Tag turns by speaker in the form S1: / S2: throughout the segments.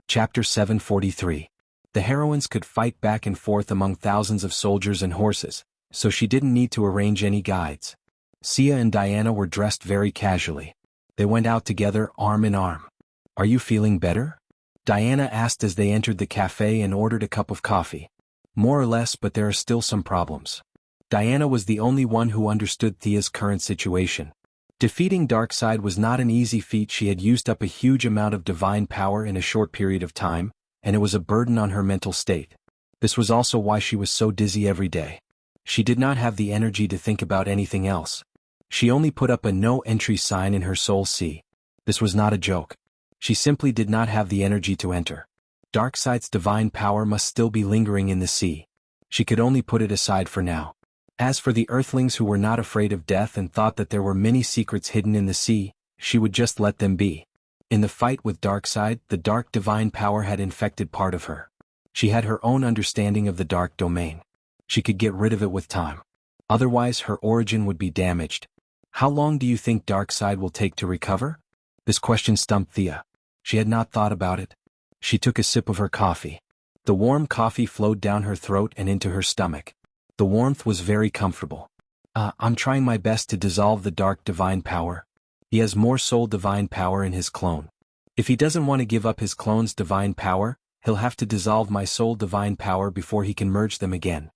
S1: Chapter 743. The heroines could fight back and forth among thousands of soldiers and horses, so she didn't need to arrange any guides. Sia and Diana were dressed very casually. They went out together, arm in arm. "Are you feeling better?" Diana asked as they entered the cafe and ordered a cup of coffee. "More or less, but there are still some problems." Diana was the only one who understood Thea's current situation. Defeating Darkseid was not an easy feat. She had used up a huge amount of divine power in a short period of time, and it was a burden on her mental state. This was also why she was so dizzy every day. She did not have the energy to think about anything else. She only put up a no-entry sign in her soul sea. This was not a joke. She simply did not have the energy to enter. Darkseid's divine power must still be lingering in the sea. She could only put it aside for now. As for the Earthlings who were not afraid of death and thought that there were many secrets hidden in the sea, she would just let them be. In the fight with Darkseid, the dark divine power had infected part of her. She had her own understanding of the dark domain. She could get rid of it with time. Otherwise her origin would be damaged. How long do you think Darkseid will take to recover? This question stumped Thea. She had not thought about it. She took a sip of her coffee. The warm coffee flowed down her throat and into her stomach. The warmth was very comfortable. I'm trying my best to dissolve the dark divine power. He has more soul divine power in his clone. If he doesn't want to give up his clone's divine power, he'll have to dissolve my soul divine power before he can merge them again.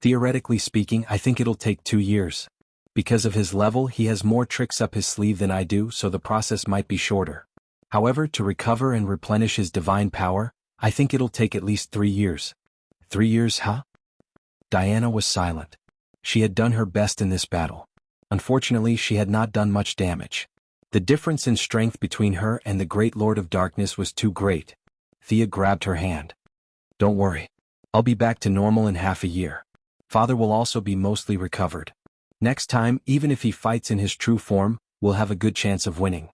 S1: Theoretically speaking, I think it'll take 2 years. Because of his level, he has more tricks up his sleeve than I do, so the process might be shorter. However, to recover and replenish his divine power, I think it'll take at least 3 years. 3 years, huh? Diana was silent. She had done her best in this battle. Unfortunately, she had not done much damage. The difference in strength between her and the great Lord of Darkness was too great. Thea grabbed her hand. "Don't worry. I'll be back to normal in half a year. Father will also be mostly recovered. Next time, even if he fights in his true form, we'll have a good chance of winning."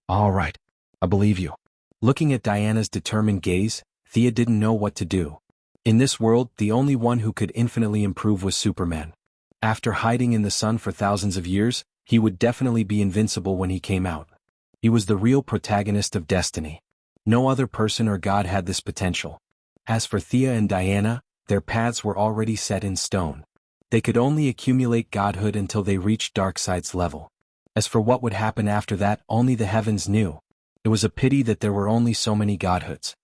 S1: "All right. I believe you." Looking at Diana's determined gaze, Thea didn't know what to do. In this world, the only one who could infinitely improve was Superman. After hiding in the sun for thousands of years, he would definitely be invincible when he came out. He was the real protagonist of destiny. No other person or god had this potential. As for Thea and Diana, their paths were already set in stone. They could only accumulate godhood until they reached Darkseid's level. As for what would happen after that, only the heavens knew. It was a pity that there were only so many godhoods.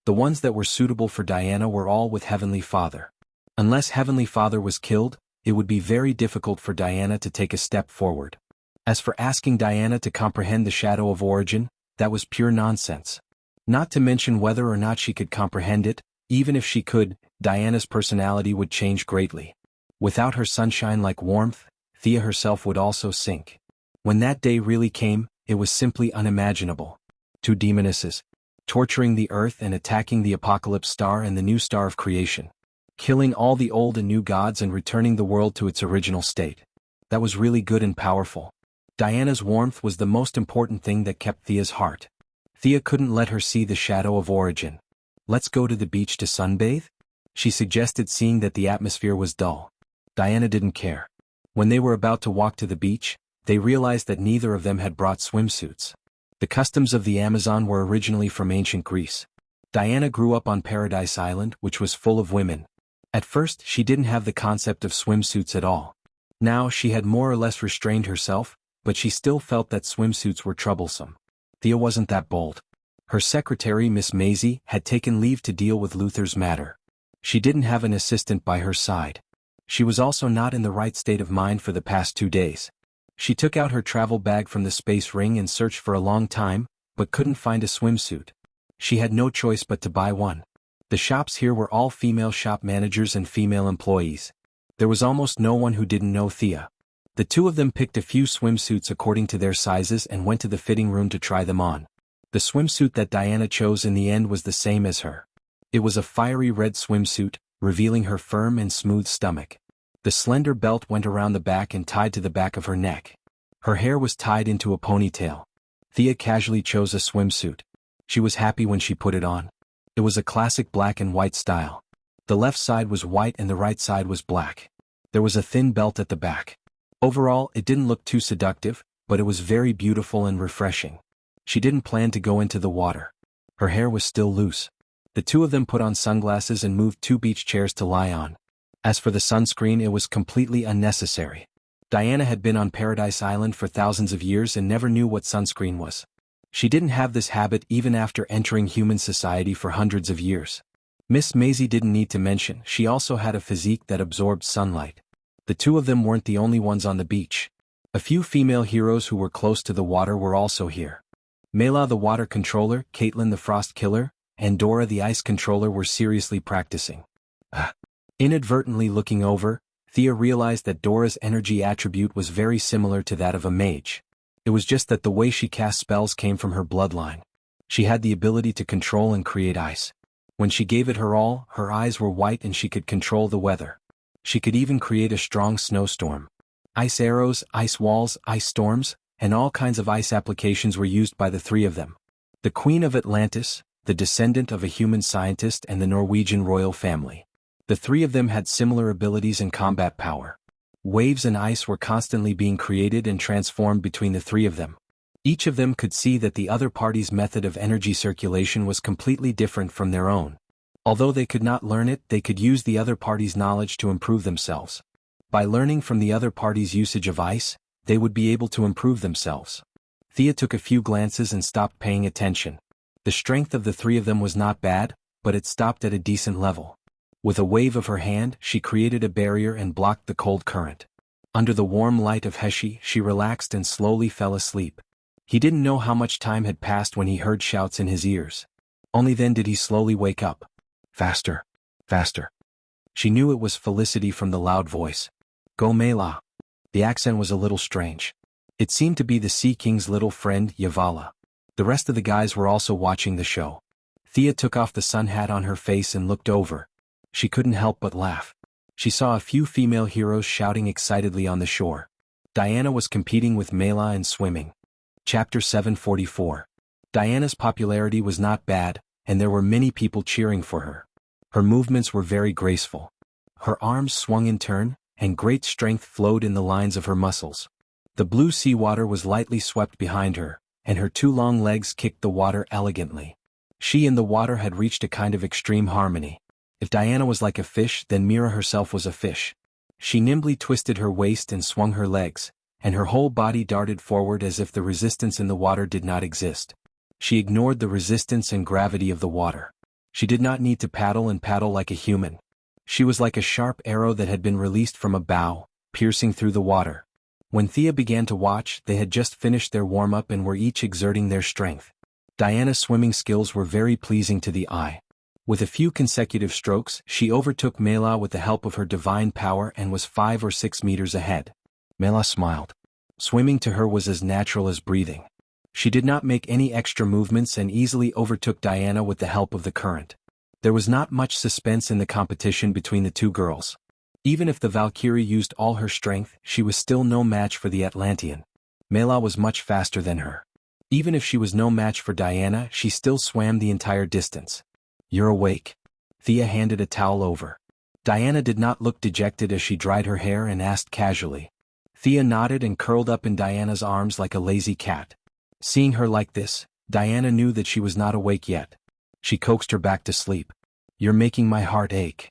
S1: The ones that were suitable for Diana were all with Heavenly Father. Unless Heavenly Father was killed, it would be very difficult for Diana to take a step forward. As for asking Diana to comprehend the shadow of origin, that was pure nonsense. Not to mention whether or not she could comprehend it, even if she could, Diana's personality would change greatly. Without her sunshine-like warmth, Thea herself would also sink. When that day really came, it was simply unimaginable. 2 demonesses, torturing the earth and attacking the apocalypse star and the new star of creation. Killing all the old and new gods and returning the world to its original state. That was really good and powerful. Diana's warmth was the most important thing that kept Thea's heart. Thea couldn't let her see the shadow of origin. "Let's go to the beach to sunbathe?" she suggested, seeing that the atmosphere was dull. Diana didn't care. When they were about to walk to the beach, they realized that neither of them had brought swimsuits. The customs of the Amazon were originally from ancient Greece. Diana grew up on Paradise Island, which was full of women. At first, she didn't have the concept of swimsuits at all. Now, she had more or less restrained herself, but she still felt that swimsuits were troublesome. Thea wasn't that bold. Her secretary, Miss Maisie, had taken leave to deal with Luther's matter. She didn't have an assistant by her side. She was also not in the right state of mind for the past 2 days. She took out her travel bag from the space ring and searched for a long time, but couldn't find a swimsuit. She had no choice but to buy one. The shops here were all female shop managers and female employees. There was almost no one who didn't know Thea. The 2 of them picked a few swimsuits according to their sizes and went to the fitting room to try them on. The swimsuit that Diana chose in the end was the same as her. It was a fiery red swimsuit, revealing her firm and smooth stomach. The slender belt went around the back and tied to the back of her neck. Her hair was tied into a ponytail. Thea casually chose a swimsuit. She was happy when she put it on. It was a classic black and white style. The left side was white and the right side was black. There was a thin belt at the back. Overall, it didn't look too seductive, but it was very beautiful and refreshing. She didn't plan to go into the water. Her hair was still loose. The two of them put on sunglasses and moved 2 beach chairs to lie on. As for the sunscreen, it was completely unnecessary. Diana had been on Paradise Island for thousands of years and never knew what sunscreen was. She didn't have this habit even after entering human society for hundreds of years. Miss Maisie didn't need to mention, she also had a physique that absorbed sunlight. The two of them weren't the only ones on the beach. A few female heroes who were close to the water were also here. Mela the water controller, Caitlin the frost killer, and Dora the ice controller were seriously practicing. Inadvertently looking over, Thea realized that Dora's energy attribute was very similar to that of a mage. It was just that the way she cast spells came from her bloodline. She had the ability to control and create ice. When she gave it her all, her eyes were white and she could control the weather. She could even create a strong snowstorm. Ice arrows, ice walls, ice storms, and all kinds of ice applications were used by the three of them. The Queen of Atlantis, the descendant of a human scientist, and the Norwegian royal family. The three of them had similar abilities and combat power. Waves and ice were constantly being created and transformed between the three of them. Each of them could see that the other party's method of energy circulation was completely different from their own. Although they could not learn it, they could use the other party's knowledge to improve themselves. By learning from the other party's usage of ice, they would be able to improve themselves. Thea took a few glances and stopped paying attention. The strength of the three of them was not bad, but it stopped at a decent level. With a wave of her hand, she created a barrier and blocked the cold current. Under the warm light of Heshi, she relaxed and slowly fell asleep. He didn't know how much time had passed when he heard shouts in his ears. Only then did he slowly wake up. Faster. Faster. She knew it was Felicity from the loud voice. Go Mela. The accent was a little strange. It seemed to be the Sea King's little friend, Yavala. The rest of the guys were also watching the show. Thea took off the sun hat on her face and looked over. She couldn't help but laugh. She saw a few female heroes shouting excitedly on the shore. Diana was competing with Mela in swimming. Chapter 744. Diana's popularity was not bad, and there were many people cheering for her. Her movements were very graceful. Her arms swung in turn, and great strength flowed in the lines of her muscles. The blue seawater was lightly swept behind her, and her 2 long legs kicked the water elegantly. She and the water had reached a kind of extreme harmony. If Diana was like a fish, then Mira herself was a fish. She nimbly twisted her waist and swung her legs, and her whole body darted forward as if the resistance in the water did not exist. She ignored the resistance and gravity of the water. She did not need to paddle like a human. She was like a sharp arrow that had been released from a bow, piercing through the water. When Thea began to watch, they had just finished their warm-up and were each exerting their strength. Diana's swimming skills were very pleasing to the eye. With a few consecutive strokes, she overtook Mela with the help of her divine power and was 5 or 6 meters ahead. Mela smiled. Swimming to her was as natural as breathing. She did not make any extra movements and easily overtook Diana with the help of the current. There was not much suspense in the competition between the two girls. Even if the Valkyrie used all her strength, she was still no match for the Atlantean. Mela was much faster than her. Even if she was no match for Diana, she still swam the entire distance. You're awake. Thea handed a towel over. Diana did not look dejected as she dried her hair and asked casually. Thea nodded and curled up in Diana's arms like a lazy cat. Seeing her like this, Diana knew that she was not awake yet. She coaxed her back to sleep. You're making my heart ache.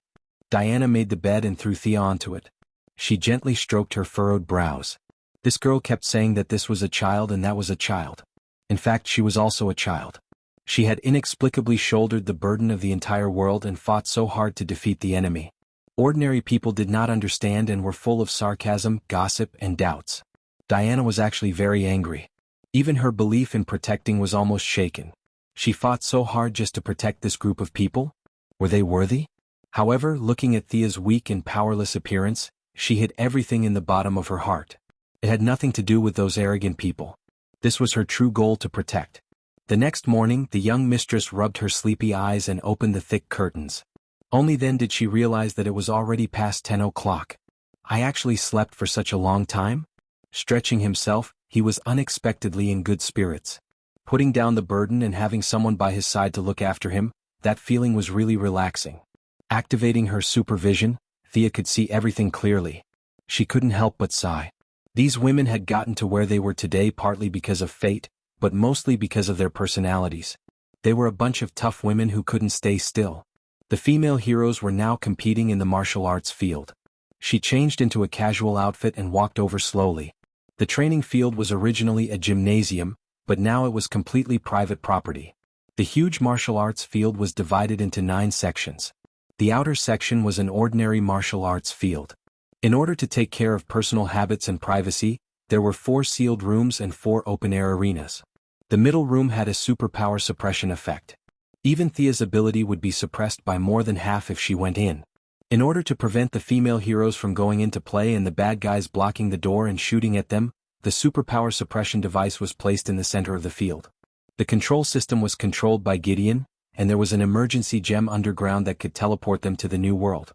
S1: Diana made the bed and threw Thea onto it. She gently stroked her furrowed brows. This girl kept saying that this was a child and that was a child. In fact, she was also a child. She had inexplicably shouldered the burden of the entire world and fought so hard to defeat the enemy. Ordinary people did not understand and were full of sarcasm, gossip, and doubts. Diana was actually very angry. Even her belief in protecting was almost shaken. She fought so hard just to protect this group of people? Were they worthy? However, looking at Thea's weak and powerless appearance, she hid everything in the bottom of her heart. It had nothing to do with those arrogant people. This was her true goal to protect. The next morning, the young mistress rubbed her sleepy eyes and opened the thick curtains. Only then did she realize that it was already past 10 o'clock. I actually slept for such a long time? Stretching himself, he was unexpectedly in good spirits. Putting down the burden and having someone by his side to look after him, that feeling was really relaxing. Activating her supervision, Thea could see everything clearly. She couldn't help but sigh. These women had gotten to where they were today partly because of fate, but mostly because of their personalities. They were a bunch of tough women who couldn't stay still. The female heroes were now competing in the martial arts field. She changed into a casual outfit and walked over slowly. The training field was originally a gymnasium, but now it was completely private property. The huge martial arts field was divided into 9 sections. The outer section was an ordinary martial arts field. In order to take care of personal habits and privacy, there were 4 sealed rooms and 4 open-air arenas. The middle room had a superpower suppression effect. Even Thea's ability would be suppressed by more than half if she went in. In order to prevent the female heroes from going into play and the bad guys blocking the door and shooting at them, the superpower suppression device was placed in the center of the field. The control system was controlled by Gideon, and there was an emergency gem underground that could teleport them to the new world.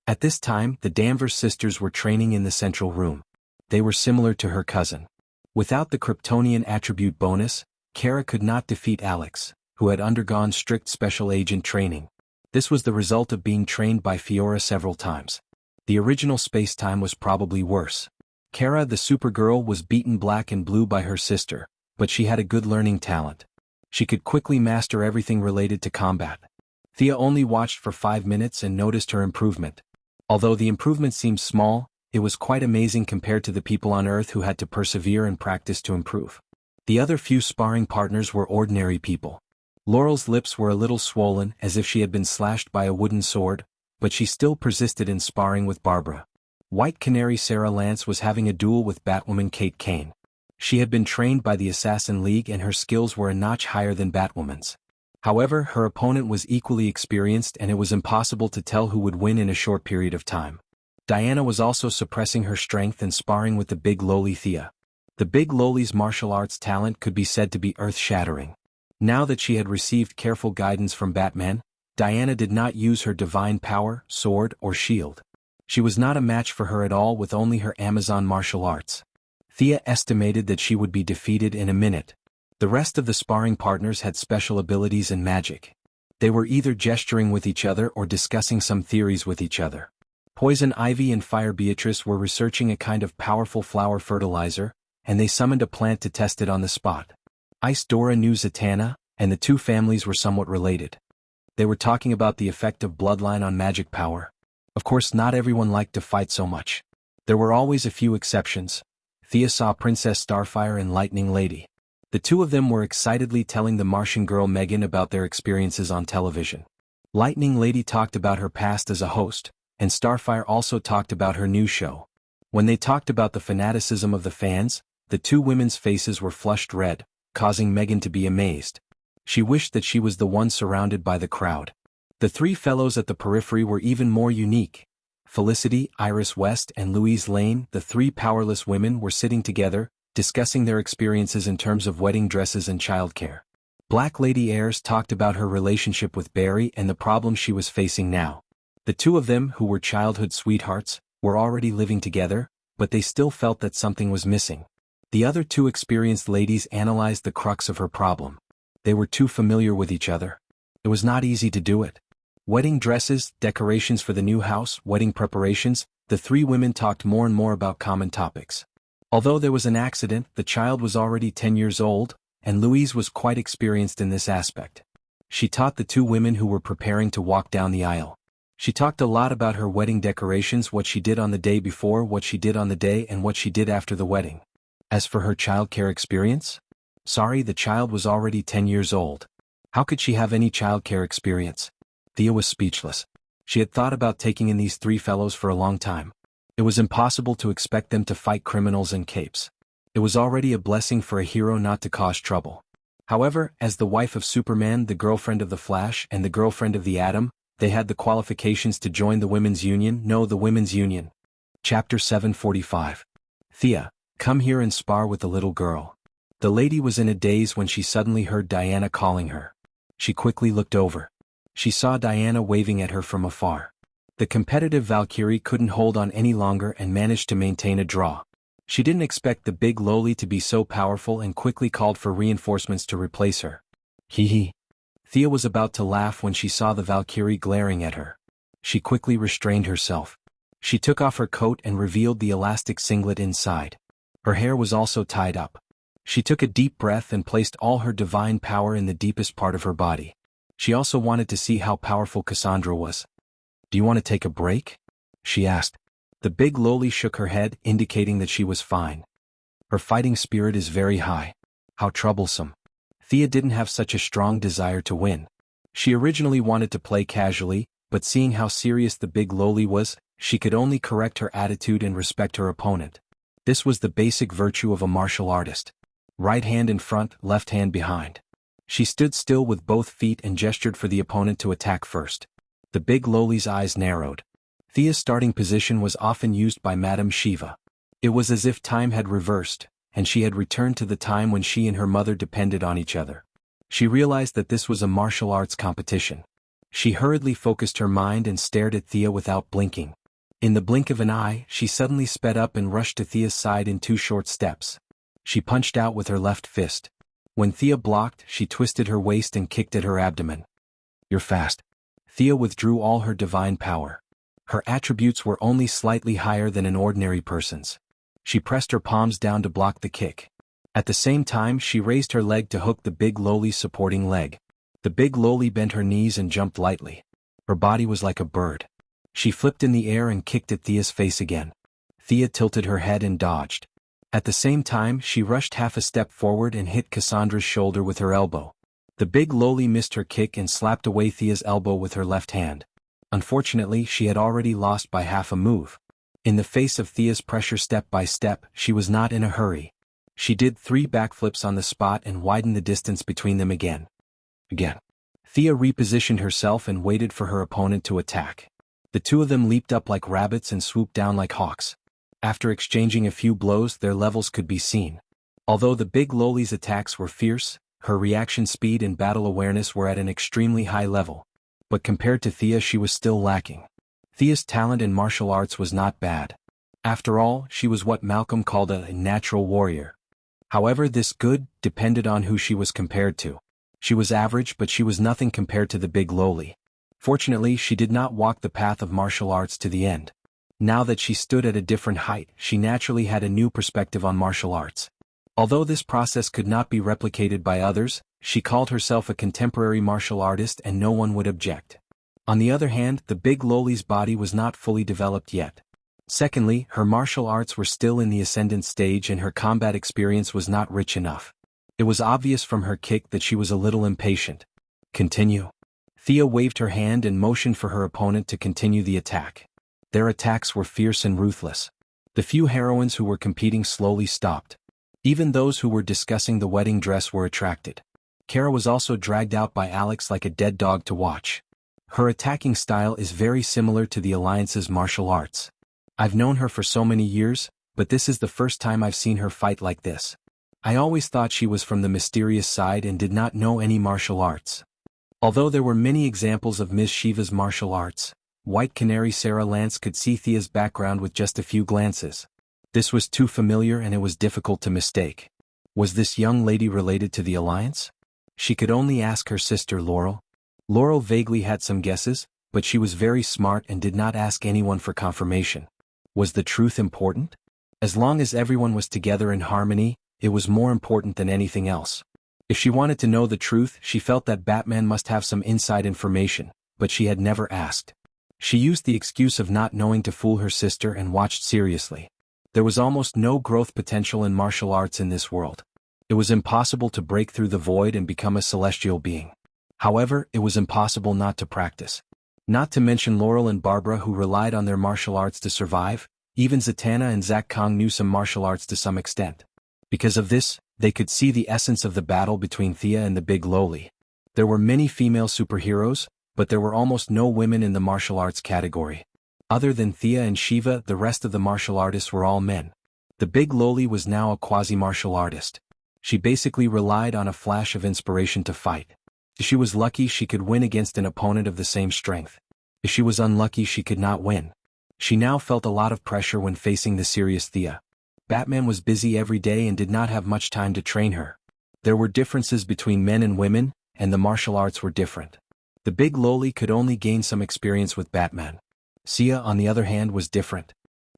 S1: At this time, the Danvers sisters were training in the central room. They were similar to her cousin. Without the Kryptonian attribute bonus, Kara could not defeat Alex, who had undergone strict special agent training. This was the result of being trained by Fiora several times. The original space-time was probably worse. Kara the Supergirl was beaten black and blue by her sister, but she had a good learning talent. She could quickly master everything related to combat. Thea only watched for 5 minutes and noticed her improvement. Although the improvement seemed small, it was quite amazing compared to the people on Earth who had to persevere and practice to improve. The other few sparring partners were ordinary people. Laurel's lips were a little swollen as if she had been slashed by a wooden sword, but she still persisted in sparring with Barbara. White Canary Sarah Lance was having a duel with Batwoman Kate Kane. She had been trained by the Assassin League and her skills were a notch higher than Batwoman's. However, her opponent was equally experienced and it was impossible to tell who would win in a short period of time. Diana was also suppressing her strength and sparring with the big lowly Thea. The big lowly's martial arts talent could be said to be earth-shattering. Now that she had received careful guidance from Batman, Diana did not use her divine power, sword, or shield. She was not a match for her at all with only her Amazon martial arts. Thea estimated that she would be defeated in a minute. The rest of the sparring partners had special abilities and magic. They were either gesturing with each other or discussing some theories with each other. Poison Ivy and Fire Beatrice were researching a kind of powerful flower fertilizer, and they summoned a plant to test it on the spot. Ice Dora knew Zatanna, and the two families were somewhat related. They were talking about the effect of bloodline on magic power. Of course, not everyone liked to fight so much. There were always a few exceptions. Thea saw Princess Starfire and Lightning Lady. The two of them were excitedly telling the Martian girl Megan about their experiences on television. Lightning Lady talked about her past as a host, and Starfire also talked about her new show. When they talked about the fanaticism of the fans, the two women's faces were flushed red, causing Megan to be amazed. She wished that she was the one surrounded by the crowd. The 3 fellows at the periphery were even more unique. Felicity, Iris West, and Louise Lane, the 3 powerless women, were sitting together, discussing their experiences in terms of wedding dresses and childcare. Black Lady Ayres talked about her relationship with Barry and the problems she was facing now. The two of them, who were childhood sweethearts, were already living together, but they still felt that something was missing. The other 2 experienced ladies analyzed the crux of her problem. They were too familiar with each other. It was not easy to do it. Wedding dresses, decorations for the new house, wedding preparations, the 3 women talked more and more about common topics. Although there was an accident, the child was already 10 years old, and Louise was quite experienced in this aspect. She taught the 2 women who were preparing to walk down the aisle. She talked a lot about her wedding decorations, what she did on the day before, what she did on the day, and what she did after the wedding. As for her childcare experience? Sorry, the child was already 10 years old. How could she have any childcare experience? Thea was speechless. She had thought about taking in these 3 fellows for a long time. It was impossible to expect them to fight criminals in capes. It was already a blessing for a hero not to cause trouble. However, as the wife of Superman, the girlfriend of the Flash, and the girlfriend of the Atom, they had the qualifications to join the Women's Union. No, the Women's Union. Chapter 745. Thea, come here and spar with the little girl. The lady was in a daze when she suddenly heard Diana calling her. She quickly looked over. She saw Diana waving at her from afar. The competitive Valkyrie couldn't hold on any longer and managed to maintain a draw. She didn't expect the big lowly to be so powerful and quickly called for reinforcements to replace her. Hee hee. Thea was about to laugh when she saw the Valkyrie glaring at her. She quickly restrained herself. She took off her coat and revealed the elastic singlet inside. Her hair was also tied up. She took a deep breath and placed all her divine power in the deepest part of her body. She also wanted to see how powerful Cassandra was. "Do you want to take a break?" she asked. The big loli shook her head, indicating that she was fine. "Her fighting spirit is very high." How troublesome. Thea didn't have such a strong desire to win. She originally wanted to play casually, but seeing how serious the big loli was, she could only correct her attitude and respect her opponent. This was the basic virtue of a martial artist. Right hand in front, left hand behind. She stood still with both feet and gestured for the opponent to attack first. The big loli's eyes narrowed. Thea's starting position was often used by Madame Shiva. It was as if time had reversed, and she had returned to the time when she and her mother depended on each other. She realized that this was a martial arts competition. She hurriedly focused her mind and stared at Thea without blinking. In the blink of an eye, she suddenly sped up and rushed to Thea's side in 2 short steps. She punched out with her left fist. When Thea blocked, she twisted her waist and kicked at her abdomen. "You're fast." Thea withdrew all her divine power. Her attributes were only slightly higher than an ordinary person's. She pressed her palms down to block the kick. At the same time, she raised her leg to hook the big loli's supporting leg. The big loli bent her knees and jumped lightly. Her body was like a bird. She flipped in the air and kicked at Thea's face again. Thea tilted her head and dodged. At the same time, she rushed half a step forward and hit Cassandra's shoulder with her elbow. The big loli missed her kick and slapped away Thea's elbow with her left hand. Unfortunately, she had already lost by half a move. In the face of Thea's pressure step by step, she was not in a hurry. She did 3 backflips on the spot and widened the distance between them again. Thea repositioned herself and waited for her opponent to attack. The two of them leaped up like rabbits and swooped down like hawks. After exchanging a few blows, their levels could be seen. Although the big loli's attacks were fierce, her reaction speed and battle awareness were at an extremely high level. But compared to Thea, she was still lacking. Thea's talent in martial arts was not bad. After all, she was what Malcolm called a natural warrior. However, this good depended on who she was compared to. She was average, but she was nothing compared to the big loli. Fortunately, she did not walk the path of martial arts to the end. Now that she stood at a different height, she naturally had a new perspective on martial arts. Although this process could not be replicated by others, she called herself a contemporary martial artist and no one would object. On the other hand, the big loli's body was not fully developed yet. Secondly, her martial arts were still in the ascendant stage and her combat experience was not rich enough. It was obvious from her kick that she was a little impatient. "Continue." Thea waved her hand and motioned for her opponent to continue the attack. Their attacks were fierce and ruthless. The few heroines who were competing slowly stopped. Even those who were discussing the wedding dress were attracted. Kara was also dragged out by Alex like a dead dog to watch. Her attacking style is very similar to the Alliance's martial arts. I've known her for so many years, but this is the first time I've seen her fight like this. I always thought she was from the mysterious side and did not know any martial arts. Although there were many examples of Ms. Shiva's martial arts, White Canary Sarah Lance could see Thea's background with just a few glances. This was too familiar and it was difficult to mistake. Was this young lady related to the Alliance? She could only ask her sister Laurel. Laurel vaguely had some guesses, but she was very smart and did not ask anyone for confirmation. Was the truth important? As long as everyone was together in harmony, it was more important than anything else. If she wanted to know the truth, she felt that Batman must have some inside information, but she had never asked. She used the excuse of not knowing to fool her sister and watched seriously. There was almost no growth potential in martial arts in this world. It was impossible to break through the void and become a celestial being. However, it was impossible not to practice. Not to mention Laurel and Barbara, who relied on their martial arts to survive. Even Zatanna and Zach Kong knew some martial arts to some extent. Because of this, they could see the essence of the battle between Thea and the big loli. There were many female superheroes, but there were almost no women in the martial arts category. Other than Thea and Shiva, the rest of the martial artists were all men. The big loli was now a quasi-martial artist. She basically relied on a flash of inspiration to fight. If she was lucky, she could win against an opponent of the same strength. If she was unlucky, she could not win. She now felt a lot of pressure when facing the serious Thea. Batman was busy every day and did not have much time to train her. There were differences between men and women, and the martial arts were different. The big loli could only gain some experience with Batman. Sia, on the other hand, was different.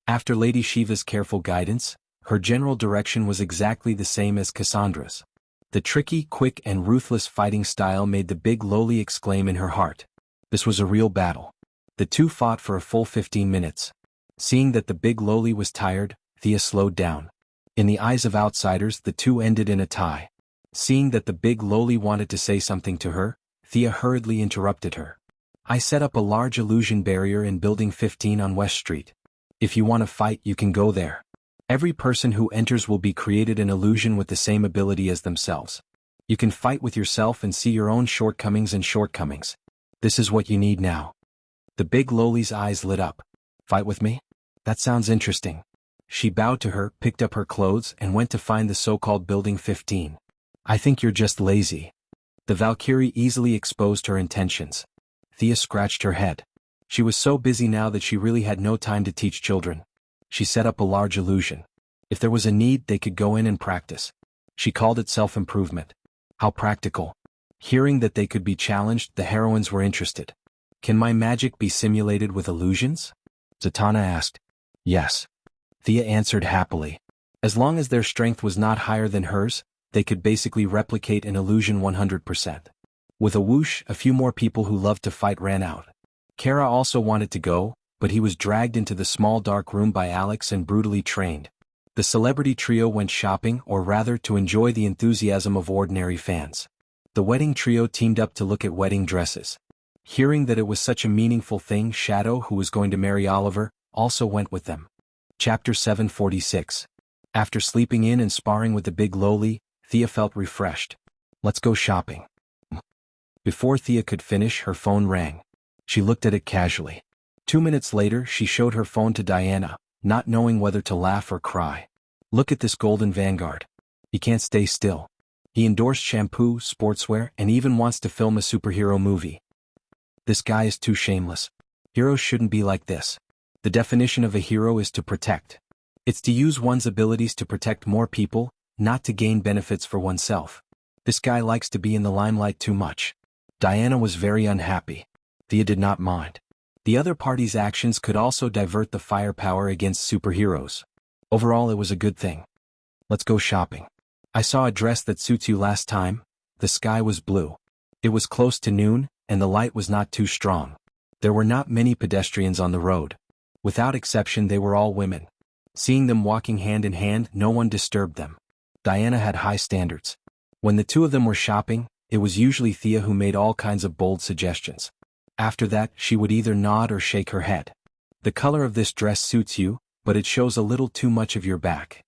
S1: After Lady Shiva's careful guidance, Her general direction was exactly the same as Cassandra's. The tricky, quick, and ruthless fighting style made the big loli exclaim in her heart. This was a real battle. The two fought for a full 15 minutes. Seeing that the big loli was tired, Thea slowed down. In the eyes of outsiders, the two ended in a tie. Seeing that the big loli wanted to say something to her, Thea hurriedly interrupted her. I set up a large illusion barrier in Building 15 on West Street. If you want to fight, you can go there. Every person who enters will be created an illusion with the same ability as themselves. You can fight with yourself and see your own shortcomings. This is what you need now. The big loli's eyes lit up. Fight with me? That sounds interesting. She bowed to her, picked up her clothes, and went to find the so-called Building 15. I think you're just lazy. The Valkyrie easily exposed her intentions. Thea scratched her head. She was so busy now that she really had no time to teach children. She set up a large illusion. If there was a need, they could go in and practice. She called it self-improvement. How practical. Hearing that they could be challenged, the heroines were interested. Can my magic be simulated with illusions? Zatanna asked. Yes. Thea answered happily. As long as their strength was not higher than hers, they could basically replicate an illusion 100%. With a whoosh, a few more people who loved to fight ran out. Kara also wanted to go, but he was dragged into the small dark room by Alex and brutally trained. The celebrity trio went shopping, or rather to enjoy the enthusiasm of ordinary fans. The wedding trio teamed up to look at wedding dresses. Hearing that it was such a meaningful thing, Shadow, who was going to marry Oliver, also went with them. Chapter 746. After sleeping in and sparring with the big loli, Thea felt refreshed. Let's go shopping. Before Thea could finish, her phone rang. She looked at it casually. 2 minutes later, she showed her phone to Diana, not knowing whether to laugh or cry. Look at this golden vanguard. He can't stay still. He endorsed shampoo, sportswear, and even wants to film a superhero movie. This guy is too shameless. Heroes shouldn't be like this. The definition of a hero is to protect. It's to use one's abilities to protect more people, not to gain benefits for oneself. This guy likes to be in the limelight too much. Diana was very unhappy. Thea did not mind. The other party's actions could also divert the firepower against superheroes. Overall, it was a good thing. Let's go shopping. I saw a dress that suits you last time. The sky was blue. It was close to noon, and the light was not too strong. There were not many pedestrians on the road. Without exception, they were all women. Seeing them walking hand in hand, no one disturbed them. Diana had high standards. When the two of them were shopping, it was usually Thea who made all kinds of bold suggestions. After that, she would either nod or shake her head. The color of this dress suits you, but it shows a little too much of your back.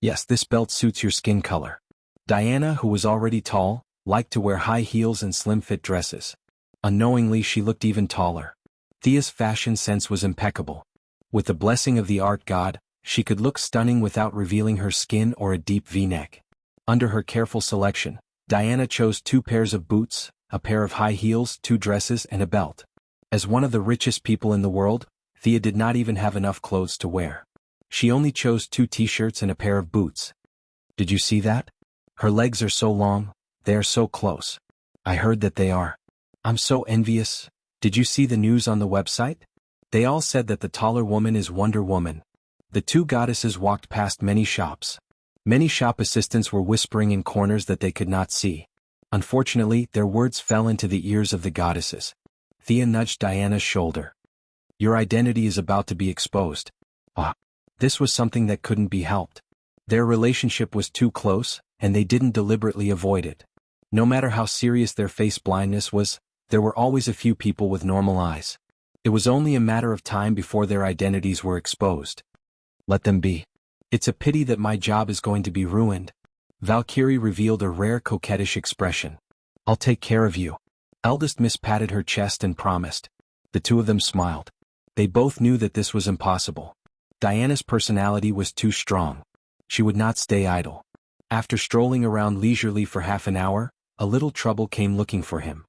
S1: Yes, this belt suits your skin color. Diana, who was already tall, liked to wear high heels and slim-fit dresses. Unknowingly, she looked even taller. Thea's fashion sense was impeccable. With the blessing of the art god, she could look stunning without revealing her skin or a deep V-neck. Under her careful selection, Diana chose 2 pairs of boots, a pair of high heels, 2 dresses, and a belt. As one of the richest people in the world, Thea did not even have enough clothes to wear. She only chose 2 t-shirts and a pair of boots. Did you see that? Her legs are so long, they are so close. I heard that they are. I'm so envious. Did you see the news on the website? They all said that the taller woman is Wonder Woman. The 2 goddesses walked past many shops. Many shop assistants were whispering in corners that they could not see. Unfortunately, their words fell into the ears of the goddesses. Thea nudged Diana's shoulder. Your identity is about to be exposed. This was something that couldn't be helped. Their relationship was too close, and they didn't deliberately avoid it. No matter how serious their face blindness was, there were always a few people with normal eyes. It was only a matter of time before their identities were exposed. Let them be. It's a pity that my job is going to be ruined. Valkyrie revealed a rare coquettish expression. I'll take care of you. Eldest Miss patted her chest and promised. The 2 of them smiled. They both knew that this was impossible. Diana's personality was too strong. She would not stay idle. After strolling around leisurely for half an hour, a little trouble came looking for him.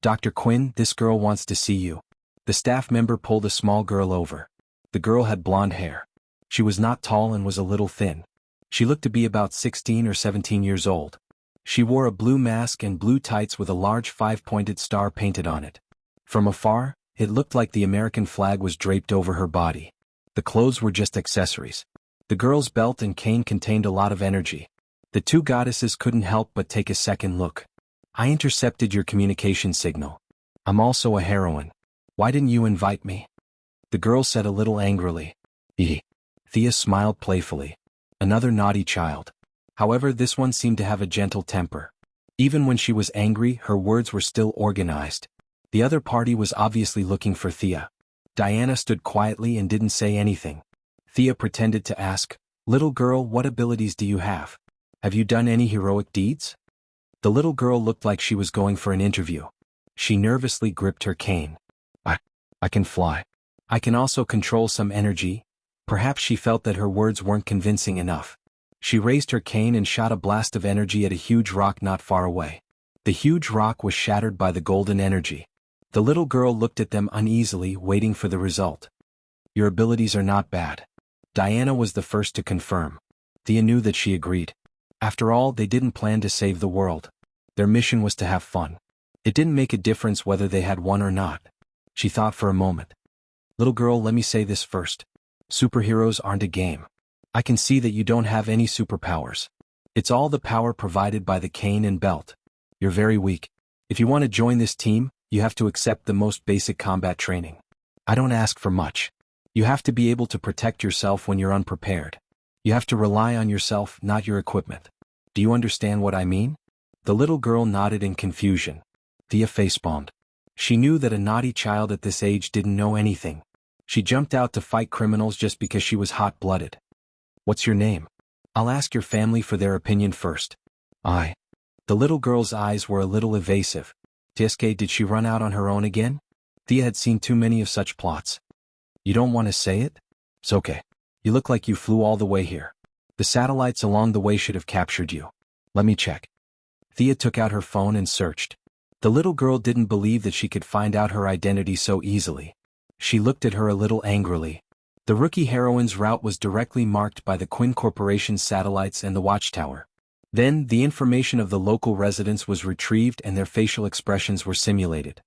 S1: Dr. Quinn, this girl wants to see you. The staff member pulled a small girl over. The girl had blonde hair. She was not tall and was a little thin. She looked to be about 16 or 17 years old. She wore a blue mask and blue tights with a large 5-pointed star painted on it. From afar, it looked like the American flag was draped over her body. The clothes were just accessories. The girl's belt and cane contained a lot of energy. The two goddesses couldn't help but take a second look. I intercepted your communication signal. I'm also a heroine. Why didn't you invite me? The girl said a little angrily. Thea smiled playfully. Another naughty child. However, this one seemed to have a gentle temper. Even when she was angry, her words were still organized. The other party was obviously looking for Thea. Diana stood quietly and didn't say anything. Thea pretended to ask, "Little girl, what abilities do you have? Have you done any heroic deeds?" The little girl looked like she was going for an interview. She nervously gripped her cane. I can fly. I can also control some energy." Perhaps she felt that her words weren't convincing enough. She raised her cane and shot a blast of energy at a huge rock not far away. The huge rock was shattered by the golden energy. The little girl looked at them uneasily, waiting for the result. "Your abilities are not bad." Diana was the first to confirm. Thea knew that she agreed. After all, they didn't plan to save the world. Their mission was to have fun. It didn't make a difference whether they had won or not. She thought for a moment. "Little girl, let me say this first. Superheroes aren't a game. I can see that you don't have any superpowers. It's all the power provided by the cane and belt. You're very weak. If you want to join this team, you have to accept the most basic combat training. I don't ask for much. You have to be able to protect yourself when you're unprepared. You have to rely on yourself, not your equipment. Do you understand what I mean?" The little girl nodded in confusion. Thea facepalmed. She knew that a naughty child at this age didn't know anything. She jumped out to fight criminals just because she was hot-blooded. "What's your name? I'll ask your family for their opinion first." The little girl's eyes were a little evasive. Tieske, did she run out on her own again? Thea had seen too many of such plots. "You don't want to say it? It's okay. You look like you flew all the way here. The satellites along the way should have captured you. Let me check." Thea took out her phone and searched. The little girl didn't believe that she could find out her identity so easily. She looked at her a little angrily. The rookie heroine's route was directly marked by the Quinn Corporation's satellites and the watchtower. Then, the information of the local residents was retrieved and their facial expressions were simulated.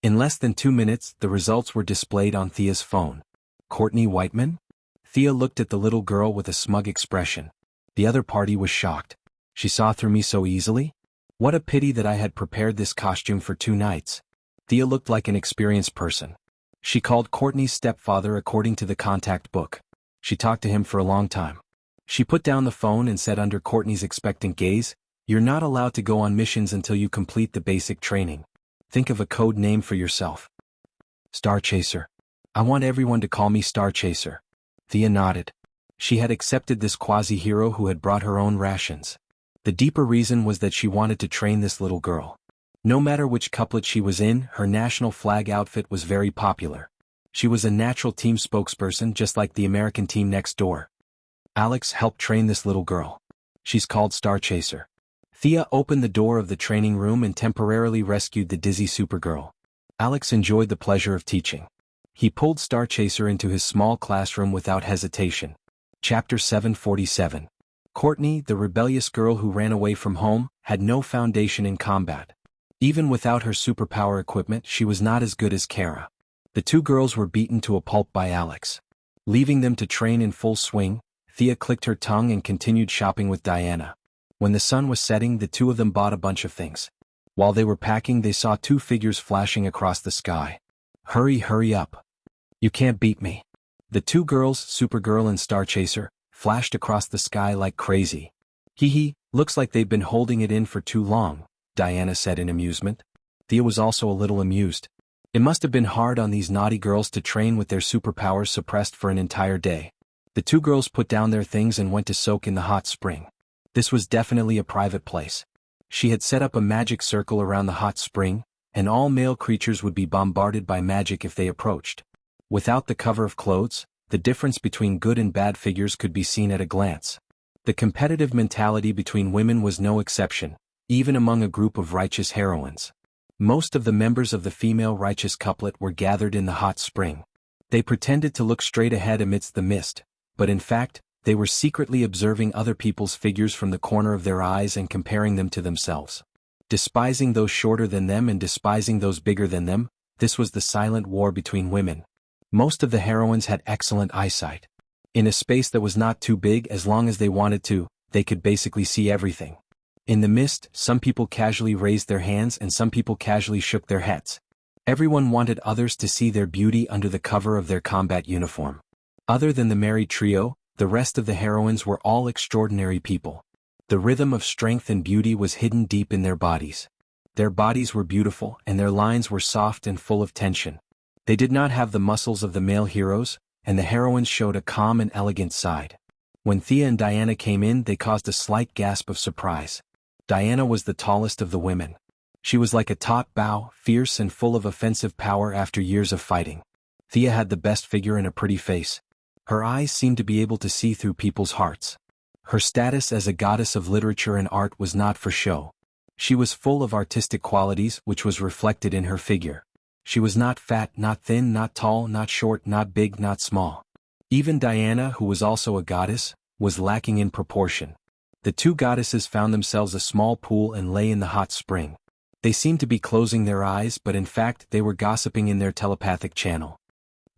S1: In less than 2 minutes, the results were displayed on Thea's phone. Courtney Whiteman? Thea looked at the little girl with a smug expression. The other party was shocked. She saw through me so easily? What a pity that I had prepared this costume for 2 nights. Thea looked like an experienced person. She called Courtney's stepfather according to the contact book. She talked to him for a long time. She put down the phone and said under Courtney's expectant gaze, "You're not allowed to go on missions until you complete the basic training. Think of a code name for yourself." "Star Chaser. I want everyone to call me Star Chaser." Thea nodded. She had accepted this quasi-hero who had brought her own rations. The deeper reason was that she wanted to train this little girl. No matter which couplet she was in, her national flag outfit was very popular. She was a natural team spokesperson just like the American team next door. "Alex helped train this little girl. She's called Star Chaser." Thea opened the door of the training room and temporarily rescued the dizzy Supergirl. Alex enjoyed the pleasure of teaching. He pulled Star Chaser into his small classroom without hesitation. Chapter 747. Courtney, the rebellious girl who ran away from home, had no foundation in combat. Even without her superpower equipment, she was not as good as Kara. The 2 girls were beaten to a pulp by Alex. Leaving them to train in full swing, Thea clicked her tongue and continued shopping with Diana. When the sun was setting, the 2 of them bought a bunch of things. While they were packing, they saw 2 figures flashing across the sky. Hurry up. You can't beat me." The 2 girls, Supergirl and Star Chaser, flashed across the sky like crazy. Looks like they've been holding it in for too long," Diana said in amusement. Thea was also a little amused. It must have been hard on these naughty girls to train with their superpowers suppressed for an entire day. The 2 girls put down their things and went to soak in the hot spring. This was definitely a private place. She had set up a magic circle around the hot spring, and all male creatures would be bombarded by magic if they approached. Without the cover of clothes, the difference between good and bad figures could be seen at a glance. The competitive mentality between women was no exception, even among a group of righteous heroines. Most of the members of the female righteous couplet were gathered in the hot spring. They pretended to look straight ahead amidst the mist, but in fact, they were secretly observing other people's figures from the corner of their eyes and comparing them to themselves. Despising those shorter than them and despising those bigger than them, this was the silent war between women. Most of the heroines had excellent eyesight. In a space that was not too big as long as they wanted to, they could basically see everything. In the mist, some people casually raised their hands and some people casually shook their heads. Everyone wanted others to see their beauty under the cover of their combat uniform. Other than the merry trio, the rest of the heroines were all extraordinary people. The rhythm of strength and beauty was hidden deep in their bodies. Their bodies were beautiful and their lines were soft and full of tension. They did not have the muscles of the male heroes, and the heroines showed a calm and elegant side. When Thea and Diana came in, they caused a slight gasp of surprise. Diana was the tallest of the women. She was like a taut bow, fierce and full of offensive power after years of fighting. Thea had the best figure and a pretty face. Her eyes seemed to be able to see through people's hearts. Her status as a goddess of literature and art was not for show. She was full of artistic qualities, which was reflected in her figure. She was not fat, not thin, not tall, not short, not big, not small. Even Diana, who was also a goddess, was lacking in proportion. The two goddesses found themselves a small pool and lay in the hot spring. They seemed to be closing their eyes, but in fact they were gossiping in their telepathic channel.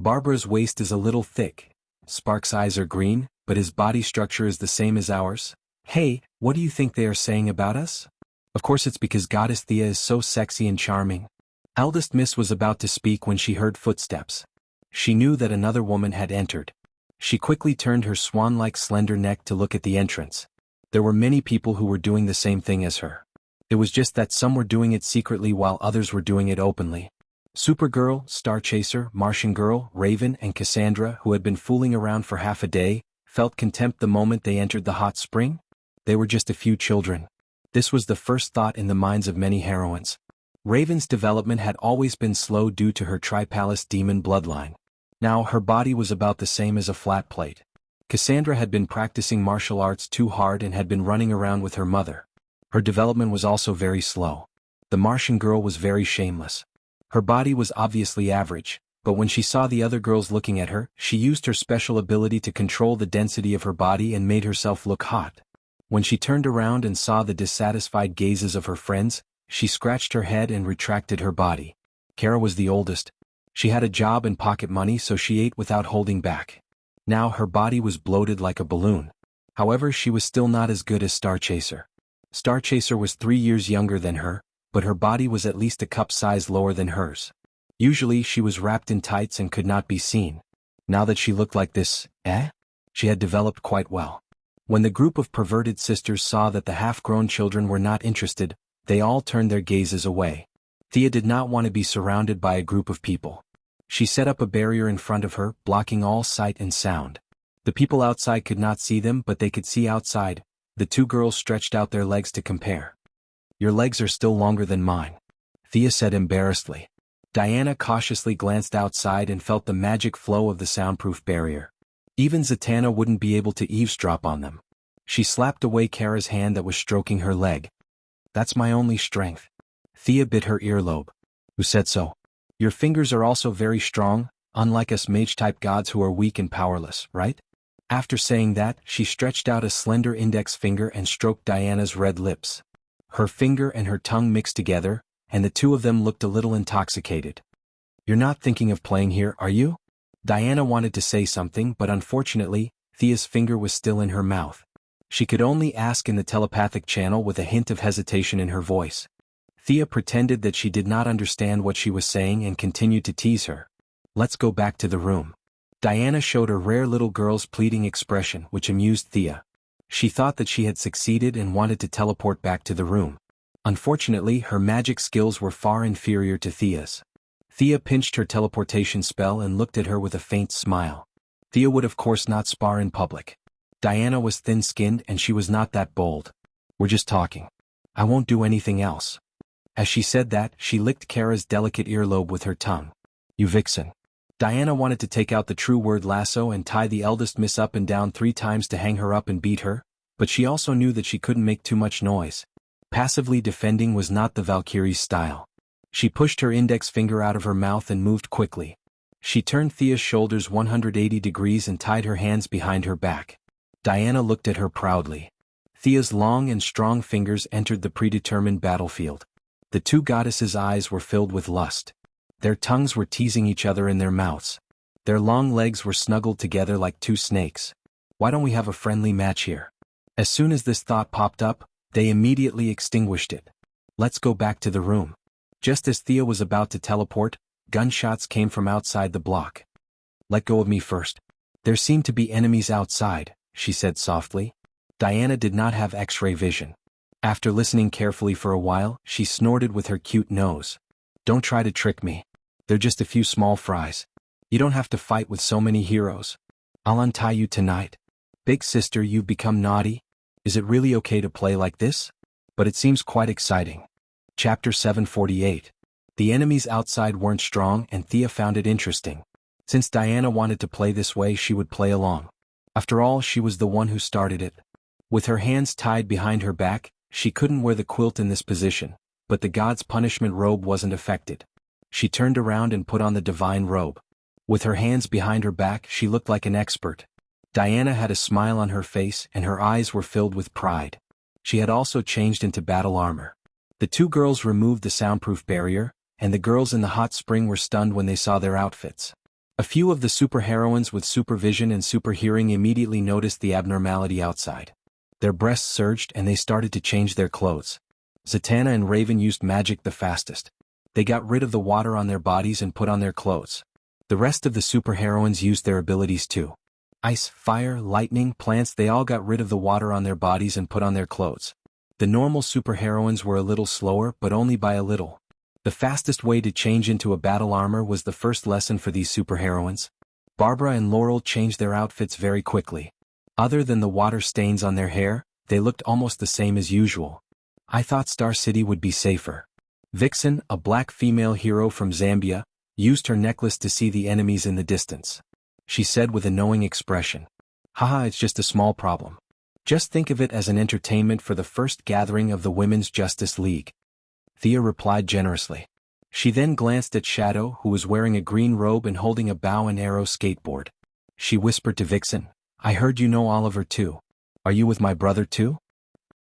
S1: Barbara's waist is a little thick. Spark's eyes are green, but his body structure is the same as ours. Hey, what do you think they are saying about us? Of course it's because Goddess Thea is so sexy and charming. Eldest Miss was about to speak when she heard footsteps. She knew that another woman had entered. She quickly turned her swan-like slender neck to look at the entrance. There were many people who were doing the same thing as her. It was just that some were doing it secretly while others were doing it openly. Supergirl, Starchaser, Martian Girl, Raven and Cassandra, who had been fooling around for half a day, felt contempt the moment they entered the hot spring. They were just a few children. This was the first thought in the minds of many heroines. Raven's development had always been slow due to her Tripalis demon bloodline. Now her body was about the same as a flat plate. Cassandra had been practicing martial arts too hard and had been running around with her mother. Her development was also very slow. The Martian Girl was very shameless. Her body was obviously average, but when she saw the other girls looking at her, she used her special ability to control the density of her body and made herself look hot. When she turned around and saw the dissatisfied gazes of her friends, she scratched her head and retracted her body. Kara was the oldest. She had a job and pocket money, so she ate without holding back. Now her body was bloated like a balloon. However, she was still not as good as Starchaser. Starchaser was 3 years younger than her, but her body was at least a cup size lower than hers. Usually she was wrapped in tights and could not be seen. Now that she looked like this, she had developed quite well. When the group of perverted sisters saw that the half-grown children were not interested, they all turned their gazes away. Thea did not want to be surrounded by a group of people. She set up a barrier in front of her, blocking all sight and sound. The people outside could not see them, but they could see outside. The two girls stretched out their legs to compare. "Your legs are still longer than mine," Thea said embarrassedly. Diana cautiously glanced outside and felt the magic flow of the soundproof barrier. Even Zatanna wouldn't be able to eavesdrop on them. She slapped away Kara's hand that was stroking her leg. "That's my only strength." Thea bit her earlobe. "Who said so? Your fingers are also very strong, unlike us mage-type gods who are weak and powerless, right?" After saying that, she stretched out a slender index finger and stroked Diana's red lips. Her finger and her tongue mixed together, and the two of them looked a little intoxicated. "You're not thinking of playing here, are you?" Diana wanted to say something, but unfortunately, Thea's finger was still in her mouth. She could only ask in the telepathic channel with a hint of hesitation in her voice. Thea pretended that she did not understand what she was saying and continued to tease her. "Let's go back to the room." Diana showed a rare little girl's pleading expression, which amused Thea. She thought that she had succeeded and wanted to teleport back to the room. Unfortunately, her magic skills were far inferior to Thea's. Thea pinched her teleportation spell and looked at her with a faint smile. Thea would of course not spar in public. Diana was thin-skinned and she was not that bold. "We're just talking. I won't do anything else." As she said that, she licked Kara's delicate earlobe with her tongue. "You vixen." Diana wanted to take out the true word lasso and tie the eldest miss up and down 3 times to hang her up and beat her, but she also knew that she couldn't make too much noise. Passively defending was not the Valkyrie's style. She pushed her index finger out of her mouth and moved quickly. She turned Thea's shoulders 180 degrees and tied her hands behind her back. Diana looked at her proudly. Thea's long and strong fingers entered the predetermined battlefield. The two goddesses' eyes were filled with lust. Their tongues were teasing each other in their mouths. Their long legs were snuggled together like two snakes. Why don't we have a friendly match here? As soon as this thought popped up, they immediately extinguished it. Let's go back to the room. Just as Thea was about to teleport, gunshots came from outside the block. Let go of me first. There seem to be enemies outside, she said softly. Diana did not have X-ray vision. After listening carefully for a while, she snorted with her cute nose. Don't try to trick me. They're just a few small fries. You don't have to fight with so many heroes. I'll untie you tonight. Big sister, you've become naughty. Is it really okay to play like this? But it seems quite exciting. Chapter 748. The enemies outside weren't strong and Thea found it interesting. Since Diana wanted to play this way, she would play along. After all, she was the one who started it. With her hands tied behind her back, she couldn't wear the quilt in this position, but the god's punishment robe wasn't affected. She turned around and put on the divine robe. With her hands behind her back, she looked like an expert. Diana had a smile on her face and her eyes were filled with pride. She had also changed into battle armor. The two girls removed the soundproof barrier, and the girls in the hot spring were stunned when they saw their outfits. A few of the superheroines with supervision and superhearing immediately noticed the abnormality outside. Their breasts surged and they started to change their clothes. Zatanna and Raven used magic the fastest. They got rid of the water on their bodies and put on their clothes. The rest of the superheroines used their abilities too. Ice, fire, lightning, plants, they all got rid of the water on their bodies and put on their clothes. The normal superheroines were a little slower, but only by a little. The fastest way to change into a battle armor was the first lesson for these superheroines. Barbara and Laurel changed their outfits very quickly. Other than the water stains on their hair, they looked almost the same as usual. I thought Star City would be safer. Vixen, a black female hero from Zambia, used her necklace to see the enemies in the distance. She said with a knowing expression, "Haha, it's just a small problem. Just think of it as an entertainment for the first gathering of the Women's Justice League." Thea replied generously. She then glanced at Shadow, who was wearing a green robe and holding a bow and arrow skateboard. She whispered to Vixen, "I heard you know Oliver too. Are you with my brother too?"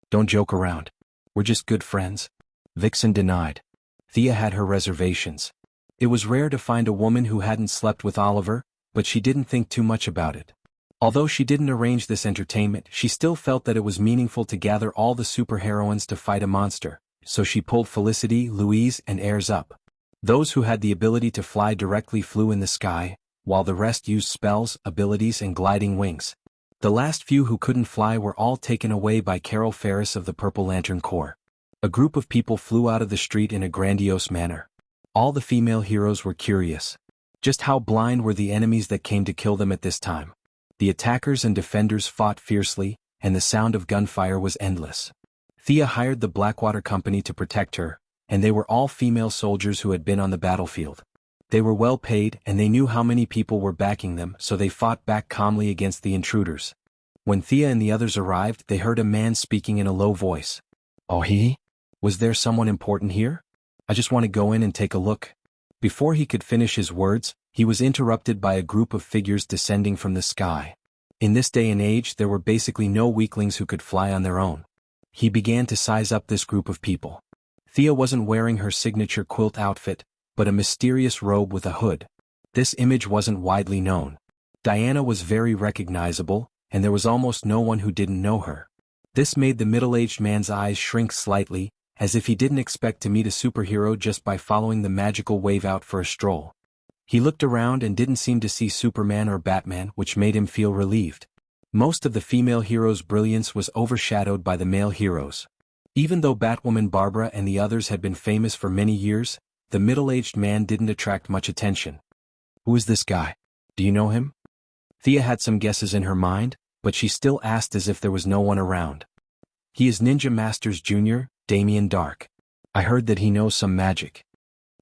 S1: "Don't joke around. We're just good friends." Vixen denied. Thea had her reservations. It was rare to find a woman who hadn't slept with Oliver, but she didn't think too much about it. Although she didn't arrange this entertainment, she still felt that it was meaningful to gather all the superheroines to fight a monster, so she pulled Felicity, Louise, and Airs up. Those who had the ability to fly directly flew in the sky, while the rest used spells, abilities, and gliding wings. The last few who couldn't fly were all taken away by Carol Ferris of the Purple Lantern Corps. A group of people flew out of the street in a grandiose manner. All the female heroes were curious. Just how blind were the enemies that came to kill them at this time? The attackers and defenders fought fiercely, and the sound of gunfire was endless. Thea hired the Blackwater Company to protect her, and they were all female soldiers who had been on the battlefield. They were well paid and they knew how many people were backing them, so they fought back calmly against the intruders. When Thea and the others arrived, they heard a man speaking in a low voice. "Oh he? Was there someone important here? I just want to go in and take a look." Before he could finish his words, he was interrupted by a group of figures descending from the sky. In this day and age, there were basically no weaklings who could fly on their own. He began to size up this group of people. Thea wasn't wearing her signature quilt outfit, but a mysterious robe with a hood. This image wasn't widely known. Diana was very recognizable, and there was almost no one who didn't know her. This made the middle-aged man's eyes shrink slightly, as if he didn't expect to meet a superhero just by following the magical wave out for a stroll. He looked around and didn't seem to see Superman or Batman, which made him feel relieved. Most of the female heroes' brilliance was overshadowed by the male heroes. Even though Batwoman Barbara and the others had been famous for many years, the middle-aged man didn't attract much attention. "Who is this guy? Do you know him?" Thea had some guesses in her mind, but she still asked as if there was no one around. "He is Ninja Masters Jr., Damien Dark. I heard that he knows some magic."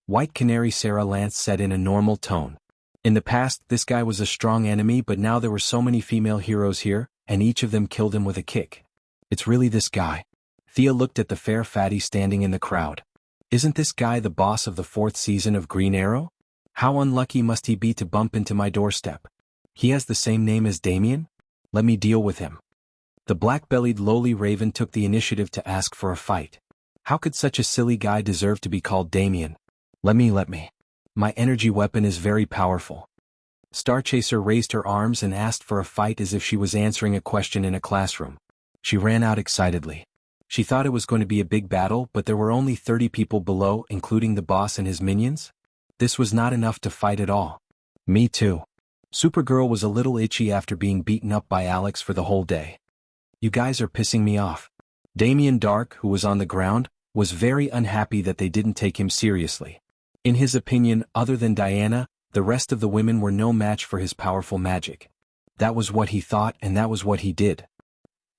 S1: White Canary Sarah Lance said in a normal tone. "In the past, this guy was a strong enemy, but now there were so many female heroes here, and each of them killed him with a kick. It's really this guy." Thea looked at the fair fatty standing in the crowd. "Isn't this guy the boss of the 4th season of Green Arrow? How unlucky must he be to bump into my doorstep? He has the same name as Damien? Let me deal with him." The black-bellied lowly raven took the initiative to ask for a fight. How could such a silly guy deserve to be called Damien? Let me. My energy weapon is very powerful." Starchaser raised her arms and asked for a fight as if she was answering a question in a classroom. She ran out excitedly. She thought it was going to be a big battle, but there were only 30 people below, including the boss and his minions. This was not enough to fight at all. Me too. Supergirl was a little itchy after being beaten up by Alex for the whole day. You guys are pissing me off. Damien Dark, who was on the ground, was very unhappy that they didn't take him seriously. In his opinion, other than Diana, the rest of the women were no match for his powerful magic. That was what he thought, and that was what he did.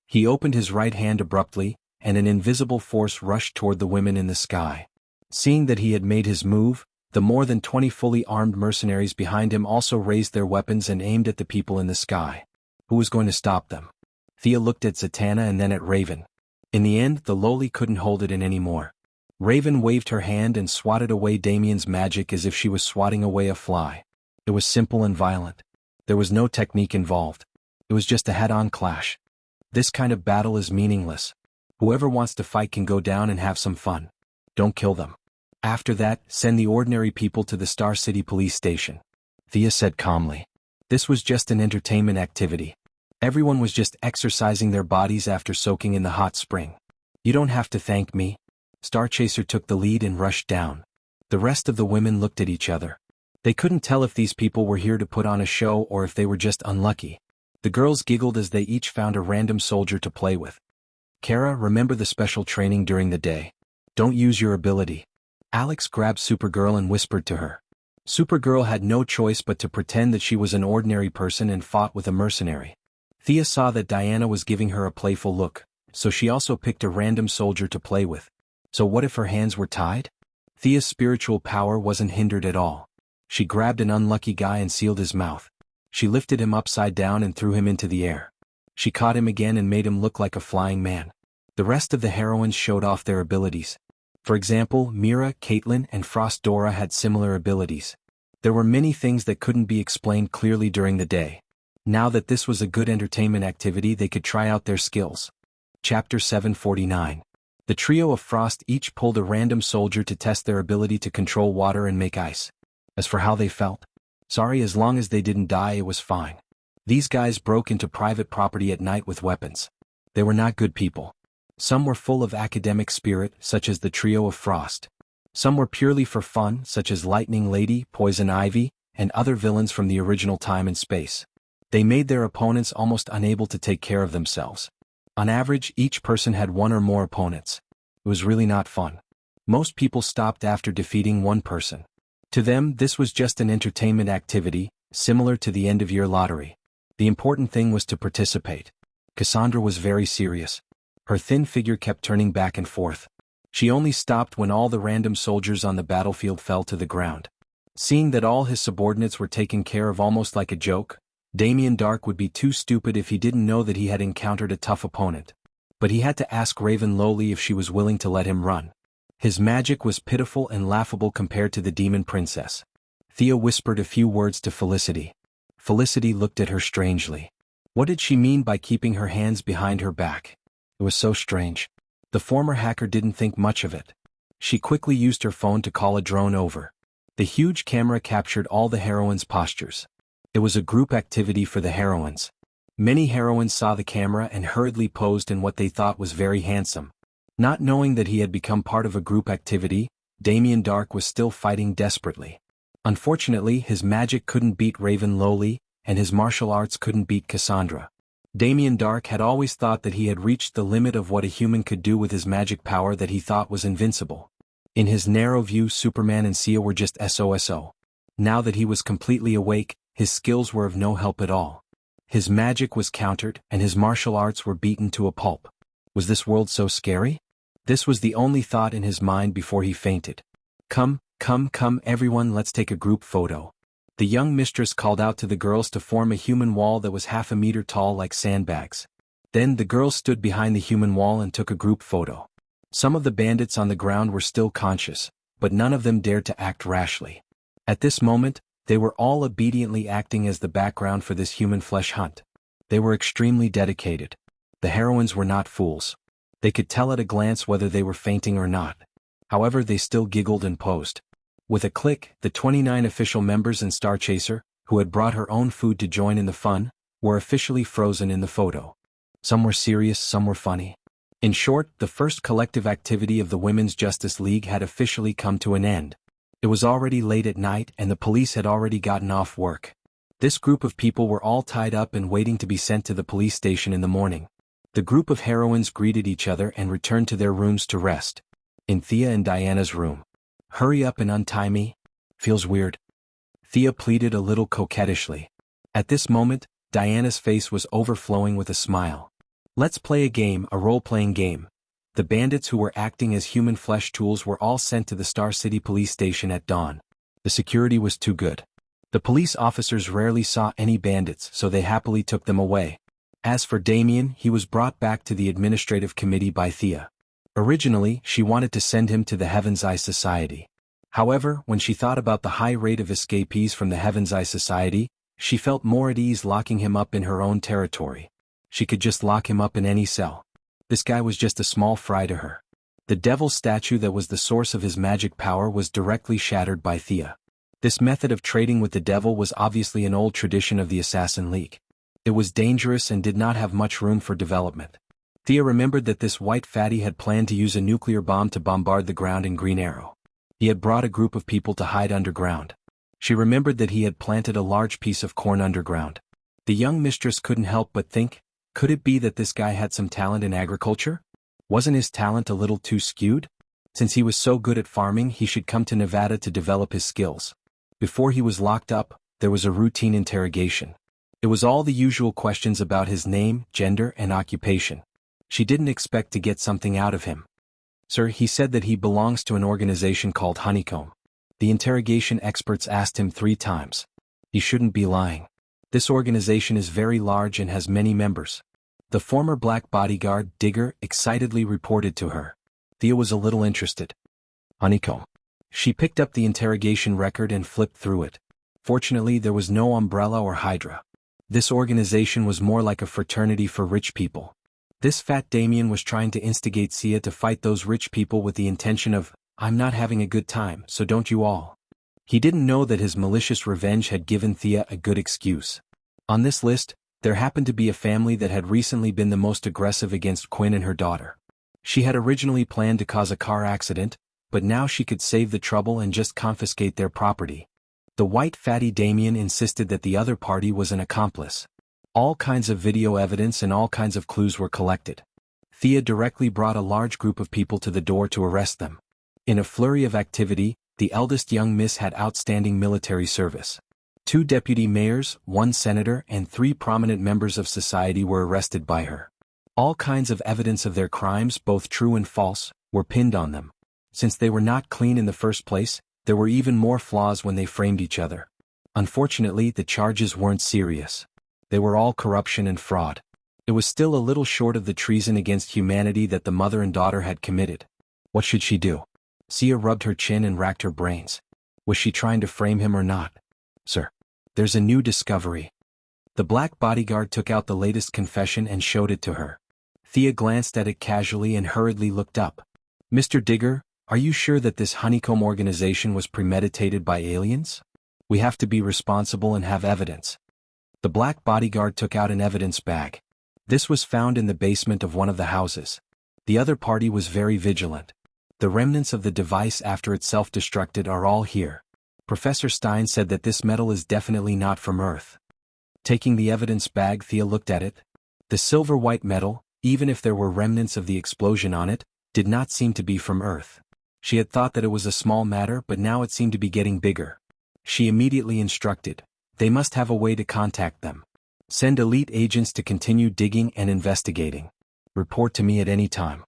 S1: He opened his right hand abruptly, and an invisible force rushed toward the women in the sky. Seeing that he had made his move, the more than 20 fully armed mercenaries behind him also raised their weapons and aimed at the people in the sky. Who was going to stop them? Thea looked at Zatanna and then at Raven. In the end, the lowly couldn't hold it in anymore. Raven waved her hand and swatted away Damien's magic as if she was swatting away a fly. It was simple and violent. There was no technique involved. It was just a head-on clash. This kind of battle is meaningless. Whoever wants to fight can go down and have some fun. Don't kill them. After that, send the ordinary people to the Star City police station. Thea said calmly. This was just an entertainment activity. Everyone was just exercising their bodies after soaking in the hot spring. You don't have to thank me. Starchaser took the lead and rushed down. The rest of the women looked at each other. They couldn't tell if these people were here to put on a show or if they were just unlucky. The girls giggled as they each found a random soldier to play with. Kara, remember the special training during the day. Don't use your ability. Alex grabbed Supergirl and whispered to her. Supergirl had no choice but to pretend that she was an ordinary person and fought with a mercenary. Thea saw that Diana was giving her a playful look, so she also picked a random soldier to play with. So what if her hands were tied? Thea's spiritual power wasn't hindered at all. She grabbed an unlucky guy and sealed his mouth. She lifted him upside down and threw him into the air. She caught him again and made him look like a flying man. The rest of the heroines showed off their abilities. For example, Mira, Caitlin, and Frost Dora had similar abilities. There were many things that couldn't be explained clearly during the day. Now that this was a good entertainment activity, they could try out their skills. Chapter 749. The trio of Frost each pulled a random soldier to test their ability to control water and make ice. As for how they felt, sorry, as long as they didn't die it was fine. These guys broke into private property at night with weapons. They were not good people. Some were full of academic spirit, such as the trio of Frost. Some were purely for fun, such as Lightning Lady, Poison Ivy, and other villains from the original Time and Space. They made their opponents almost unable to take care of themselves. On average, each person had one or more opponents. It was really not fun. Most people stopped after defeating one person. To them, this was just an entertainment activity, similar to the end-of-year lottery. The important thing was to participate. Cassandra was very serious. Her thin figure kept turning back and forth. She only stopped when all the random soldiers on the battlefield fell to the ground. Seeing that all his subordinates were taken care of almost like a joke, Damien Dark would be too stupid if he didn't know that he had encountered a tough opponent. But he had to ask Raven Lowly if she was willing to let him run. His magic was pitiful and laughable compared to the demon princess. Thea whispered a few words to Felicity. Felicity looked at her strangely. What did she mean by keeping her hands behind her back? It was so strange. The former hacker didn't think much of it. She quickly used her phone to call a drone over. The huge camera captured all the heroines' postures. It was a group activity for the heroines. Many heroines saw the camera and hurriedly posed in what they thought was very handsome. Not knowing that he had become part of a group activity, Damien Dark was still fighting desperately. Unfortunately, his magic couldn't beat Raven Lowly, and his martial arts couldn't beat Cassandra. Damien Dark had always thought that he had reached the limit of what a human could do with his magic power that he thought was invincible. In his narrow view, Superman and Sia were just SOSO. Now that he was completely awake, his skills were of no help at all. His magic was countered, and his martial arts were beaten to a pulp. Was this world so scary? This was the only thought in his mind before he fainted. Come everyone, let's take a group photo. The young mistress called out to the girls to form a human wall that was half a meter tall like sandbags. Then the girls stood behind the human wall and took a group photo. Some of the bandits on the ground were still conscious, but none of them dared to act rashly. At this moment, they were all obediently acting as the background for this human flesh hunt. They were extremely dedicated. The heroines were not fools. They could tell at a glance whether they were fainting or not. However, they still giggled and posed. With a click, the 29 official members and Starchaser, who had brought her own food to join in the fun, were officially frozen in the photo. Some were serious, some were funny. In short, the first collective activity of the Women's Justice League had officially come to an end. It was already late at night and the police had already gotten off work. This group of people were all tied up and waiting to be sent to the police station in the morning. The group of heroines greeted each other and returned to their rooms to rest. In Thea and Diana's room. "Hurry up and untie me. Feels weird." Thea pleaded a little coquettishly. At this moment, Diana's face was overflowing with a smile. "Let's play a game, a role-playing game." The bandits who were acting as human flesh tools were all sent to the Star City police station at dawn. The security was too good. The police officers rarely saw any bandits, so they happily took them away. As for Damien, he was brought back to the administrative committee by Thea. Originally, she wanted to send him to the Heaven's Eye Society. However, when she thought about the high rate of escapees from the Heaven's Eye Society, she felt more at ease locking him up in her own territory. She could just lock him up in any cell. This guy was just a small fry to her. The devil's statue that was the source of his magic power was directly shattered by Thea. This method of trading with the devil was obviously an old tradition of the Assassin League. It was dangerous and did not have much room for development. Thea remembered that this white fatty had planned to use a nuclear bomb to bombard the ground in Green Arrow. He had brought a group of people to hide underground. She remembered that he had planted a large piece of corn underground. The young mistress couldn't help but think, could it be that this guy had some talent in agriculture? Wasn't his talent a little too skewed? Since he was so good at farming, he should come to Nevada to develop his skills. Before he was locked up, there was a routine interrogation. It was all the usual questions about his name, gender, and occupation. She didn't expect to get something out of him. "Sir," he said that he belongs to an organization called Honeycomb. The interrogation experts asked him 3 times. He shouldn't be lying. This organization is very large and has many members. The former black bodyguard, Digger, excitedly reported to her. Thea was a little interested. "Honeycomb." She picked up the interrogation record and flipped through it. Fortunately, there was no umbrella or hydra. This organization was more like a fraternity for rich people. This fat Damien was trying to instigate Sia to fight those rich people with the intention of, "I'm not having a good time, so don't you all." He didn't know that his malicious revenge had given Thea a good excuse. On this list, there happened to be a family that had recently been the most aggressive against Quinn and her daughter. She had originally planned to cause a car accident, but now she could save the trouble and just confiscate their property. The white fatty Damien insisted that the other party was an accomplice. All kinds of video evidence and all kinds of clues were collected. Thea directly brought a large group of people to the door to arrest them. In a flurry of activity, the eldest young miss had outstanding military service. 2 deputy mayors, 1 senator, and 3 prominent members of society were arrested by her. All kinds of evidence of their crimes, both true and false, were pinned on them. Since they were not clean in the first place, there were even more flaws when they framed each other. Unfortunately, the charges weren't serious. They were all corruption and fraud. It was still a little short of the treason against humanity that the mother and daughter had committed. What should she do? Sia rubbed her chin and racked her brains. Was she trying to frame him or not? "Sir, there's a new discovery." The black bodyguard took out the latest confession and showed it to her. Thea glanced at it casually and hurriedly looked up. "Mr. Digger, are you sure that this Honeycomb organization was premeditated by aliens? We have to be responsible and have evidence." The black bodyguard took out an evidence bag. This was found in the basement of one of the houses. The other party was very vigilant. The remnants of the device after it self-destructed are all here. Professor Stein said that this metal is definitely not from Earth. Taking the evidence bag, Thea looked at it. The silver-white metal, even if there were remnants of the explosion on it, did not seem to be from Earth. She had thought that it was a small matter, but now it seemed to be getting bigger. She immediately instructed, "They must have a way to contact them. Send elite agents to continue digging and investigating. Report to me at any time."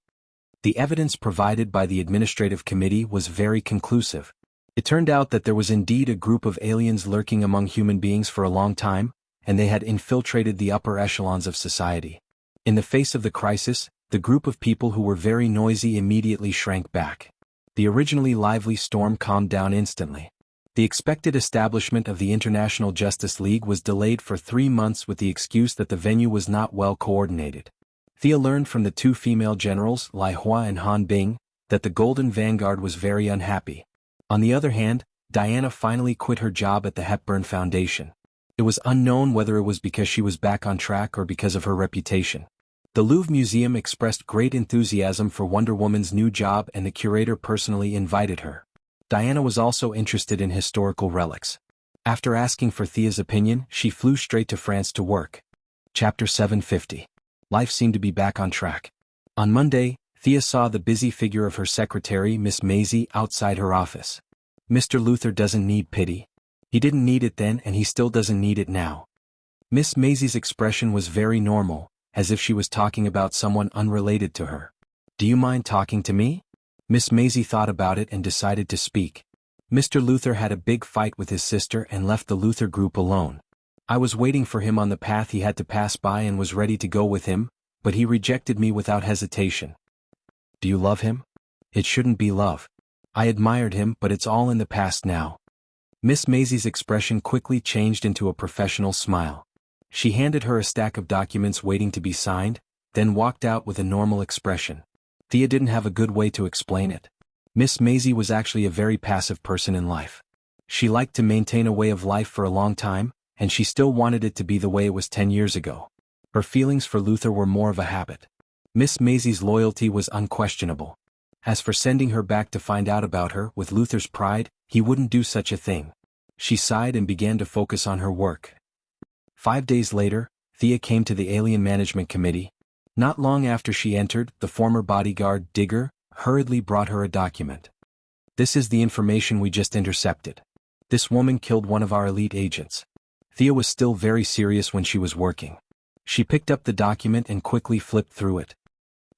S1: The evidence provided by the administrative committee was very conclusive. It turned out that there was indeed a group of aliens lurking among human beings for a long time, and they had infiltrated the upper echelons of society. In the face of the crisis, the group of people who were very noisy immediately shrank back. The originally lively storm calmed down instantly. The expected establishment of the International Justice League was delayed for 3 months with the excuse that the venue was not well coordinated. Thea learned from the 2 female generals, Lai Hua and Han Bing, that the Golden Vanguard was very unhappy. On the other hand, Diana finally quit her job at the Hepburn Foundation. It was unknown whether it was because she was back on track or because of her reputation. The Louvre Museum expressed great enthusiasm for Wonder Woman's new job and the curator personally invited her. Diana was also interested in historical relics. After asking for Thea's opinion, she flew straight to France to work. Chapter 750. Life seemed to be back on track. On Monday, Thea saw the busy figure of her secretary, Miss Maisie, outside her office. Mr. Luther doesn't need pity. He didn't need it then and he still doesn't need it now. Miss Maisie's expression was very normal, as if she was talking about someone unrelated to her. Do you mind talking to me? Miss Maisie thought about it and decided to speak. Mr. Luther had a big fight with his sister and left the Luther group alone. I was waiting for him on the path he had to pass by and was ready to go with him, but he rejected me without hesitation. Do you love him? It shouldn't be love. I admired him, but it's all in the past now. Miss Maisie's expression quickly changed into a professional smile. She handed her a stack of documents waiting to be signed, then walked out with a normal expression. Thea didn't have a good way to explain it. Miss Maisie was actually a very passive person in life. She liked to maintain a way of life for a long time, and she still wanted it to be the way it was 10 years ago. Her feelings for Luther were more of a habit. Miss Maisie's loyalty was unquestionable. As for sending her back to find out about her, with Luther's pride, he wouldn't do such a thing. She sighed and began to focus on her work. 5 days later, Thea came to the Alien Management Committee. Not long after she entered, the former bodyguard, Digger, hurriedly brought her a document. This is the information we just intercepted. This woman killed one of our elite agents. Thea was still very serious when she was working. She picked up the document and quickly flipped through it.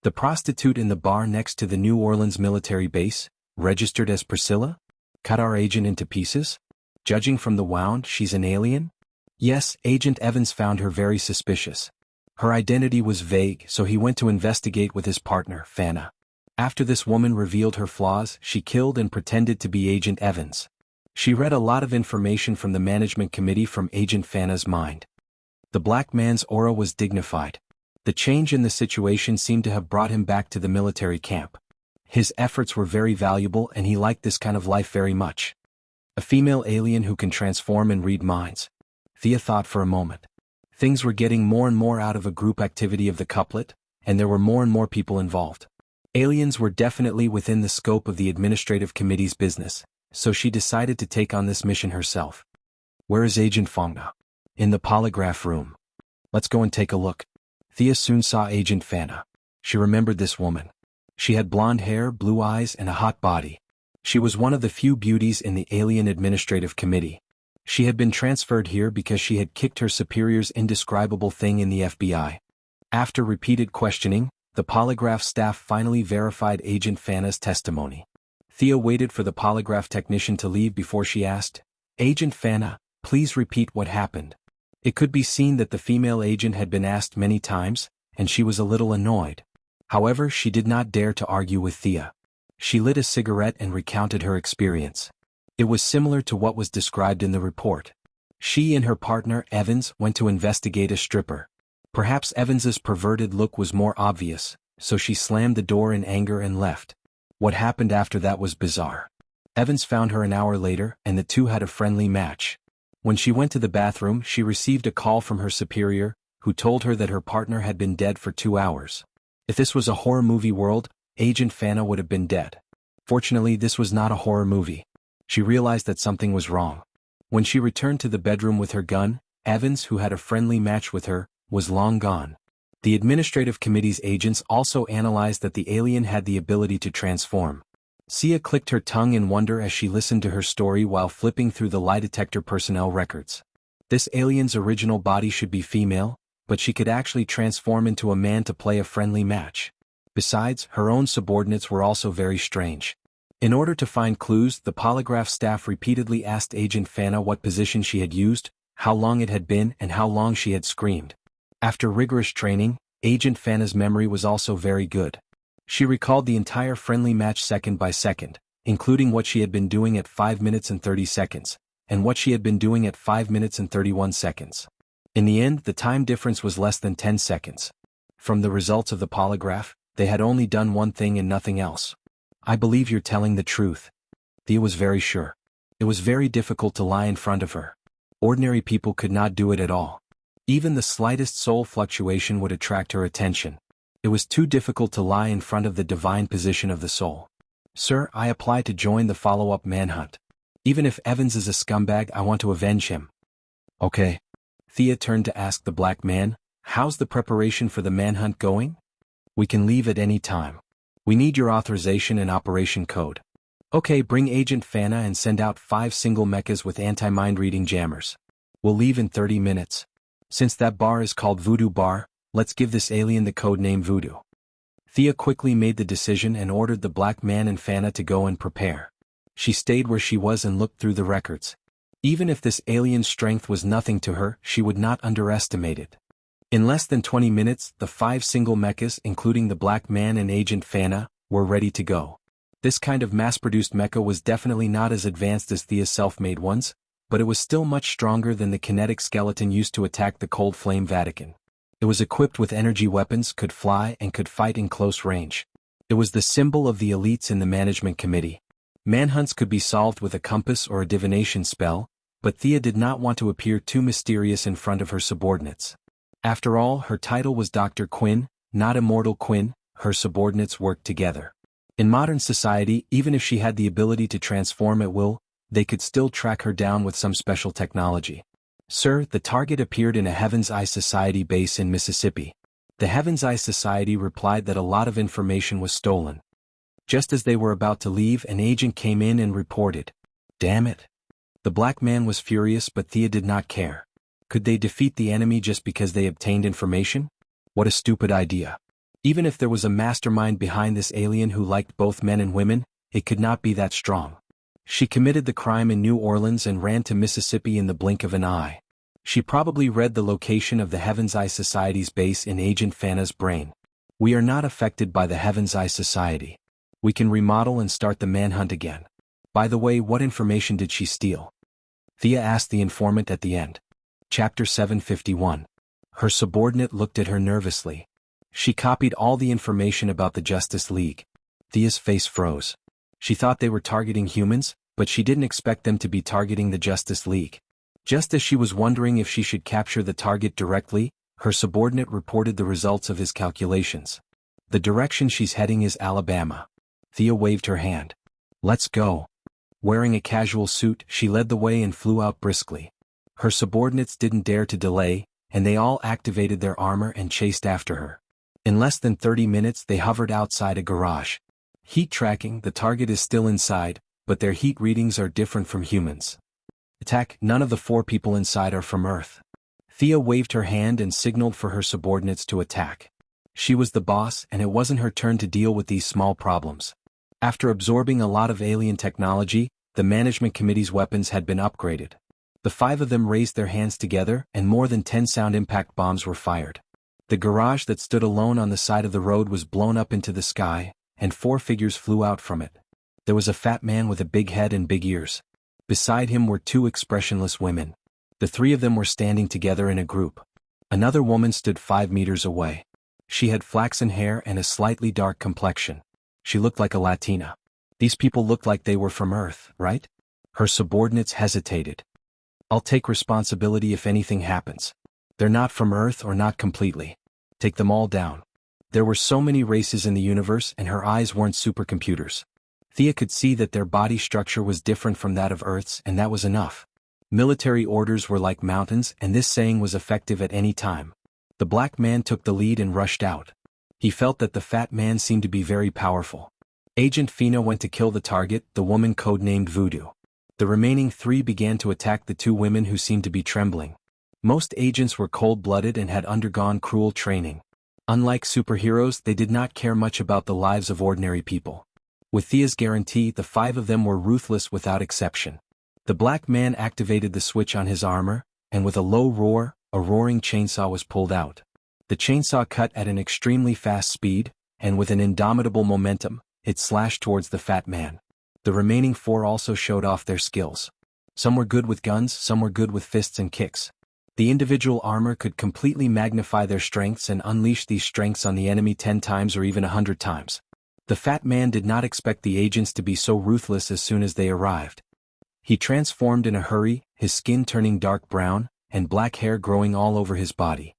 S1: The prostitute in the bar next to the New Orleans military base, registered as Priscilla? Cut our agent into pieces? Judging from the wound, she's an alien? Yes, Agent Evans found her very suspicious. Her identity was vague, so he went to investigate with his partner, Fana. After this woman revealed her flaws, she killed and pretended to be Agent Evans. She read a lot of information from the management committee from Agent Fana's mind. The black man's aura was dignified. The change in the situation seemed to have brought him back to the military camp. His efforts were very valuable and he liked this kind of life very much. A female alien who can transform and read minds. Thea thought for a moment. Things were getting more and more out of a group activity of the couplet, and there were more and more people involved. Aliens were definitely within the scope of the administrative committee's business, so she decided to take on this mission herself. Where is Agent Fana? In the polygraph room. Let's go and take a look. Thea soon saw Agent Fana. She remembered this woman. She had blonde hair, blue eyes, and a hot body. She was one of the few beauties in the Alien Administrative Committee. She had been transferred here because she had kicked her superior's indescribable thing in the FBI. After repeated questioning, the polygraph staff finally verified Agent Fana's testimony. Thea waited for the polygraph technician to leave before she asked, Agent Fana, please repeat what happened. It could be seen that the female agent had been asked many times, and she was a little annoyed. However, she did not dare to argue with Thea. She lit a cigarette and recounted her experience. It was similar to what was described in the report. She and her partner, Evans, went to investigate a stripper. Perhaps Evans's perverted look was more obvious, so she slammed the door in anger and left. What happened after that was bizarre. Evans found her an hour later, and the two had a friendly match. When she went to the bathroom, she received a call from her superior, who told her that her partner had been dead for 2 hours. If this was a horror movie world, Agent Fana would have been dead. Fortunately, this was not a horror movie. She realized that something was wrong. When she returned to the bedroom with her gun, Evans, who had a friendly match with her, was long gone. The administrative committee's agents also analyzed that the alien had the ability to transform. Sia clicked her tongue in wonder as she listened to her story while flipping through the lie detector personnel records. This alien's original body should be female, but she could actually transform into a man to play a friendly match. Besides, her own subordinates were also very strange. In order to find clues, the polygraph staff repeatedly asked Agent Fana what position she had used, how long it had been, and how long she had screamed. After rigorous training, Agent Fana's memory was also very good. She recalled the entire friendly match second by second, including what she had been doing at 5 minutes and 30 seconds, and what she had been doing at 5 minutes and 31 seconds. In the end, the time difference was less than 10 seconds. From the results of the polygraph, they had only done one thing and nothing else. I believe you're telling the truth. Thea was very sure. It was very difficult to lie in front of her. Ordinary people could not do it at all. Even the slightest soul fluctuation would attract her attention. It was too difficult to lie in front of the divine position of the soul. Sir, I apply to join the follow-up manhunt. Even if Evans is a scumbag, I want to avenge him. Okay. Thea turned to ask the black man, how's the preparation for the manhunt going? We can leave at any time. We need your authorization and operation code. Okay, bring Agent Fana and send out 5 single mechas with anti-mind-reading jammers. We'll leave in 30 minutes. Since that bar is called Voodoo Bar, let's give this alien the code name Voodoo. Thea quickly made the decision and ordered the black man and Fana to go and prepare. She stayed where she was and looked through the records. Even if this alien's strength was nothing to her, she would not underestimate it. In less than 20 minutes, the 5 single mechas, including the black man and Agent Fana, were ready to go. This kind of mass-produced mecha was definitely not as advanced as Thea's self-made ones, but it was still much stronger than the kinetic skeleton used to attack the Cold Flame Vatican. It was equipped with energy weapons, could fly, and could fight in close range. It was the symbol of the elites in the management committee. Manhunts could be solved with a compass or a divination spell, but Thea did not want to appear too mysterious in front of her subordinates. After all, her title was Dr. Quinn, not Immortal Quinn. Her subordinates worked together. In modern society, even if she had the ability to transform at will, they could still track her down with some special technology. Sir, the target appeared in a Heaven's Eye Society base in Mississippi. The Heaven's Eye Society replied that a lot of information was stolen. Just as they were about to leave, an agent came in and reported. Damn it. The black man was furious, but Thea did not care. Could they defeat the enemy just because they obtained information? What a stupid idea. Even if there was a mastermind behind this alien who liked both men and women, it could not be that strong. She committed the crime in New Orleans and ran to Mississippi in the blink of an eye. She probably read the location of the Heaven's Eye Society's base in Agent Fana's brain. We are not affected by the Heaven's Eye Society. We can remodel and start the manhunt again. By the way, what information did she steal? Thea asked the informant at the end. Chapter 751. Her subordinate looked at her nervously. She copied all the information about the Justice League. Thea's face froze. She thought they were targeting humans, but she didn't expect them to be targeting the Justice League. Just as she was wondering if she should capture the target directly, her subordinate reported the results of his calculations. The direction she's heading is Alabama. Thea waved her hand. Let's go. Wearing a casual suit, she led the way and flew out briskly. Her subordinates didn't dare to delay, and they all activated their armor and chased after her. In less than 30 minutes they hovered outside a garage. Heat tracking, the target is still inside, but their heat readings are different from humans. Attack, none of the 4 people inside are from Earth. Thea waved her hand and signaled for her subordinates to attack. She was the boss, and it wasn't her turn to deal with these small problems. After absorbing a lot of alien technology, the management committee's weapons had been upgraded. The 5 of them raised their hands together, and more than 10 sound impact bombs were fired. The garage that stood alone on the side of the road was blown up into the sky, and 4 figures flew out from it. There was a fat man with a big head and big ears. Beside him were 2 expressionless women. The 3 of them were standing together in a group. Another woman stood 5 meters away. She had flaxen hair and a slightly dark complexion. She looked like a Latina. These people looked like they were from Earth, right? Her subordinates hesitated. I'll take responsibility if anything happens. They're not from Earth or not completely. Take them all down. There were so many races in the universe and her eyes weren't supercomputers. Thea could see that their body structure was different from that of Earth's, and that was enough. Military orders were like mountains, and this saying was effective at any time. The black man took the lead and rushed out. He felt that the fat man seemed to be very powerful. Agent Fina went to kill the target, the woman codenamed Voodoo. The remaining 3 began to attack the 2 women who seemed to be trembling. Most agents were cold-blooded and had undergone cruel training. Unlike superheroes, they did not care much about the lives of ordinary people. With Thea's guarantee, the 5 of them were ruthless without exception. The black man activated the switch on his armor, and with a low roar, a roaring chainsaw was pulled out. The chainsaw cut at an extremely fast speed, and with an indomitable momentum, it slashed towards the fat man. The remaining 4 also showed off their skills. Some were good with guns, some were good with fists and kicks. The individual armor could completely magnify their strengths and unleash these strengths on the enemy 10 times or even 100 times. The fat man did not expect the agents to be so ruthless as soon as they arrived. He transformed in a hurry, his skin turning dark brown, and black hair growing all over his body.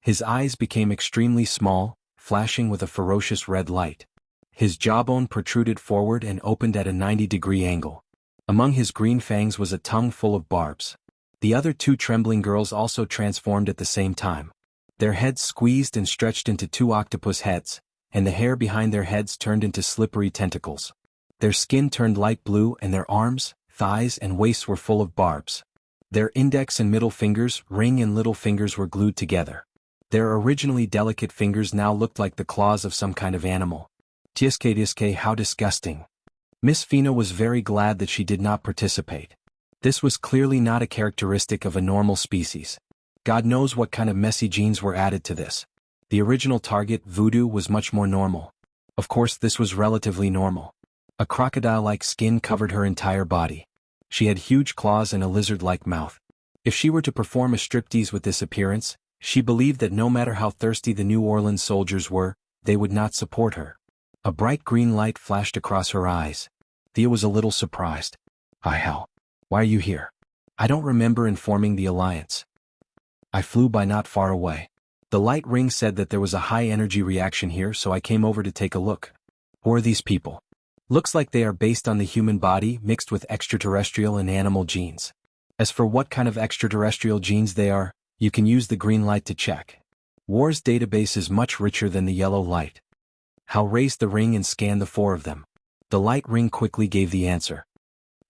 S1: His eyes became extremely small, flashing with a ferocious red light. His jawbone protruded forward and opened at a 90-degree angle. Among his green fangs was a tongue full of barbs. The other two trembling girls also transformed at the same time. Their heads squeezed and stretched into two octopus heads, and the hair behind their heads turned into slippery tentacles. Their skin turned light blue and their arms, thighs and waists were full of barbs. Their index and middle fingers, ring and little fingers were glued together. Their originally delicate fingers now looked like the claws of some kind of animal. Tiske, how disgusting. Miss Fina was very glad that she did not participate. This was clearly not a characteristic of a normal species. God knows what kind of messy genes were added to this. The original target, voodoo, was much more normal. Of course, this was relatively normal. A crocodile-like skin covered her entire body. She had huge claws and a lizard-like mouth. If she were to perform a striptease with this appearance, she believed that no matter how thirsty the New Orleans soldiers were, they would not support her. A bright green light flashed across her eyes. Thea was a little surprised. Hi, Hal. Why are you here? I don't remember informing the Alliance. I flew by not far away. The light ring said that there was a high-energy reaction here, so I came over to take a look. Who are these people? Looks like they are based on the human body mixed with extraterrestrial and animal genes. As for what kind of extraterrestrial genes they are, you can use the green light to check. WAR's database is much richer than the yellow light. Hal raised the ring and scanned the four of them. The light ring quickly gave the answer.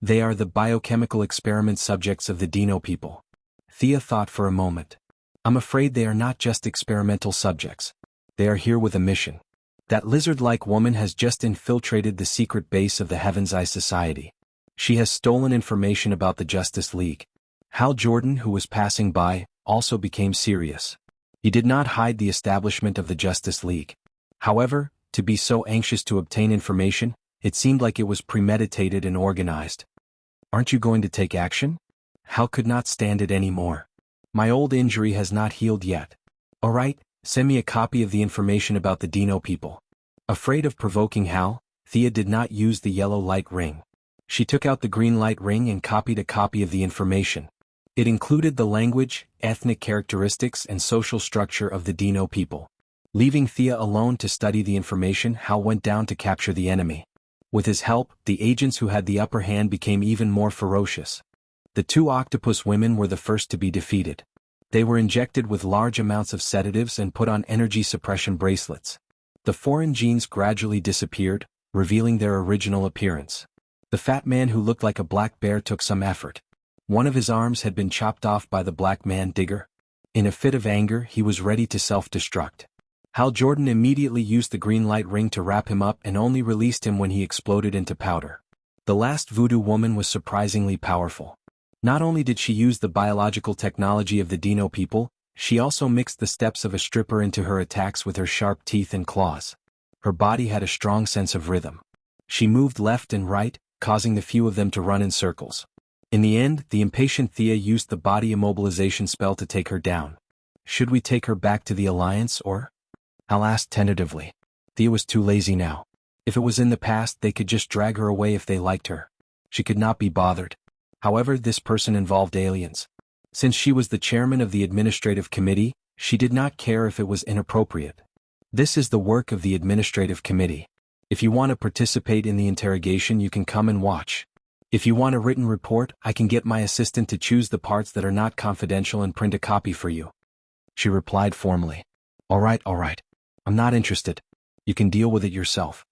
S1: They are the biochemical experiment subjects of the Dino people. Thea thought for a moment. I'm afraid they are not just experimental subjects. They are here with a mission. That lizard-like woman has just infiltrated the secret base of the Heaven's Eye Society. She has stolen information about the Justice League. Hal Jordan, who was passing by, also became serious. He did not hide the establishment of the Justice League. However, to be so anxious to obtain information, it seemed like it was premeditated and organized. Aren't you going to take action? Hal could not stand it anymore. My old injury has not healed yet. All right, send me a copy of the information about the Dino people. Afraid of provoking Hal, Thea did not use the yellow light ring. She took out the green light ring and copied a copy of the information. It included the language, ethnic characteristics and social structure of the Dino people. Leaving Thea alone to study the information, Hal went down to capture the enemy. With his help, the agents who had the upper hand became even more ferocious. The two octopus women were the first to be defeated. They were injected with large amounts of sedatives and put on energy suppression bracelets. The foreign genes gradually disappeared, revealing their original appearance. The fat man who looked like a black bear took some effort. One of his arms had been chopped off by the black man digger. In a fit of anger, he was ready to self-destruct. Hal Jordan immediately used the green light ring to wrap him up and only released him when he exploded into powder. The last voodoo woman was surprisingly powerful. Not only did she use the biological technology of the Dino people, she also mixed the steps of a stripper into her attacks with her sharp teeth and claws. Her body had a strong sense of rhythm. She moved left and right, causing the few of them to run in circles. In the end, the impatient Thea used the body immobilization spell to take her down. Should we take her back to the Alliance or? Hal asked tentatively. Thea was too lazy now. If it was in the past, they could just drag her away if they liked her. She could not be bothered. However, this person involved aliens. Since she was the chairman of the administrative committee, she did not care if it was inappropriate. This is the work of the administrative committee. If you want to participate in the interrogation, you can come and watch. If you want a written report, I can get my assistant to choose the parts that are not confidential and print a copy for you. She replied formally. All right. I'm not interested. You can deal with it yourself.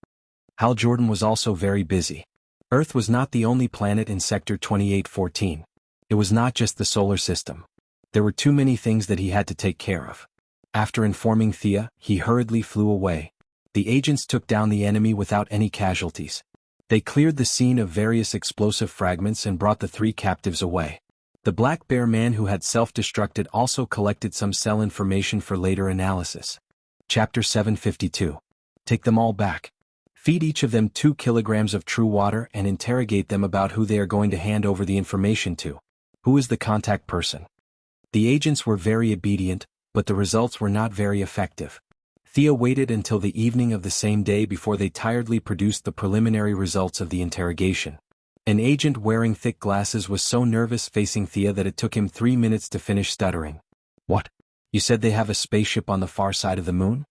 S1: Hal Jordan was also very busy. Earth was not the only planet in Sector 2814. It was not just the solar system. There were too many things that he had to take care of. After informing Thea, he hurriedly flew away. The agents took down the enemy without any casualties. They cleared the scene of various explosive fragments and brought the three captives away. The black bear man who had self-destructed also collected some cell information for later analysis. Chapter 752. Take them all back. Feed each of them 2 kilograms of true water and interrogate them about who they are going to hand over the information to. Who is the contact person? The agents were very obedient, but the results were not very effective. Thea waited until the evening of the same day before they tiredly produced the preliminary results of the interrogation. An agent wearing thick glasses was so nervous facing Thea that it took him 3 minutes to finish stuttering. What? You said they have a spaceship on the far side of the moon?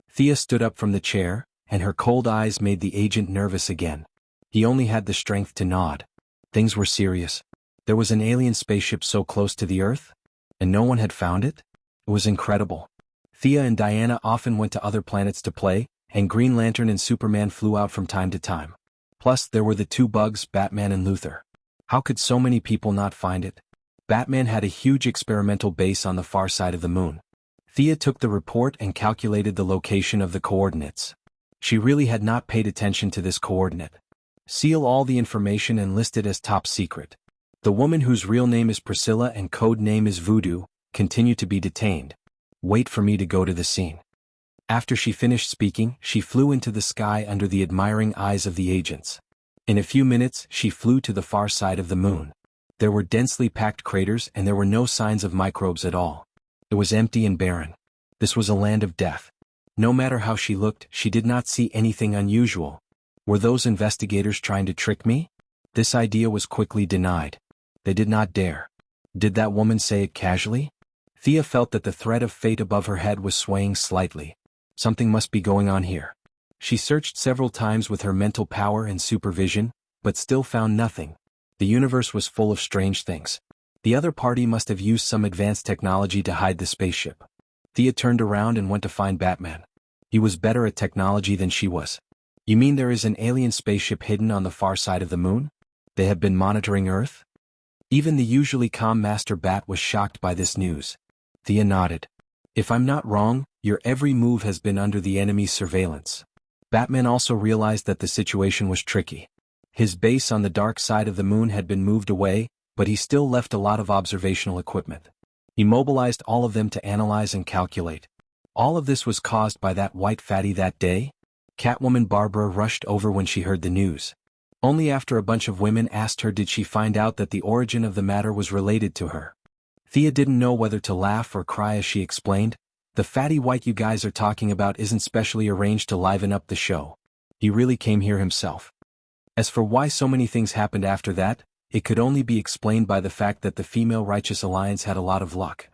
S1: Thea stood up from the chair, and her cold eyes made the agent nervous again. He only had the strength to nod. Things were serious. There was an alien spaceship so close to the Earth? And no one had found it? It was incredible. Thea and Diana often went to other planets to play, and Green Lantern and Superman flew out from time to time. Plus, there were the two bugs, Batman and Luthor. How could so many people not find it? Batman had a huge experimental base on the far side of the moon. Thea took the report and calculated the location of the coordinates. She really had not paid attention to this coordinate. Seal all the information and list it as top secret. The woman whose real name is Priscilla and code name is Voodoo, continue to be detained. Wait for me to go to the scene. After she finished speaking, she flew into the sky under the admiring eyes of the agents. In a few minutes, she flew to the far side of the moon. There were densely packed craters and there were no signs of microbes at all. It was empty and barren. This was a land of death. No matter how she looked, she did not see anything unusual. Were those investigators trying to trick me? This idea was quickly denied. They did not dare. Did that woman say it casually? Thea felt that the thread of fate above her head was swaying slightly. Something must be going on here. She searched several times with her mental power and supervision, but still found nothing. The universe was full of strange things. The other party must have used some advanced technology to hide the spaceship. Thea turned around and went to find Batman. He was better at technology than she was. You mean there is an alien spaceship hidden on the far side of the moon? They have been monitoring Earth? Even the usually calm Master Bat was shocked by this news. Thea nodded. If I'm not wrong, your every move has been under the enemy's surveillance. Batman also realized that the situation was tricky. His base on the dark side of the moon had been moved away, but he still left a lot of observational equipment. He mobilized all of them to analyze and calculate. All of this was caused by that white fatty that day? Catwoman Barbara rushed over when she heard the news. Only after a bunch of women asked her did she find out that the origin of the matter was related to her. Thea didn't know whether to laugh or cry as she explained, "The fatty white you guys are talking about isn't specially arranged to liven up the show. He really came here himself." As for why so many things happened after that, it could only be explained by the fact that the Female Righteous Alliance had a lot of luck.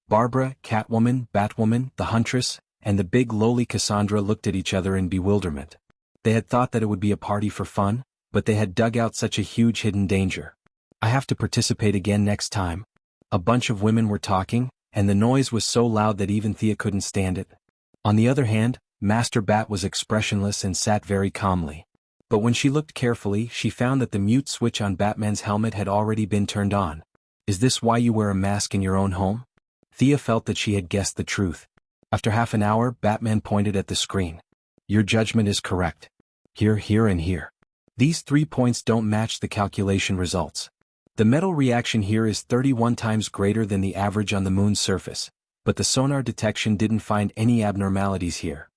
S1: Barbara, Catwoman, Batwoman, the Huntress, and the big lowly Cassandra looked at each other in bewilderment. They had thought that it would be a party for fun, but they had dug out such a huge hidden danger. I have to participate again next time. A bunch of women were talking, and the noise was so loud that even Thea couldn't stand it. On the other hand, Master Bat was expressionless and sat very calmly. But when she looked carefully, she found that the mute switch on Batman's helmet had already been turned on. Is this why you wear a mask in your own home? Thea felt that she had guessed the truth. After half an hour, Batman pointed at the screen. Your judgment is correct. Here, here, and here. These 3 points don't match the calculation results. The metal reaction here is 31 times greater than the average on the moon's surface, but the sonar detection didn't find any abnormalities here.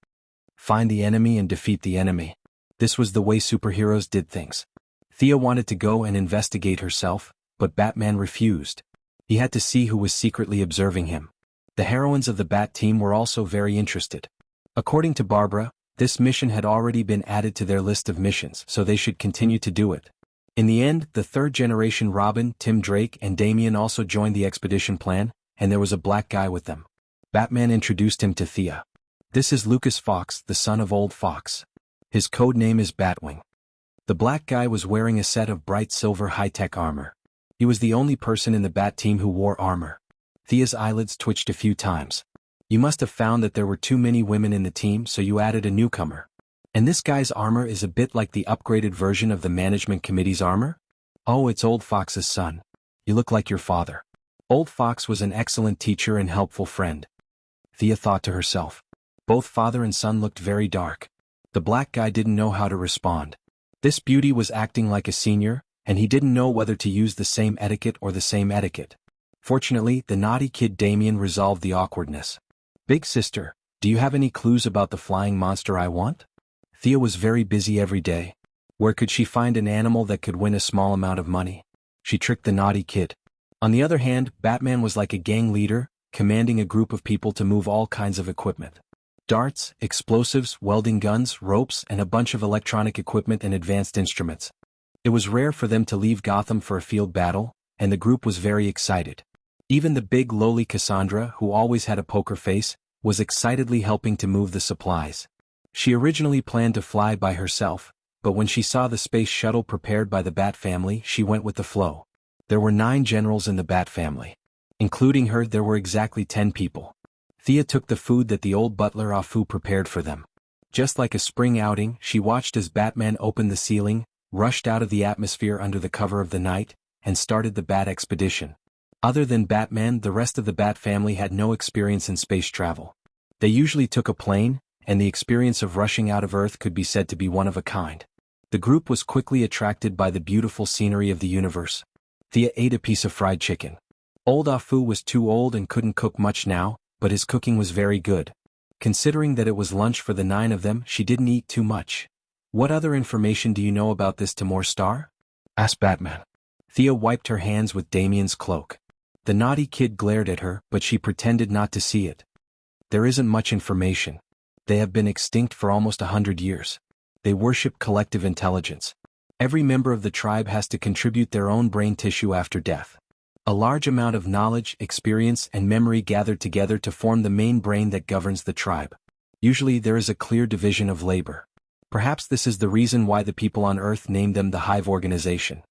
S1: Find the enemy and defeat the enemy. This was the way superheroes did things. Thea wanted to go and investigate herself, but Batman refused. He had to see who was secretly observing him. The heroines of the Bat team were also very interested. According to Barbara, this mission had already been added to their list of missions, so they should continue to do it. In the end, the third-generation Robin, Tim Drake, and Damian also joined the expedition plan, and there was a black guy with them. Batman introduced him to Thea. This is Lucas Fox, the son of Old Fox. His code name is Batwing. The black guy was wearing a set of bright silver high-tech armor. He was the only person in the Bat team who wore armor. Thea's eyelids twitched a few times. You must have found that there were too many women in the team, so you added a newcomer. And this guy's armor is a bit like the upgraded version of the management committee's armor? Oh, it's Old Fox's son. You look like your father. Old Fox was an excellent teacher and helpful friend. Thea thought to herself. Both father and son looked very dark. The black guy didn't know how to respond. This beauty was acting like a senior, and he didn't know whether to use the same etiquette or the same etiquette. Fortunately, the naughty kid Damien resolved the awkwardness. Big sister, do you have any clues about the flying monster I want? Thea was very busy every day. Where could she find an animal that could win a small amount of money? She tricked the naughty kid. On the other hand, Batman was like a gang leader, commanding a group of people to move all kinds of equipment. Darts, explosives, welding guns, ropes, and a bunch of electronic equipment and advanced instruments. It was rare for them to leave Gotham for a field battle, and the group was very excited. Even the big lowly Cassandra, who always had a poker face, was excitedly helping to move the supplies. She originally planned to fly by herself, but when she saw the space shuttle prepared by the Bat family, she went with the flow. There were 9 generals in the Bat family. Including her, there were exactly 10 people. Thea took the food that the old butler Afu prepared for them. Just like a spring outing, she watched as Batman opened the ceiling, rushed out of the atmosphere under the cover of the night, and started the Bat expedition. Other than Batman, the rest of the Bat family had no experience in space travel. They usually took a plane, and the experience of rushing out of Earth could be said to be one of a kind. The group was quickly attracted by the beautiful scenery of the universe. Thea ate a piece of fried chicken. Old Afu was too old and couldn't cook much now, but his cooking was very good. Considering that it was lunch for the 9 of them, she didn't eat too much. "What other information do you know about this Timor Star?" asked Batman. Thea wiped her hands with Damien's cloak. The naughty kid glared at her, but she pretended not to see it. "There isn't much information. They have been extinct for almost 100 years. They worship collective intelligence. Every member of the tribe has to contribute their own brain tissue after death. A large amount of knowledge, experience, and memory gathered together to form the main brain that governs the tribe. Usually there is a clear division of labor. Perhaps this is the reason why the people on Earth named them the Hive Organization."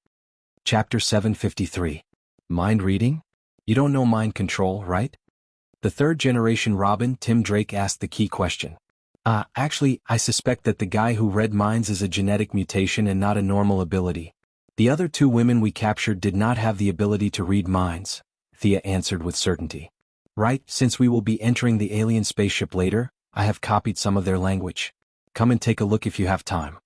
S1: Chapter 753. Mind reading? You don't know mind control, right? The third-generation Robin, Tim Drake, asked the key question. Actually, I suspect that the guy who read minds is a genetic mutation and not a normal ability. The other 2 women we captured did not have the ability to read minds," Thea answered with certainty. "Right, since we will be entering the alien spaceship later, I have copied some of their language. Come and take a look if you have time."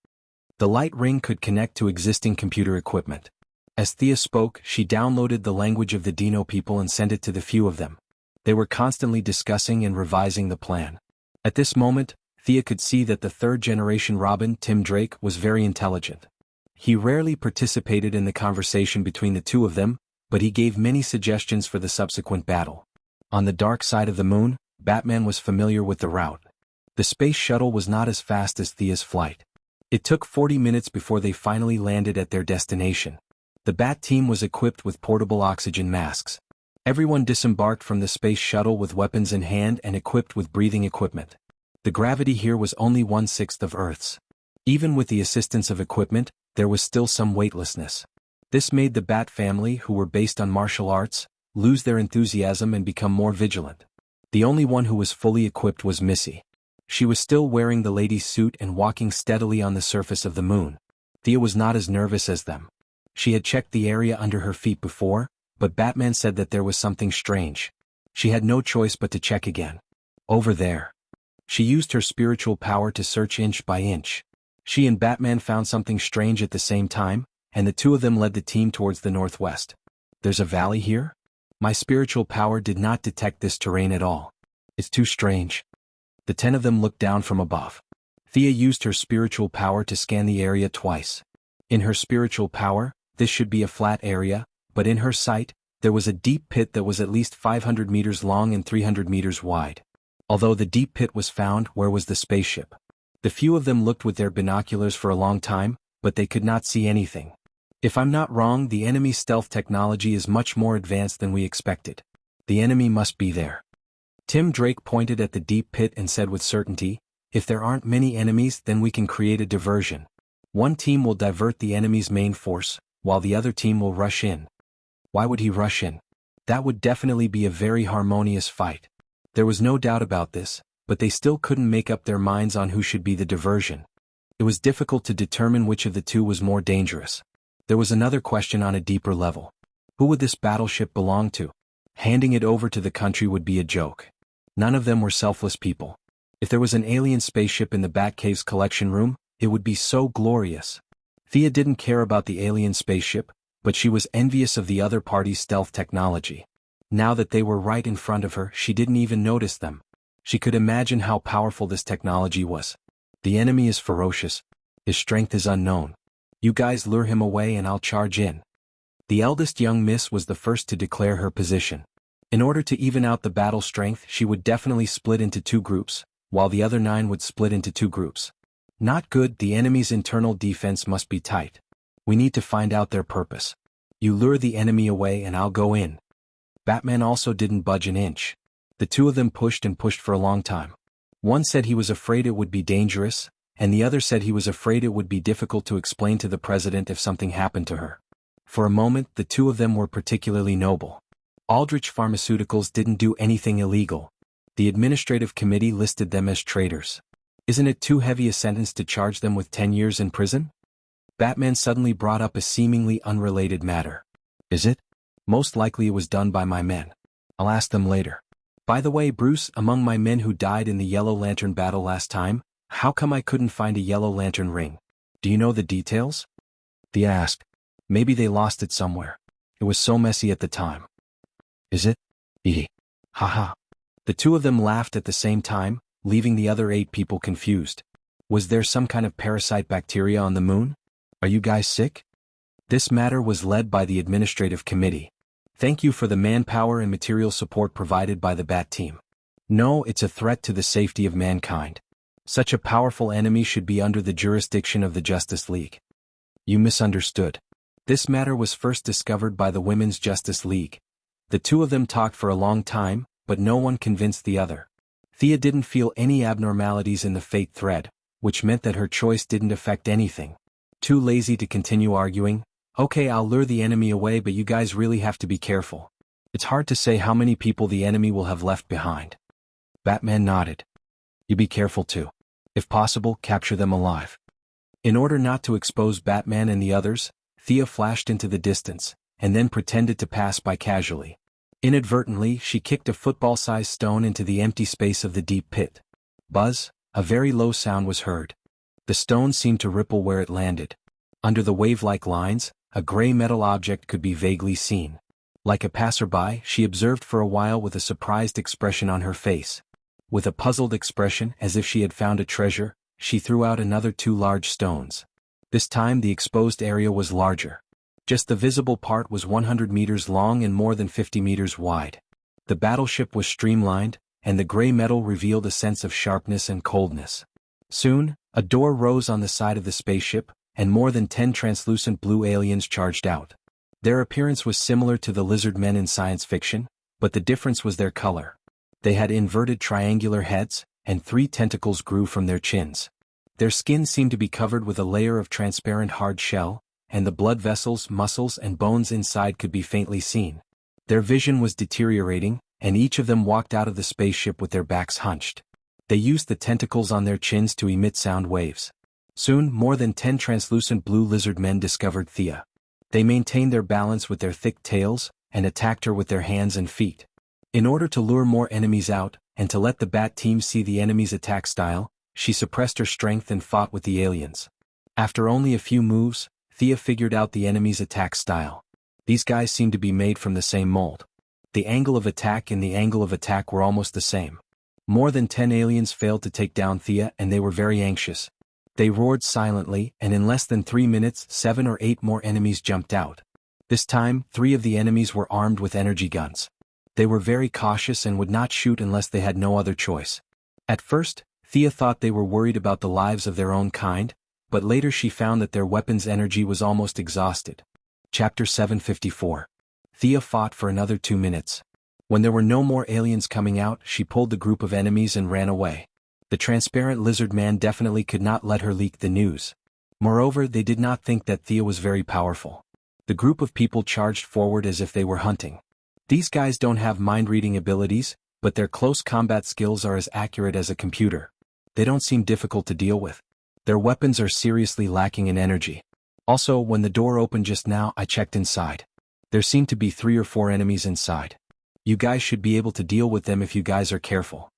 S1: The light ring could connect to existing computer equipment. As Thea spoke, she downloaded the language of the Dino people and sent it to the few of them. They were constantly discussing and revising the plan. At this moment, Thea could see that the third-generation Robin, Tim Drake, was very intelligent. He rarely participated in the conversation between the 2 of them, but he gave many suggestions for the subsequent battle. On the dark side of the moon, Batman was familiar with the route. The space shuttle was not as fast as Thea's flight. It took 40 minutes before they finally landed at their destination. The Bat team was equipped with portable oxygen masks. Everyone disembarked from the space shuttle with weapons in hand and equipped with breathing equipment. The gravity here was only 1/6 of Earth's. Even with the assistance of equipment, there was still some weightlessness. This made the Bat family, who were based on martial arts, lose their enthusiasm and become more vigilant. The only one who was fully equipped was Missy. She was still wearing the lady's suit and walking steadily on the surface of the moon. Thea was not as nervous as them. She had checked the area under her feet before, but Batman said that there was something strange. She had no choice but to check again. Over there. She used her spiritual power to search inch by inch. She and Batman found something strange at the same time, and the 2 of them led the team towards the northwest. "There's a valley here? My spiritual power did not detect this terrain at all. It's too strange." The 10 of them looked down from above. Thea used her spiritual power to scan the area twice. In her spiritual power, this should be a flat area, but in her sight, there was a deep pit that was at least 500 meters long and 300 meters wide. Although the deep pit was found, where was the spaceship? The few of them looked with their binoculars for a long time, but they could not see anything. "If I'm not wrong, the enemy's stealth technology is much more advanced than we expected. The enemy must be there." Tim Drake pointed at the deep pit and said with certainty, "If there aren't many enemies, then we can create a diversion. One team will divert the enemy's main force, while the other team will rush in." Why would he rush in? That would definitely be a very harmonious fight. There was no doubt about this, but they still couldn't make up their minds on who should be the diversion. It was difficult to determine which of the 2 was more dangerous. There was another question on a deeper level. Who would this battleship belong to? Handing it over to the country would be a joke. None of them were selfless people. If there was an alien spaceship in the Batcave's collection room, it would be so glorious. Thea didn't care about the alien spaceship, but she was envious of the other party's stealth technology. Now that they were right in front of her, she didn't even notice them. She could imagine how powerful this technology was. "The enemy is ferocious. His strength is unknown. You guys lure him away and I'll charge in." The eldest young miss was the first to declare her position. In order to even out the battle strength, she would definitely split into 2 groups, while the other 9 would split into 2 groups. Not good, the enemy's internal defense must be tight. We need to find out their purpose. You lure the enemy away and I'll go in. Batman also didn't budge an inch. The two of them pushed and pushed for a long time. One said he was afraid it would be dangerous, and the other said he was afraid it would be difficult to explain to the president if something happened to her. For a moment, the two of them were particularly noble. Aldrich Pharmaceuticals didn't do anything illegal. The administrative committee listed them as traitors. Isn't it too heavy a sentence to charge them with 10 years in prison? Batman suddenly brought up a seemingly unrelated matter. Is it? Most likely it was done by my men. I'll ask them later. By the way, Bruce, among my men who died in the Yellow Lantern battle last time, how come I couldn't find a Yellow Lantern ring? Do you know the details? Thea asked. Maybe they lost it somewhere. It was so messy at the time. Is it? Haha. The two of them laughed at the same time, leaving the other 8 people confused. Was there some kind of parasite bacteria on the moon? Are you guys sick? This matter was led by the administrative committee. Thank you for the manpower and material support provided by the Bat team. No, it's a threat to the safety of mankind. Such a powerful enemy should be under the jurisdiction of the Justice League. You misunderstood. This matter was first discovered by the Women's Justice League. The two of them talked for a long time, but no one convinced the other. Thea didn't feel any abnormalities in the fate thread, which meant that her choice didn't affect anything. Too lazy to continue arguing. Okay, I'll lure the enemy away, but you guys really have to be careful. It's hard to say how many people the enemy will have left behind. Batman nodded. You be careful too. If possible, capture them alive. In order not to expose Batman and the others, Thea flashed into the distance, and then pretended to pass by casually. Inadvertently, she kicked a football-sized stone into the empty space of the deep pit. Buzz, a very low sound was heard. The stone seemed to ripple where it landed. Under the wave-like lines, a gray metal object could be vaguely seen. Like a passerby, she observed for a while with a surprised expression on her face. With a puzzled expression as if she had found a treasure, she threw out another 2 large stones. This time the exposed area was larger. Just the visible part was 100 meters long and more than 50 meters wide. The battleship was streamlined, and the gray metal revealed a sense of sharpness and coldness. Soon, a door rose on the side of the spaceship, and more than 10 translucent blue aliens charged out. Their appearance was similar to the lizard men in science fiction, but the difference was their color. They had inverted triangular heads, and 3 tentacles grew from their chins. Their skin seemed to be covered with a layer of transparent hard shell, and the blood vessels, muscles, and bones inside could be faintly seen. Their vision was deteriorating, and each of them walked out of the spaceship with their backs hunched. They used the tentacles on their chins to emit sound waves. Soon, more than 10 translucent blue lizard men discovered Thea. They maintained their balance with their thick tails, and attacked her with their hands and feet. In order to lure more enemies out, and to let the Bat team see the enemy's attack style, she suppressed her strength and fought with the aliens. After only a few moves, Thea figured out the enemy's attack style. These guys seemed to be made from the same mold. The angle of attack and the angle of attack were almost the same. More than 10 aliens failed to take down Thea, and they were very anxious. They roared silently, and in less than 3 minutes 7 or 8 more enemies jumped out. This time, 3 of the enemies were armed with energy guns. They were very cautious and would not shoot unless they had no other choice. At first, Thea thought they were worried about the lives of their own kind, but later she found that their weapons' energy was almost exhausted. Chapter 754. Thea fought for another 2 minutes. When there were no more aliens coming out, she pulled the group of enemies and ran away. The transparent lizard man definitely could not let her leak the news. Moreover, they did not think that Thea was very powerful. The group of people charged forward as if they were hunting. These guys don't have mind-reading abilities, but their close combat skills are as accurate as a computer. They don't seem difficult to deal with. Their weapons are seriously lacking in energy. Also, when the door opened just now, I checked inside. There seemed to be 3 or 4 enemies inside. You guys should be able to deal with them if you guys are careful.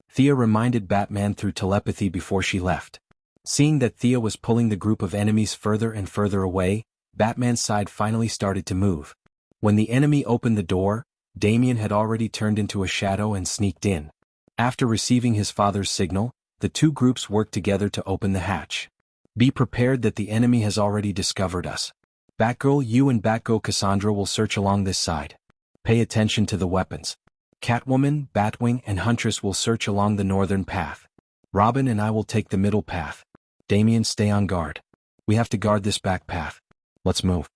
S1: Thea reminded Batman through telepathy before she left. Seeing that Thea was pulling the group of enemies further and further away, Batman's side finally started to move. When the enemy opened the door, Damian had already turned into a shadow and sneaked in. After receiving his father's signal, the 2 groups worked together to open the hatch. Be prepared that the enemy has already discovered us. Batgirl, you and Batgirl Cassandra will search along this side. Pay attention to the weapons. Catwoman, Batwing, and Huntress will search along the northern path. Robin and I will take the middle path. Damian, stay on guard. We have to guard this back path. Let's move.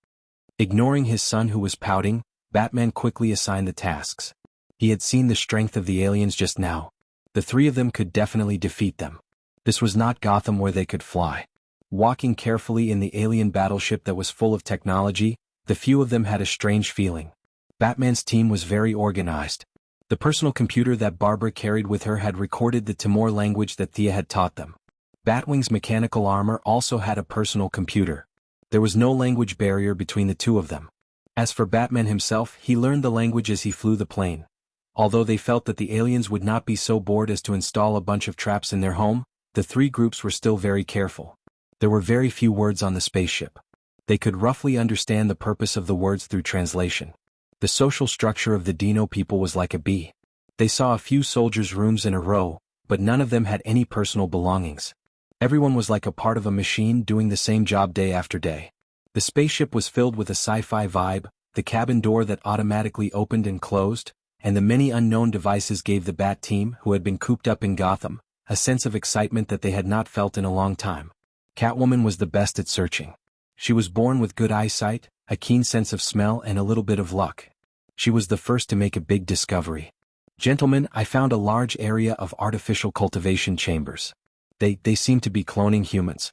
S1: Ignoring his son who was pouting, Batman quickly assigned the tasks. He had seen the strength of the aliens just now. The three of them could definitely defeat them. This was not Gotham where they could fly. Walking carefully in the alien battleship that was full of technology, the few of them had a strange feeling. Batman's team was very organized. The personal computer that Barbara carried with her had recorded the Timor language that Thea had taught them. Batwing's mechanical armor also had a personal computer. There was no language barrier between the two of them. As for Batman himself, he learned the language as he flew the plane. Although they felt that the aliens would not be so bored as to install a bunch of traps in their home, the three groups were still very careful. There were very few words on the spaceship. They could roughly understand the purpose of the words through translation. The social structure of the Dino people was like a bee. They saw a few soldiers' rooms in a row, but none of them had any personal belongings. Everyone was like a part of a machine doing the same job day after day. The spaceship was filled with a sci-fi vibe, the cabin door that automatically opened and closed, and the many unknown devices gave the Bat team, who had been cooped up in Gotham, a sense of excitement that they had not felt in a long time. Catwoman was the best at searching. She was born with good eyesight, a keen sense of smell and a little bit of luck. She was the first to make a big discovery. Gentlemen, I found a large area of artificial cultivation chambers. They seem to be cloning humans.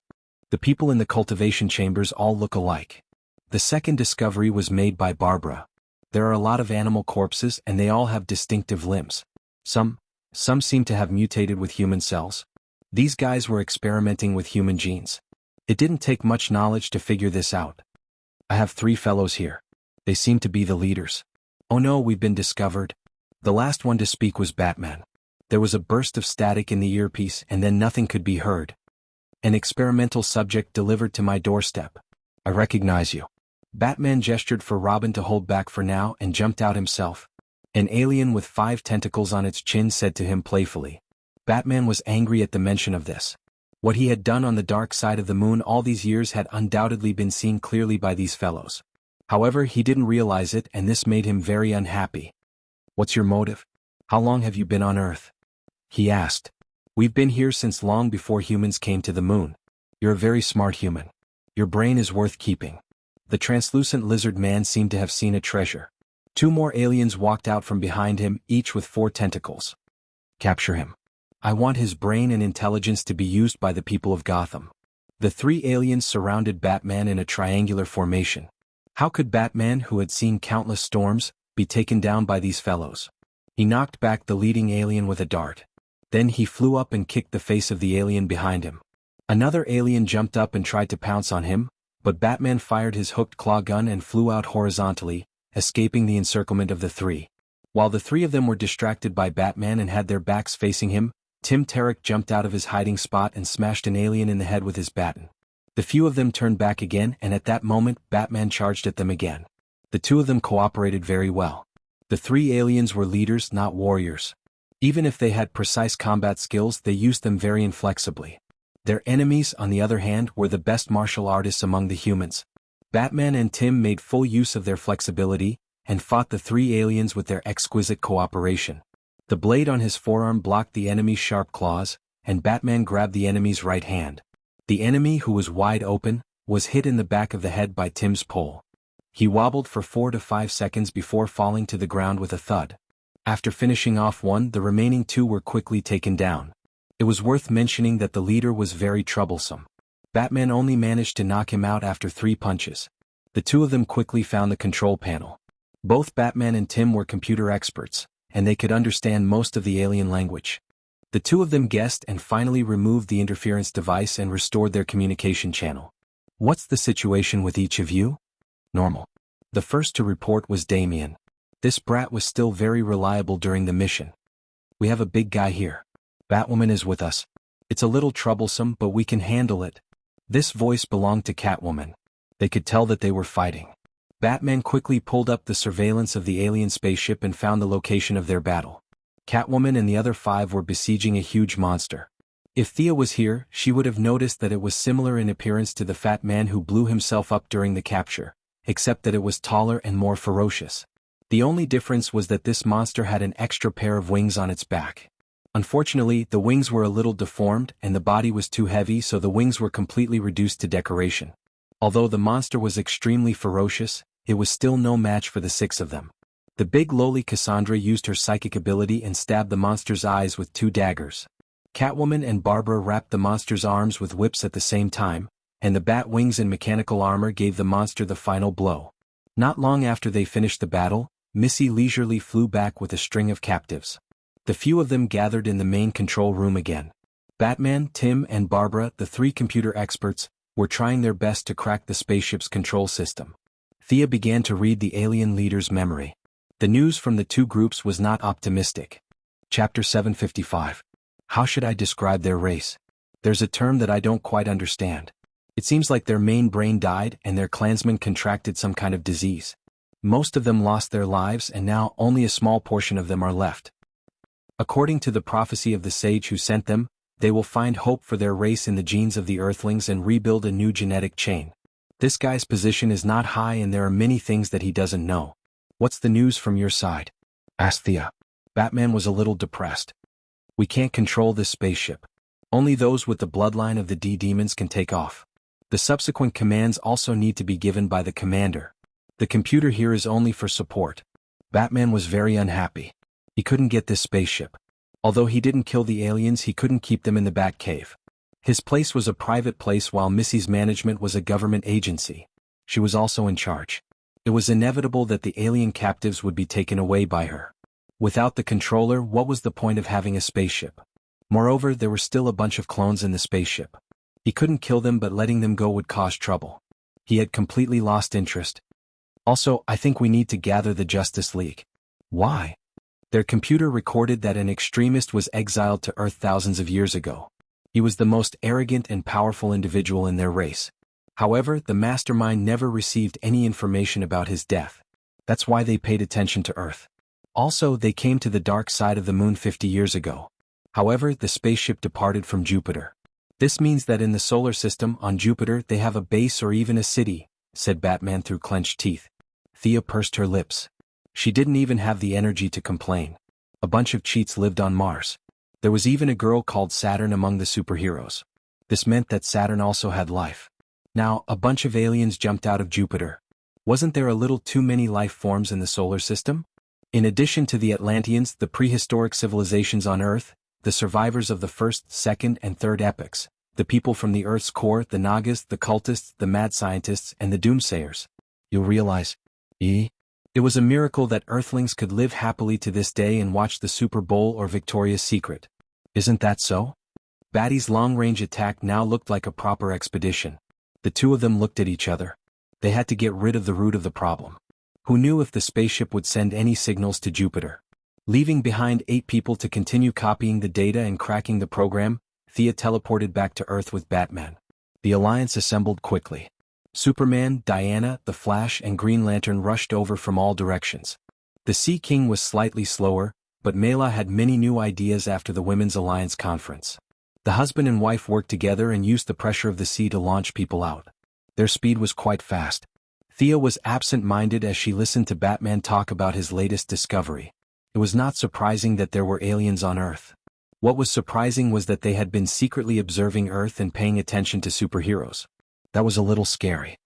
S1: The people in the cultivation chambers all look alike. The second discovery was made by Barbara. There are a lot of animal corpses and they all have distinctive limbs. Some seem to have mutated with human cells. These guys were experimenting with human genes. It didn't take much knowledge to figure this out. I have 3 fellows here. They seem to be the leaders. Oh no, we've been discovered. The last one to speak was Batman. There was a burst of static in the earpiece and then nothing could be heard. An experimental subject delivered to my doorstep. I recognize you. Batman gestured for Robin to hold back for now and jumped out himself. An alien with 5 tentacles on its chin said to him playfully. Batman was angry at the mention of this. What he had done on the dark side of the moon all these years had undoubtedly been seen clearly by these fellows. However, he didn't realize it and this made him very unhappy. What's your motive? How long have you been on Earth? He asked. We've been here since long before humans came to the moon. You're a very smart human. Your brain is worth keeping. The translucent lizard man seemed to have seen a treasure. 2 more aliens walked out from behind him, each with 4 tentacles. Capture him. I want his brain and intelligence to be used by the people of Gotham. The 3 aliens surrounded Batman in a triangular formation. How could Batman, who had seen countless storms, be taken down by these fellows? He knocked back the leading alien with a dart. Then he flew up and kicked the face of the alien behind him. Another alien jumped up and tried to pounce on him, but Batman fired his hooked claw gun and flew out horizontally, escaping the encirclement of the 3. While the 3 of them were distracted by Batman and had their backs facing him, Tim Tarek jumped out of his hiding spot and smashed an alien in the head with his baton. The few of them turned back again and at that moment Batman charged at them again. The 2 of them cooperated very well. The 3 aliens were leaders, not warriors. Even if they had precise combat skills, they used them very inflexibly. Their enemies, on the other hand, were the best martial artists among the humans. Batman and Tim made full use of their flexibility, and fought the 3 aliens with their exquisite cooperation. The blade on his forearm blocked the enemy's sharp claws, and Batman grabbed the enemy's right hand. The enemy, who was wide open, was hit in the back of the head by Tim's pole. He wobbled for 4 to 5 seconds before falling to the ground with a thud. After finishing off one, the remaining 2 were quickly taken down. It was worth mentioning that the leader was very troublesome. Batman only managed to knock him out after 3 punches. The 2 of them quickly found the control panel. Both Batman and Tim were computer experts, and they could understand most of the alien language. The 2 of them guessed and finally removed the interference device and restored their communication channel. What's the situation with each of you? Normal. The first to report was Damien. This brat was still very reliable during the mission. We have a big guy here. Batwoman is with us. It's a little troublesome, but we can handle it. This voice belonged to Catwoman. They could tell that they were fighting. Batman quickly pulled up the surveillance of the alien spaceship and found the location of their battle. Catwoman and the other 5 were besieging a huge monster. If Thea was here, she would have noticed that it was similar in appearance to the fat man who blew himself up during the capture, except that it was taller and more ferocious. The only difference was that this monster had an extra pair of wings on its back. Unfortunately, the wings were a little deformed and the body was too heavy, so the wings were completely reduced to decoration. Although the monster was extremely ferocious, it was still no match for the 6 of them. The big lowly Cassandra used her psychic ability and stabbed the monster's eyes with 2 daggers. Catwoman and Barbara wrapped the monster's arms with whips at the same time, and the bat wings and mechanical armor gave the monster the final blow. Not long after they finished the battle, Missy leisurely flew back with a string of captives. The few of them gathered in the main control room again. Batman, Tim, and Barbara, the 3 computer experts, were trying their best to crack the spaceship's control system. Thea began to read the alien leader's memory. The news from the 2 groups was not optimistic. Chapter 755. How should I describe their race? There's a term that I don't quite understand. It seems like their main brain died and their clansmen contracted some kind of disease. Most of them lost their lives and now only a small portion of them are left. According to the prophecy of the sage who sent them, they will find hope for their race in the genes of the Earthlings and rebuild a new genetic chain. This guy's position is not high and there are many things that he doesn't know. What's the news from your side? Asked Thea. Batman was a little depressed. We can't control this spaceship. Only those with the bloodline of the D-demons can take off. The subsequent commands also need to be given by the commander. The computer here is only for support. Batman was very unhappy. He couldn't get this spaceship. Although he didn't kill the aliens, he couldn't keep them in the Batcave. His place was a private place while Missy's management was a government agency. She was also in charge. It was inevitable that the alien captives would be taken away by her. Without the controller, what was the point of having a spaceship? Moreover, there were still a bunch of clones in the spaceship. He couldn't kill them, but letting them go would cause trouble. He had completely lost interest. Also, I think we need to gather the Justice League. Why? Their computer recorded that an extremist was exiled to Earth thousands of years ago. He was the most arrogant and powerful individual in their race. However, the mastermind never received any information about his death. That's why they paid attention to Earth. Also, they came to the dark side of the moon 50 years ago. However, the spaceship departed from Jupiter. This means that in the solar system, on Jupiter, they have a base or even a city, said Batman through clenched teeth. Thea pursed her lips. She didn't even have the energy to complain. A bunch of cheats lived on Mars. There was even a girl called Saturn among the superheroes. This meant that Saturn also had life. Now, a bunch of aliens jumped out of Jupiter. Wasn't there a little too many life forms in the solar system? In addition to the Atlanteans, the prehistoric civilizations on Earth, the survivors of the first, second, and third epochs, the people from the Earth's core, the Nagas, the cultists, the mad scientists, and the doomsayers. You'll realize, it was a miracle that Earthlings could live happily to this day and watch the Super Bowl or Victoria's Secret. Isn't that so? Batty's long-range attack now looked like a proper expedition. The 2 of them looked at each other. They had to get rid of the root of the problem. Who knew if the spaceship would send any signals to Jupiter? Leaving behind 8 people to continue copying the data and cracking the program, Thea teleported back to Earth with Batman. The Alliance assembled quickly. Superman, Diana, the Flash, and Green Lantern rushed over from all directions. The Sea King was slightly slower, but Mela had many new ideas after the Women's Alliance conference. The husband and wife worked together and used the pressure of the sea to launch people out. Their speed was quite fast. Thea was absent-minded as she listened to Batman talk about his latest discovery. It was not surprising that there were aliens on Earth. What was surprising was that they had been secretly observing Earth and paying attention to superheroes. That was a little scary.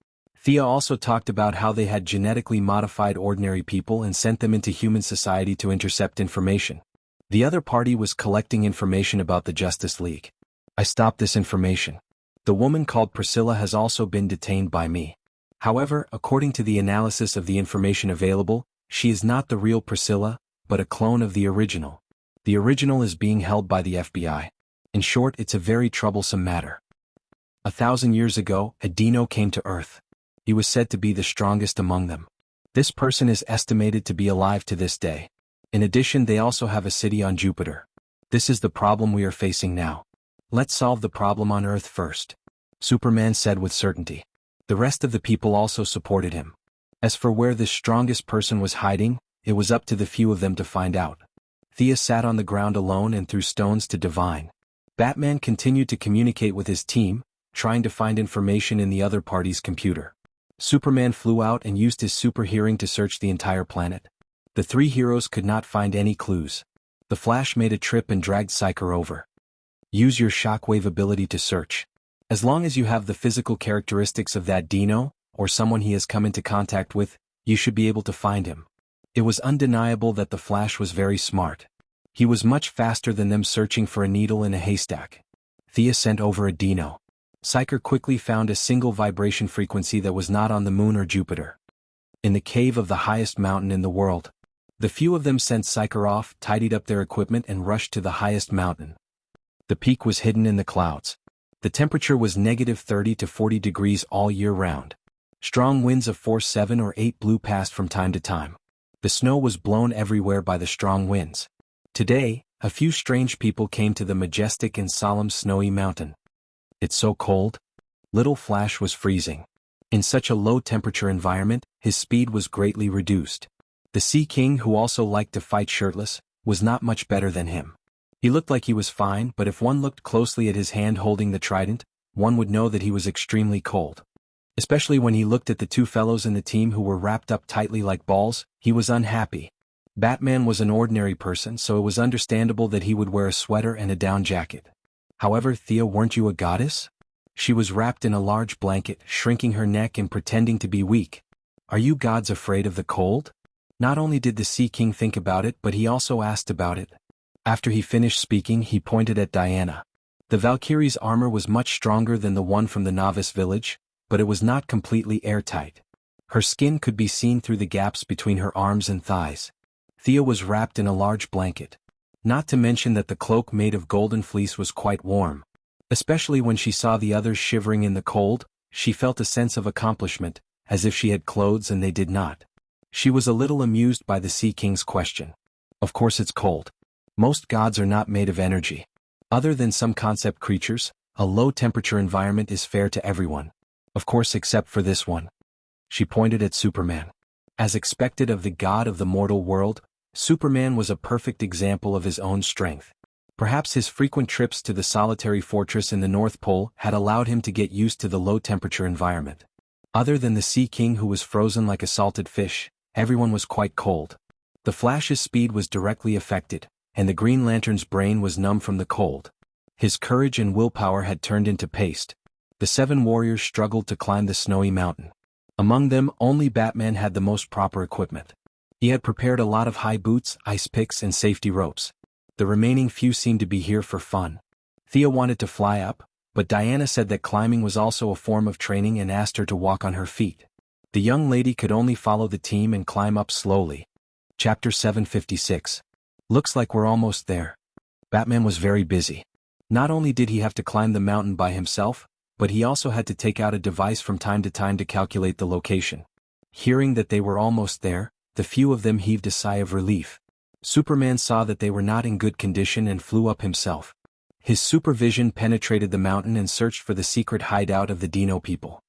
S1: Thea also talked about how they had genetically modified ordinary people and sent them into human society to intercept information. The other party was collecting information about the Justice League. I stopped this information. The woman called Priscilla has also been detained by me. However, according to the analysis of the information available, she is not the real Priscilla, but a clone of the original. The original is being held by the FBI. In short, it's a very troublesome matter. 1,000 years ago, a Dino came to Earth. He was said to be the strongest among them. This person is estimated to be alive to this day. In addition, they also have a city on Jupiter. This is the problem we are facing now. Let's solve the problem on Earth first, Superman said with certainty. The rest of the people also supported him. As for where this strongest person was hiding, it was up to the few of them to find out. Thea sat on the ground alone and threw stones to divine. Batman continued to communicate with his team, trying to find information in the other party's computer. Superman flew out and used his super hearing to search the entire planet. The 3 heroes could not find any clues. The Flash made a trip and dragged Psyker over. Use your shockwave ability to search. As long as you have the physical characteristics of that dino, or someone he has come into contact with, you should be able to find him. It was undeniable that the Flash was very smart. He was much faster than them searching for a needle in a haystack. Thea sent over a dino. Psyker quickly found a single vibration frequency that was not on the moon or Jupiter. In the cave of the highest mountain in the world. The few of them sent Psyker off, tidied up their equipment and rushed to the highest mountain. The peak was hidden in the clouds. The temperature was -30 to 40 degrees all year round. Strong winds of force 7 or 8 blew past from time to time. The snow was blown everywhere by the strong winds. Today, a few strange people came to the majestic and solemn snowy mountain. It's so cold. Little Flash was freezing. In such a low-temperature environment, his speed was greatly reduced. The Sea King, who also liked to fight shirtless, was not much better than him. He looked like he was fine, but if one looked closely at his hand holding the trident, one would know that he was extremely cold. Especially when he looked at the two fellows in the team who were wrapped up tightly like balls, he was unhappy. Batman was an ordinary person, so it was understandable that he would wear a sweater and a down jacket. However, Thea, weren't you a goddess? She was wrapped in a large blanket, shrinking her neck and pretending to be weak. Are you gods afraid of the cold? Not only did the Sea King think about it, but he also asked about it. After he finished speaking, he pointed at Diana. The Valkyrie's armor was much stronger than the one from the novice village, but it was not completely airtight. Her skin could be seen through the gaps between her arms and thighs. Thea was wrapped in a large blanket. Not to mention that the cloak made of golden fleece was quite warm. Especially when she saw the others shivering in the cold, she felt a sense of accomplishment, as if she had clothes and they did not. She was a little amused by the Sea King's question. Of course it's cold. Most gods are not made of energy. Other than some concept creatures, a low-temperature environment is fair to everyone. Of course except for this one. She pointed at Superman. As expected of the god of the mortal world, Superman was a perfect example of his own strength. Perhaps his frequent trips to the solitary fortress in the North Pole had allowed him to get used to the low-temperature environment. Other than the Sea King, who was frozen like a salted fish, everyone was quite cold. The Flash's speed was directly affected, and the Green Lantern's brain was numb from the cold. His courage and willpower had turned into paste. The 7 warriors struggled to climb the snowy mountain. Among them, only Batman had the most proper equipment. He had prepared a lot of high boots, ice picks, and safety ropes. The remaining few seemed to be here for fun. Thea wanted to fly up, but Diana said that climbing was also a form of training and asked her to walk on her feet. The young lady could only follow the team and climb up slowly. Chapter 756. Looks like we're almost there. Batman was very busy. Not only did he have to climb the mountain by himself, but he also had to take out a device from time to time to calculate the location. Hearing that they were almost there, the few of them heaved a sigh of relief. Superman saw that they were not in good condition and flew up himself. His supervision penetrated the mountain and searched for the secret hideout of the Dino people.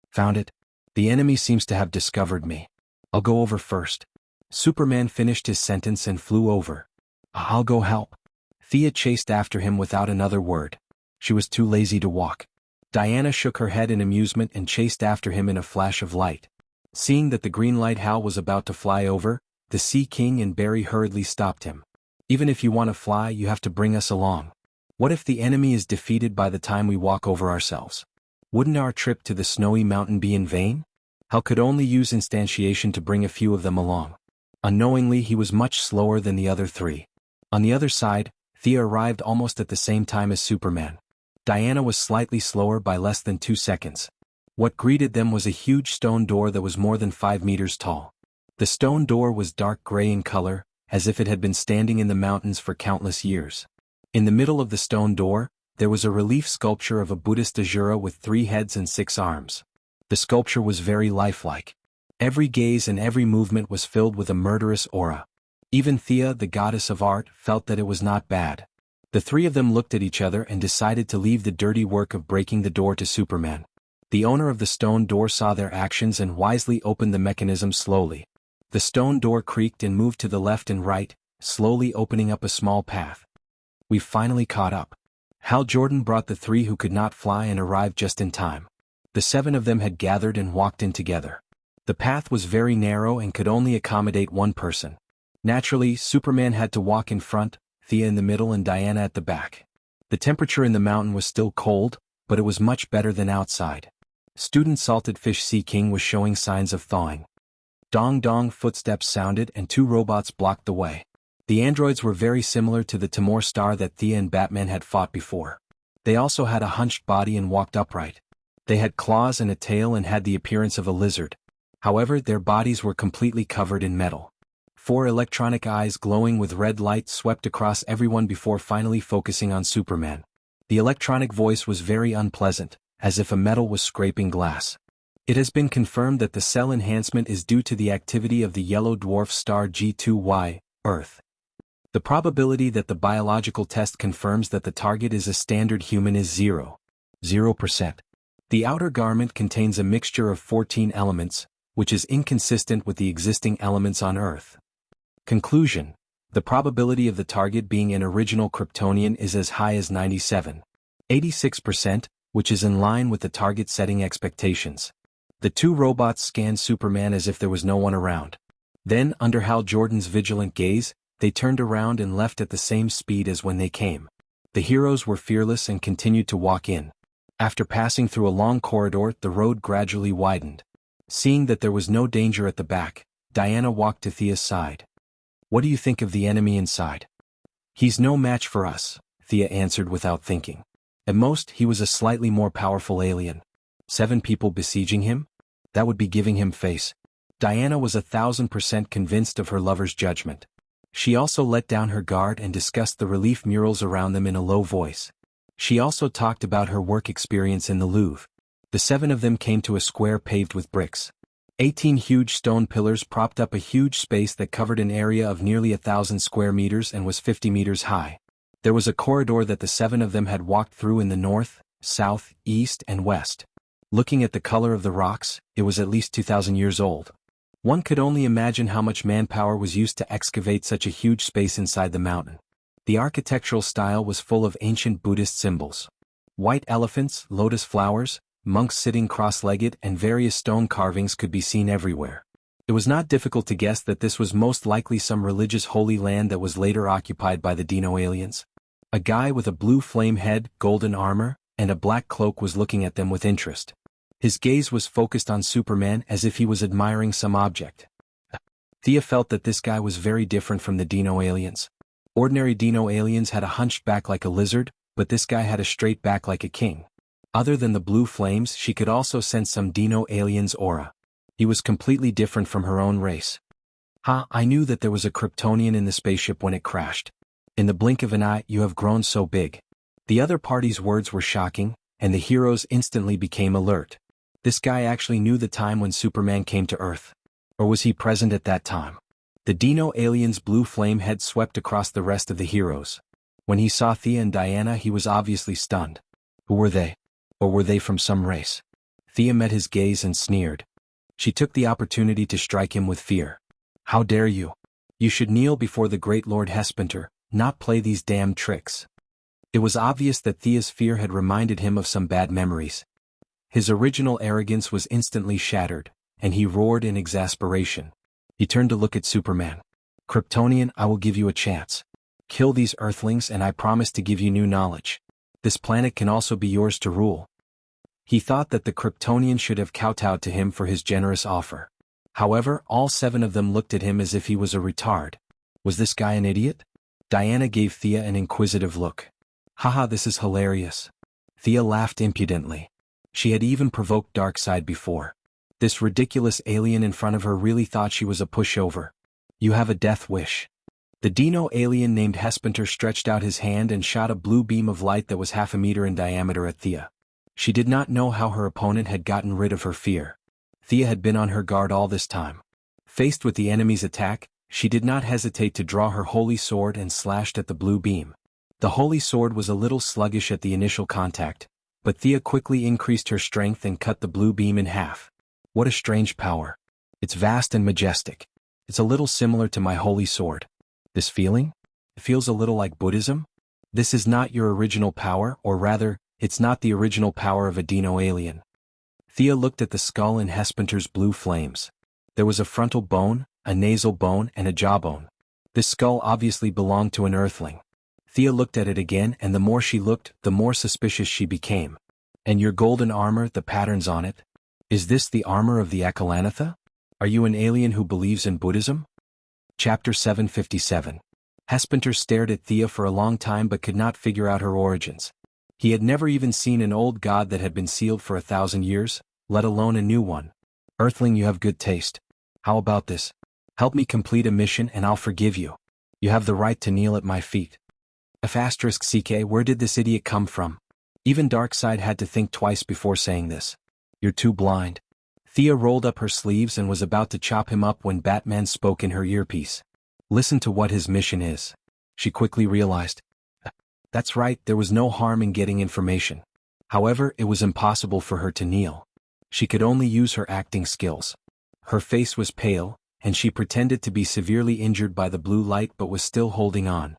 S1: Found it. The enemy seems to have discovered me. I'll go over first. Superman finished his sentence and flew over. I'll go help. Thea chased after him without another word. She was too lazy to walk. Diana shook her head in amusement and chased after him in a flash of light. Seeing that the green light Hal was about to fly over, the Sea King and Barry hurriedly stopped him. Even if you want to fly, you have to bring us along. What if the enemy is defeated by the time we walk over ourselves? Wouldn't our trip to the snowy mountain be in vain? Hal could only use instantiation to bring a few of them along. Unknowingly, he was much slower than the other 3. On the other side, Thea arrived almost at the same time as Superman. Diana was slightly slower by less than 2 seconds. What greeted them was a huge stone door that was more than 5 meters tall. The stone door was dark gray in color, as if it had been standing in the mountains for countless years. In the middle of the stone door, there was a relief sculpture of a Buddhist Asura with 3 heads and 6 arms. The sculpture was very lifelike. Every gaze and every movement was filled with a murderous aura. Even Thea, the goddess of art, felt that it was not bad. The 3 of them looked at each other and decided to leave the dirty work of breaking the door to Superman. The owner of the stone door saw their actions and wisely opened the mechanism slowly. The stone door creaked and moved to the left and right, slowly opening up a small path. We've finally caught up. Hal Jordan brought the 3 who could not fly and arrived just in time. The 7 of them had gathered and walked in together. The path was very narrow and could only accommodate 1 person. Naturally, Superman had to walk in front, Thea in the middle and Diana at the back. The temperature in the mountain was still cold, but it was much better than outside. Student Salted Fish Sea King was showing signs of thawing. Dong dong footsteps sounded and two robots blocked the way. The androids were very similar to the Timor Star that Thea and Batman had fought before. They also had a hunched body and walked upright. They had claws and a tail and had the appearance of a lizard. However, their bodies were completely covered in metal. Four electronic eyes glowing with red light swept across everyone before finally focusing on Superman. The electronic voice was very unpleasant, as if a metal was scraping glass. It has been confirmed that the cell enhancement is due to the activity of the yellow dwarf star G2Y, Earth. The probability that the biological test confirms that the target is a standard human is 0%. The outer garment contains a mixture of 14 elements, which is inconsistent with the existing elements on Earth. Conclusion: the probability of the target being an original Kryptonian is as high as 96%, which is in line with the target setting expectations. The two robots scanned Superman as if there was no one around. Then, under Hal Jordan's vigilant gaze, they turned around and left at the same speed as when they came. The heroes were fearless and continued to walk in. After passing through a long corridor, the road gradually widened. Seeing that there was no danger at the back, Diana walked to Thea's side. "What do you think of the enemy inside?" "He's no match for us," Thea answered without thinking. At most, he was a slightly more powerful alien. 7 people besieging him? That would be giving him face. Diana was 1000% convinced of her lover's judgment. She also let down her guard and discussed the relief murals around them in a low voice. She also talked about her work experience in the Louvre. The 7 of them came to a square paved with bricks. 18 huge stone pillars propped up a huge space that covered an area of nearly 1,000 square meters and was 50 meters high. There was a corridor that the 7 of them had walked through in the north, south, east, and west. Looking at the color of the rocks, it was at least 2,000 years old. One could only imagine how much manpower was used to excavate such a huge space inside the mountain. The architectural style was full of ancient Buddhist symbols. White elephants, lotus flowers, monks sitting cross-legged, and various stone carvings could be seen everywhere. It was not difficult to guess that this was most likely some religious holy land that was later occupied by the Dino aliens. A guy with a blue flame head, golden armor, and a black cloak was looking at them with interest. His gaze was focused on Superman as if he was admiring some object. Thea felt that this guy was very different from the Dino aliens. Ordinary Dino aliens had a hunched back like a lizard, but this guy had a straight back like a king. Other than the blue flames, she could also sense some Dino alien's aura. He was completely different from her own race. I knew that there was a Kryptonian in the spaceship when it crashed. In the blink of an eye, you have grown so big. The other party's words were shocking, and the heroes instantly became alert. This guy actually knew the time when Superman came to Earth. Or was he present at that time? The Dino alien's blue flame head swept across the rest of the heroes. When he saw Thea and Diana, he was obviously stunned. Who were they? Or were they from some race? Thea met his gaze and sneered. She took the opportunity to strike him with fear. How dare you? You should kneel before the great Lord Hespentor, not play these damn tricks. It was obvious that Thea's fear had reminded him of some bad memories. His original arrogance was instantly shattered, and he roared in exasperation. He turned to look at Superman. "Kryptonian, I will give you a chance. Kill these Earthlings and I promise to give you new knowledge. This planet can also be yours to rule." He thought that the Kryptonian should have kowtowed to him for his generous offer. However, all 7 of them looked at him as if he was a retard. Was this guy an idiot? Diana gave Thea an inquisitive look. "Haha, this is hilarious." Thea laughed impudently. She had even provoked Darkseid before. This ridiculous alien in front of her really thought she was a pushover. "You have a death wish." The Dino alien named Hespentor stretched out his hand and shot a blue beam of light that was half a meter in diameter at Thea. She did not know how her opponent had gotten rid of her fear. Thea had been on her guard all this time. Faced with the enemy's attack, she did not hesitate to draw her holy sword and slashed at the blue beam. The holy sword was a little sluggish at the initial contact, but Thea quickly increased her strength and cut the blue beam in half. What a strange power. It's vast and majestic. It's a little similar to my holy sword. This feeling? It feels a little like Buddhism? This is not your original power, or rather, it's not the original power of a Dino alien. Thea looked at the skull in Hespentor's blue flames. There was a frontal bone, a nasal bone, and a jawbone. This skull obviously belonged to an Earthling. Thea looked at it again, and the more she looked, the more suspicious she became. And your golden armor, the patterns on it? Is this the armor of the Akalanatha? Are you an alien who believes in Buddhism? Chapter 757. Hespentor stared at Thea for a long time but could not figure out her origins. He had never even seen an old god that had been sealed for 1,000 years, let alone a new one. Earthling, you have good taste. How about this? Help me complete a mission and I'll forgive you. You have the right to kneel at my feet. F***ck, where did this idiot come from? Even Darkseid had to think twice before saying this. You're too blind. Thea rolled up her sleeves and was about to chop him up when Batman spoke in her earpiece. Listen to what his mission is. She quickly realized. That's right, there was no harm in getting information. However, it was impossible for her to kneel. She could only use her acting skills. Her face was pale, and she pretended to be severely injured by the blue light but was still holding on.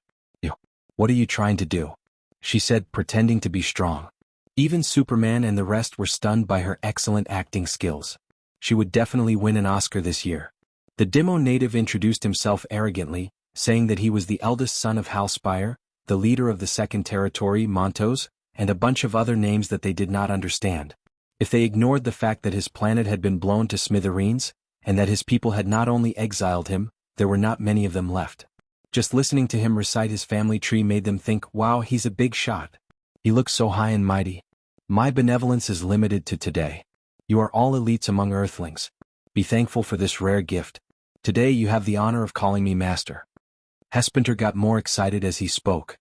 S1: What are you trying to do? She said, pretending to be strong. Even Superman and the rest were stunned by her excellent acting skills. She would definitely win an Oscar this year. The Demo native introduced himself arrogantly, saying that he was the eldest son of Hal Spire, the leader of the Second Territory, Montos, and a bunch of other names that they did not understand. If they ignored the fact that his planet had been blown to smithereens, and that his people had not only exiled him, there were not many of them left. Just listening to him recite his family tree made them think, wow, he's a big shot. He looks so high and mighty. My benevolence is limited to today. You are all elites among Earthlings. Be thankful for this rare gift. Today you have the honor of calling me master. Hespentor got more excited as he spoke.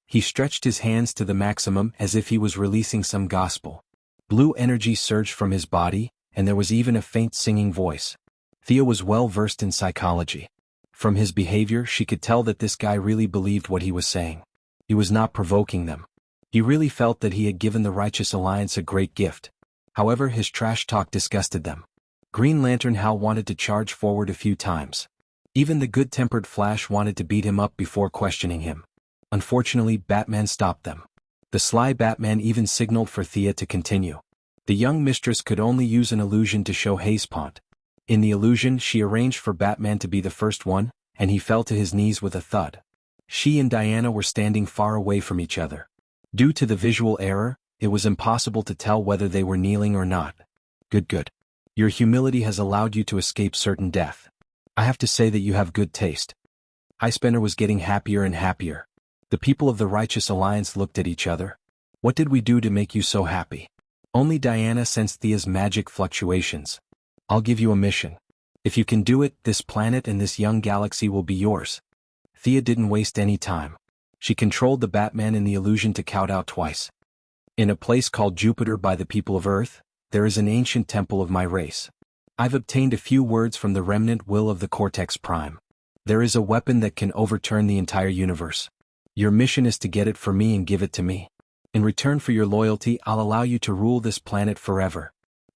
S1: He stretched his hands to the maximum as if he was releasing some gospel. Blue energy surged from his body, and there was even a faint singing voice. Thea was well versed in psychology. From his behavior she could tell that this guy really believed what he was saying. He was not provoking them. He really felt that he had given the Righteous Alliance a great gift. However, his trash talk disgusted them. Green Lantern Hal wanted to charge forward a few times. Even the good-tempered Flash wanted to beat him up before questioning him. Unfortunately, Batman stopped them. The sly Batman even signaled for Thea to continue. The young mistress could only use an illusion to show Hazepont. In the illusion, she arranged for Batman to be the first one, and he fell to his knees with a thud. She and Diana were standing far away from each other. Due to the visual error, it was impossible to tell whether they were kneeling or not. Good. Your humility has allowed you to escape certain death. I have to say that you have good taste. High-Spender was getting happier and happier. The people of the Righteous Alliance looked at each other. What did we do to make you so happy? Only Diana sensed Thea's magic fluctuations. I'll give you a mission. If you can do it, this planet and this young galaxy will be yours. Thea didn't waste any time. She controlled the Batman in the illusion to count out twice. In a place called Jupiter by the people of Earth, there is an ancient temple of my race. I've obtained a few words from the remnant will of the Cortex Prime. There is a weapon that can overturn the entire universe. Your mission is to get it for me and give it to me. In return for your loyalty, I'll allow you to rule this planet forever.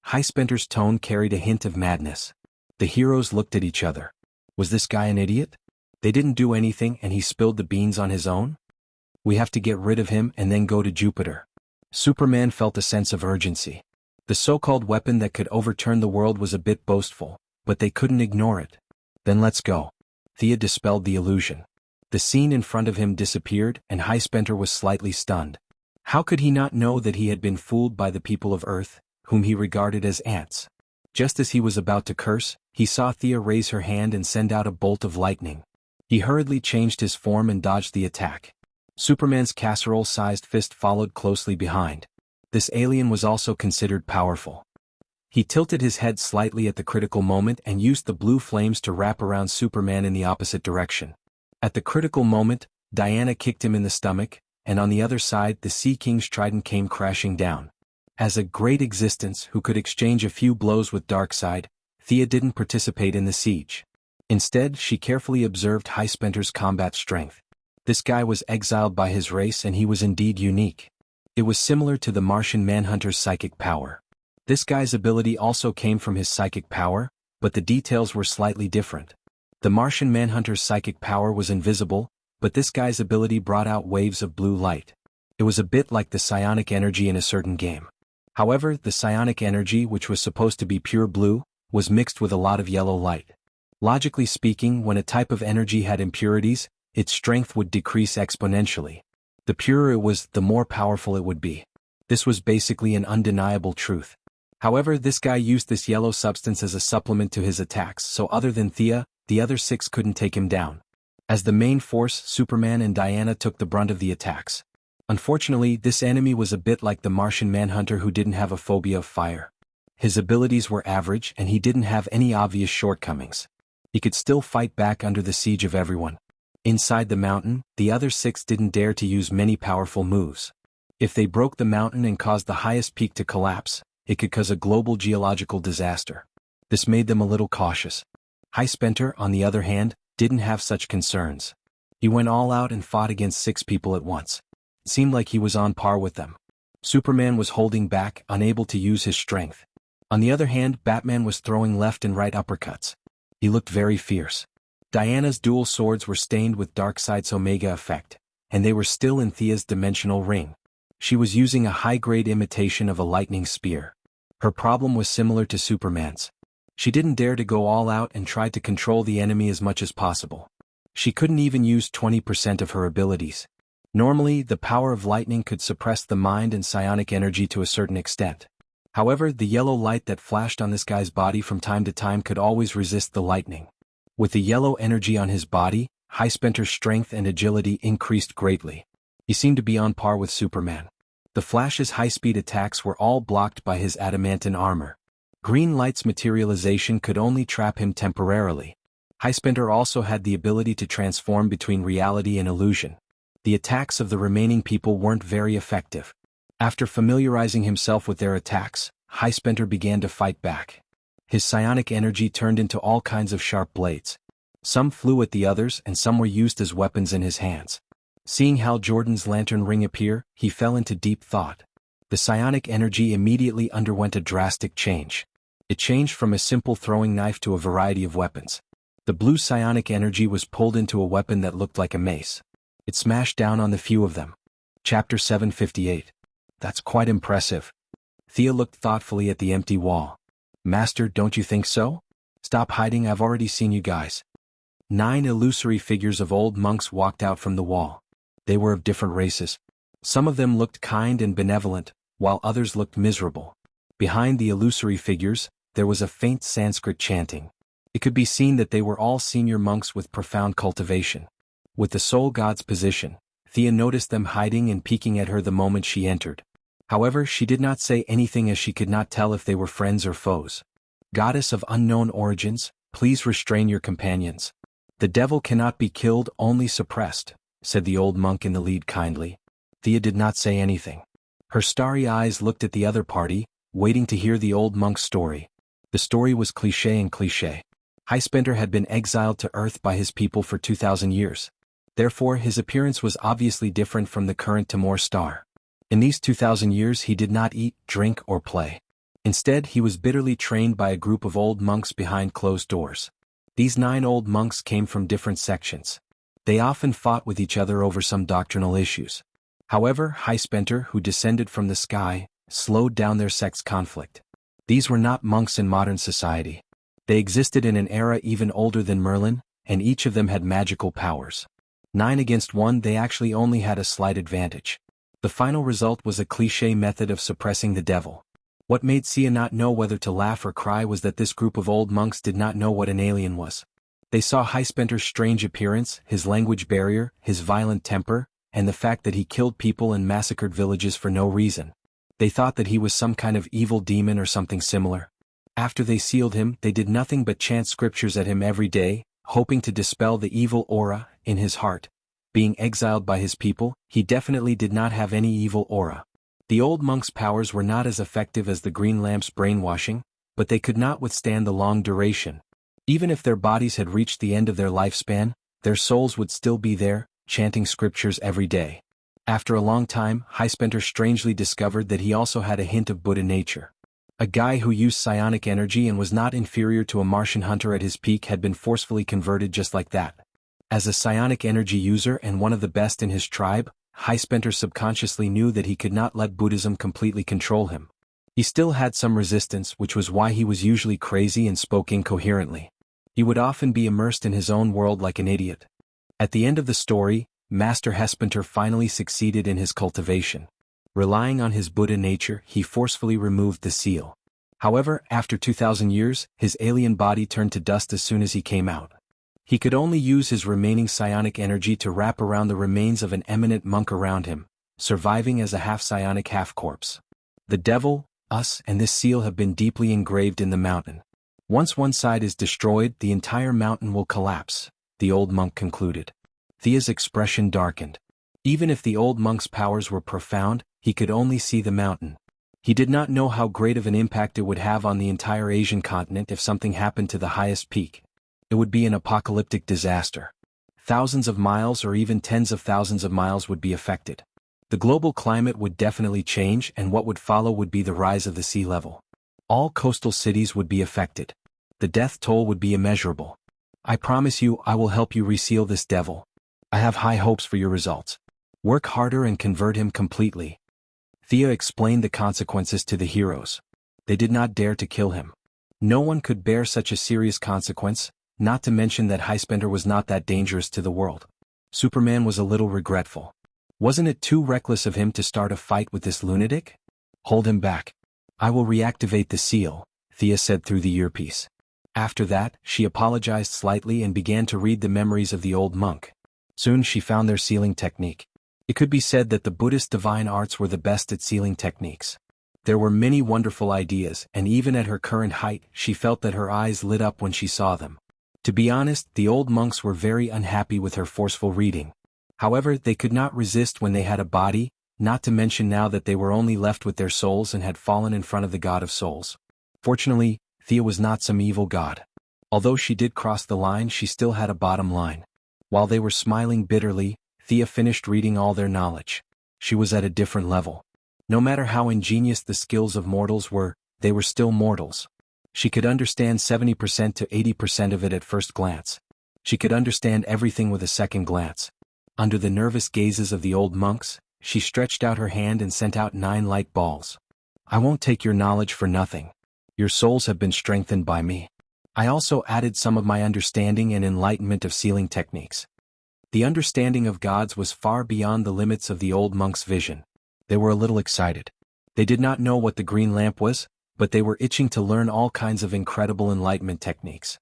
S1: High-Spender's tone carried a hint of madness. The heroes looked at each other. Was this guy an idiot? They didn't do anything and he spilled the beans on his own? We have to get rid of him and then go to Jupiter. Superman felt a sense of urgency. The so-called weapon that could overturn the world was a bit boastful, but they couldn't ignore it. Then let's go. Thea dispelled the illusion. The scene in front of him disappeared and High-Spender was slightly stunned. How could he not know that he had been fooled by the people of Earth, whom he regarded as ants? Just as he was about to curse, he saw Thea raise her hand and send out a bolt of lightning. He hurriedly changed his form and dodged the attack. Superman's casserole-sized fist followed closely behind. This alien was also considered powerful. He tilted his head slightly at the critical moment and used the blue flames to wrap around Superman in the opposite direction. At the critical moment, Diana kicked him in the stomach, and on the other side the Sea King's trident came crashing down. As a great existence who could exchange a few blows with Darkseid, Thea didn't participate in the siege. Instead, she carefully observed High-Spender's combat strength. This guy was exiled by his race and he was indeed unique. It was similar to the Martian Manhunter's psychic power. This guy's ability also came from his psychic power, but the details were slightly different. The Martian Manhunter's psychic power was invisible, but this guy's ability brought out waves of blue light. It was a bit like the psionic energy in a certain game. However, the psionic energy, which was supposed to be pure blue, was mixed with a lot of yellow light. Logically speaking, when a type of energy had impurities, its strength would decrease exponentially. The purer it was, the more powerful it would be. This was basically an undeniable truth. However, this guy used this yellow substance as a supplement to his attacks, so other than Thea, the other 6 couldn't take him down. As the main force, Superman and Diana took the brunt of the attacks. Unfortunately, this enemy was a bit like the Martian Manhunter who didn't have a phobia of fire. His abilities were average and he didn't have any obvious shortcomings. He could still fight back under the siege of everyone. Inside the mountain, the other 6 didn't dare to use many powerful moves. If they broke the mountain and caused the highest peak to collapse, it could cause a global geological disaster. This made them a little cautious. Highspenter, on the other hand, didn't have such concerns. He went all out and fought against 6 people at once. It seemed like he was on par with them. Superman was holding back, unable to use his strength. On the other hand, Batman was throwing left and right uppercuts. He looked very fierce. Diana's dual swords were stained with Darkseid's Omega effect, and they were still in Thea's dimensional ring. She was using a high-grade imitation of a lightning spear. Her problem was similar to Superman's. She didn't dare to go all out and tried to control the enemy as much as possible. She couldn't even use 20% of her abilities. Normally, the power of lightning could suppress the mind and psionic energy to a certain extent. However, the yellow light that flashed on this guy's body from time to time could always resist the lightning. With the yellow energy on his body, Highspenter's strength and agility increased greatly. He seemed to be on par with Superman. The Flash's high-speed attacks were all blocked by his adamantine armor. Green Light's materialization could only trap him temporarily. Highspenter also had the ability to transform between reality and illusion. The attacks of the remaining people weren't very effective. After familiarizing himself with their attacks, Highspenter began to fight back. His psionic energy turned into all kinds of sharp blades. Some flew at the others and some were used as weapons in his hands. Seeing Hal Jordan's lantern ring appear, he fell into deep thought. The psionic energy immediately underwent a drastic change. It changed from a simple throwing knife to a variety of weapons. The blue psionic energy was pulled into a weapon that looked like a mace. It smashed down on the few of them. Chapter 758. That's quite impressive. Thea looked thoughtfully at the empty wall. Master, don't you think so? Stop hiding, I've already seen you guys. 9 illusory figures of old monks walked out from the wall. They were of different races. Some of them looked kind and benevolent, while others looked miserable. Behind the illusory figures, there was a faint Sanskrit chanting. It could be seen that they were all senior monks with profound cultivation. With the soul god's position, Thea noticed them hiding and peeking at her the moment she entered. However, she did not say anything as she could not tell if they were friends or foes. Goddess of unknown origins, please restrain your companions. The devil cannot be killed, only suppressed, said the old monk in the lead kindly. Thea did not say anything. Her starry eyes looked at the other party, waiting to hear the old monk's story. The story was cliché and cliché. Highspenter had been exiled to Earth by his people for 2,000 years. Therefore, his appearance was obviously different from the current Timor star. In these 2,000 years he did not eat, drink, or play. Instead, he was bitterly trained by a group of old monks behind closed doors. These 9 old monks came from different sections. They often fought with each other over some doctrinal issues. However, Highspenter, who descended from the sky, slowed down their sect's conflict. These were not monks in modern society. They existed in an era even older than Merlin, and each of them had magical powers. 9 against 1, they actually only had a slight advantage. The final result was a cliché method of suppressing the devil. What made Sia not know whether to laugh or cry was that this group of old monks did not know what an alien was. They saw Highspenter's strange appearance, his language barrier, his violent temper, and the fact that he killed people and massacred villages for no reason. They thought that he was some kind of evil demon or something similar. After they sealed him, they did nothing but chant scriptures at him every day, hoping to dispel the evil aura in his heart. Being exiled by his people, he definitely did not have any evil aura. The old monk's powers were not as effective as the green lamp's brainwashing, but they could not withstand the long duration. Even if their bodies had reached the end of their lifespan, their souls would still be there, chanting scriptures every day. After a long time, Highspenter strangely discovered that he also had a hint of Buddha nature. A guy who used psionic energy and was not inferior to a Martian hunter at his peak had been forcefully converted just like that. As a psionic energy user and one of the best in his tribe, Highspenter subconsciously knew that he could not let Buddhism completely control him. He still had some resistance, which was why he was usually crazy and spoke incoherently. He would often be immersed in his own world like an idiot. At the end of the story, Master Highspenter finally succeeded in his cultivation. Relying on his Buddha nature, he forcefully removed the seal. However, after 2,000 years, his alien body turned to dust as soon as he came out. He could only use his remaining psionic energy to wrap around the remains of an eminent monk around him, surviving as a half-psionic half-corpse. The devil, us, and this seal have been deeply engraved in the mountain. Once one side is destroyed, the entire mountain will collapse, the old monk concluded. Thea's expression darkened. Even if the old monk's powers were profound, he could only see the mountain. He did not know how great of an impact it would have on the entire Asian continent if something happened to the highest peak. It would be an apocalyptic disaster. Thousands of miles or even tens of thousands of miles would be affected. The global climate would definitely change, and what would follow would be the rise of the sea level. All coastal cities would be affected. The death toll would be immeasurable. I promise you I will help you reseal this devil. I have high hopes for your results. Work harder and convert him completely. Thea explained the consequences to the heroes. They did not dare to kill him. No one could bear such a serious consequence, not to mention that Highspender was not that dangerous to the world. Superman was a little regretful. Wasn't it too reckless of him to start a fight with this lunatic? Hold him back. I will reactivate the seal, Thea said through the earpiece. After that, she apologized slightly and began to read the memories of the old monk. Soon she found their sealing technique. It could be said that the Buddhist divine arts were the best at sealing techniques. There were many wonderful ideas, and even at her current height, she felt that her eyes lit up when she saw them. To be honest, the old monks were very unhappy with her forceful reading. However, they could not resist when they had a body, not to mention now that they were only left with their souls and had fallen in front of the God of Souls. Fortunately, Thea was not some evil god. Although she did cross the line, she still had a bottom line. While they were smiling bitterly, Thea finished reading all their knowledge. She was at a different level. No matter how ingenious the skills of mortals were, they were still mortals. She could understand 70% to 80% of it at first glance. She could understand everything with a second glance. Under the nervous gazes of the old monks, she stretched out her hand and sent out 9 light balls. I won't take your knowledge for nothing. Your souls have been strengthened by me. I also added some of my understanding and enlightenment of sealing techniques. The understanding of gods was far beyond the limits of the old monks' vision. They were a little excited. They did not know what the green lamp was, but they were itching to learn all kinds of incredible enlightenment techniques.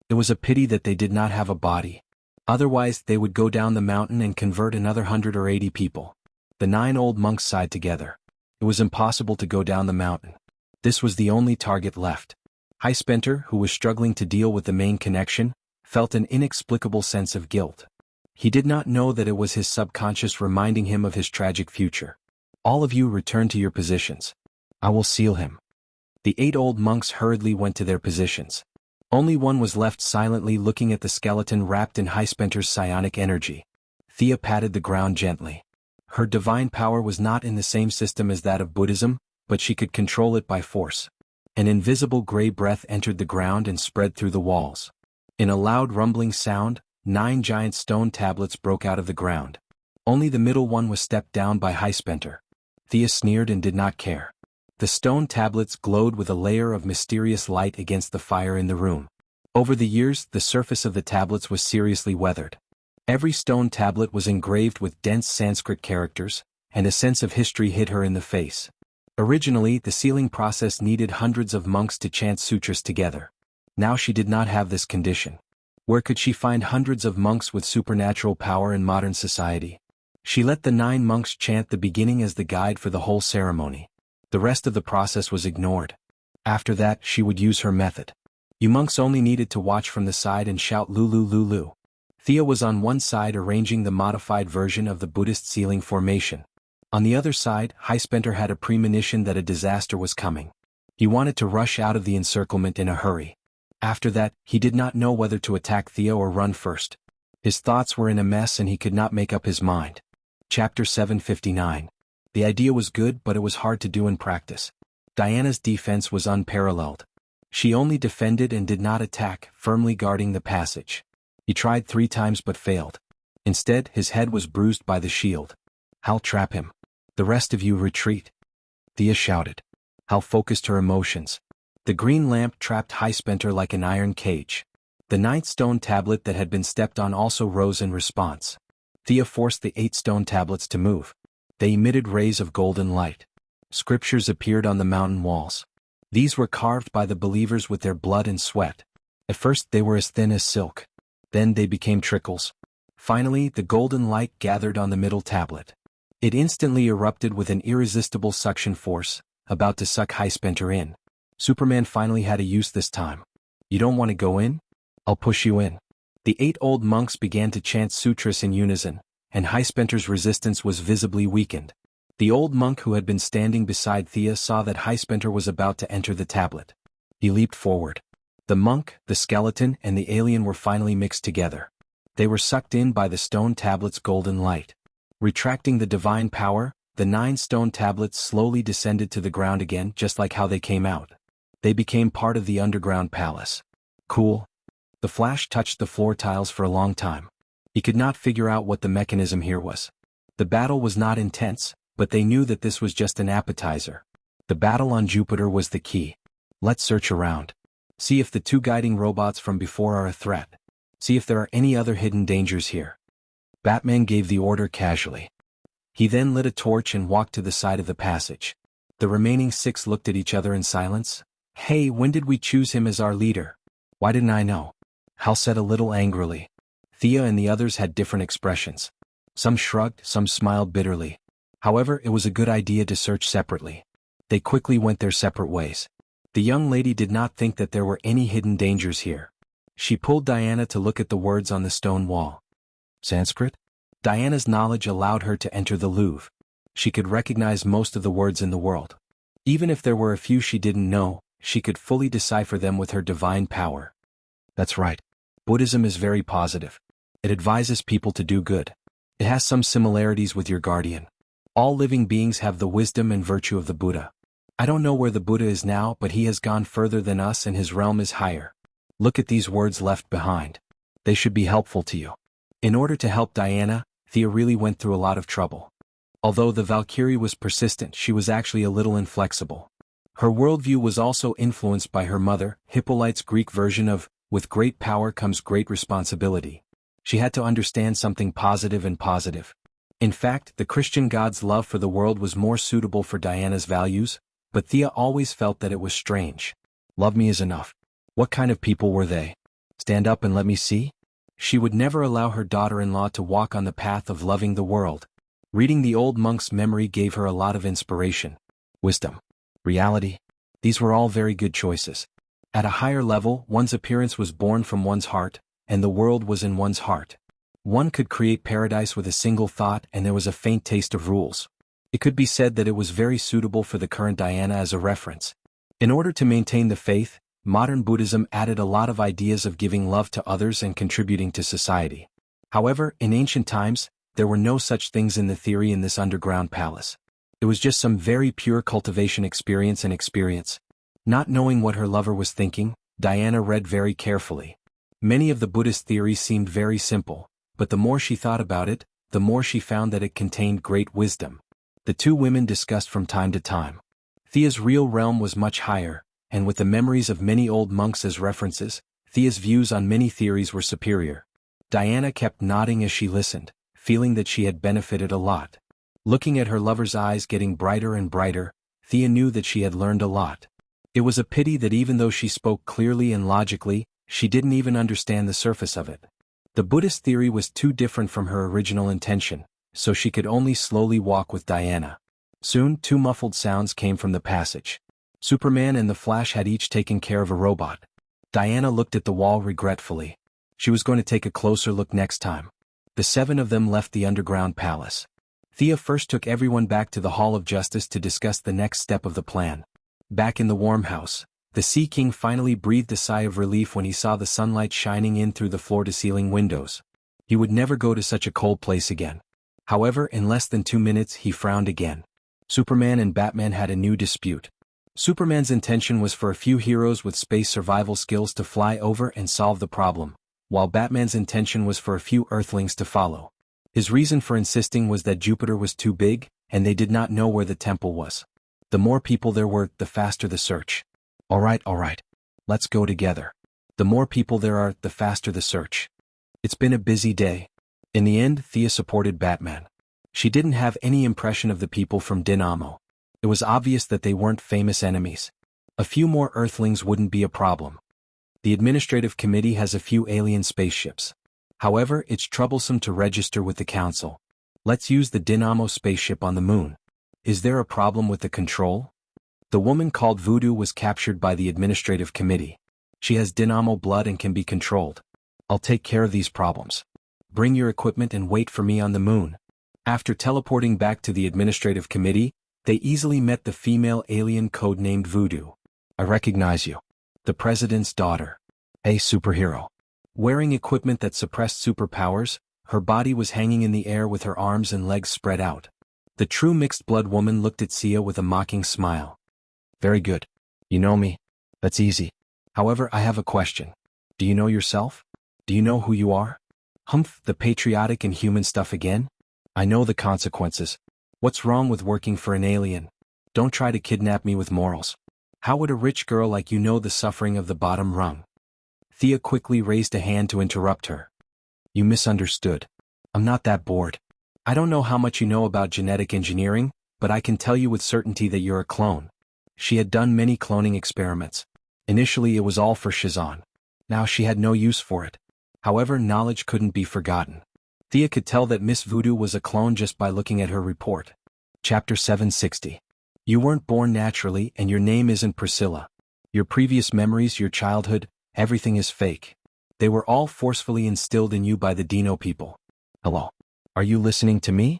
S1: It was a pity that they did not have a body. Otherwise, they would go down the mountain and convert another 100 or 80 people. The 9 old monks sighed together. It was impossible to go down the mountain. This was the only target left. Highspender, who was struggling to deal with the main connection, felt an inexplicable sense of guilt. He did not know that it was his subconscious reminding him of his tragic future. All of you return to your positions. I will seal him. The 8 old monks hurriedly went to their positions. Only one was left silently looking at the skeleton wrapped in Highspender's psionic energy. Thea patted the ground gently. Her divine power was not in the same system as that of Buddhism, but she could control it by force. An invisible gray breath entered the ground and spread through the walls. In a loud rumbling sound, 9 giant stone tablets broke out of the ground. Only the middle one was stepped down by Highspender. Thea sneered and did not care. The stone tablets glowed with a layer of mysterious light against the fire in the room. Over the years, the surface of the tablets was seriously weathered. Every stone tablet was engraved with dense Sanskrit characters, and a sense of history hit her in the face. Originally, the sealing process needed hundreds of monks to chant sutras together. Now she did not have this condition. Where could she find hundreds of monks with supernatural power in modern society? She let the 9 monks chant the beginning as the guide for the whole ceremony. The rest of the process was ignored. After that, she would use her method. You monks only needed to watch from the side and shout Lulu Lulu. Thea was on one side arranging the modified version of the Buddhist sealing formation. On the other side, Highspender had a premonition that a disaster was coming. He wanted to rush out of the encirclement in a hurry. After that, he did not know whether to attack Thea or run first. His thoughts were in a mess and he could not make up his mind. Chapter 759. The idea was good, but it was hard to do in practice. Diana's defense was unparalleled. She only defended and did not attack, firmly guarding the passage. He tried 3 times but failed. Instead, his head was bruised by the shield. I'll trap him. The rest of you retreat. Thea shouted. Hal focused her emotions. The green lamp trapped Highspender like an iron cage. The 9th stone tablet that had been stepped on also rose in response. Thea forced the 8 stone tablets to move. They emitted rays of golden light. Scriptures appeared on the mountain walls. These were carved by the believers with their blood and sweat. At first they were as thin as silk. Then they became trickles. Finally, the golden light gathered on the middle tablet. It instantly erupted with an irresistible suction force, about to suck Highspenter in. Superman finally had a use this time. You don't want to go in? I'll push you in. The 8 old monks began to chant sutras in unison, and Highspenter's resistance was visibly weakened. The old monk who had been standing beside Thea saw that Highspenter was about to enter the tablet. He leaped forward. The monk, the skeleton, and the alien were finally mixed together. They were sucked in by the stone tablet's golden light. Retracting the divine power, the 9 stone tablets slowly descended to the ground again, just like how they came out. They became part of the underground palace. Cool. The Flash touched the floor tiles for a long time. He could not figure out what the mechanism here was. The battle was not intense, but they knew that this was just an appetizer. The battle on Jupiter was the key. Let's search around. See if the 2 guiding robots from before are a threat. See if there are any other hidden dangers here. Batman gave the order casually. He then lit a torch and walked to the side of the passage. The remaining 6 looked at each other in silence. Hey, when did we choose him as our leader? Why didn't I know? Hal said a little angrily. Thea and the others had different expressions. Some shrugged, some smiled bitterly. However, it was a good idea to search separately. They quickly went their separate ways. The young lady did not think that there were any hidden dangers here. She pulled Diana to look at the words on the stone wall. Sanskrit? Diana's knowledge allowed her to enter the Louvre. She could recognize most of the words in the world. Even if there were a few she didn't know, she could fully decipher them with her divine power. That's right. Buddhism is very positive. It advises people to do good. It has some similarities with your guardian. All living beings have the wisdom and virtue of the Buddha. I don't know where the Buddha is now, but he has gone further than us and his realm is higher. Look at these words left behind. They should be helpful to you. In order to help Diana, Thea really went through a lot of trouble. Although the Valkyrie was persistent, she was actually a little inflexible. Her worldview was also influenced by her mother, Hippolyte's Greek version of, with great power comes great responsibility. She had to understand something positive and positive. In fact, the Christian God's love for the world was more suitable for Diana's values, but Thea always felt that it was strange. Love me is enough. What kind of people were they? Stand up and let me see? She would never allow her daughter-in-law to walk on the path of loving the world. Reading the old monk's memory gave her a lot of inspiration. Wisdom. Reality. These were all very good choices. At a higher level, one's appearance was born from one's heart, and the world was in one's heart. One could create paradise with a single thought, and there was a faint taste of rules. It could be said that it was very suitable for the current Diana as a reference. In order to maintain the faith, modern Buddhism added a lot of ideas of giving love to others and contributing to society. However, in ancient times, there were no such things in the theory in this underground palace. It was just some very pure cultivation experience. Not knowing what her lover was thinking, Diana read very carefully. Many of the Buddhist theories seemed very simple, but the more she thought about it, the more she found that it contained great wisdom. The 2 women discussed from time to time. Thea's real realm was much higher, and with the memories of many old monks as references, Thea's views on many theories were superior. Diana kept nodding as she listened, feeling that she had benefited a lot. Looking at her lover's eyes getting brighter and brighter, Thea knew that she had learned a lot. It was a pity that even though she spoke clearly and logically, she didn't even understand the surface of it. The Buddhist theory was too different from her original intention, so she could only slowly walk with Diana. Soon, 2 muffled sounds came from the passage. Superman and the Flash had each taken care of a robot. Diana looked at the wall regretfully. She was going to take a closer look next time. The 7 of them left the underground palace. Thea first took everyone back to the Hall of Justice to discuss the next step of the plan. Back in the warm house, the Sea King finally breathed a sigh of relief when he saw the sunlight shining in through the floor-to-ceiling windows. He would never go to such a cold place again. However, in less than 2 minutes he frowned again. Superman and Batman had a new dispute. Superman's intention was for a few heroes with space survival skills to fly over and solve the problem, while Batman's intention was for a few Earthlings to follow. His reason for insisting was that Jupiter was too big, and they did not know where the temple was. The more people there were, the faster the search. All right. Let's go together. The more people there are, the faster the search. It's been a busy day. In the end, Thea supported Batman. She didn't have any impression of the people from Dynamo. It was obvious that they weren't famous enemies. A few more Earthlings wouldn't be a problem. The administrative committee has a few alien spaceships. However, it's troublesome to register with the council. Let's use the Dynamo spaceship on the moon. Is there a problem with the control? The woman called Voodoo was captured by the administrative committee. She has Dynamo blood and can be controlled. I'll take care of these problems. Bring your equipment and wait for me on the moon. After teleporting back to the administrative committee, they easily met the female alien codenamed Voodoo. I recognize you. The president's daughter. A superhero. Wearing equipment that suppressed superpowers, her body was hanging in the air with her arms and legs spread out. The true mixed-blood woman looked at Sia with a mocking smile. Very good. You know me. That's easy. However, I have a question. Do you know yourself? Do you know who you are? Humph, the patriotic and human stuff again? I know the consequences. What's wrong with working for an alien? Don't try to kidnap me with morals. How would a rich girl like you know the suffering of the bottom rung? Thea quickly raised a hand to interrupt her. You misunderstood. I'm not that bored. I don't know how much you know about genetic engineering, but I can tell you with certainty that you're a clone. She had done many cloning experiments. Initially it was all for Shizan. Now she had no use for it. However, knowledge couldn't be forgotten. Thea could tell that Miss Voodoo was a clone just by looking at her report. Chapter 760. You weren't born naturally and your name isn't Priscilla. Your previous memories, your childhood, everything is fake. They were all forcefully instilled in you by the Dino people. Hello. Are you listening to me?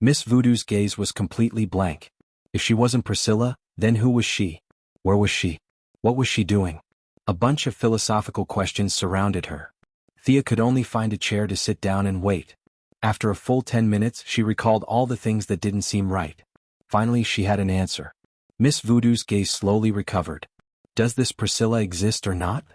S1: Miss Voodoo's gaze was completely blank. If she wasn't Priscilla, then who was she? Where was she? What was she doing? A bunch of philosophical questions surrounded her. Thea could only find a chair to sit down and wait. After a full 10 minutes, she recalled all the things that didn't seem right. Finally, she had an answer. Miss Voodoo's gaze slowly recovered. Does this Priscilla exist or not?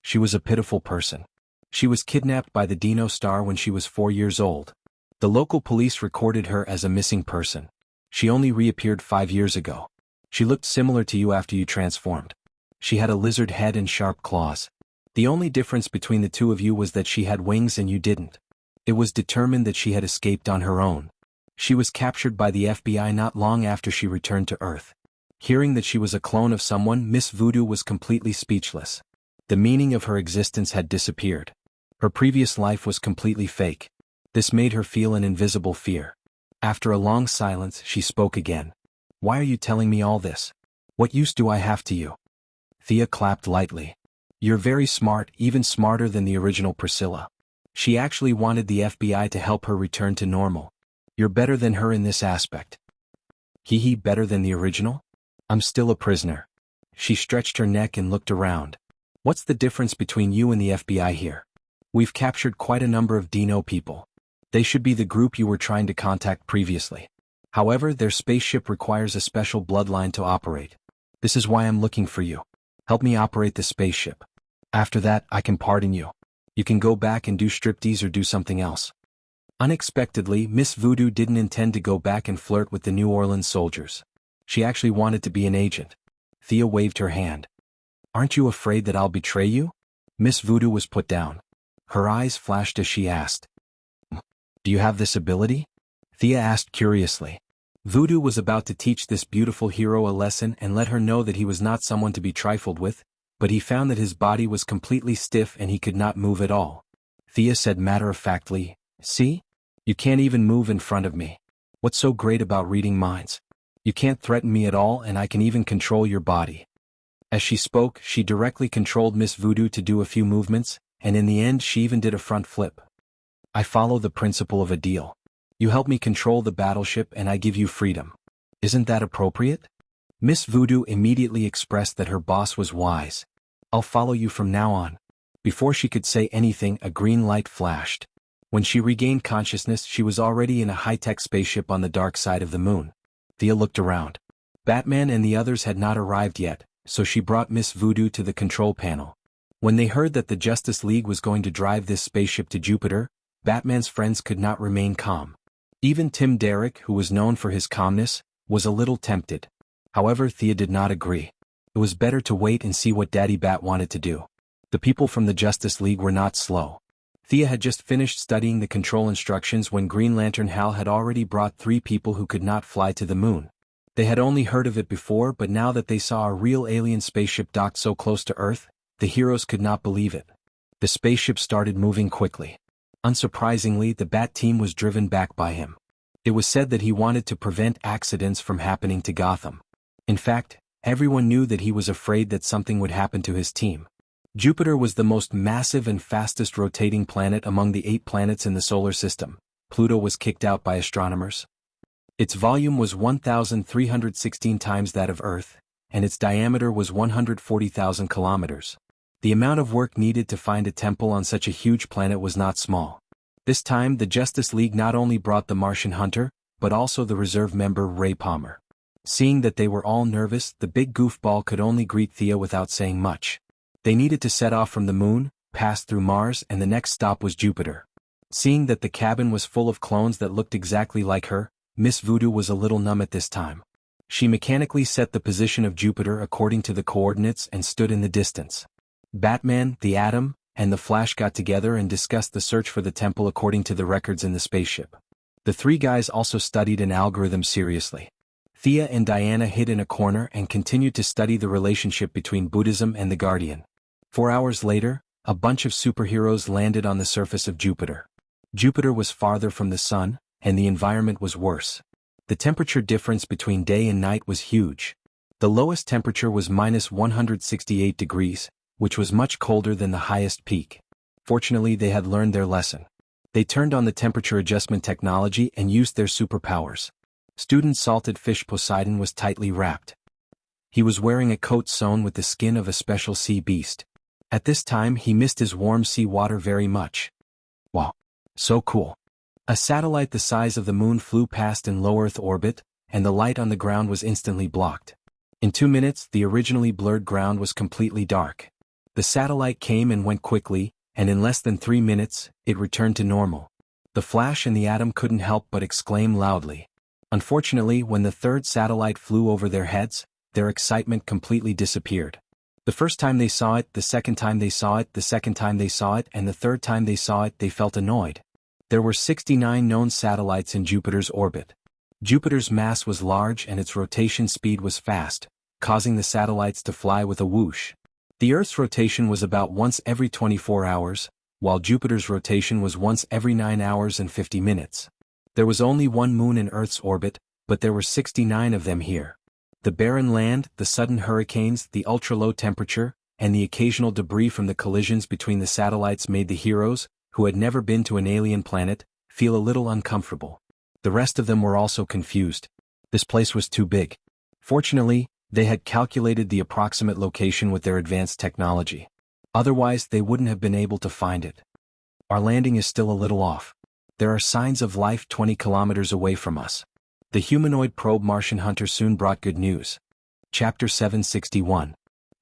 S1: She was a pitiful person. She was kidnapped by the Dino Star when she was 4 years old. The local police recorded her as a missing person. She only reappeared 5 years ago. She looked similar to you after you transformed. She had a lizard head and sharp claws. The only difference between the two of you was that she had wings and you didn't. It was determined that she had escaped on her own. She was captured by the FBI not long after she returned to Earth. Hearing that she was a clone of someone, Miss Voodoo was completely speechless. The meaning of her existence had disappeared. Her previous life was completely fake. This made her feel an invisible fear. After a long silence, she spoke again. Why are you telling me all this? What use do I have to you? Thea clapped lightly. You're very smart, even smarter than the original Priscilla. She actually wanted the FBI to help her return to normal. You're better than her in this aspect. Hee, better than the original? I'm still a prisoner. She stretched her neck and looked around. What's the difference between you and the FBI here? We've captured quite a number of Dino people. They should be the group you were trying to contact previously. However, their spaceship requires a special bloodline to operate. This is why I'm looking for you. Help me operate the spaceship. After that, I can pardon you. You can go back and do striptease or do something else. Unexpectedly, Miss Voodoo didn't intend to go back and flirt with the New Orleans soldiers. She actually wanted to be an agent. Thea waved her hand. Aren't you afraid that I'll betray you? Miss Voodoo was put down. Her eyes flashed as she asked. Do you have this ability? Thea asked curiously. Voodoo was about to teach this beautiful hero a lesson and let her know that he was not someone to be trifled with, but he found that his body was completely stiff and he could not move at all. Thea said matter-of-factly, See? You can't even move in front of me. What's so great about reading minds? You can't threaten me at all and I can even control your body. As she spoke, she directly controlled Miss Voodoo to do a few movements, and in the end she even did a front flip. I follow the principle of a deal. You help me control the battleship and I give you freedom. Isn't that appropriate? Miss Voodoo immediately expressed that her boss was wise. I'll follow you from now on. Before she could say anything, a green light flashed. When she regained consciousness, she was already in a high-tech spaceship on the dark side of the moon. Thea looked around. Batman and the others had not arrived yet, so she brought Miss Voodoo to the control panel. When they heard that the Justice League was going to drive this spaceship to Jupiter, Batman's friends could not remain calm. Even Tim Derrick, who was known for his calmness, was a little tempted. However, Thea did not agree. It was better to wait and see what Daddy Bat wanted to do. The people from the Justice League were not slow. Thea had just finished studying the control instructions when Green Lantern Hal had already brought 3 people who could not fly to the moon. They had only heard of it before, but now that they saw a real alien spaceship docked so close to Earth, the heroes could not believe it. The spaceship started moving quickly. Unsurprisingly, the Bat team was driven back by him. It was said that he wanted to prevent accidents from happening to Gotham. In fact, everyone knew that he was afraid that something would happen to his team. Jupiter was the most massive and fastest rotating planet among the 8 planets in the solar system. Pluto was kicked out by astronomers. Its volume was 1,316 times that of Earth, and its diameter was 140,000 kilometers. The amount of work needed to find a temple on such a huge planet was not small. This time the Justice League not only brought the Martian Hunter, but also the reserve member Ray Palmer. Seeing that they were all nervous, the big goofball could only greet Thea without saying much. They needed to set off from the moon, pass through Mars, and the next stop was Jupiter. Seeing that the cabin was full of clones that looked exactly like her, Miss Voodoo was a little numb at this time. She mechanically set the position of Jupiter according to the coordinates and stood in the distance. Batman, the Atom, and the Flash got together and discussed the search for the temple according to the records in the spaceship. The 3 guys also studied an algorithm seriously. Thea and Diana hid in a corner and continued to study the relationship between Buddhism and the Guardian. 4 hours later, a bunch of superheroes landed on the surface of Jupiter. Jupiter was farther from the sun, and the environment was worse. The temperature difference between day and night was huge. The lowest temperature was -168 degrees, which was much colder than the highest peak. Fortunately, they had learned their lesson. They turned on the temperature adjustment technology and used their superpowers. Student Salted Fish Poseidon was tightly wrapped. He was wearing a coat sewn with the skin of a special sea beast. At this time he missed his warm sea water very much. Wow! So cool! A satellite the size of the moon flew past in low Earth orbit, and the light on the ground was instantly blocked. In 2 minutes the originally blurred ground was completely dark. The satellite came and went quickly, and in less than 3 minutes, it returned to normal. The Flash and the Atom couldn't help but exclaim loudly. Unfortunately, when the 3rd satellite flew over their heads, their excitement completely disappeared. The first time they saw it, the second time they saw it, the second time they saw it, and the 3rd time they saw it, they felt annoyed. There were 69 known satellites in Jupiter's orbit. Jupiter's mass was large and its rotation speed was fast, causing the satellites to fly with a whoosh. The Earth's rotation was about once every 24 hours, while Jupiter's rotation was once every 9 hours and 50 minutes. There was only one moon in Earth's orbit, but there were 69 of them here. The barren land, the sudden hurricanes, the ultra-low temperature, and the occasional debris from the collisions between the satellites made the heroes, who had never been to an alien planet, feel a little uncomfortable. The rest of them were also confused. This place was too big. Fortunately, they had calculated the approximate location with their advanced technology. Otherwise, they wouldn't have been able to find it. Our landing is still a little off. There are signs of life 20 kilometers away from us. The humanoid probe Martian Hunter soon brought good news. Chapter 761.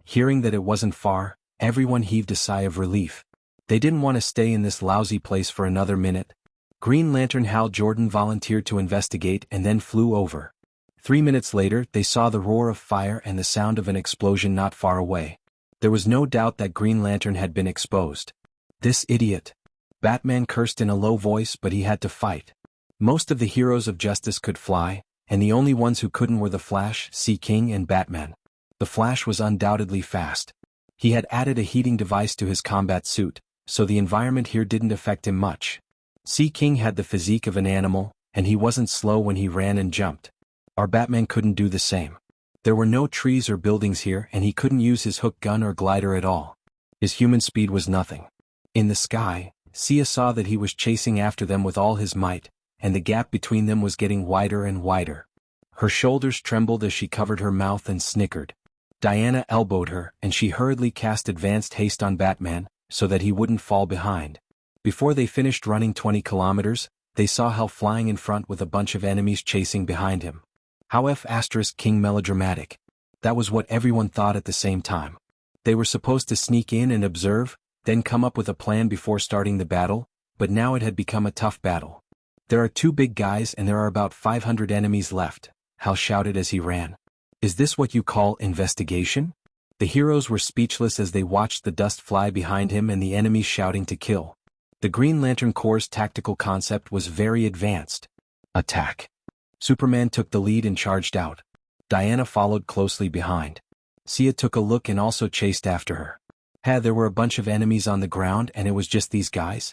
S1: Hearing that it wasn't far, everyone heaved a sigh of relief. They didn't want to stay in this lousy place for another minute. Green Lantern Hal Jordan volunteered to investigate and then flew over. 3 minutes later, they saw the roar of fire and the sound of an explosion not far away. There was no doubt that Green Lantern had been exposed. This idiot! Batman cursed in a low voice, but he had to fight. Most of the heroes of justice could fly, and the only ones who couldn't were the Flash, Sea King, and Batman. The Flash was undoubtedly fast. He had added a heating device to his combat suit, so the environment here didn't affect him much. Sea King had the physique of an animal, and he wasn't slow when he ran and jumped. Our Batman couldn't do the same. There were no trees or buildings here, and he couldn't use his hook gun or glider at all. His human speed was nothing. In the sky, Sia saw that he was chasing after them with all his might, and the gap between them was getting wider and wider. Her shoulders trembled as she covered her mouth and snickered. Diana elbowed her, and she hurriedly cast advanced haste on Batman, so that he wouldn't fall behind. Before they finished running 20 kilometers, they saw Hal flying in front with a bunch of enemies chasing behind him. How King melodramatic. That was what everyone thought at the same time. They were supposed to sneak in and observe, then come up with a plan before starting the battle, but now it had become a tough battle. There are 2 big guys and there are about 500 enemies left, Hal shouted as he ran. Is this what you call investigation? The heroes were speechless as they watched the dust fly behind him and the enemies shouting to kill. The Green Lantern Corps' tactical concept was very advanced. Attack. Superman took the lead and charged out. Diana followed closely behind. Sia took a look and also chased after her. There were a bunch of enemies on the ground and it was just these guys?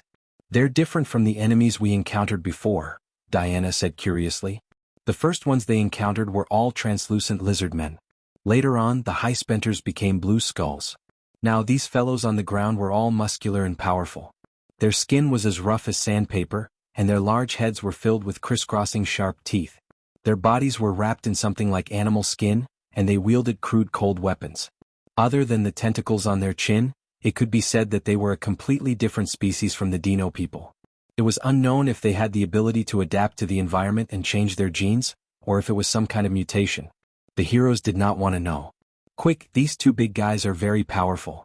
S1: They're different from the enemies we encountered before, Diana said curiously. The first ones they encountered were all translucent lizard men. Later on, the High Spenters became blue skulls. Now these fellows on the ground were all muscular and powerful. Their skin was as rough as sandpaper, and their large heads were filled with crisscrossing sharp teeth. Their bodies were wrapped in something like animal skin, and they wielded crude cold weapons. Other than the tentacles on their chin, it could be said that they were a completely different species from the Dino people. It was unknown if they had the ability to adapt to the environment and change their genes, or if it was some kind of mutation. The heroes did not want to know. Quick, these two big guys are very powerful.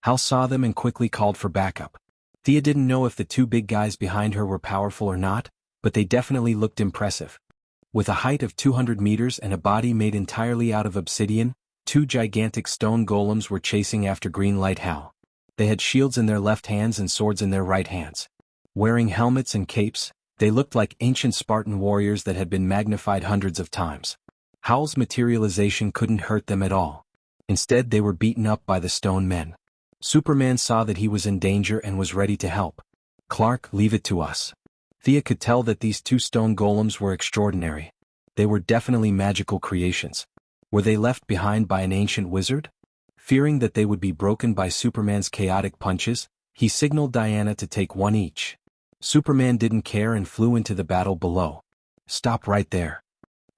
S1: Hal saw them and quickly called for backup. Thea didn't know if the two big guys behind her were powerful or not, but they definitely looked impressive. With a height of 200 meters and a body made entirely out of obsidian, two gigantic stone golems were chasing after Green Light Hal. They had shields in their left hands and swords in their right hands. Wearing helmets and capes, they looked like ancient Spartan warriors that had been magnified hundreds of times. Hal's materialization couldn't hurt them at all. Instead, they were beaten up by the stone men. Superman saw that he was in danger and was ready to help. Clark, leave it to us. Thea could tell that these two stone golems were extraordinary. They were definitely magical creations. Were they left behind by an ancient wizard? Fearing that they would be broken by Superman's chaotic punches, he signaled Diana to take one each. Superman didn't care and flew into the battle below. Stop right there.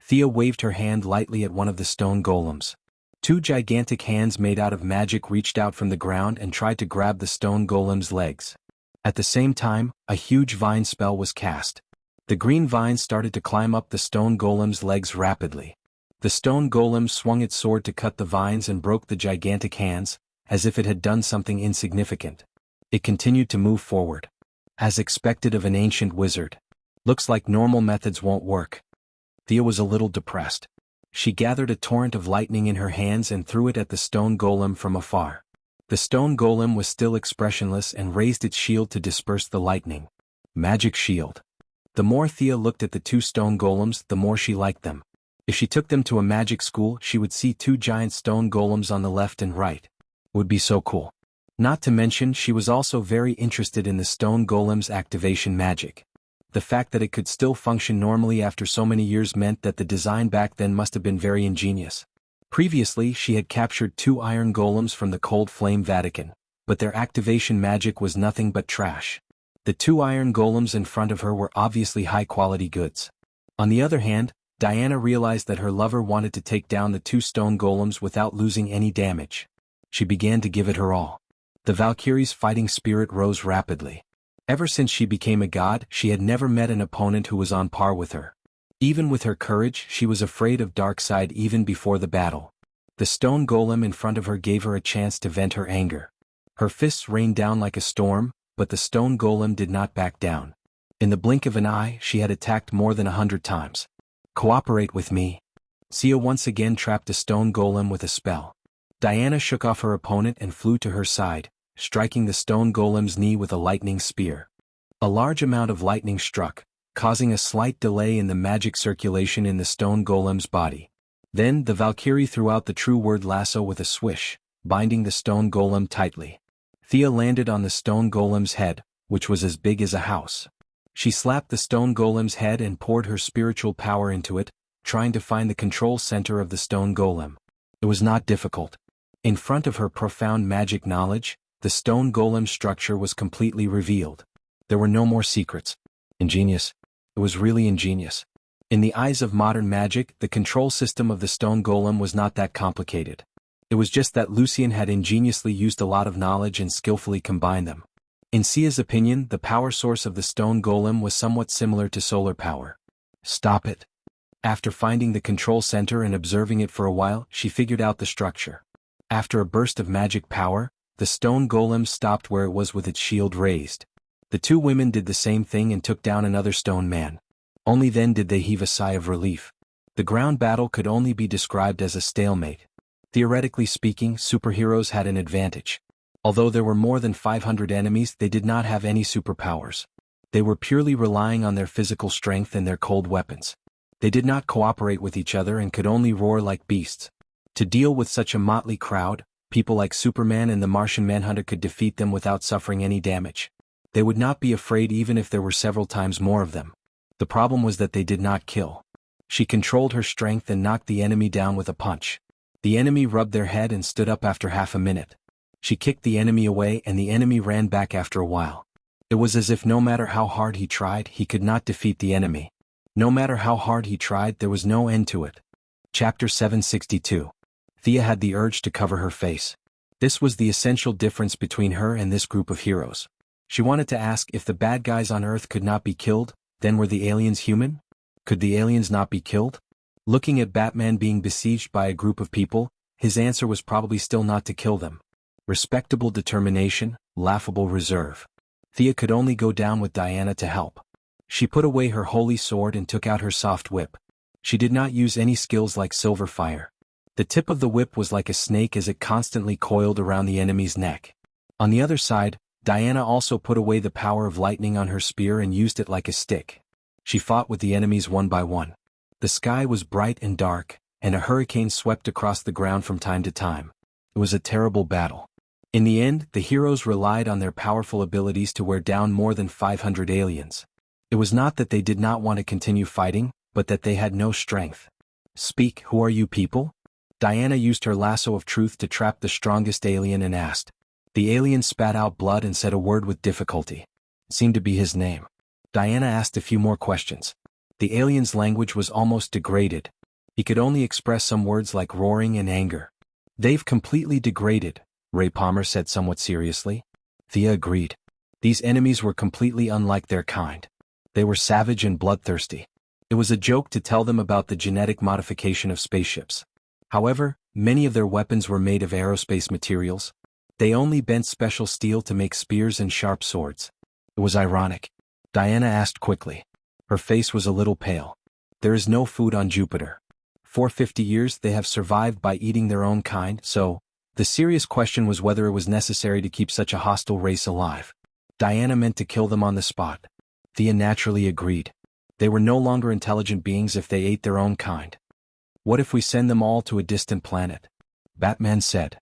S1: Thea waved her hand lightly at one of the stone golems. Two gigantic hands made out of magic reached out from the ground and tried to grab the stone golem's legs. At the same time, a huge vine spell was cast. The green vine started to climb up the stone golem's legs rapidly. The stone golem swung its sword to cut the vines and broke the gigantic hands, as if it had done something insignificant. It continued to move forward. As expected of an ancient wizard. Looks like normal methods won't work. Thea was a little depressed. She gathered a torrent of lightning in her hands and threw it at the stone golem from afar. The stone golem was still expressionless and raised its shield to disperse the lightning. Magic shield. The more Thea looked at the two stone golems, the more she liked them. If she took them to a magic school, she would see two giant stone golems on the left and right. Would be so cool. Not to mention, she was also very interested in the stone golem's activation magic. The fact that it could still function normally after so many years meant that the design back then must have been very ingenious. Previously, she had captured two iron golems from the Cold Flame Vatican, but their activation magic was nothing but trash. The two iron golems in front of her were obviously high-quality goods. On the other hand, Diana realized that her lover wanted to take down the two stone golems without losing any damage. She began to give it her all. The Valkyrie's fighting spirit rose rapidly. Ever since she became a god, she had never met an opponent who was on par with her. Even with her courage, she was afraid of Darkseid even before the battle. The stone golem in front of her gave her a chance to vent her anger. Her fists rained down like a storm, but the stone golem did not back down. In the blink of an eye, she had attacked more than 100 times. Cooperate with me. Sia once again trapped a stone golem with a spell. Diana shook off her opponent and flew to her side, striking the stone golem's knee with a lightning spear. A large amount of lightning struck, causing a slight delay in the magic circulation in the stone golem's body. Then the Valkyrie threw out the true word lasso with a swish, binding the stone golem tightly. Thea landed on the stone golem's head, which was as big as a house. She slapped the stone golem's head and poured her spiritual power into it, trying to find the control center of the stone golem. It was not difficult. In front of her profound magic knowledge, the stone golem structure was completely revealed. There were no more secrets. Ingenious. It was really ingenious. In the eyes of modern magic, the control system of the stone golem was not that complicated. It was just that Lucian had ingeniously used a lot of knowledge and skillfully combined them. In Sia's opinion, the power source of the stone golem was somewhat similar to solar power. Stop it. After finding the control center and observing it for a while, she figured out the structure. After a burst of magic power, the stone golem stopped where it was with its shield raised. The two women did the same thing and took down another stone man. Only then did they heave a sigh of relief. The ground battle could only be described as a stalemate. Theoretically speaking, superheroes had an advantage. Although there were more than 500 enemies, they did not have any superpowers. They were purely relying on their physical strength and their cold weapons. They did not cooperate with each other and could only roar like beasts. To deal with such a motley crowd, people like Superman and the Martian Manhunter could defeat them without suffering any damage. They would not be afraid even if there were several times more of them. The problem was that they did not kill. She controlled her strength and knocked the enemy down with a punch. The enemy rubbed their head and stood up after half a minute. She kicked the enemy away and the enemy ran back after a while. It was as if no matter how hard he tried, he could not defeat the enemy. No matter how hard he tried, there was no end to it. Chapter 762. Thea had the urge to cover her face. This was the essential difference between her and this group of heroes. She wanted to ask if the bad guys on Earth could not be killed, then were the aliens human? Could the aliens not be killed? Looking at Batman being besieged by a group of people, his answer was probably still not to kill them. Respectable determination, laughable reserve. Thea could only go down with Diana to help. She put away her holy sword and took out her soft whip. She did not use any skills like silver fire. The tip of the whip was like a snake as it constantly coiled around the enemy's neck. On the other side, Diana also put away the power of lightning on her spear and used it like a stick. She fought with the enemies one by one. The sky was bright and dark, and a hurricane swept across the ground from time to time. It was a terrible battle. In the end, the heroes relied on their powerful abilities to wear down more than 500 aliens. It was not that they did not want to continue fighting, but that they had no strength. "Speak, who are you people?" Diana used her lasso of truth to trap the strongest alien and asked. The alien spat out blood and said a word with difficulty. It seemed to be his name. Diana asked a few more questions. The alien's language was almost degraded. He could only express some words like roaring and anger. "They've completely degraded," Ray Palmer said somewhat seriously. Thea agreed. These enemies were completely unlike their kind. They were savage and bloodthirsty. It was a joke to tell them about the genetic modification of spaceships. However, many of their weapons were made of aerospace materials. They only bent special steel to make spears and sharp swords. It was ironic. Diana asked quickly. Her face was a little pale. "There is no food on Jupiter. For 50 years they have survived by eating their own kind, so..." The serious question was whether it was necessary to keep such a hostile race alive. Diana meant to kill them on the spot. Thea naturally agreed. They were no longer intelligent beings if they ate their own kind. "What if we send them all to a distant planet?" Batman said.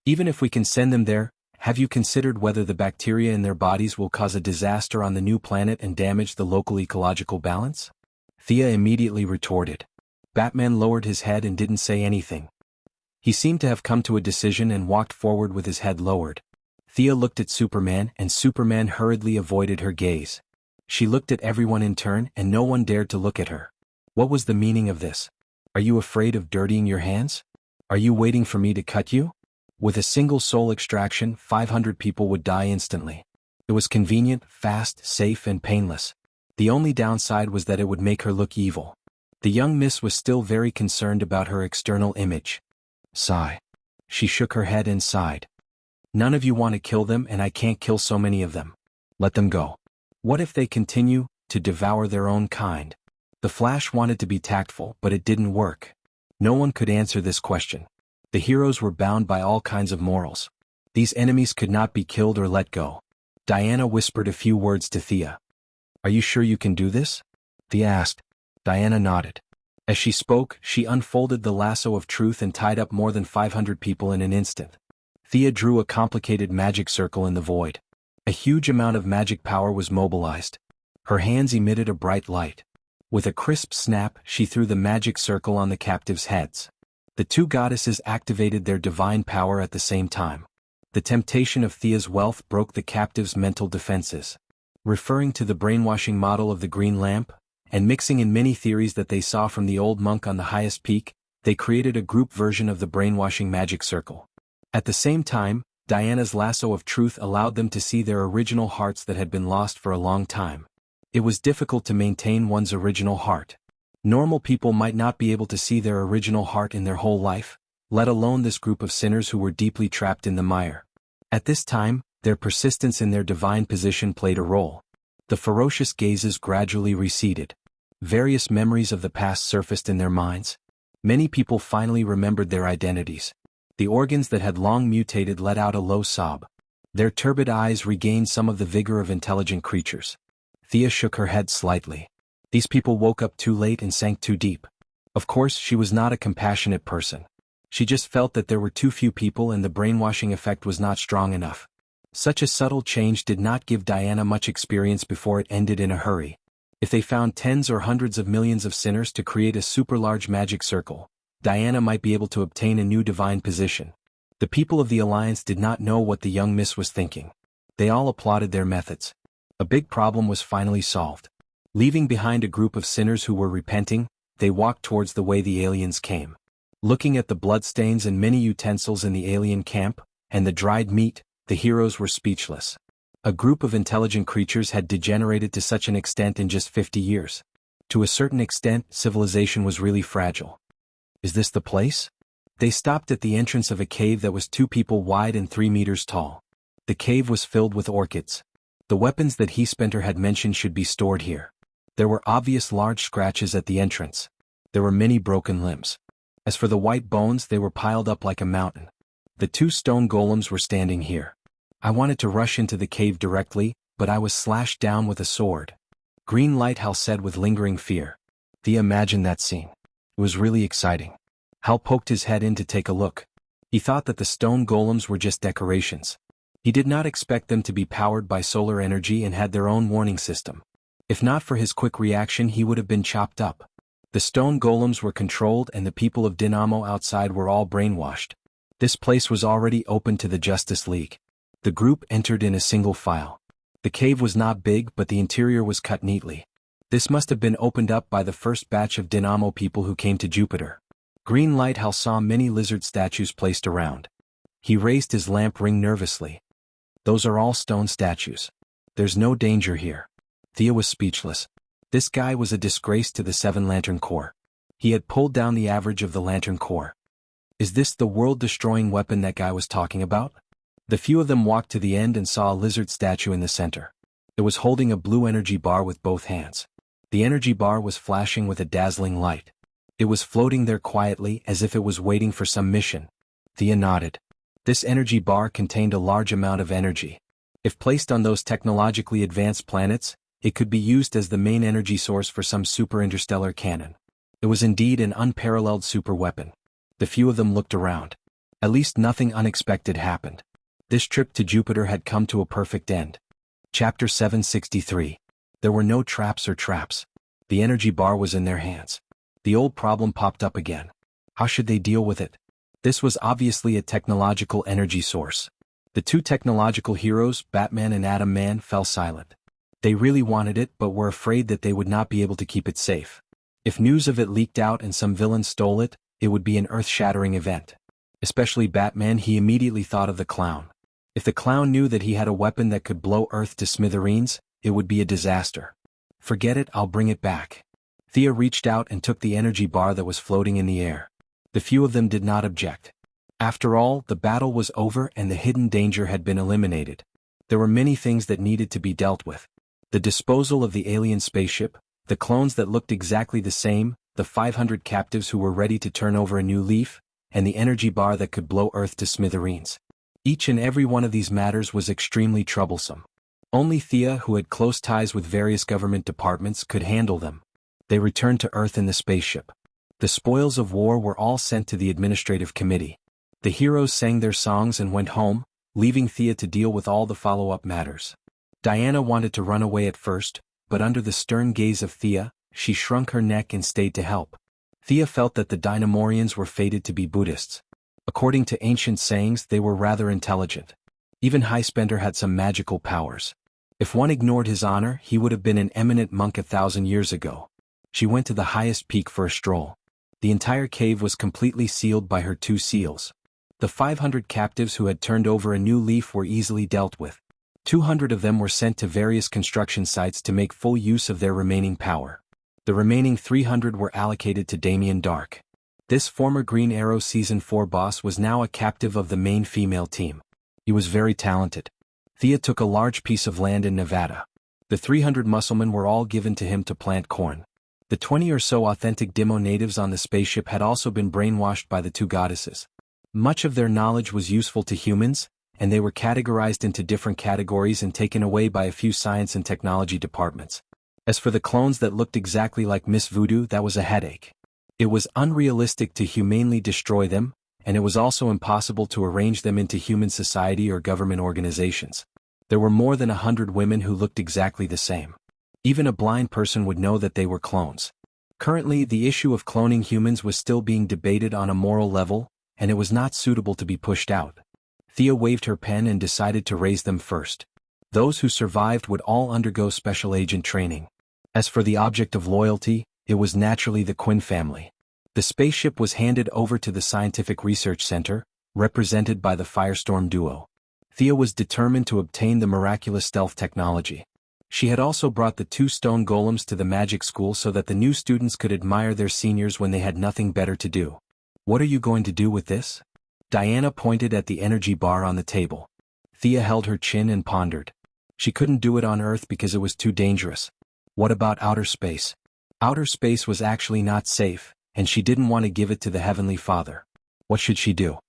S1: "Even if we can send them there, have you considered whether the bacteria in their bodies will cause a disaster on the new planet and damage the local ecological balance?" Thea immediately retorted. Batman lowered his head and didn't say anything. He seemed to have come to a decision and walked forward with his head lowered. Thea looked at Superman and Superman hurriedly avoided her gaze. She looked at everyone in turn and no one dared to look at her. What was the meaning of this? Are you afraid of dirtying your hands? Are you waiting for me to cut you? With a single soul extraction, 500 people would die instantly. It was convenient, fast, safe, and painless. The only downside was that it would make her look evil. The young miss was still very concerned about her external image. Sigh. She shook her head and sighed. "None of you want to kill them and I can't kill so many of them. Let them go. What if they continue to devour their own kind?" The Flash wanted to be tactful, but it didn't work. No one could answer this question. The heroes were bound by all kinds of morals. These enemies could not be killed or let go. Diana whispered a few words to Thea. "Are you sure you can do this?" Thea asked. Diana nodded. As she spoke, she unfolded the lasso of truth and tied up more than 500 people in an instant. Thea drew a complicated magic circle in the void. A huge amount of magic power was mobilized. Her hands emitted a bright light. With a crisp snap, she threw the magic circle on the captives' heads. The two goddesses activated their divine power at the same time. The temptation of Thea's wealth broke the captives' mental defenses. Referring to the brainwashing model of the green lamp, and mixing in many theories that they saw from the old monk on the highest peak, they created a group version of the brainwashing magic circle. At the same time, Diana's lasso of truth allowed them to see their original hearts that had been lost for a long time. It was difficult to maintain one's original heart. Normal people might not be able to see their original heart in their whole life, let alone this group of sinners who were deeply trapped in the mire. At this time, their persistence in their divine position played a role. The ferocious gazes gradually receded. Various memories of the past surfaced in their minds. Many people finally remembered their identities. The organs that had long mutated let out a low sob. Their turbid eyes regained some of the vigor of intelligent creatures. Thea shook her head slightly. These people woke up too late and sank too deep. Of course, she was not a compassionate person. She just felt that there were too few people and the brainwashing effect was not strong enough. Such a subtle change did not give Diana much experience before it ended in a hurry. If they found tens or hundreds of millions of sinners to create a super large magic circle, Diana might be able to obtain a new divine position. The people of the Alliance did not know what the young miss was thinking. They all applauded their methods. A big problem was finally solved. Leaving behind a group of sinners who were repenting, they walked towards the way the aliens came. Looking at the bloodstains and many utensils in the alien camp, and the dried meat, the heroes were speechless. A group of intelligent creatures had degenerated to such an extent in just 50 years. To a certain extent, civilization was really fragile. Is this the place? They stopped at the entrance of a cave that was 2 people wide and 3 meters tall. The cave was filled with orchids. The weapons that Spenter had mentioned should be stored here. There were obvious large scratches at the entrance. There were many broken limbs. As for the white bones, they were piled up like a mountain. The 2 stone golems were standing here. I wanted to rush into the cave directly, but I was slashed down with a sword. Green light, Hal said with lingering fear. Thea imagined that scene. It was really exciting. Hal poked his head in to take a look. He thought that the stone golems were just decorations. He did not expect them to be powered by solar energy and had their own warning system. If not for his quick reaction, he would have been chopped up. The stone golems were controlled and the people of Dynamo outside were all brainwashed. This place was already open to the Justice League. The group entered in a single file. The cave was not big, but the interior was cut neatly. This must have been opened up by the first batch of Dynamo people who came to Jupiter. Green light, Hal saw many lizard statues placed around. He raised his lamp ring nervously. Those are all stone statues. There's no danger here. Thea was speechless. This guy was a disgrace to the 7 Lantern Corps. He had pulled down the average of the Lantern Corps. Is this the world-destroying weapon that guy was talking about? The few of them walked to the end and saw a lizard statue in the center. It was holding a blue energy bar with both hands. The energy bar was flashing with a dazzling light. It was floating there quietly as if it was waiting for some mission. Thea nodded. This energy bar contained a large amount of energy. If placed on those technologically advanced planets, it could be used as the main energy source for some super interstellar cannon. It was indeed an unparalleled super weapon. The few of them looked around. At least nothing unexpected happened. This trip to Jupiter had come to a perfect end. Chapter 763. There were no traps or traps. The energy bar was in their hands. The old problem popped up again. How should they deal with it? This was obviously a technological energy source. The 2 technological heroes, Batman and Atom Man, fell silent. They really wanted it but were afraid that they would not be able to keep it safe. If news of it leaked out and some villain stole it, it would be an earth-shattering event. Especially Batman, he immediately thought of the clown. If the clown knew that he had a weapon that could blow Earth to smithereens, it would be a disaster. Forget it, I'll bring it back. Thea reached out and took the energy bar that was floating in the air. The few of them did not object. After all, the battle was over and the hidden danger had been eliminated. There were many things that needed to be dealt with. The disposal of the alien spaceship, the clones that looked exactly the same, the 500 captives who were ready to turn over a new leaf, and the energy bar that could blow Earth to smithereens. Each and every one of these matters was extremely troublesome. Only Thea, who had close ties with various government departments, could handle them. They returned to Earth in the spaceship. The spoils of war were all sent to the administrative committee. The heroes sang their songs and went home, leaving Thea to deal with all the follow-up matters. Diana wanted to run away at first, but under the stern gaze of Thea, she shrunk her neck and stayed to help. Thea felt that the Dynamorians were fated to be Buddhists. According to ancient sayings, they were rather intelligent. Even Spenter had some magical powers. If one ignored his honor, he would have been an eminent monk 1,000 years ago. She went to the highest peak for a stroll. The entire cave was completely sealed by her 2 seals. The 500 captives who had turned over a new leaf were easily dealt with. 200 of them were sent to various construction sites to make full use of their remaining power. The remaining 300 were allocated to Damien Dark. This former Green Arrow Season 4 boss was now a captive of the main female team. He was very talented. Thea took a large piece of land in Nevada. The 300 musclemen were all given to him to plant corn. The 20 or so authentic Demo natives on the spaceship had also been brainwashed by the 2 goddesses. Much of their knowledge was useful to humans, and they were categorized into different categories and taken away by a few science and technology departments. As for the clones that looked exactly like Miss Voodoo, that was a headache. It was unrealistic to humanely destroy them, and it was also impossible to arrange them into human society or government organizations. There were more than 100 women who looked exactly the same. Even a blind person would know that they were clones. Currently, the issue of cloning humans was still being debated on a moral level, and it was not suitable to be pushed out. Thea waved her pen and decided to raise them first. Those who survived would all undergo special agent training. As for the object of loyalty, it was naturally the Quinn family. The spaceship was handed over to the Scientific Research Center, represented by the Firestorm duo. Thea was determined to obtain the miraculous stealth technology. She had also brought the 2 stone golems to the magic school so that the new students could admire their seniors when they had nothing better to do. What are you going to do with this? Diana pointed at the energy bar on the table. Thea held her chin and pondered. She couldn't do it on Earth because it was too dangerous. What about outer space? Outer space was actually not safe, and she didn't want to give it to the Heavenly Father. What should she do?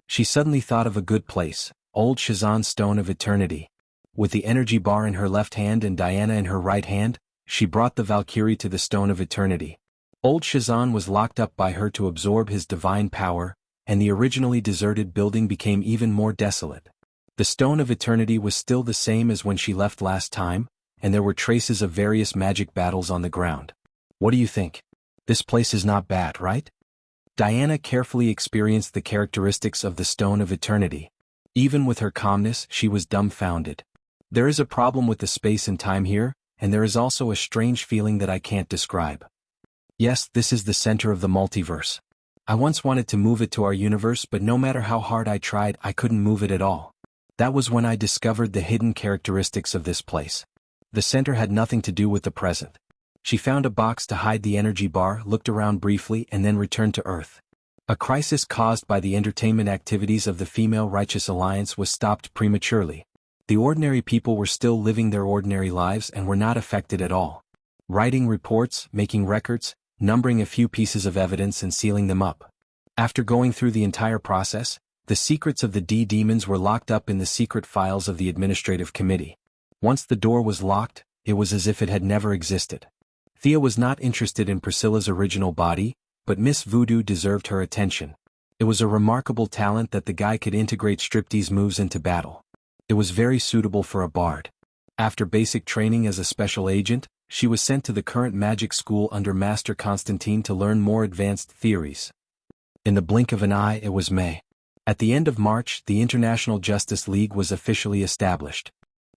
S1: She suddenly thought of a good place, Old Shazan's Stone of Eternity. With the energy bar in her left hand and Diana in her right hand, she brought the Valkyrie to the Stone of Eternity. Old Shazan was locked up by her to absorb his divine power, and the originally deserted building became even more desolate. The Stone of Eternity was still the same as when she left last time, and there were traces of various magic battles on the ground. What do you think? This place is not bad, right? Diana carefully experienced the characteristics of the Stone of Eternity. Even with her calmness, she was dumbfounded. There is a problem with the space and time here, and there is also a strange feeling that I can't describe. Yes, this is the center of the multiverse. I once wanted to move it to our universe, but no matter how hard I tried, I couldn't move it at all. That was when I discovered the hidden characteristics of this place. The center had nothing to do with the present. She found a box to hide the energy bar, looked around briefly, and then returned to Earth. A crisis caused by the entertainment activities of the Female Righteous Alliance was stopped prematurely. The ordinary people were still living their ordinary lives and were not affected at all. Writing reports, making records, numbering a few pieces of evidence and sealing them up. After going through the entire process, the secrets of the D-demons were locked up in the secret files of the administrative committee. Once the door was locked, it was as if it had never existed. Thea was not interested in Priscilla's original body, but Miss Voodoo deserved her attention. It was a remarkable talent that the guy could integrate striptease moves into battle. It was very suitable for a bard. After basic training as a special agent, she was sent to the current magic school under Master Constantine to learn more advanced theories. In the blink of an eye, it was May. At the end of March, the International Justice League was officially established.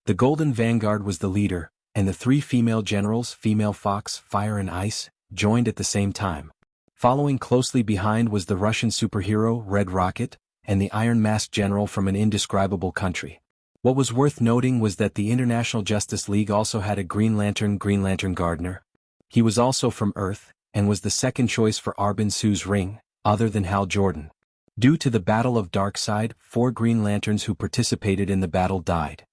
S1: The Golden Vanguard was the leader, and the 3 female generals, Female Fox, Fire and Ice, joined at the same time. Following closely behind was the Russian superhero, Red Rocket, and the Iron Mask general from an indescribable country. What was worth noting was that the International Justice League also had a Green Lantern Gardner. He was also from Earth, and was the second choice for Arbin Sue's ring, other than Hal Jordan. Due to the Battle of Darkseid, 4 Green Lanterns who participated in the battle died.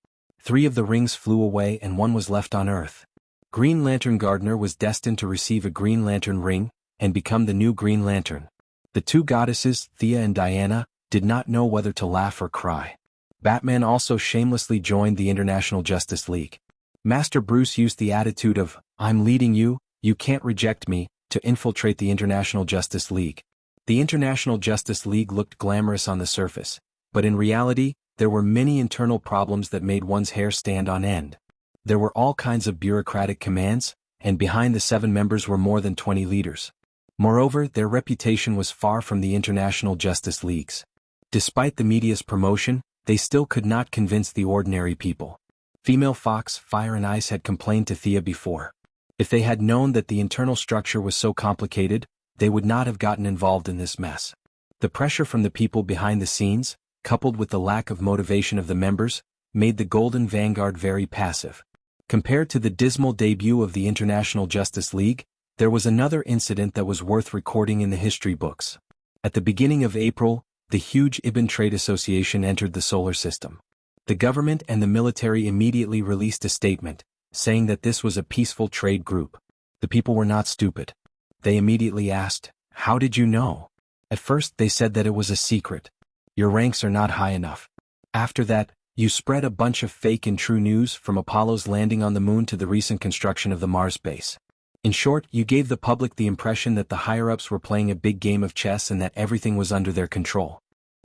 S1: 3 of the rings flew away and 1 was left on Earth. Green Lantern Gardner was destined to receive a Green Lantern ring, and become the new Green Lantern. The 2 goddesses, Thea and Diana, did not know whether to laugh or cry. Batman also shamelessly joined the International Justice League. Master Bruce used the attitude of, "I'm leading you, you can't reject me," to infiltrate the International Justice League. The International Justice League looked glamorous on the surface, but in reality, there were many internal problems that made one's hair stand on end. There were all kinds of bureaucratic commands, and behind the 7 members were more than 20 leaders. Moreover, their reputation was far from the International Justice League's. Despite the media's promotion, they still could not convince the ordinary people. Female Fox, Fire and Ice had complained to Thea before. If they had known that the internal structure was so complicated, they would not have gotten involved in this mess. The pressure from the people behind the scenes, coupled with the lack of motivation of the members, made the Golden Vanguard very passive. Compared to the dismal debut of the International Justice League, there was another incident that was worth recording in the history books. At the beginning of April, the huge Ibn Trade Association entered the solar system. The government and the military immediately released a statement, saying that this was a peaceful trade group. The people were not stupid. They immediately asked, "How did you know?" At first they said that it was a secret. "Your ranks are not high enough." After that, you spread a bunch of fake and true news, from Apollo's landing on the moon to the recent construction of the Mars base. In short, you gave the public the impression that the higher-ups were playing a big game of chess and that everything was under their control.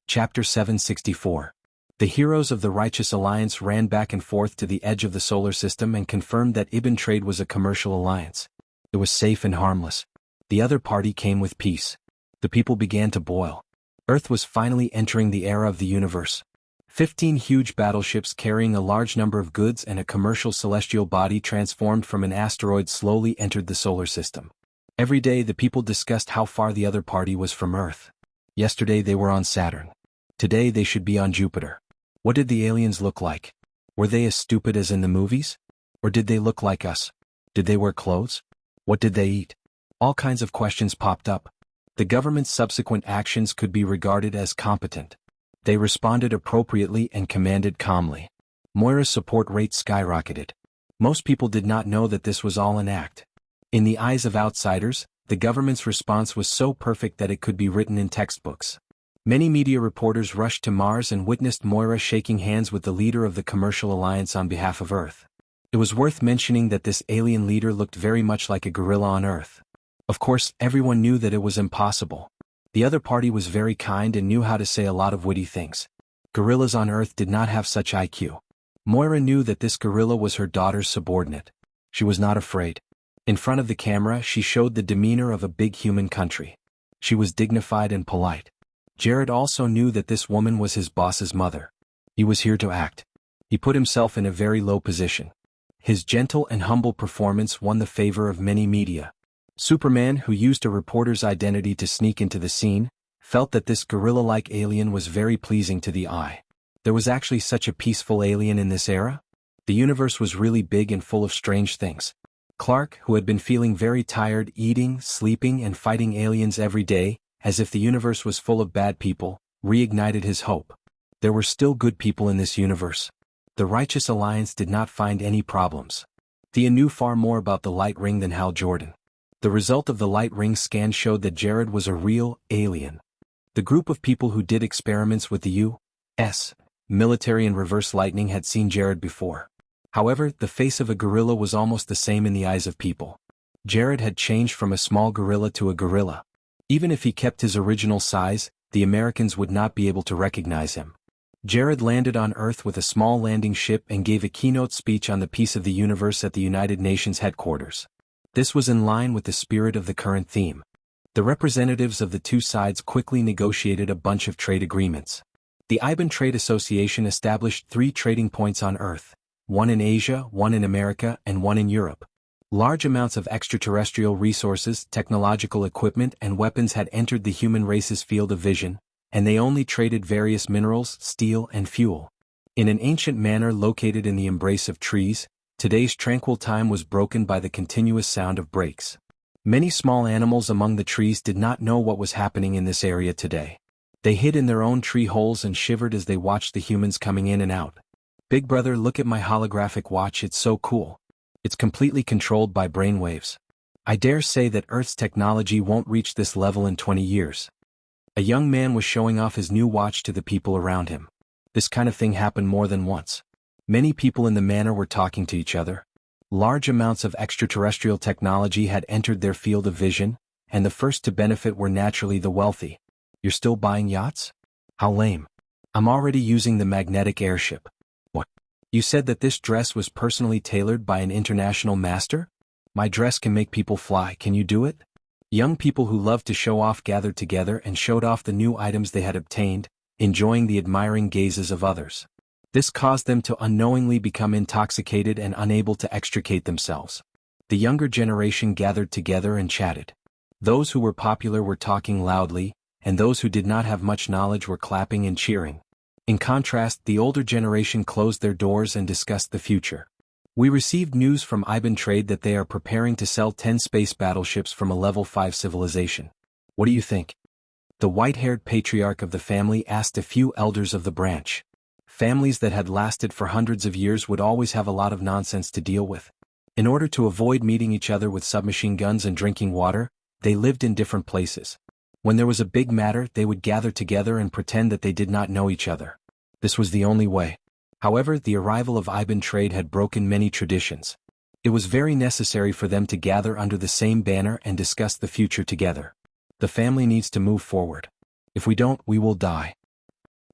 S1: Chapter 764. The heroes of the Righteous Alliance ran back and forth to the edge of the solar system and confirmed that Ibn Trade was a commercial alliance. It was safe and harmless. The other party came with peace. The people began to boil. Earth was finally entering the era of the universe. 15 huge battleships carrying a large number of goods and a commercial celestial body transformed from an asteroid slowly entered the solar system. Every day the people discussed how far the other party was from Earth. Yesterday they were on Saturn. Today they should be on Jupiter. What did the aliens look like? Were they as stupid as in the movies? Or did they look like us? Did they wear clothes? What did they eat? All kinds of questions popped up. The government's subsequent actions could be regarded as competent. They responded appropriately and commanded calmly. Moira's support rate skyrocketed. Most people did not know that this was all an act. In the eyes of outsiders, the government's response was so perfect that it could be written in textbooks. Many media reporters rushed to Mars and witnessed Moira shaking hands with the leader of the commercial alliance on behalf of Earth. It was worth mentioning that this alien leader looked very much like a gorilla on Earth. Of course, everyone knew that it was impossible. The other party was very kind and knew how to say a lot of witty things. Gorillas on Earth did not have such IQ. Moira knew that this gorilla was her daughter's subordinate. She was not afraid. In front of the camera, she showed the demeanor of a big human country. She was dignified and polite. Jared also knew that this woman was his boss's mother. He was here to act. He put himself in a very low position. His gentle and humble performance won the favor of many media. Superman, who used a reporter's identity to sneak into the scene, felt that this gorilla-like alien was very pleasing to the eye. There was actually such a peaceful alien in this era? The universe was really big and full of strange things. Clark, who had been feeling very tired eating, sleeping and fighting aliens every day, as if the universe was full of bad people, reignited his hope. There were still good people in this universe. The Righteous Alliance did not find any problems. Thea knew far more about the light ring than Hal Jordan. The result of the light ring scan showed that Jared was a real alien. The group of people who did experiments with the U.S. military and reverse lightning had seen Jared before. However, the face of a gorilla was almost the same in the eyes of people. Jared had changed from a small gorilla to a gorilla. Even if he kept his original size, the Americans would not be able to recognize him. Jared landed on Earth with a small landing ship and gave a keynote speech on the peace of the universe at the United Nations headquarters. This was in line with the spirit of the current theme. The representatives of the two sides quickly negotiated a bunch of trade agreements. The Ibn Trade Association established 3 trading points on Earth, one in Asia, one in America, and one in Europe. Large amounts of extraterrestrial resources, technological equipment, and weapons had entered the human race's field of vision, and they only traded various minerals, steel, and fuel. In an ancient manor located in the embrace of trees, today's tranquil time was broken by the continuous sound of brakes. Many small animals among the trees did not know what was happening in this area today. They hid in their own tree holes and shivered as they watched the humans coming in and out. "Big brother, look at my holographic watch, it's so cool. It's completely controlled by brainwaves. I dare say that Earth's technology won't reach this level in 20 years. A young man was showing off his new watch to the people around him. This kind of thing happened more than once. Many people in the manor were talking to each other. Large amounts of extraterrestrial technology had entered their field of vision, and the first to benefit were naturally the wealthy. You're still buying yachts? How lame. I'm already using the magnetic airship. What? You said that this dress was personally tailored by an international master? My dress can make people fly, can you do it? Young people who loved to show off gathered together and showed off the new items they had obtained, enjoying the admiring gazes of others. This caused them to unknowingly become intoxicated and unable to extricate themselves. The younger generation gathered together and chatted. Those who were popular were talking loudly, and those who did not have much knowledge were clapping and cheering. In contrast, the older generation closed their doors and discussed the future. We received news from Ibn Trade that they are preparing to sell 10 space battleships from a level 5 civilization. What do you think? The white-haired patriarch of the family asked a few elders of the branch. Families that had lasted for hundreds of years would always have a lot of nonsense to deal with. In order to avoid meeting each other with submachine guns and drinking water, they lived in different places. When there was a big matter, they would gather together and pretend that they did not know each other. This was the only way. However, the arrival of Ibn Trade had broken many traditions. It was very necessary for them to gather under the same banner and discuss the future together. The family needs to move forward. If we don't, we will die.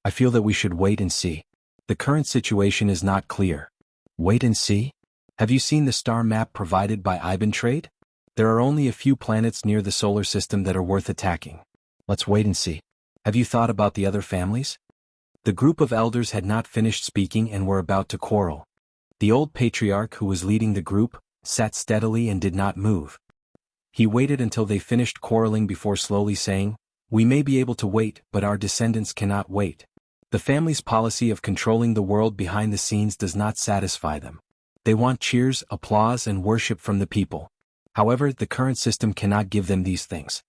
S1: I feel that we should wait and see. The current situation is not clear. Wait and see? Have you seen the star map provided by Ibn Trade? There are only a few planets near the solar system that are worth attacking. Let's wait and see. Have you thought about the other families? The group of elders had not finished speaking and were about to quarrel. The old patriarch who was leading the group sat steadily and did not move. He waited until they finished quarreling before slowly saying, "We may be able to wait, but our descendants cannot wait." The family's policy of controlling the world behind the scenes does not satisfy them. They want cheers, applause, and worship from the people. However, the current system cannot give them these things.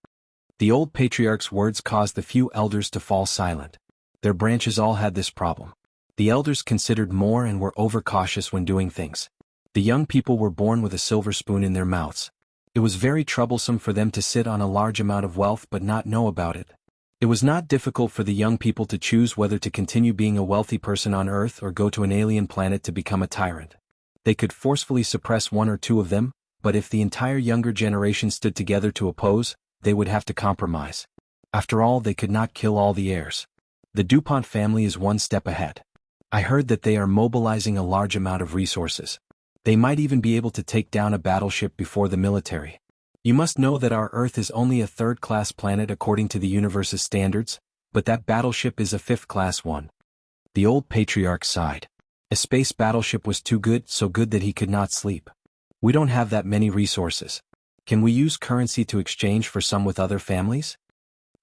S1: The old patriarch's words caused the few elders to fall silent. Their branches all had this problem. The elders considered more and were overcautious when doing things. The young people were born with a silver spoon in their mouths. It was very troublesome for them to sit on a large amount of wealth but not know about it. It was not difficult for the young people to choose whether to continue being a wealthy person on Earth or go to an alien planet to become a tyrant. They could forcefully suppress one or two of them, but if the entire younger generation stood together to oppose, they would have to compromise. After all, they could not kill all the heirs. The DuPont family is one step ahead. I heard that they are mobilizing a large amount of resources. They might even be able to take down a battleship before the military. You must know that our Earth is only a third-class planet according to the universe's standards, but that battleship is a fifth-class one. The old patriarch sighed. A space battleship was too good, so good that he could not sleep. We don't have that many resources. Can we use currency to exchange for some with other families?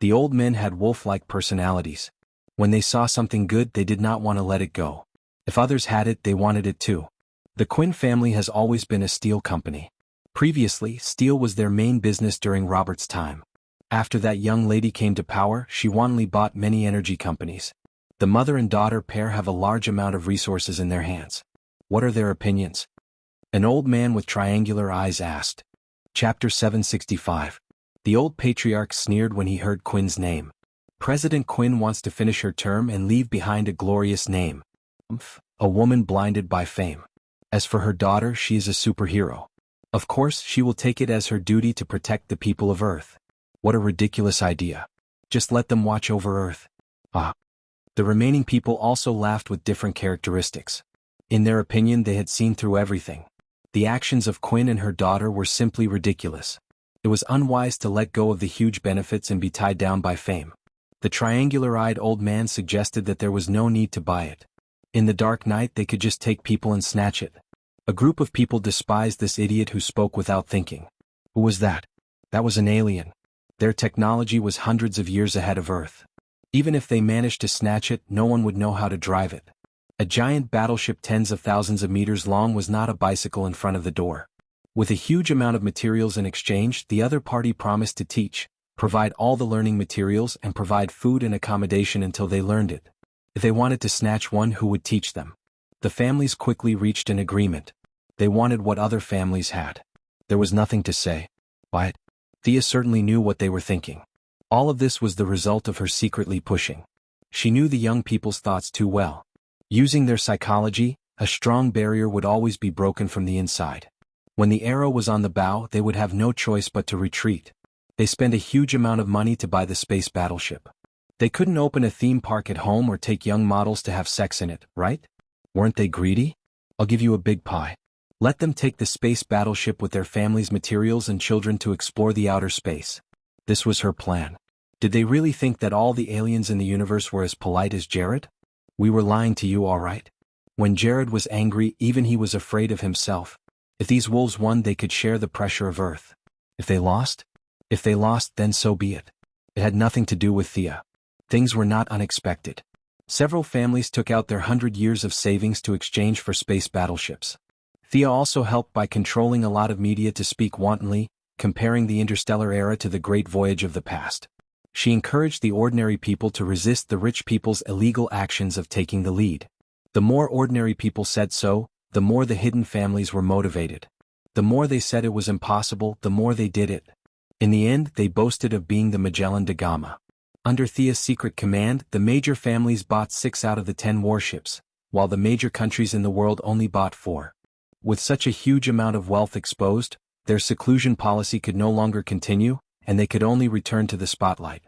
S1: The old men had wolf-like personalities. When they saw something good, they did not want to let it go. If others had it, they wanted it too. The Quinn family has always been a steel company. Previously, steel was their main business during Robert's time. After that young lady came to power, she wantonly bought many energy companies. The mother and daughter pair have a large amount of resources in their hands. What are their opinions? An old man with triangular eyes asked. Chapter 765. The old patriarch sneered when he heard Quinn's name. President Quinn wants to finish her term and leave behind a glorious name. A woman blinded by fame. As for her daughter, she is a superhero. Of course, she will take it as her duty to protect the people of Earth. What a ridiculous idea. Just let them watch over Earth. The remaining people also laughed with different characteristics. In their opinion, they had seen through everything. The actions of Quinn and her daughter were simply ridiculous. It was unwise to let go of the huge benefits and be tied down by fame. The triangular-eyed old man suggested that there was no need to buy it. In the dark night, they could just take people and snatch it. A group of people despised this idiot who spoke without thinking. Who was that? That was an alien. Their technology was hundreds of years ahead of Earth. Even if they managed to snatch it, no one would know how to drive it. A giant battleship tens of thousands of meters long was not a bicycle in front of the door. With a huge amount of materials in exchange, the other party promised to teach, provide all the learning materials and provide food and accommodation until they learned it. If they wanted to snatch one, who would teach them? The families quickly reached an agreement. They wanted what other families had. There was nothing to say. But Thea certainly knew what they were thinking. All of this was the result of her secretly pushing. She knew the young people's thoughts too well. Using their psychology, a strong barrier would always be broken from the inside. When the arrow was on the bow, they would have no choice but to retreat. They spent a huge amount of money to buy the space battleship. They couldn't open a theme park at home or take young models to have sex in it, right? Weren't they greedy? I'll give you a big pie. Let them take the space battleship with their family's materials and children to explore the outer space. This was her plan. Did they really think that all the aliens in the universe were as polite as Jared? We were lying to you, all right? When Jared was angry, even he was afraid of himself. If these wolves won, they could share the pressure of Earth. If they lost? If they lost, then so be it. It had nothing to do with Thea. Things were not unexpected. Several families took out their 100 years of savings to exchange for space battleships. Thea also helped by controlling a lot of media to speak wantonly, comparing the interstellar era to the great voyage of the past. She encouraged the ordinary people to resist the rich people's illegal actions of taking the lead. The more ordinary people said so, the more the hidden families were motivated. The more they said it was impossible, the more they did it. In the end, they boasted of being the Magellan da Gama. Under Thea's secret command, the major families bought 6 out of the 10 warships, while the major countries in the world only bought 4. With such a huge amount of wealth exposed, their seclusion policy could no longer continue, and they could only return to the spotlight.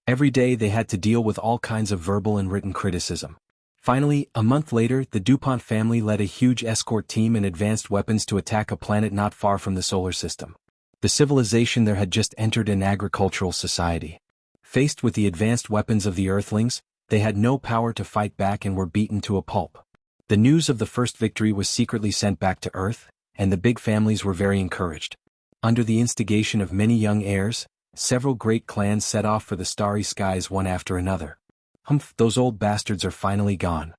S1: Every day they had to deal with all kinds of verbal and written criticism. Finally, a month later, the DuPont family led a huge escort team and advanced weapons to attack a planet not far from the solar system. The civilization there had just entered an agricultural society. Faced with the advanced weapons of the Earthlings, they had no power to fight back and were beaten to a pulp. The news of the first victory was secretly sent back to Earth, and the big families were very encouraged. Under the instigation of many young heirs, several great clans set off for the starry skies one after another. Humph, those old bastards are finally gone.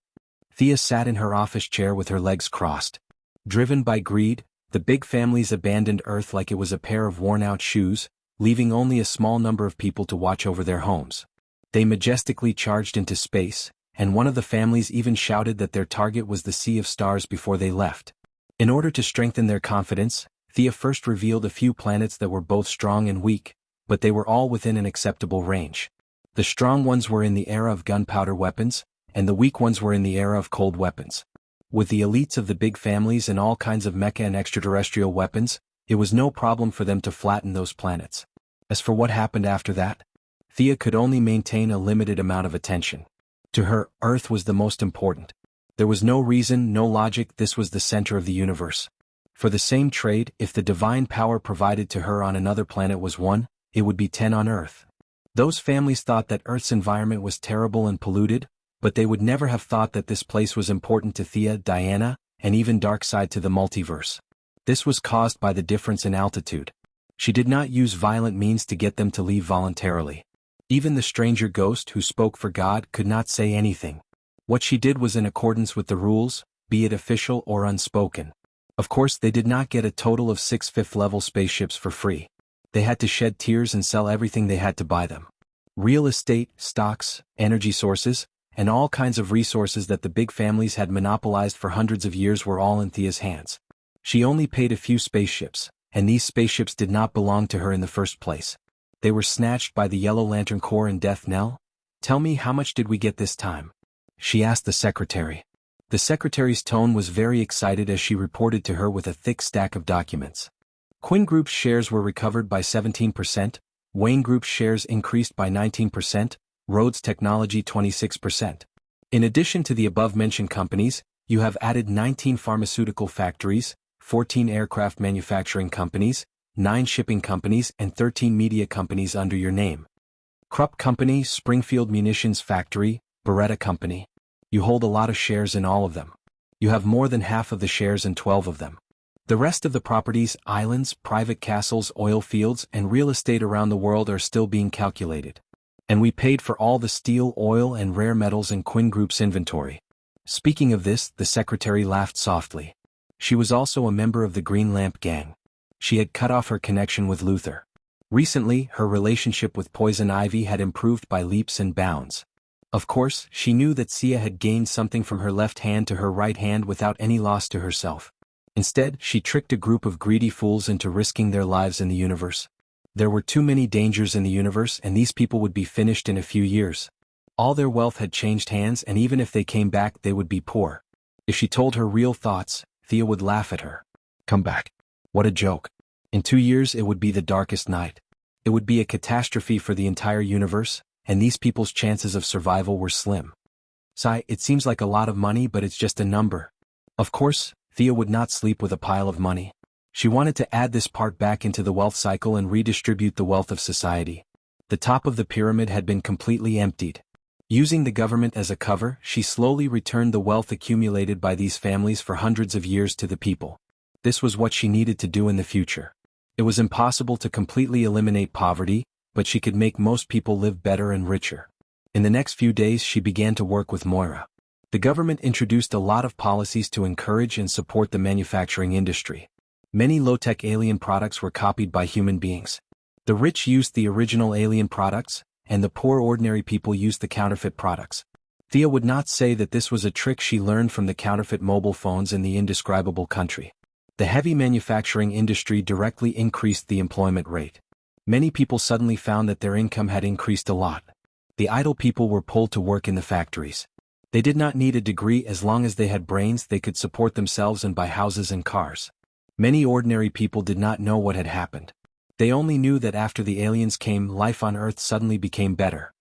S1: Thea sat in her office chair with her legs crossed. Driven by greed, the big families abandoned Earth like it was a pair of worn-out shoes, leaving only a small number of people to watch over their homes. They majestically charged into space, and one of the families even shouted that their target was the Sea of Stars before they left. In order to strengthen their confidence, Thea first revealed a few planets that were both strong and weak, but they were all within an acceptable range. The strong ones were in the era of gunpowder weapons, and the weak ones were in the era of cold weapons. With the elites of the big families and all kinds of mecha and extraterrestrial weapons, it was no problem for them to flatten those planets. As for what happened after that, Thea could only maintain a limited amount of attention. To her, Earth was the most important. There was no reason, no logic, this was the center of the universe. For the same trade, if the divine power provided to her on another planet was 1, it would be 10 on Earth. Those families thought that Earth's environment was terrible and polluted, but they would never have thought that this place was important to Thea, Diana, and even Darkseid to the multiverse. This was caused by the difference in altitude. She did not use violent means to get them to leave voluntarily. Even the stranger ghost who spoke for God could not say anything. What she did was in accordance with the rules, be it official or unspoken. Of course, they did not get a total of 6 fifth-level spaceships for free. They had to shed tears and sell everything they had to buy them. Real estate, stocks, energy sources, and all kinds of resources that the big families had monopolized for hundreds of years were all in Thea's hands. She only paid a few spaceships, and these spaceships did not belong to her in the first place. They were snatched by the Yellow Lantern Corps and Death Knell. "Tell me, how much did we get this time?" she asked the secretary. The secretary's tone was very excited as she reported to her with a thick stack of documents. Quinn Group's shares were recovered by 17%, Wayne Group's shares increased by 19%, Rhodes Technology 26%. In addition to the above-mentioned companies, you have added 19 pharmaceutical factories, 14 aircraft manufacturing companies, 9 shipping companies and 13 media companies under your name. Krupp Company, Springfield Munitions Factory, Beretta Company. You hold a lot of shares in all of them. You have more than half of the shares in 12 of them. The rest of the properties, islands, private castles, oil fields, and real estate around the world are still being calculated. And we paid for all the steel, oil, and rare metals in Quinn Group's inventory. Speaking of this, the secretary laughed softly. She was also a member of the Green Lamp Gang. She had cut off her connection with Luthor. Recently, her relationship with Poison Ivy had improved by leaps and bounds. Of course, she knew that Sia had gained something from her left hand to her right hand without any loss to herself. Instead, she tricked a group of greedy fools into risking their lives in the universe. There were too many dangers in the universe and these people would be finished in a few years. All their wealth had changed hands and even if they came back they would be poor. If she told her real thoughts, Thea would laugh at her. Come back. What a joke. In 2 years it would be the darkest night. It would be a catastrophe for the entire universe, and these people's chances of survival were slim. Sigh, it seems like a lot of money but it's just a number. Of course, Thea would not sleep with a pile of money. She wanted to add this part back into the wealth cycle and redistribute the wealth of society. The top of the pyramid had been completely emptied. Using the government as a cover, she slowly returned the wealth accumulated by these families for hundreds of years to the people. This was what she needed to do in the future. It was impossible to completely eliminate poverty, but she could make most people live better and richer. In the next few days she began to work with Moira. The government introduced a lot of policies to encourage and support the manufacturing industry. Many low-tech alien products were copied by human beings. The rich used the original alien products, and the poor ordinary people used the counterfeit products. Thea would not say that this was a trick she learned from the counterfeit mobile phones in the indescribable country. The heavy manufacturing industry directly increased the employment rate. Many people suddenly found that their income had increased a lot. The idle people were pulled to work in the factories. They did not need a degree as long as they had brains. They could support themselves and buy houses and cars. Many ordinary people did not know what had happened. They only knew that after the aliens came, life on Earth suddenly became better.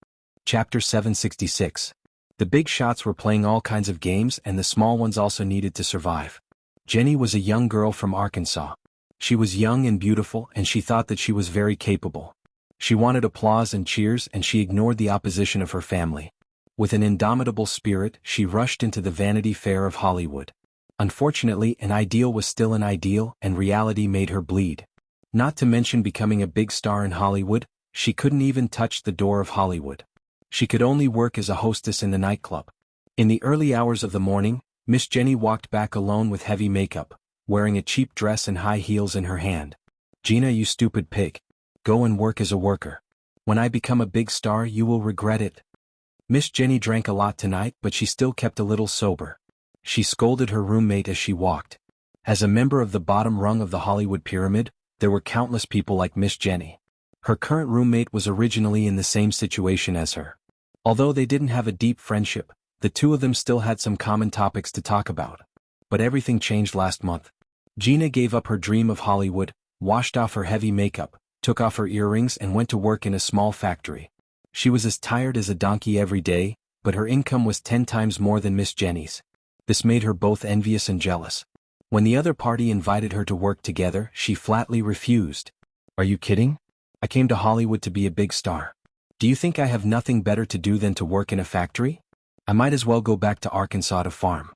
S1: Chapter 766. The big shots were playing all kinds of games, and the small ones also needed to survive. Jenny was a young girl from Arkansas. She was young and beautiful, and she thought that she was very capable. She wanted applause and cheers, and she ignored the opposition of her family. With an indomitable spirit, she rushed into the Vanity Fair of Hollywood. Unfortunately, an ideal was still an ideal, and reality made her bleed. Not to mention becoming a big star in Hollywood, she couldn't even touch the door of Hollywood. She could only work as a hostess in the nightclub. In the early hours of the morning, Miss Jenny walked back alone with heavy makeup, wearing a cheap dress and high heels in her hand. "Gina, you stupid pig. Go and work as a worker. When I become a big star, you will regret it." Miss Jenny drank a lot tonight, but she still kept a little sober. She scolded her roommate as she walked. As a member of the bottom rung of the Hollywood pyramid, there were countless people like Miss Jenny. Her current roommate was originally in the same situation as her. Although they didn't have a deep friendship, the two of them still had some common topics to talk about. But everything changed last month. Gina gave up her dream of Hollywood, washed off her heavy makeup, took off her earrings and went to work in a small factory. She was as tired as a donkey every day, but her income was 10 times more than Miss Jenny's. This made her both envious and jealous. When the other party invited her to work together, she flatly refused. "Are you kidding? I came to Hollywood to be a big star. Do you think I have nothing better to do than to work in a factory? I might as well go back to Arkansas to farm."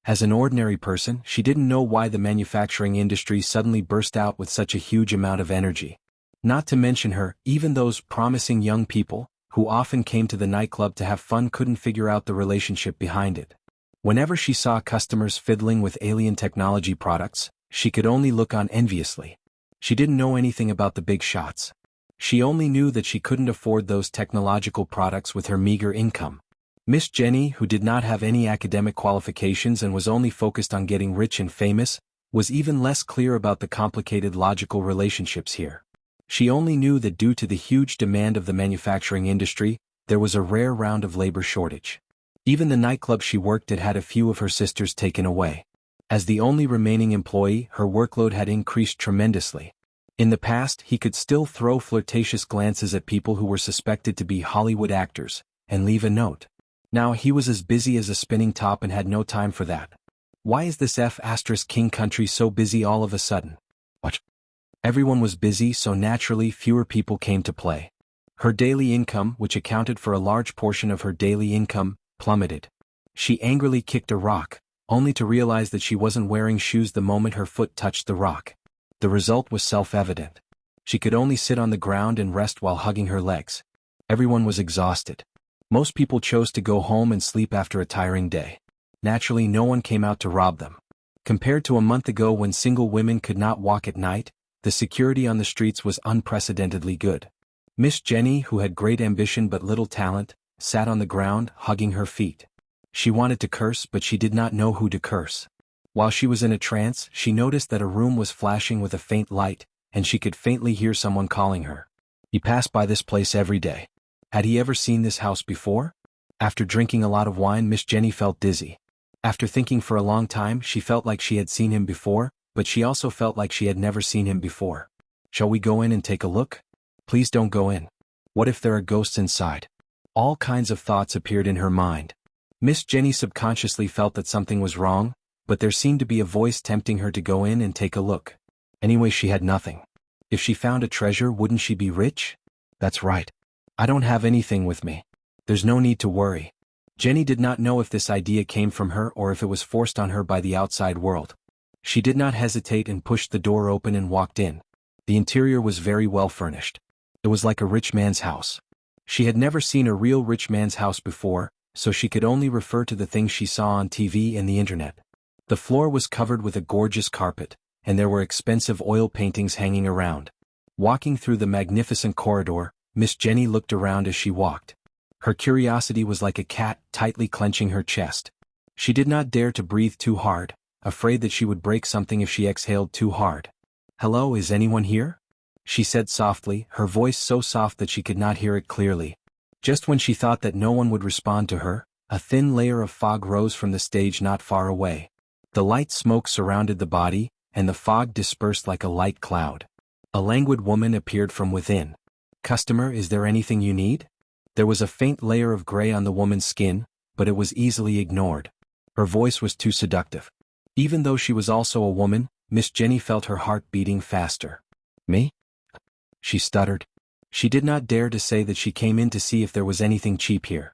S1: As an ordinary person, she didn't know why the manufacturing industry suddenly burst out with such a huge amount of energy. Not to mention her, even those promising young people, who often came to the nightclub to have fun, couldn't figure out the relationship behind it. Whenever she saw customers fiddling with alien technology products, she could only look on enviously. She didn't know anything about the big shots. She only knew that she couldn't afford those technological products with her meager income. Miss Jenny, who did not have any academic qualifications and was only focused on getting rich and famous, was even less clear about the complicated logical relationships here. She only knew that due to the huge demand of the manufacturing industry, there was a rare round of labor shortage. Even the nightclub she worked at had a few of her sisters taken away. As the only remaining employee, her workload had increased tremendously. In the past, he could still throw flirtatious glances at people who were suspected to be Hollywood actors, and leave a note. Now he was as busy as a spinning top and had no time for that. Why is this F***king country so busy all of a sudden? What? Everyone was busy, so naturally fewer people came to play. Her daily income, which accounted for a large portion of her daily income, plummeted. She angrily kicked a rock, only to realize that she wasn't wearing shoes the moment her foot touched the rock. The result was self-evident. She could only sit on the ground and rest while hugging her legs. Everyone was exhausted. Most people chose to go home and sleep after a tiring day. Naturally, no one came out to rob them. Compared to a month ago when single women could not walk at night, the security on the streets was unprecedentedly good. Miss Jenny, who had great ambition but little talent, sat on the ground, hugging her feet. She wanted to curse, but she did not know who to curse. While she was in a trance, she noticed that a room was flashing with a faint light, and she could faintly hear someone calling her. He passed by this place every day. Had he ever seen this house before? After drinking a lot of wine, Miss Jenny felt dizzy. After thinking for a long time, she felt like she had seen him before, but she also felt like she had never seen him before. "Shall we go in and take a look?" "Please don't go in. What if there are ghosts inside?" All kinds of thoughts appeared in her mind. Miss Jenny subconsciously felt that something was wrong, but there seemed to be a voice tempting her to go in and take a look. Anyway, she had nothing. If she found a treasure, wouldn't she be rich? That's right. "I don't have anything with me. There's no need to worry." Jenny did not know if this idea came from her or if it was forced on her by the outside world. She did not hesitate and pushed the door open and walked in. The interior was very well furnished. It was like a rich man's house. She had never seen a real rich man's house before, so she could only refer to the things she saw on TV and the internet. The floor was covered with a gorgeous carpet, and there were expensive oil paintings hanging around. Walking through the magnificent corridor, Miss Jenny looked around as she walked. Her curiosity was like a cat tightly clenching her chest. She did not dare to breathe too hard, afraid that she would break something if she exhaled too hard. "Hello, is anyone here?" she said softly, her voice so soft that she could not hear it clearly. Just when she thought that no one would respond to her, a thin layer of fog rose from the stage not far away. The light smoke surrounded the body, and the fog dispersed like a light cloud. A languid woman appeared from within. "Customer, is there anything you need?" There was a faint layer of gray on the woman's skin, but it was easily ignored. Her voice was too seductive. Even though she was also a woman, Miss Jenny felt her heart beating faster. "Me?" she stuttered. She did not dare to say that she came in to see if there was anything cheap here.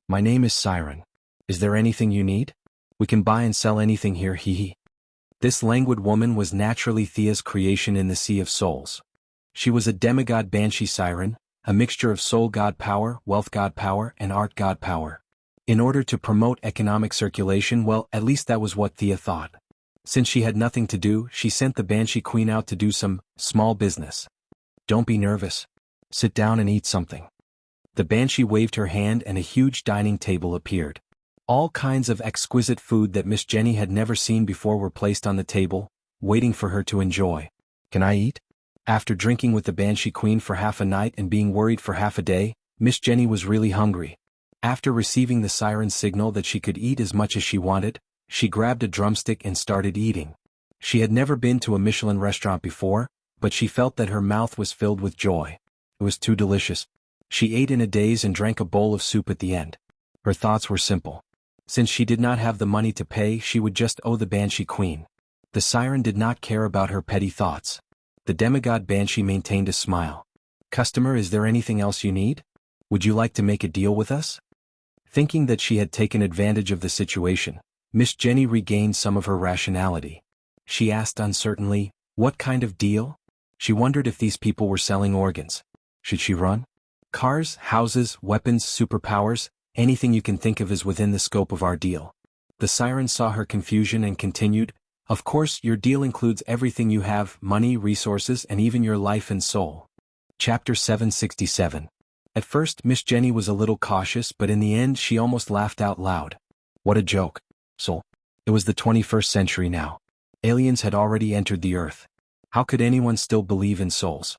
S1: "My name is Siren. Is there anything you need? We can buy and sell anything here, hee." This languid woman was naturally Thea's creation in the Sea of Souls. She was a demigod banshee siren, a mixture of soul god power, wealth god power, and art god power. In order to promote economic circulation, well, at least that was what Thea thought. Since she had nothing to do, she sent the Banshee Queen out to do some small business. "Don't be nervous. Sit down and eat something." The Banshee waved her hand and a huge dining table appeared. All kinds of exquisite food that Miss Jenny had never seen before were placed on the table, waiting for her to enjoy. "Can I eat?" After drinking with the Banshee Queen for half a night and being worried for half a day, Miss Jenny was really hungry. After receiving the siren's signal that she could eat as much as she wanted, she grabbed a drumstick and started eating. She had never been to a Michelin restaurant before, but she felt that her mouth was filled with joy. It was too delicious. She ate in a daze and drank a bowl of soup at the end. Her thoughts were simple. Since she did not have the money to pay, she would just owe the Banshee Queen. The siren did not care about her petty thoughts. The demigod Banshee maintained a smile. "Customer, is there anything else you need? Would you like to make a deal with us?" Thinking that she had taken advantage of the situation, Miss Jenny regained some of her rationality. She asked uncertainly, "What kind of deal?" She wondered if these people were selling organs. Should she run? Cars, houses, weapons, superpowers, anything you can think of is within the scope of our deal. The siren saw her confusion and continued, "Of course, your deal includes everything you have, money, resources, and even your life and soul." Chapter 767. At first, Miss Jenny was a little cautious, but in the end she almost laughed out loud. What a joke. Soul. It was the 21st century now. Aliens had already entered the Earth. How could anyone still believe in souls?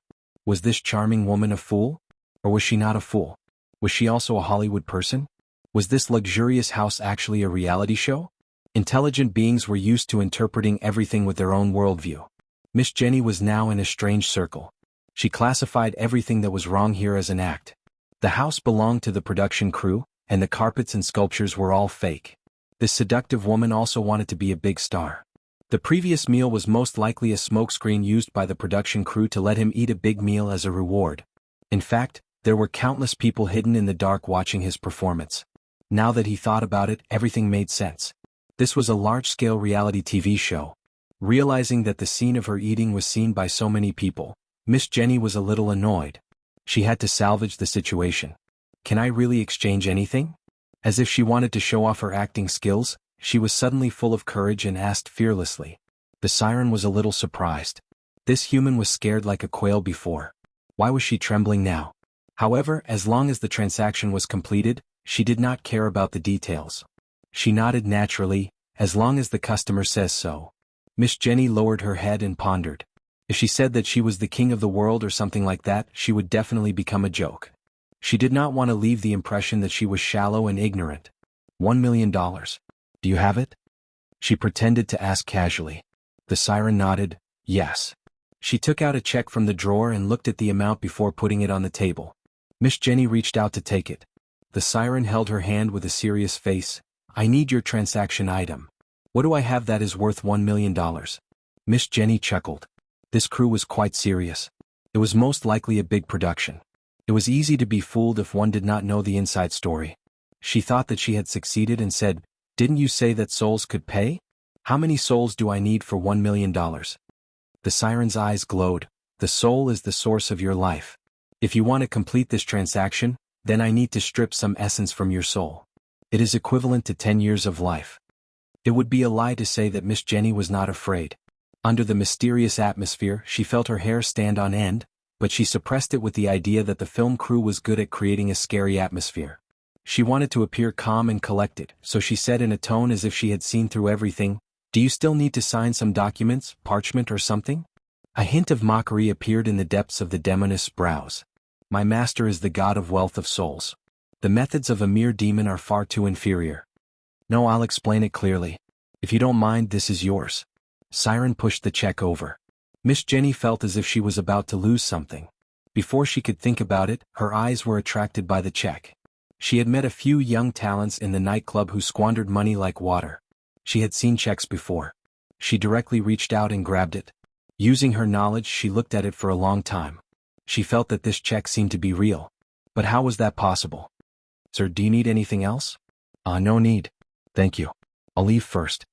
S1: Was this charming woman a fool? Or was she not a fool? Was she also a Hollywood person? Was this luxurious house actually a reality show? Intelligent beings were used to interpreting everything with their own worldview. Miss Jenny was now in a strange circle. She classified everything that was wrong here as an act. The house belonged to the production crew, and the carpets and sculptures were all fake. This seductive woman also wanted to be a big star. The previous meal was most likely a smokescreen used by the production crew to let him eat a big meal as a reward. In fact, there were countless people hidden in the dark watching his performance. Now that he thought about it, everything made sense. This was a large-scale reality TV show. Realizing that the scene of her eating was seen by so many people, Miss Jenny was a little annoyed. She had to salvage the situation. "Can I really exchange anything?" As if she wanted to show off her acting skills, she was suddenly full of courage and asked fearlessly. The siren was a little surprised. This human was scared like a quail before. Why was she trembling now? However, as long as the transaction was completed, she did not care about the details. She nodded naturally, as long as the customer says so. Miss Jenny lowered her head and pondered. If she said that she was the king of the world or something like that, she would definitely become a joke. She did not want to leave the impression that she was shallow and ignorant. $1 million. Do you have it? She pretended to ask casually. The siren nodded, yes. She took out a check from the drawer and looked at the amount before putting it on the table. Miss Jenny reached out to take it. The siren held her hand with a serious face. "I need your transaction item. What do I have that is worth $1 million? Miss Jenny chuckled. This crew was quite serious. It was most likely a big production. It was easy to be fooled if one did not know the inside story. She thought that she had succeeded and said, "Didn't you say that souls could pay? How many souls do I need for $1 million? The siren's eyes glowed. "The soul is the source of your life. If you want to complete this transaction, then I need to strip some essence from your soul. It is equivalent to 10 years of life." It would be a lie to say that Miss Jenny was not afraid. Under the mysterious atmosphere, she felt her hair stand on end, but she suppressed it with the idea that the film crew was good at creating a scary atmosphere. She wanted to appear calm and collected, so she said in a tone as if she had seen through everything, "Do you still need to sign some documents, parchment or something?" A hint of mockery appeared in the depths of the demonist's brows. "My master is the god of wealth of souls. The methods of a mere demon are far too inferior. No, I'll explain it clearly. If you don't mind, this is yours. Siren pushed the check over. Miss Jenny felt as if she was about to lose something. Before she could think about it, her eyes were attracted by the check. She had met a few young talents in the nightclub who squandered money like water. She had seen checks before. She directly reached out and grabbed it. Using her knowledge, she looked at it for a long time. She felt that this check seemed to be real. But how was that possible? Sir, do you need anything else? No need. Thank you. I'll leave first.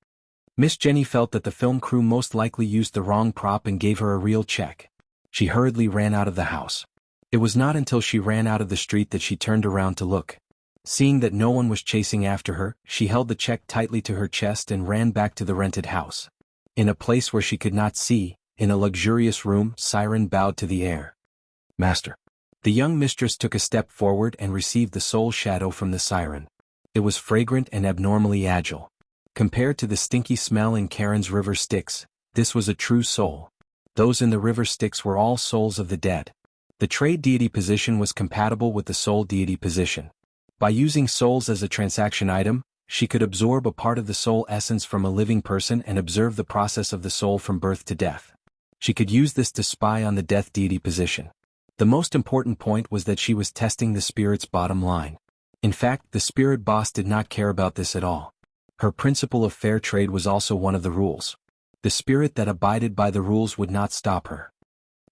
S1: Miss Jenny felt that the film crew most likely used the wrong prop and gave her a real check. She hurriedly ran out of the house. It was not until she ran out of the street that she turned around to look. Seeing that no one was chasing after her, she held the check tightly to her chest and ran back to the rented house. In a place where she could not see, in a luxurious room, Siren bowed to the air. Master. The young mistress took a step forward and received the soul shadow from the siren. It was fragrant and abnormally agile. Compared to the stinky smell in Karen's river Styx, this was a true soul. Those in the river Styx were all souls of the dead. The trade deity position was compatible with the soul deity position. By using souls as a transaction item, she could absorb a part of the soul essence from a living person and observe the process of the soul from birth to death. She could use this to spy on the death deity position. The most important point was that she was testing the spirit's bottom line. In fact, the spirit boss did not care about this at all. Her principle of fair trade was also one of the rules. The spirit that abided by the rules would not stop her.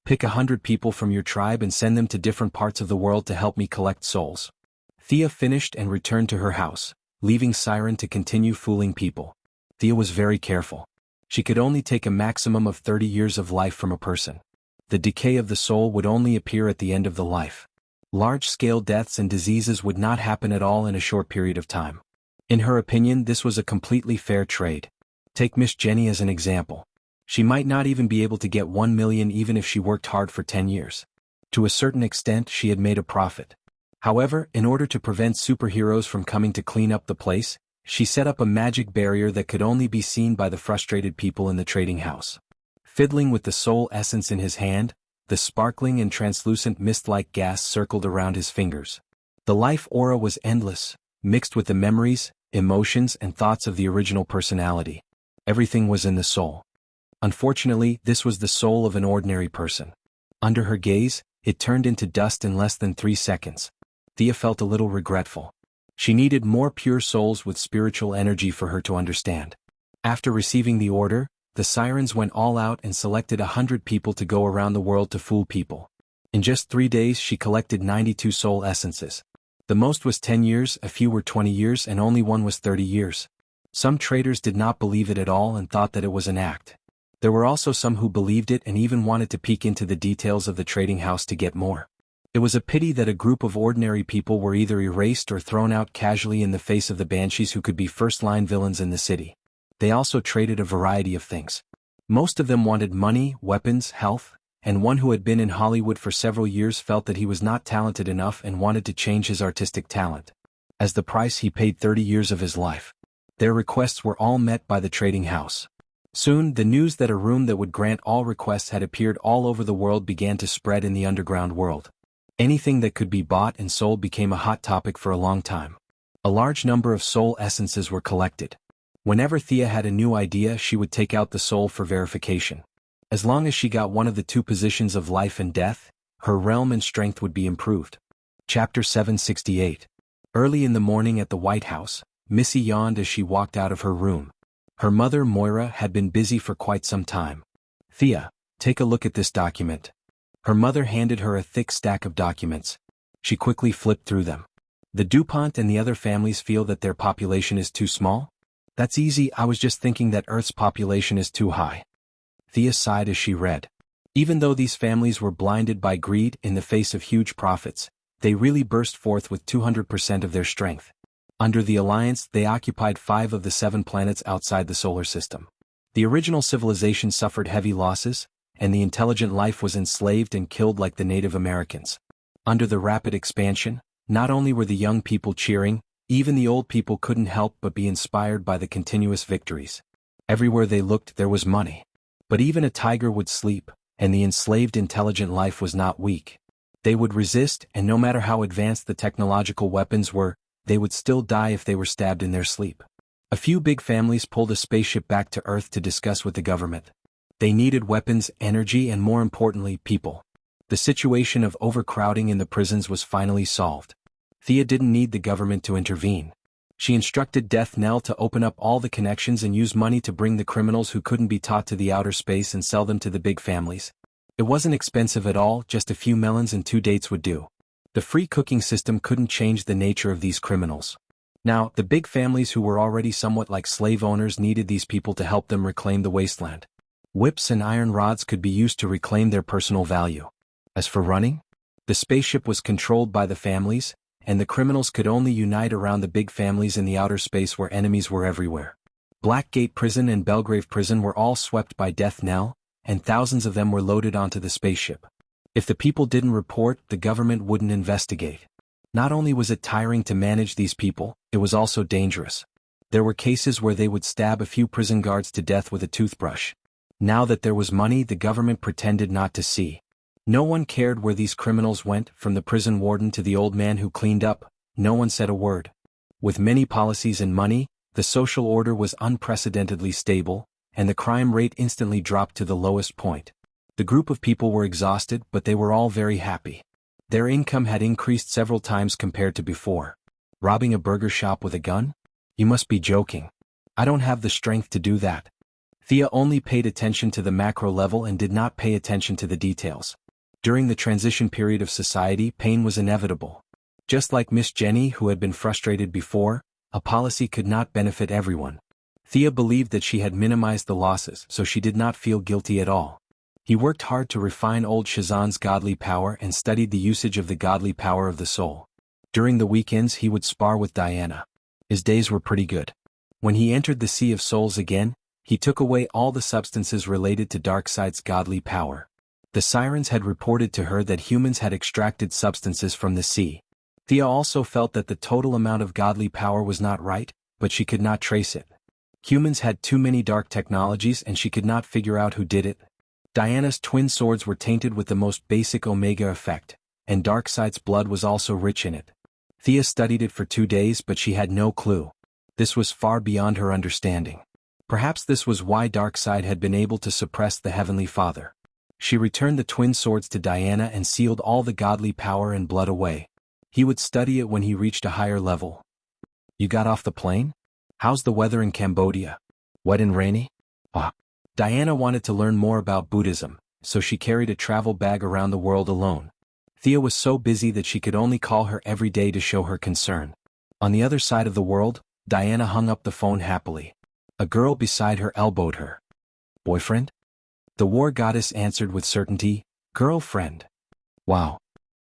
S1: Pick 100 people from your tribe and send them to different parts of the world to help me collect souls. Thea finished and returned to her house, leaving Siren to continue fooling people. Thea was very careful. She could only take a maximum of 30 years of life from a person. The decay of the soul would only appear at the end of the life. Large-scale deaths and diseases would not happen at all in a short period of time. In her opinion, this was a completely fair trade. Take Miss Jenny as an example. She might not even be able to get 1 million even if she worked hard for 10 years. To a certain extent, she had made a profit. However, in order to prevent superheroes from coming to clean up the place, she set up a magic barrier that could only be seen by the frustrated people in the trading house. Fiddling with the soul essence in his hand, the sparkling and translucent mist-like gas circled around his fingers. The life aura was endless, mixed with the memories, emotions and thoughts of the original personality. Everything was in the soul. Unfortunately, this was the soul of an ordinary person. Under her gaze, it turned into dust in less than 3 seconds. Thea felt a little regretful. She needed more pure souls with spiritual energy for her to understand. After receiving the order, the sirens went all out and selected 100 people to go around the world to fool people. In just 3 days she collected 92 soul essences. The most was 10 years, a few were 20 years and only one was 30 years. Some traders did not believe it at all and thought that it was an act. There were also some who believed it and even wanted to peek into the details of the trading house to get more. It was a pity that a group of ordinary people were either erased or thrown out casually in the face of the banshees who could be first-line villains in the city. They also traded a variety of things. Most of them wanted money, weapons, health, and one who had been in Hollywood for several years felt that he was not talented enough and wanted to change his artistic talent. As the price, he paid 30 years of his life. Their requests were all met by the trading house. Soon, the news that a room that would grant all requests had appeared all over the world began to spread in the underground world. Anything that could be bought and sold became a hot topic for a long time. A large number of soul essences were collected. Whenever Thea had a new idea, she would take out the soul for verification. As long as she got one of the 2 positions of life and death, her realm and strength would be improved. Chapter 768. Early in the morning at the White House, Missy yawned as she walked out of her room. Her mother, Moira, had been busy for quite some time. Thea, take a look at this document. Her mother handed her a thick stack of documents. She quickly flipped through them. The DuPont and the other families feel that their population is too small? That's easy, I was just thinking that Earth's population is too high. Thea sighed as she read. Even though these families were blinded by greed in the face of huge profits, they really burst forth with 200% of their strength. Under the Alliance, they occupied 5 of the 7 planets outside the solar system. The original civilization suffered heavy losses, and the intelligent life was enslaved and killed like the Native Americans. Under the rapid expansion, not only were the young people cheering, even the old people couldn't help but be inspired by the continuous victories. Everywhere they looked there was money. But even a tiger would sleep, and the enslaved intelligent life was not weak. They would resist, and no matter how advanced the technological weapons were, they would still die if they were stabbed in their sleep. A few big families pulled a spaceship back to Earth to discuss with the government. They needed weapons, energy, and more importantly, people. The situation of overcrowding in the prisons was finally solved. Thea didn't need the government to intervene. She instructed Death Knell to open up all the connections and use money to bring the criminals who couldn't be taught to the outer space and sell them to the big families. It wasn't expensive at all, just a few melons and 2 dates would do. The free cooking system couldn't change the nature of these criminals. Now, the big families who were already somewhat like slave owners needed these people to help them reclaim the wasteland. Whips and iron rods could be used to reclaim their personal value. As for running, the spaceship was controlled by the families, and the criminals could only unite around the big families in the outer space where enemies were everywhere. Blackgate Prison and Belgrave Prison were all swept by Death Knell, and thousands of them were loaded onto the spaceship. If the people didn't report, the government wouldn't investigate. Not only was it tiring to manage these people, it was also dangerous. There were cases where they would stab a few prison guards to death with a toothbrush. Now that there was money, the government pretended not to see. No one cared where these criminals went, from the prison warden to the old man who cleaned up. No one said a word. With many policies and money, the social order was unprecedentedly stable, and the crime rate instantly dropped to the lowest point. The group of people were exhausted, but they were all very happy. Their income had increased several times compared to before. Robbing a burger shop with a gun? You must be joking. I don't have the strength to do that. Thea only paid attention to the macro level and did not pay attention to the details. During the transition period of society, pain was inevitable. Just like Miss Jenny, who had been frustrated before, a policy could not benefit everyone. Thea believed that she had minimized the losses, so she did not feel guilty at all. He worked hard to refine old Shazan's godly power and studied the usage of the godly power of the soul. During the weekends he would spar with Diana. His days were pretty good. When he entered the Sea of Souls again, he took away all the substances related to Darkseid's godly power. The sirens had reported to her that humans had extracted substances from the sea. Thea also felt that the total amount of godly power was not right, but she could not trace it. Humans had too many dark technologies and she could not figure out who did it. Diana's twin swords were tainted with the most basic Omega effect, and Darkseid's blood was also rich in it. Thea studied it for 2 days, but she had no clue. This was far beyond her understanding. Perhaps this was why Darkseid had been able to suppress the Heavenly Father. She returned the twin swords to Diana and sealed all the godly power and blood away. He would study it when he reached a higher level. You got off the plane? How's the weather in Cambodia? Wet and rainy? Diana wanted to learn more about Buddhism, so she carried a travel bag around the world alone. Thea was so busy that she could only call her every day to show her concern. On the other side of the world, Diana hung up the phone happily. A girl beside her elbowed her. Boyfriend? The war goddess answered with certainty, girlfriend. Wow.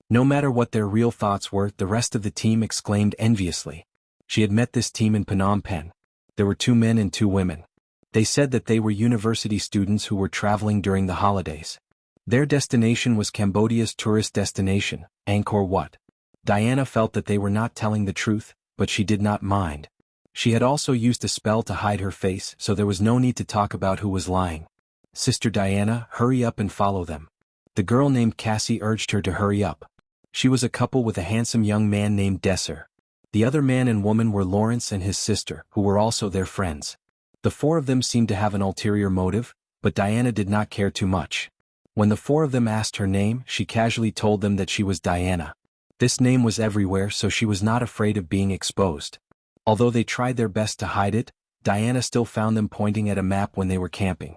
S1: No matter what their real thoughts were, the rest of the team exclaimed enviously. She had met this team in Phnom Penh. There were 2 men and 2 women. They said that they were university students who were traveling during the holidays. Their destination was Cambodia's tourist destination, Angkor Wat. Diana felt that they were not telling the truth, but she did not mind. She had also used a spell to hide her face, so there was no need to talk about who was lying. Sister Diana, hurry up and follow them. The girl named Cassie urged her to hurry up. She was a couple with a handsome young man named Desser. The other man and woman were Lawrence and his sister, who were also their friends. The 4 of them seemed to have an ulterior motive, but Diana did not care too much. When the 4 of them asked her name, she casually told them that she was Diana. This name was everywhere, so she was not afraid of being exposed. Although they tried their best to hide it, Diana still found them pointing at a map when they were camping.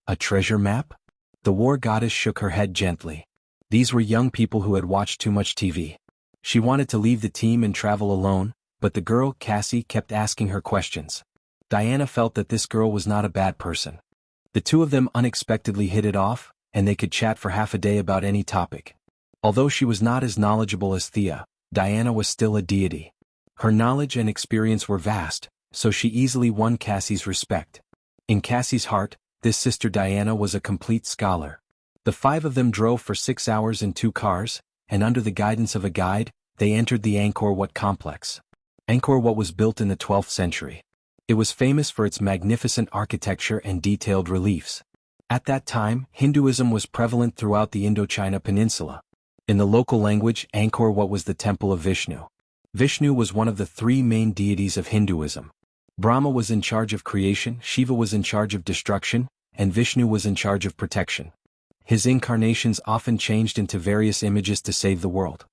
S1: A treasure map? The war goddess shook her head gently. These were young people who had watched too much TV. She wanted to leave the team and travel alone, but the girl, Cassie, kept asking her questions. Diana felt that this girl was not a bad person. The 2 of them unexpectedly hit it off, and they could chat for half a day about any topic. Although she was not as knowledgeable as Thea, Diana was still a deity. Her knowledge and experience were vast, so she easily won Cassie's respect. In Cassie's heart, this sister Diana was a complete scholar. The 5 of them drove for 6 hours in 2 cars, and under the guidance of a guide, they entered the Angkor Wat complex. Angkor Wat was built in the 12th century. It was famous for its magnificent architecture and detailed reliefs. At that time, Hinduism was prevalent throughout the Indochina Peninsula. In the local language, Angkor Wat was the temple of Vishnu. Vishnu was one of the three main deities of Hinduism. Brahma was in charge of creation, Shiva was in charge of destruction, and Vishnu was in charge of protection. His incarnations often changed into various images to save the world.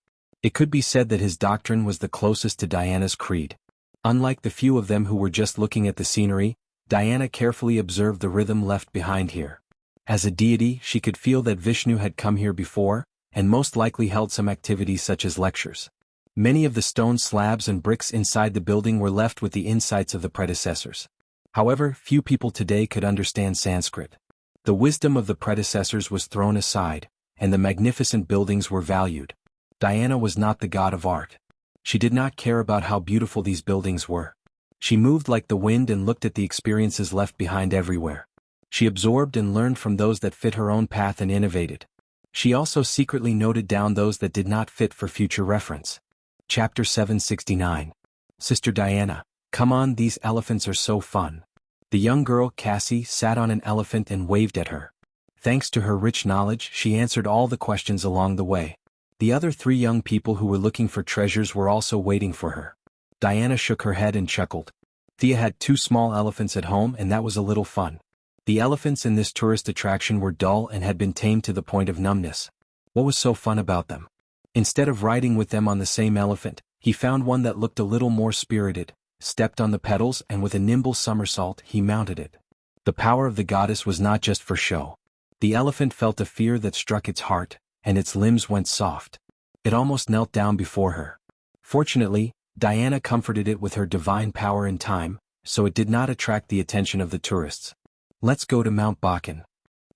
S1: It could be said that his doctrine was the closest to Diana's creed. Unlike the few of them who were just looking at the scenery, Diana carefully observed the rhythm left behind here. As a deity, she could feel that Vishnu had come here before, and most likely held some activities such as lectures. Many of the stone slabs and bricks inside the building were left with the insights of the predecessors. However, few people today could understand Sanskrit. The wisdom of the predecessors was thrown aside, and the magnificent buildings were valued. Diana was not the god of art. She did not care about how beautiful these buildings were. She moved like the wind and looked at the experiences left behind everywhere. She absorbed and learned from those that fit her own path and innovated. She also secretly noted down those that did not fit for future reference. Chapter 769. Sister Diana, come on, these elephants are so fun. The young girl, Cassie, sat on an elephant and waved at her. Thanks to her rich knowledge, she answered all the questions along the way. The other three young people who were looking for treasures were also waiting for her. Diana shook her head and chuckled. Thea had 2 small elephants at home, and that was a little fun. The elephants in this tourist attraction were dull and had been tamed to the point of numbness. What was so fun about them? Instead of riding with them on the same elephant, he found one that looked a little more spirited, stepped on the pedals, and with a nimble somersault he mounted it. The power of the goddess was not just for show. The elephant felt a fear that struck its heart, and its limbs went soft. It almost knelt down before her. Fortunately, Diana comforted it with her divine power in time, so it did not attract the attention of the tourists. Let's go to Mount Bakken.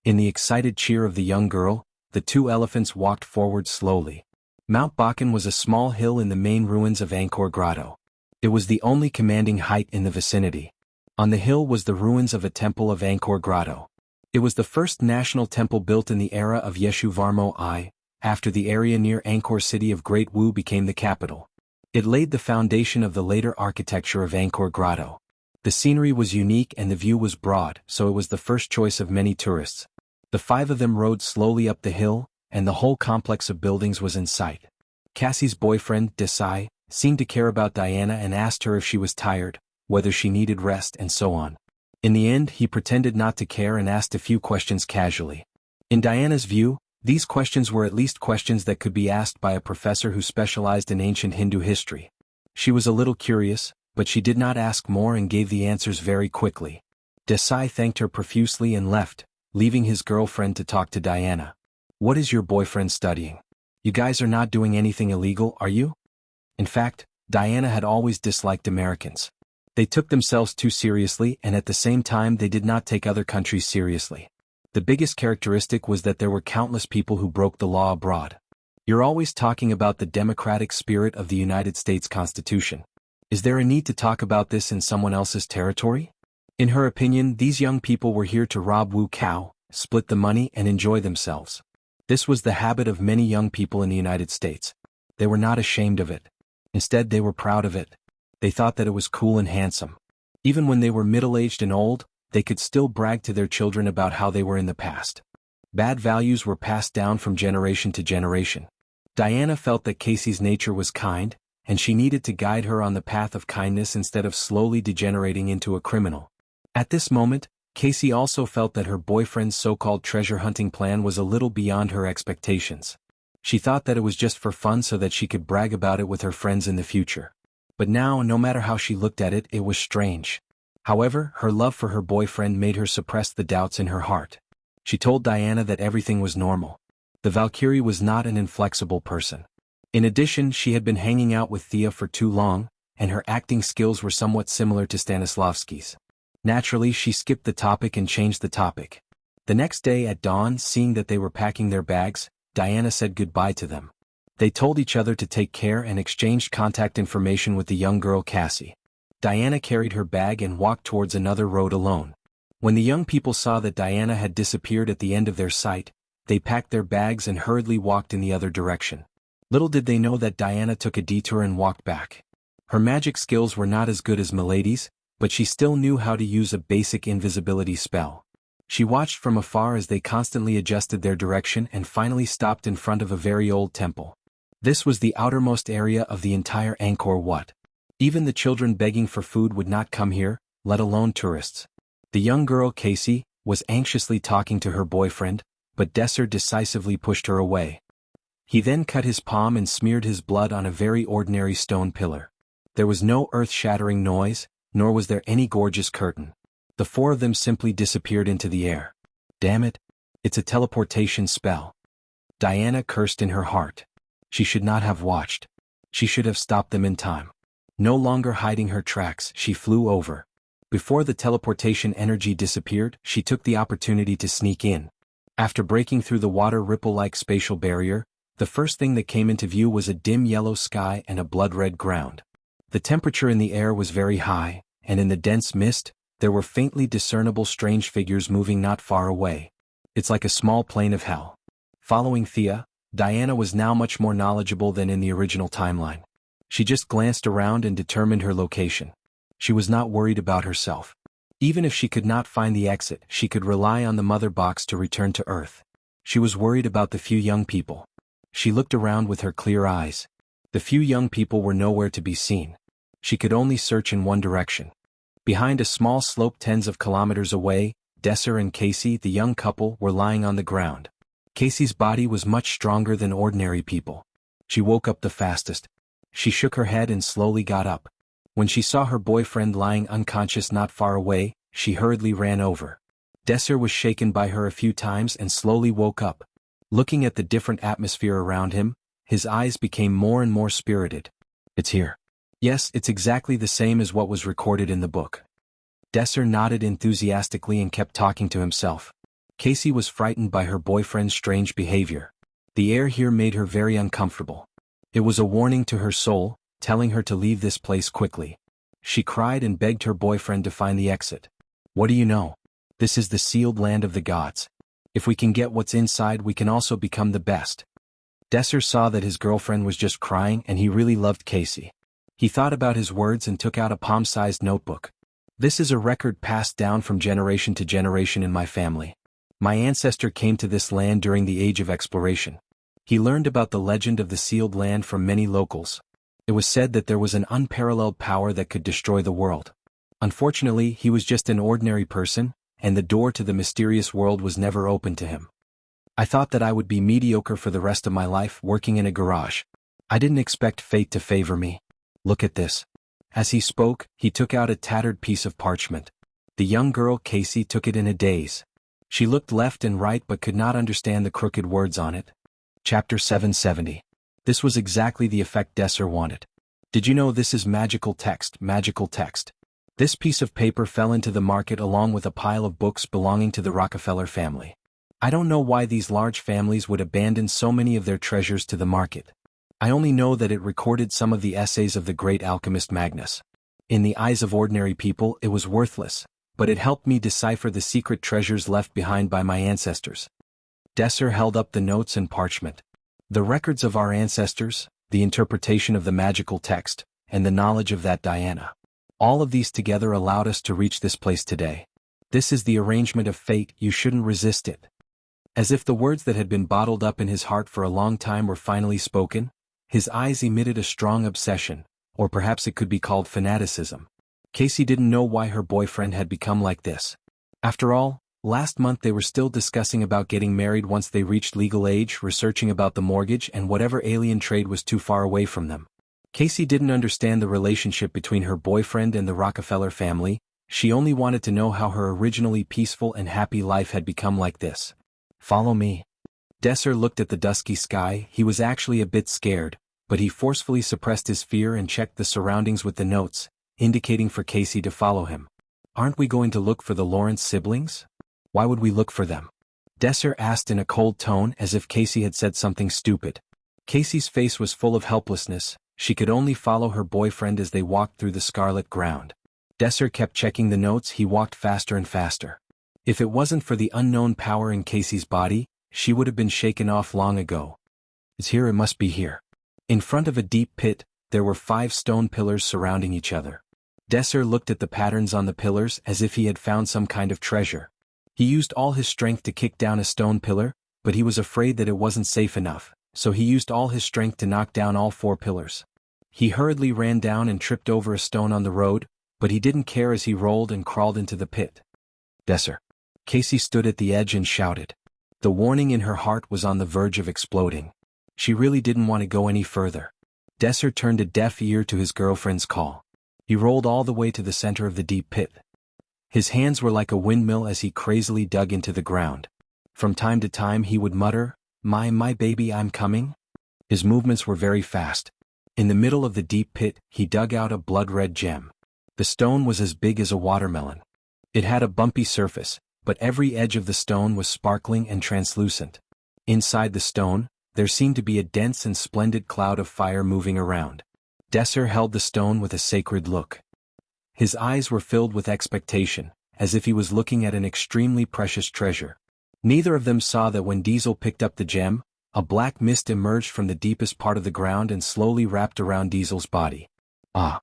S1: In the excited cheer of the young girl, the 2 elephants walked forward slowly. Mount Bakken was a small hill in the main ruins of Angkor Grotto. It was the only commanding height in the vicinity. On the hill was the ruins of a temple of Angkor Grotto. It was the first national temple built in the era of Yasovarman I, after the area near Angkor city of Great Wu became the capital. It laid the foundation of the later architecture of Angkor Grotto. The scenery was unique and the view was broad, so it was the first choice of many tourists. The 5 of them rode slowly up the hill, and the whole complex of buildings was in sight. Cassie's boyfriend, Desai, seemed to care about Diana and asked her if she was tired, whether she needed rest, and so on. In the end, he pretended not to care and asked a few questions casually. In Diana's view, these questions were at least questions that could be asked by a professor who specialized in ancient Hindu history. She was a little curious, but she did not ask more and gave the answers very quickly. Desai thanked her profusely and left, leaving his girlfriend to talk to Diana. What is your boyfriend studying? You guys are not doing anything illegal, are you? In fact, Diana had always disliked Americans. They took themselves too seriously, and at the same time they did not take other countries seriously. The biggest characteristic was that there were countless people who broke the law abroad. You're always talking about the democratic spirit of the United States Constitution. Is there a need to talk about this in someone else's territory? In her opinion, these young people were here to rob Wu Cow, split the money, and enjoy themselves. This was the habit of many young people in the United States. They were not ashamed of it. Instead, they were proud of it. They thought that it was cool and handsome. Even when they were middle-aged and old, they could still brag to their children about how they were in the past. Bad values were passed down from generation to generation. Diana felt that Casey's nature was kind, and she needed to guide her on the path of kindness instead of slowly degenerating into a criminal. At this moment, Casey also felt that her boyfriend's so-called treasure hunting plan was a little beyond her expectations. She thought that it was just for fun so that she could brag about it with her friends in the future. But now, no matter how she looked at it, it was strange. However, her love for her boyfriend made her suppress the doubts in her heart. She told Diana that everything was normal. The Valkyrie was not an inflexible person. In addition, she had been hanging out with Thea for too long, and her acting skills were somewhat similar to Stanislavski's. Naturally, she skipped the topic and changed the topic. The next day at dawn, seeing that they were packing their bags, Diana said goodbye to them. They told each other to take care and exchanged contact information with the young girl Cassie. Diana carried her bag and walked towards another road alone. When the young people saw that Diana had disappeared at the end of their sight, they packed their bags and hurriedly walked in the other direction. Little did they know that Diana took a detour and walked back. Her magic skills were not as good as Milady's, but she still knew how to use a basic invisibility spell. She watched from afar as they constantly adjusted their direction and finally stopped in front of a very old temple. This was the outermost area of the entire Angkor Wat. Even the children begging for food would not come here, let alone tourists. The young girl, Casey, was anxiously talking to her boyfriend, but Desser decisively pushed her away. He then cut his palm and smeared his blood on a very ordinary stone pillar. There was no earth-shattering noise, nor was there any gorgeous curtain. The four of them simply disappeared into the air. Damn it! It's a teleportation spell. Diana cursed in her heart. She should not have watched. She should have stopped them in time. No longer hiding her tracks, she flew over. Before the teleportation energy disappeared, she took the opportunity to sneak in. After breaking through the water ripple-like spatial barrier, the first thing that came into view was a dim yellow sky and a blood-red ground. The temperature in the air was very high, and in the dense mist, there were faintly discernible strange figures moving not far away. It's like a small plane of hell. Following Thea, Diana was now much more knowledgeable than in the original timeline. She just glanced around and determined her location. She was not worried about herself. Even if she could not find the exit, she could rely on the mother box to return to Earth. She was worried about the few young people. She looked around with her clear eyes. The few young people were nowhere to be seen. She could only search in one direction. Behind a small slope tens of kilometers away, Desser and Casey, the young couple, were lying on the ground. Casey's body was much stronger than ordinary people. She woke up the fastest. She shook her head and slowly got up. When she saw her boyfriend lying unconscious not far away, she hurriedly ran over. Desser was shaken by her a few times and slowly woke up. Looking at the different atmosphere around him, his eyes became more and more spirited. It's here. Yes, it's exactly the same as what was recorded in the book. Desser nodded enthusiastically and kept talking to himself. Casey was frightened by her boyfriend's strange behavior. The air here made her very uncomfortable. It was a warning to her soul, telling her to leave this place quickly. She cried and begged her boyfriend to find the exit. What do you know? This is the sealed land of the gods. If we can get what's inside, we can also become the best. Desser saw that his girlfriend was just crying and he really loved Casey. He thought about his words and took out a palm-sized notebook. This is a record passed down from generation to generation in my family. My ancestor came to this land during the age of exploration. He learned about the legend of the sealed land from many locals. It was said that there was an unparalleled power that could destroy the world. Unfortunately, he was just an ordinary person, and the door to the mysterious world was never open to him. I thought that I would be mediocre for the rest of my life working in a garage. I didn't expect fate to favor me. Look at this. As he spoke, he took out a tattered piece of parchment. The young girl Casey took it in a daze. She looked left and right but could not understand the crooked words on it. Chapter 770. This was exactly the effect Desser wanted. Did you know this is magical text, magical text? This piece of paper fell into the market along with a pile of books belonging to the Rockefeller family. I don't know why these large families would abandon so many of their treasures to the market. I only know that it recorded some of the essays of the great alchemist Magnus. In the eyes of ordinary people, it was worthless, but it helped me decipher the secret treasures left behind by my ancestors. Desser held up the notes and parchment. The records of our ancestors, the interpretation of the magical text, and the knowledge of that Diana. All of these together allowed us to reach this place today. This is the arrangement of fate, you shouldn't resist it. As if the words that had been bottled up in his heart for a long time were finally spoken, his eyes emitted a strong obsession, or perhaps it could be called fanaticism. Casey didn't know why her boyfriend had become like this. After all, last month they were still discussing about getting married once they reached legal age, researching about the mortgage and whatever alien trade was too far away from them. Casey didn't understand the relationship between her boyfriend and the Rockefeller family. She only wanted to know how her originally peaceful and happy life had become like this. Follow me. Desser looked at the dusky sky. He was actually a bit scared, but he forcefully suppressed his fear and checked the surroundings with the notes, indicating for Casey to follow him. Aren't we going to look for the Lawrence siblings? Why would we look for them? Desser asked in a cold tone as if Casey had said something stupid. Casey's face was full of helplessness. She could only follow her boyfriend as they walked through the scarlet ground. Desser kept checking the notes. He walked faster and faster. If it wasn't for the unknown power in Casey's body, she would have been shaken off long ago. It's here, it must be here. In front of a deep pit, there were 5 stone pillars surrounding each other. Desser looked at the patterns on the pillars as if he had found some kind of treasure. He used all his strength to kick down a stone pillar, but he was afraid that it wasn't safe enough, so he used all his strength to knock down all 4 pillars. He hurriedly ran down and tripped over a stone on the road, but he didn't care as he rolled and crawled into the pit. Desser. Casey stood at the edge and shouted. The warning in her heart was on the verge of exploding. She really didn't want to go any further. Desser turned a deaf ear to his girlfriend's call. He rolled all the way to the center of the deep pit. His hands were like a windmill as he crazily dug into the ground. From time to time he would mutter, My baby, I'm coming." His movements were very fast. In the middle of the deep pit, he dug out a blood-red gem. The stone was as big as a watermelon. It had a bumpy surface, but every edge of the stone was sparkling and translucent. Inside the stone, there seemed to be a dense and splendid cloud of fire moving around. Desser held the stone with a sacred look. His eyes were filled with expectation, as if he was looking at an extremely precious treasure. Neither of them saw that when Diesel picked up the gem, a black mist emerged from the deepest part of the ground and slowly wrapped around Diesel's body. Ah!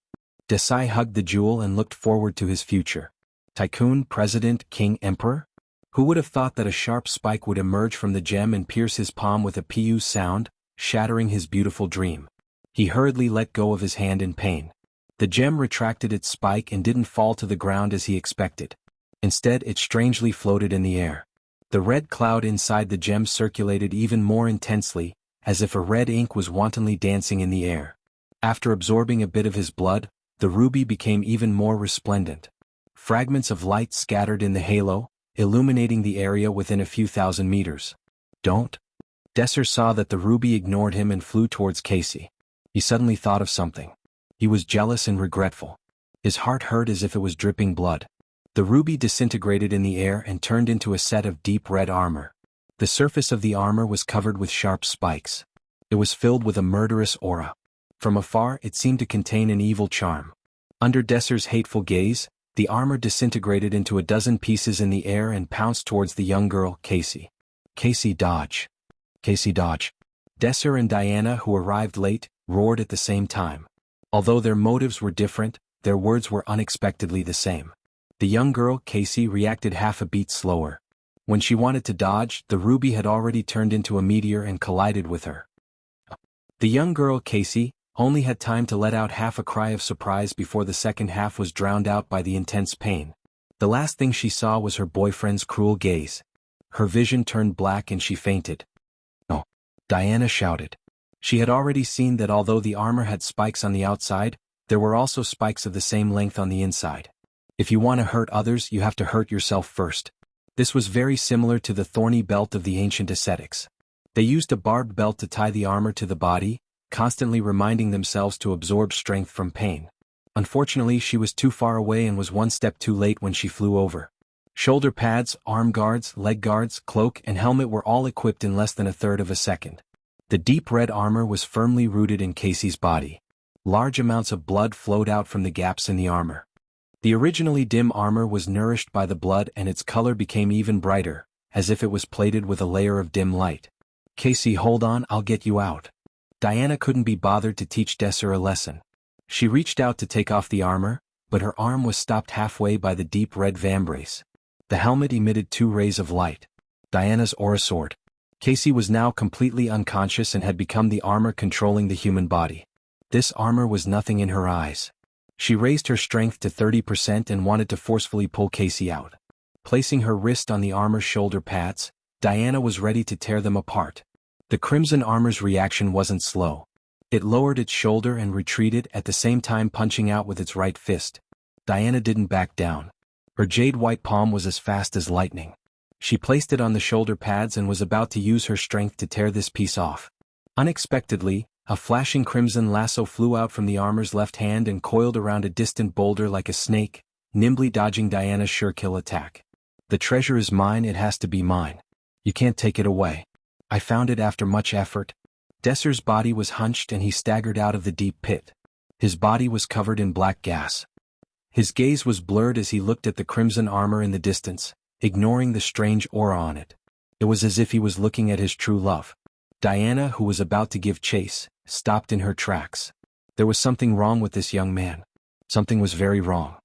S1: Desai hugged the jewel and looked forward to his future. Tycoon, president, king, emperor? Who would have thought that a sharp spike would emerge from the gem and pierce his palm with a pu sound, shattering his beautiful dream? He hurriedly let go of his hand in pain. The gem retracted its spike and didn't fall to the ground as he expected. Instead, it strangely floated in the air. The red cloud inside the gem circulated even more intensely, as if a red ink was wantonly dancing in the air. After absorbing a bit of his blood, the ruby became even more resplendent. Fragments of light scattered in the halo, illuminating the area within a few thousand meters. Don't. Desser saw that the ruby ignored him and flew towards Casey. He suddenly thought of something. He was jealous and regretful. His heart hurt as if it was dripping blood. The ruby disintegrated in the air and turned into a set of deep red armor. The surface of the armor was covered with sharp spikes. It was filled with a murderous aura. From afar, it seemed to contain an evil charm. Under Desser's hateful gaze, the armor disintegrated into a dozen pieces in the air and pounced towards the young girl, Casey. Casey, dodge. Casey, dodge. Desser and Diana, who arrived late, roared at the same time. Although their motives were different, their words were unexpectedly the same. The young girl, Casey, reacted half a beat slower. When she wanted to dodge, the ruby had already turned into a meteor and collided with her. The young girl, Casey, only had time to let out half a cry of surprise before the second half was drowned out by the intense pain. The last thing she saw was her boyfriend's cruel gaze. Her vision turned black and she fainted. "No!" Diana shouted. She had already seen that although the armor had spikes on the outside, there were also spikes of the same length on the inside. If you want to hurt others, you have to hurt yourself first. This was very similar to the thorny belt of the ancient ascetics. They used a barbed belt to tie the armor to the body, constantly reminding themselves to absorb strength from pain. Unfortunately, she was too far away and was one step too late when she flew over. Shoulder pads, arm guards, leg guards, cloak, and helmet were all equipped in less than a third of a second. The deep red armor was firmly rooted in Casey's body. Large amounts of blood flowed out from the gaps in the armor. The originally dim armor was nourished by the blood and its color became even brighter, as if it was plated with a layer of dim light. "Casey, hold on, I'll get you out." Diana couldn't be bothered to teach Desser a lesson. She reached out to take off the armor, but her arm was stopped halfway by the deep red vambrace. The helmet emitted 2 rays of light. Diana's aura soared. Casey was now completely unconscious and had become the armor controlling the human body. This armor was nothing in her eyes. She raised her strength to 30% and wanted to forcefully pull Casey out. Placing her wrist on the armor's shoulder pads, Diana was ready to tear them apart. The crimson armor's reaction wasn't slow. It lowered its shoulder and retreated, at the same time punching out with its right fist. Diana didn't back down. Her jade-white palm was as fast as lightning. She placed it on the shoulder pads and was about to use her strength to tear this piece off. Unexpectedly, a flashing crimson lasso flew out from the armor's left hand and coiled around a distant boulder like a snake, nimbly dodging Diana's sure-kill attack. "The treasure is mine, it has to be mine. You can't take it away. I found it after much effort." Desser's body was hunched and he staggered out of the deep pit. His body was covered in black gas. His gaze was blurred as he looked at the crimson armor in the distance, ignoring the strange aura on it. It was as if he was looking at his true love. Diana, who was about to give chase, stopped in her tracks. There was something wrong with this young man. Something was very wrong.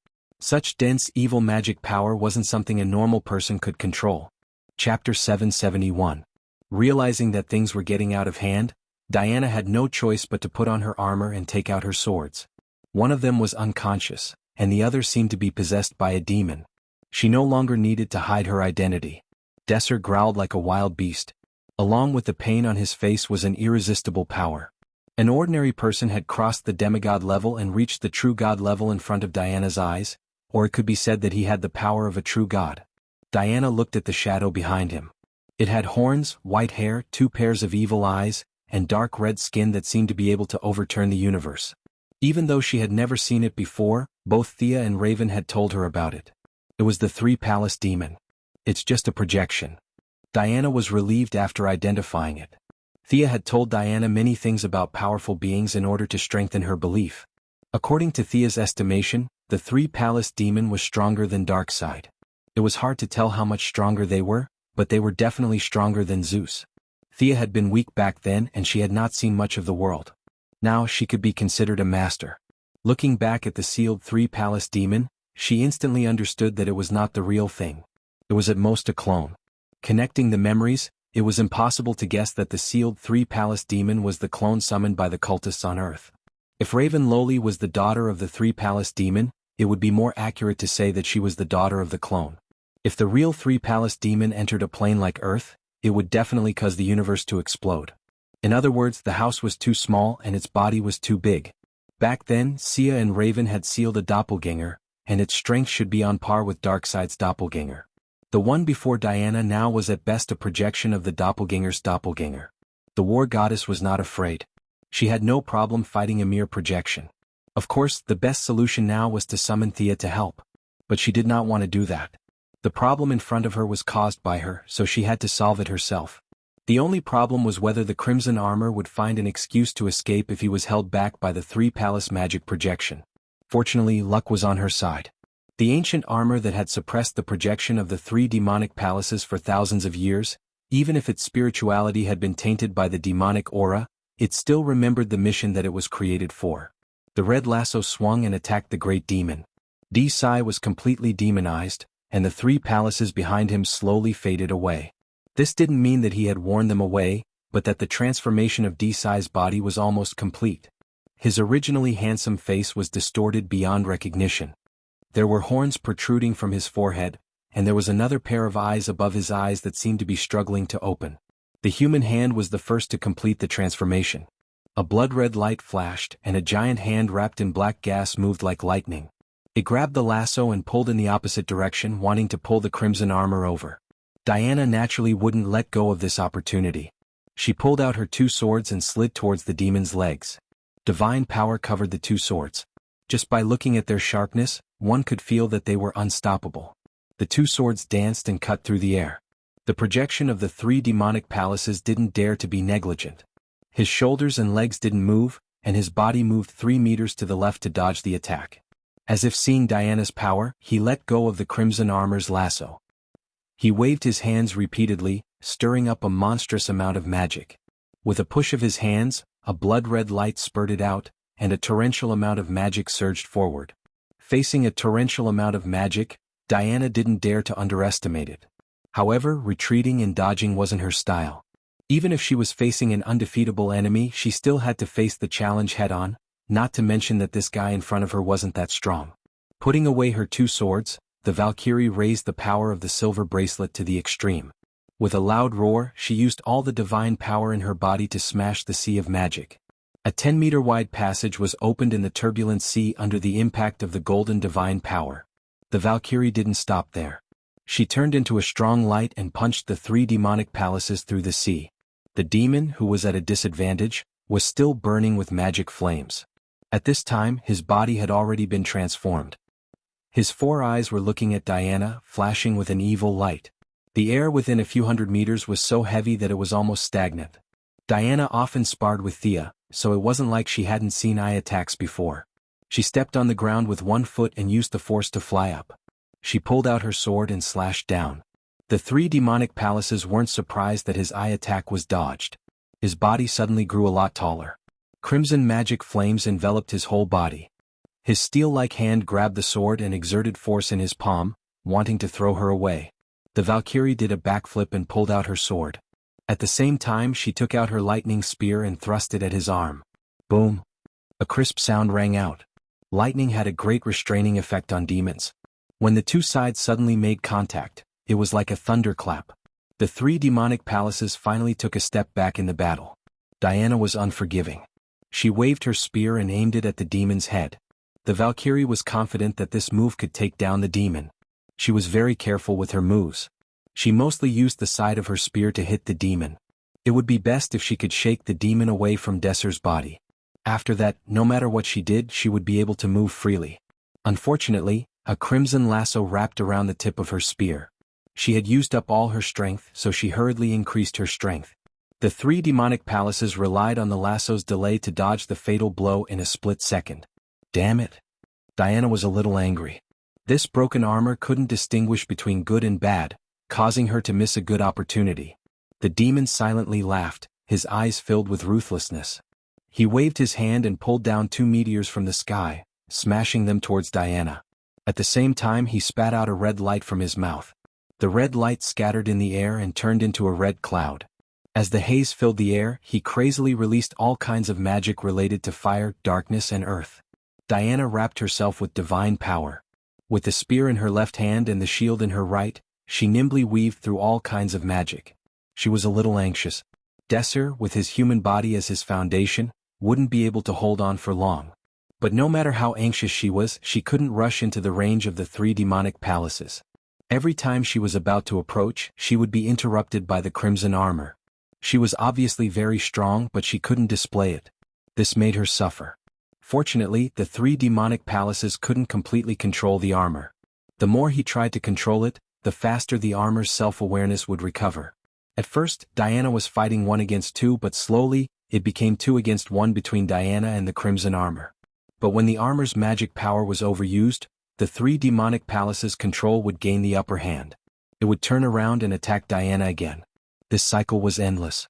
S1: Such dense evil magic power wasn't something a normal person could control. Chapter 771. Realizing that things were getting out of hand, Diana had no choice but to put on her armor and take out her swords. One of them was unconscious, and the other seemed to be possessed by a demon. She no longer needed to hide her identity. Desser growled like a wild beast. Along with the pain on his face was an irresistible power. An ordinary person had crossed the demigod level and reached the true god level in front of Diana's eyes, or it could be said that he had the power of a true god. Diana looked at the shadow behind him. It had horns, white hair, 2 pairs of evil eyes, and dark red skin that seemed to be able to overturn the universe. Even though she had never seen it before, both Thea and Raven had told her about it. It was the 3-palace demon. It's just a projection. Diana was relieved after identifying it. Thea had told Diana many things about powerful beings in order to strengthen her belief. According to Thea's estimation, the 3-palace demon was stronger than Darkseid. It was hard to tell how much stronger they were, but they were definitely stronger than Zeus. Thea had been weak back then and she had not seen much of the world. Now she could be considered a master. Looking back at the sealed 3-palace demon, she instantly understood that it was not the real thing. It was at most a clone. Connecting the memories, it was impossible to guess that the sealed 3-palace demon was the clone summoned by the cultists on Earth. If Raven Loli was the daughter of the 3-palace demon, it would be more accurate to say that she was the daughter of the clone. If the real 3-palace demon entered a plane like Earth, it would definitely cause the universe to explode. In other words, the house was too small and its body was too big. Back then, Sia and Raven had sealed a doppelganger, and its strength should be on par with Darkseid's doppelganger. The one before Diana now was at best a projection of the doppelganger's doppelganger. The war goddess was not afraid. She had no problem fighting a mere projection. Of course, the best solution now was to summon Thea to help. But she did not want to do that. The problem in front of her was caused by her, so she had to solve it herself. The only problem was whether the Crimson Armor would find an excuse to escape if he was held back by the 3-palace magic projection. Fortunately, luck was on her side. The ancient armor that had suppressed the projection of the 3 demonic palaces for thousands of years, even if its spirituality had been tainted by the demonic aura, it still remembered the mission that it was created for. The red lasso swung and attacked the great demon. D-Sai was completely demonized, and the 3 palaces behind him slowly faded away. This didn't mean that he had worn them away, but that the transformation of D-Sai's body was almost complete. His originally handsome face was distorted beyond recognition. There were horns protruding from his forehead, and there was another pair of eyes above his eyes that seemed to be struggling to open. The human hand was the first to complete the transformation. A blood-red light flashed, and a giant hand wrapped in black gas moved like lightning. It grabbed the lasso and pulled in the opposite direction, wanting to pull the Crimson Armor over. Diana naturally wouldn't let go of this opportunity. She pulled out her 2 swords and slid towards the demon's legs. Divine power covered the 2 swords. Just by looking at their sharpness, one could feel that they were unstoppable. The 2 swords danced and cut through the air. The projection of the 3 demonic palaces didn't dare to be negligent. His shoulders and legs didn't move, and his body moved 3 meters to the left to dodge the attack. As if seeing Diana's power, he let go of the Crimson Armor's lasso. He waved his hands repeatedly, stirring up a monstrous amount of magic. With a push of his hands, a blood-red light spurted out, and a torrential amount of magic surged forward. Facing a torrential amount of magic, Diana didn't dare to underestimate it. However, retreating and dodging wasn't her style. Even if she was facing an undefeatable enemy, she still had to face the challenge head-on, not to mention that this guy in front of her wasn't that strong. Putting away her 2 swords, the Valkyrie raised the power of the silver bracelet to the extreme. With a loud roar, she used all the divine power in her body to smash the sea of magic. A 10-meter-wide passage was opened in the turbulent sea under the impact of the golden divine power. The Valkyrie didn't stop there. She turned into a strong light and punched the 3 demonic palaces through the sea. The demon, who was at a disadvantage, was still burning with magic flames. At this time, his body had already been transformed. His 4 eyes were looking at Diana, flashing with an evil light. The air within a few hundred meters was so heavy that it was almost stagnant. Diana often sparred with Thea, so it wasn't like she hadn't seen eye attacks before. She stepped on the ground with 1 foot and used the force to fly up. She pulled out her sword and slashed down. The 3 demonic palaces weren't surprised that his eye attack was dodged. His body suddenly grew a lot taller. Crimson magic flames enveloped his whole body. His steel-like hand grabbed the sword and exerted force in his palm, wanting to throw her away. The Valkyrie did a backflip and pulled out her sword. At the same time she took out her lightning spear and thrust it at his arm. Boom! A crisp sound rang out. Lightning had a great restraining effect on demons. When the two sides suddenly made contact, it was like a thunderclap. The three demonic palaces finally took a step back in the battle. Diana was unforgiving. She waved her spear and aimed it at the demon's head. The Valkyrie was confident that this move could take down the demon. She was very careful with her moves. She mostly used the side of her spear to hit the demon. It would be best if she could shake the demon away from Desser's body. After that, no matter what she did, she would be able to move freely. Unfortunately, a crimson lasso wrapped around the tip of her spear. She had used up all her strength, so she hurriedly increased her strength. The three demonic palaces relied on the lasso's delay to dodge the fatal blow in a split second. Damn it! Diana was a little angry. This broken armor couldn't distinguish between good and bad, causing her to miss a good opportunity. The demon silently laughed, his eyes filled with ruthlessness. He waved his hand and pulled down 2 meteors from the sky, smashing them towards Diana. At the same time he spat out a red light from his mouth. The red light scattered in the air and turned into a red cloud. As the haze filled the air, he crazily released all kinds of magic related to fire, darkness and earth. Diana wrapped herself with divine power. With the spear in her left hand and the shield in her right, she nimbly weaved through all kinds of magic. She was a little anxious. Desser, with his human body as his foundation, wouldn't be able to hold on for long. But no matter how anxious she was, she couldn't rush into the range of the three demonic palaces. Every time she was about to approach, she would be interrupted by the crimson armor. She was obviously very strong, but she couldn't display it. This made her suffer. Fortunately, the three demonic palaces couldn't completely control the armor. The more he tried to control it, the faster the armor's self-awareness would recover. At first, Diana was fighting 1 against 2, but slowly, it became 2 against 1 between Diana and the crimson armor. But when the armor's magic power was overused, the three demonic palaces' control would gain the upper hand. It would turn around and attack Diana again. This cycle was endless.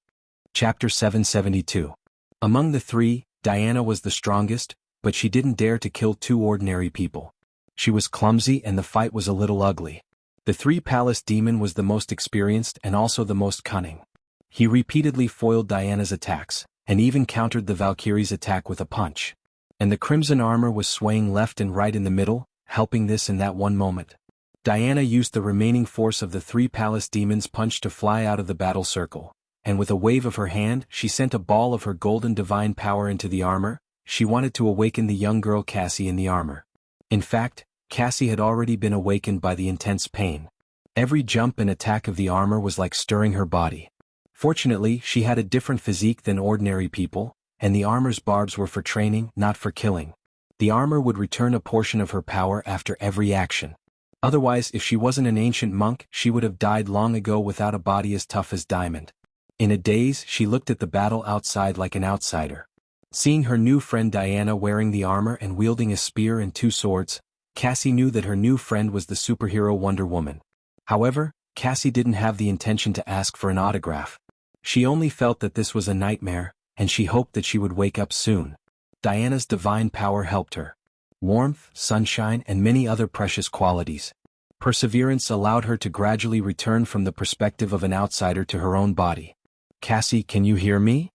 S1: Chapter 772. Among the three, Diana was the strongest, but she didn't dare to kill 2 ordinary people. She was clumsy and the fight was a little ugly. The three-palace demon was the most experienced and also the most cunning. He repeatedly foiled Diana's attacks, and even countered the Valkyrie's attack with a punch. And the crimson armor was swaying left and right in the middle, helping this in that one moment. Diana used the remaining force of the three-palace demon's punch to fly out of the battle circle, and with a wave of her hand she sent a ball of her golden divine power into the armor. She wanted to awaken the young girl Cassie in the armor. In fact, Cassie had already been awakened by the intense pain. Every jump and attack of the armor was like stirring her body. Fortunately, she had a different physique than ordinary people, and the armor's barbs were for training, not for killing. The armor would return a portion of her power after every action. Otherwise, if she wasn't an ancient monk, she would have died long ago without a body as tough as diamond. In a daze, she looked at the battle outside like an outsider. Seeing her new friend Diana wearing the armor and wielding a spear and 2 swords, Cassie knew that her new friend was the superhero Wonder Woman. However, Cassie didn't have the intention to ask for an autograph. She only felt that this was a nightmare, and she hoped that she would wake up soon. Diana's divine power helped her. Warmth, sunshine, and many other precious qualities. Perseverance allowed her to gradually return from the perspective of an outsider to her own body. Cassie, can you hear me?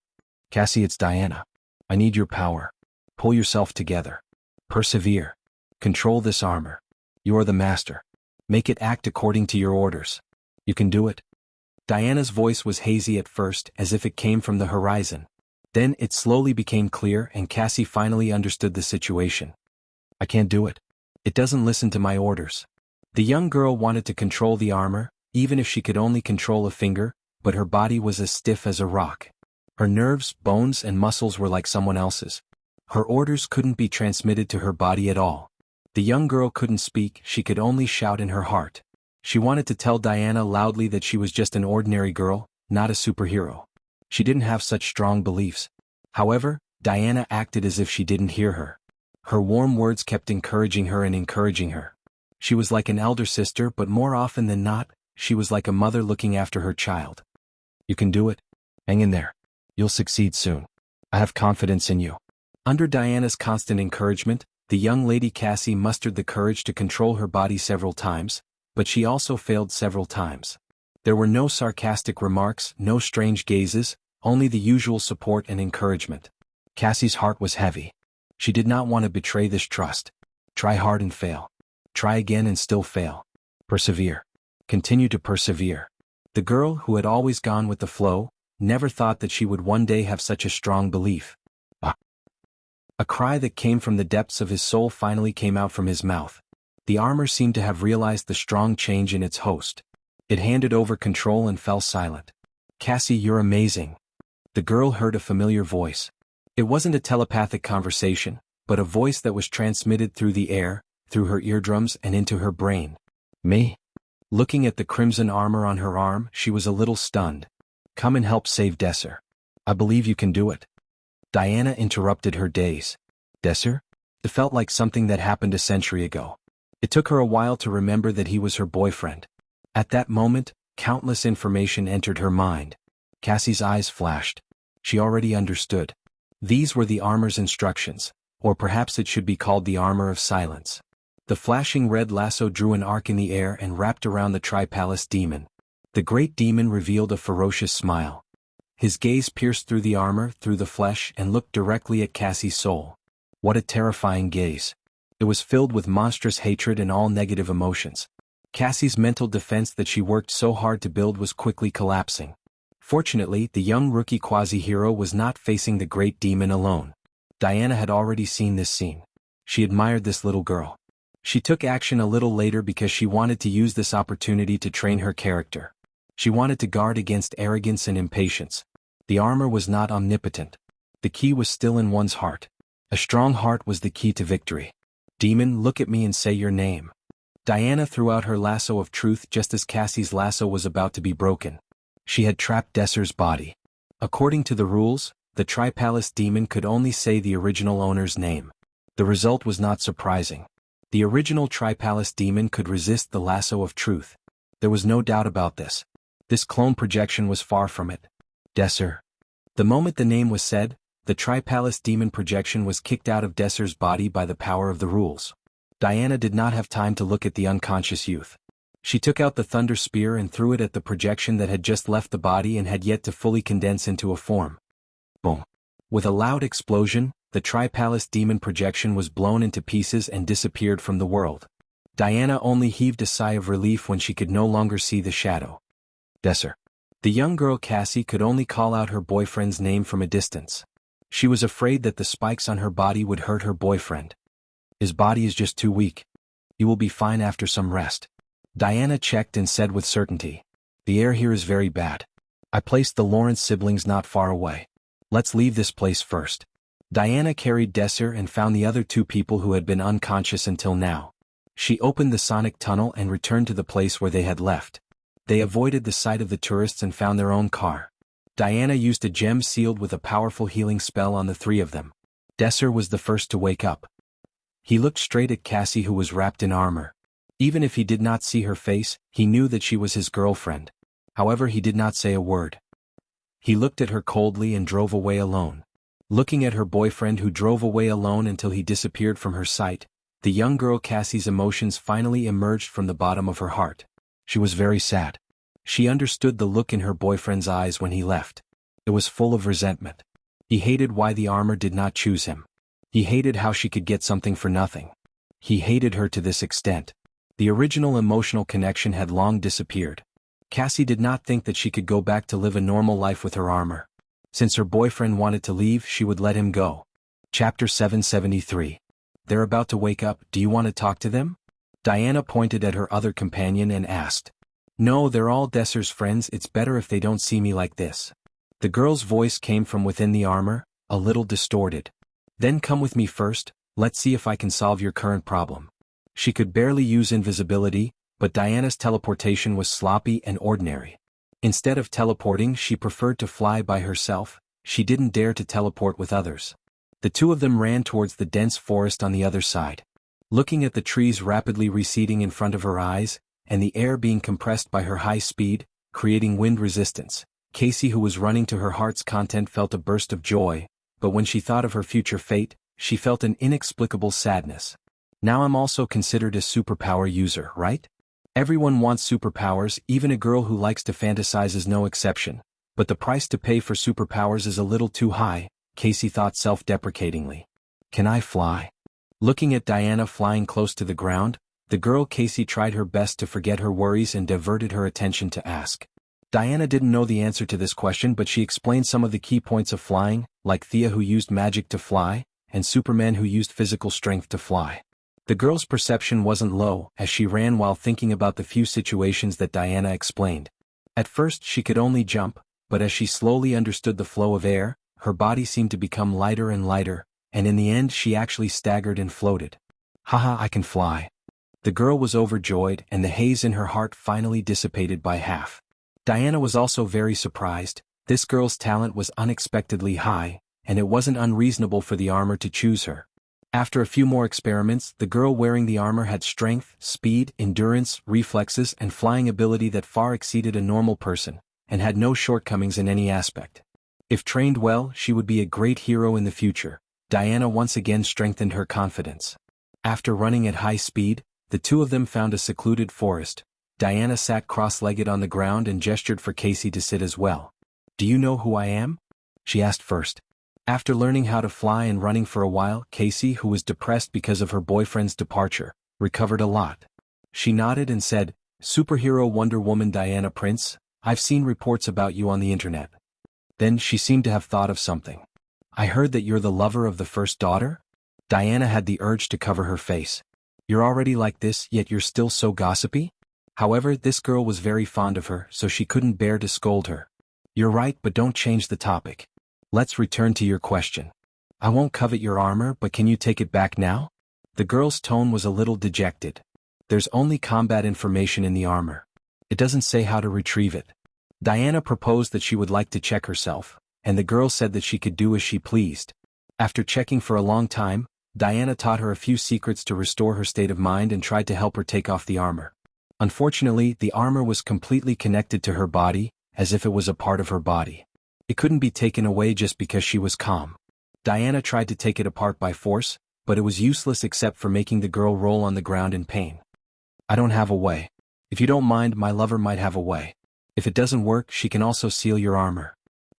S1: Cassie, it's Diana. I need your power. Pull yourself together. Persevere. Control this armor. You are the master. Make it act according to your orders. You can do it. Diana's voice was hazy at first, as if it came from the horizon. Then it slowly became clear and Cassie finally understood the situation. I can't do it. It doesn't listen to my orders. The young girl wanted to control the armor, even if she could only control a finger, but her body was as stiff as a rock. Her nerves, bones, and muscles were like someone else's. Her orders couldn't be transmitted to her body at all. The young girl couldn't speak, she could only shout in her heart. She wanted to tell Diana loudly that she was just an ordinary girl, not a superhero. She didn't have such strong beliefs. However, Diana acted as if she didn't hear her. Her warm words kept encouraging her and encouraging her. She was like an elder sister, but more often than not, she was like a mother looking after her child. You can do it. Hang in there. You'll succeed soon. I have confidence in you. Under Diana's constant encouragement, The young lady Cassie mustered the courage to control her body several times, but she also failed several times. There were no sarcastic remarks, no strange gazes, only the usual support and encouragement. Cassie's heart was heavy. She did not want to betray this trust. Try hard and fail. Try again and still fail. Persevere. Continue to persevere. The girl, who had always gone with the flow, never thought that she would one day have such a strong belief. A cry that came from the depths of his soul finally came out from his mouth. The armor seemed to have realized the strong change in its host. It handed over control and fell silent. Cassie, you're amazing. The girl heard a familiar voice. It wasn't a telepathic conversation, but a voice that was transmitted through the air, through her eardrums and into her brain. Me? Looking at the crimson armor on her arm, she was a little stunned. Come and help save Desser. I believe you can do it. Diana interrupted her daze. Desser? It felt like something that happened a century ago. It took her a while to remember that he was her boyfriend. At that moment, countless information entered her mind. Cassie's eyes flashed. She already understood. These were the armor's instructions, or perhaps it should be called the armor of silence. The flashing red lasso drew an arc in the air and wrapped around the Tri-Palace demon. The great demon revealed a ferocious smile. His gaze pierced through the armor, through the flesh, and looked directly at Cassie's soul. What a terrifying gaze. It was filled with monstrous hatred and all negative emotions. Cassie's mental defense that she worked so hard to build was quickly collapsing. Fortunately, the young rookie quasi-hero was not facing the great demon alone. Diana had already seen this scene. She admired this little girl. She took action a little later because she wanted to use this opportunity to train her character. She wanted to guard against arrogance and impatience. The armor was not omnipotent. The key was still in one's heart. A strong heart was the key to victory. Demon, look at me and say your name. Diana threw out her lasso of truth just as Cassie's lasso was about to be broken. She had trapped Desser's body. According to the rules, the Tri-Palace demon could only say the original owner's name. The result was not surprising. The original Tri-Palace demon could resist the lasso of truth. There was no doubt about this. This clone projection was far from it. Desser. The moment the name was said, the Tri-Palace demon projection was kicked out of Desser's body by the power of the rules. Diana did not have time to look at the unconscious youth. She took out the thunder spear and threw it at the projection that had just left the body and had yet to fully condense into a form. Boom. With a loud explosion, the Tri-Palace demon projection was blown into pieces and disappeared from the world. Diana only heaved a sigh of relief when she could no longer see the shadow. Desser. The young girl Cassie could only call out her boyfriend's name from a distance. She was afraid that the spikes on her body would hurt her boyfriend. His body is just too weak. He will be fine after some rest. Diana checked and said with certainty. The air here is very bad. I placed the Lawrence siblings not far away. Let's leave this place first. Diana carried Desser and found the other two people who had been unconscious until now. She opened the sonic tunnel and returned to the place where they had left. They avoided the sight of the tourists and found their own car. Diana used a gem sealed with a powerful healing spell on the three of them. Desser was the first to wake up. He looked straight at Cassie, who was wrapped in armor. Even if he did not see her face, he knew that she was his girlfriend. However, he did not say a word. He looked at her coldly and drove away alone. Looking at her boyfriend, who drove away alone until he disappeared from her sight, the young girl Cassie's emotions finally emerged from the bottom of her heart. She was very sad. She understood the look in her boyfriend's eyes when he left. It was full of resentment. He hated why the armor did not choose him. He hated how she could get something for nothing. He hated her to this extent. The original emotional connection had long disappeared. Cassie did not think that she could go back to live a normal life with her armor. Since her boyfriend wanted to leave, she would let him go. Chapter 773. They're about to wake up, do you want to talk to them? Diana pointed at her other companion and asked. No, they're all Desser's friends, it's better if they don't see me like this. The girl's voice came from within the armor, a little distorted. Then come with me first, let's see if I can solve your current problem. She could barely use invisibility, but Diana's teleportation was sloppy and ordinary. Instead of teleporting, she preferred to fly by herself. She didn't dare to teleport with others. The two of them ran towards the dense forest on the other side. Looking at the trees rapidly receding in front of her eyes, and the air being compressed by her high speed, creating wind resistance, Cassie, who was running to her heart's content, felt a burst of joy, but when she thought of her future fate, she felt an inexplicable sadness. Now I'm also considered a superpower user, right? Everyone wants superpowers, even a girl who likes to fantasize is no exception. But the price to pay for superpowers is a little too high, Casey thought self-deprecatingly. Can I fly? Looking at Diana flying close to the ground, the girl Casey tried her best to forget her worries and diverted her attention to ask. Diana didn't know the answer to this question, but she explained some of the key points of flying, like Thea who used magic to fly, and Superman who used physical strength to fly. The girl's perception wasn't low, as she ran while thinking about the few situations that Diana explained. At first she could only jump, but as she slowly understood the flow of air, her body seemed to become lighter and lighter, and in the end she actually staggered and floated. Haha, I can fly. The girl was overjoyed, and the haze in her heart finally dissipated by half. Diana was also very surprised. This girl's talent was unexpectedly high, and it wasn't unreasonable for the armor to choose her. After a few more experiments, the girl wearing the armor had strength, speed, endurance, reflexes, and flying ability that far exceeded a normal person, and had no shortcomings in any aspect. If trained well, she would be a great hero in the future. Diana once again strengthened her confidence. After running at high speed, the two of them found a secluded forest. Diana sat cross-legged on the ground and gestured for Casey to sit as well. Do you know who I am? She asked first. After learning how to fly and running for a while, Casey, who was depressed because of her boyfriend's departure, recovered a lot. She nodded and said, Superhero Wonder Woman Diana Prince, I've seen reports about you on the internet. Then she seemed to have thought of something. I heard that you're the lover of the first daughter? Diana had the urge to cover her face. You're already like this, yet you're still so gossipy? However, this girl was very fond of her, so she couldn't bear to scold her. You're right, but don't change the topic. Let's return to your question. I won't covet your armor, but can you take it back now? The girl's tone was a little dejected. There's only combat information in the armor. It doesn't say how to retrieve it. Diana proposed that she would like to check herself, and the girl said that she could do as she pleased. After checking for a long time, Diana taught her a few secrets to restore her state of mind and tried to help her take off the armor. Unfortunately, the armor was completely connected to her body, as if it was a part of her body. It couldn't be taken away just because she was calm. Diana tried to take it apart by force, but it was useless except for making the girl roll on the ground in pain. I don't have a way. If you don't mind, my lover might have a way. If it doesn't work, she can also seal your armor.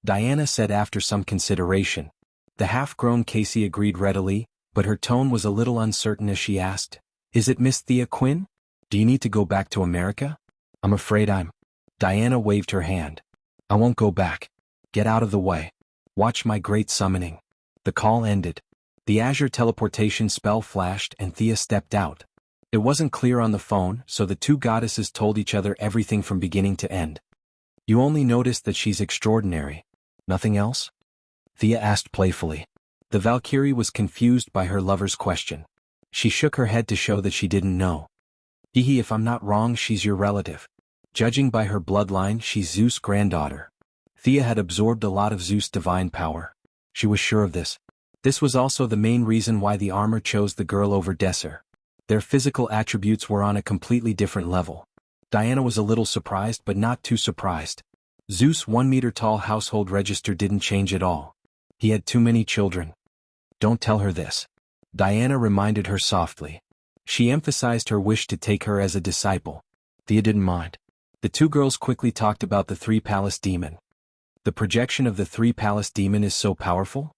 S1: Diana said after some consideration. The half-grown Casey agreed readily, but her tone was a little uncertain as she asked, Is it Miss Thea Quinn? Do you need to go back to America? I'm afraid I'm. Diana waved her hand. I won't go back. Get out of the way. Watch my great summoning. The call ended. The Azure teleportation spell flashed and Thea stepped out. It wasn't clear on the phone, so the two goddesses told each other everything from beginning to end. You only noticed that she's extraordinary. Nothing else? Thea asked playfully. The Valkyrie was confused by her lover's question. She shook her head to show that she didn't know. Hehe, if I'm not wrong, she's your relative. Judging by her bloodline, she's Zeus' granddaughter. Thea had absorbed a lot of Zeus' divine power. She was sure of this. This was also the main reason why the armor chose the girl over Desser. Their physical attributes were on a completely different level. Diana was a little surprised, but not too surprised. Zeus' 1-meter-tall household register didn't change at all. He had too many children. Don't tell her this. Diana reminded her softly. She emphasized her wish to take her as a disciple. Thea didn't mind. The two girls quickly talked about the three-palace demon. The projection of the three-palace demon is so powerful?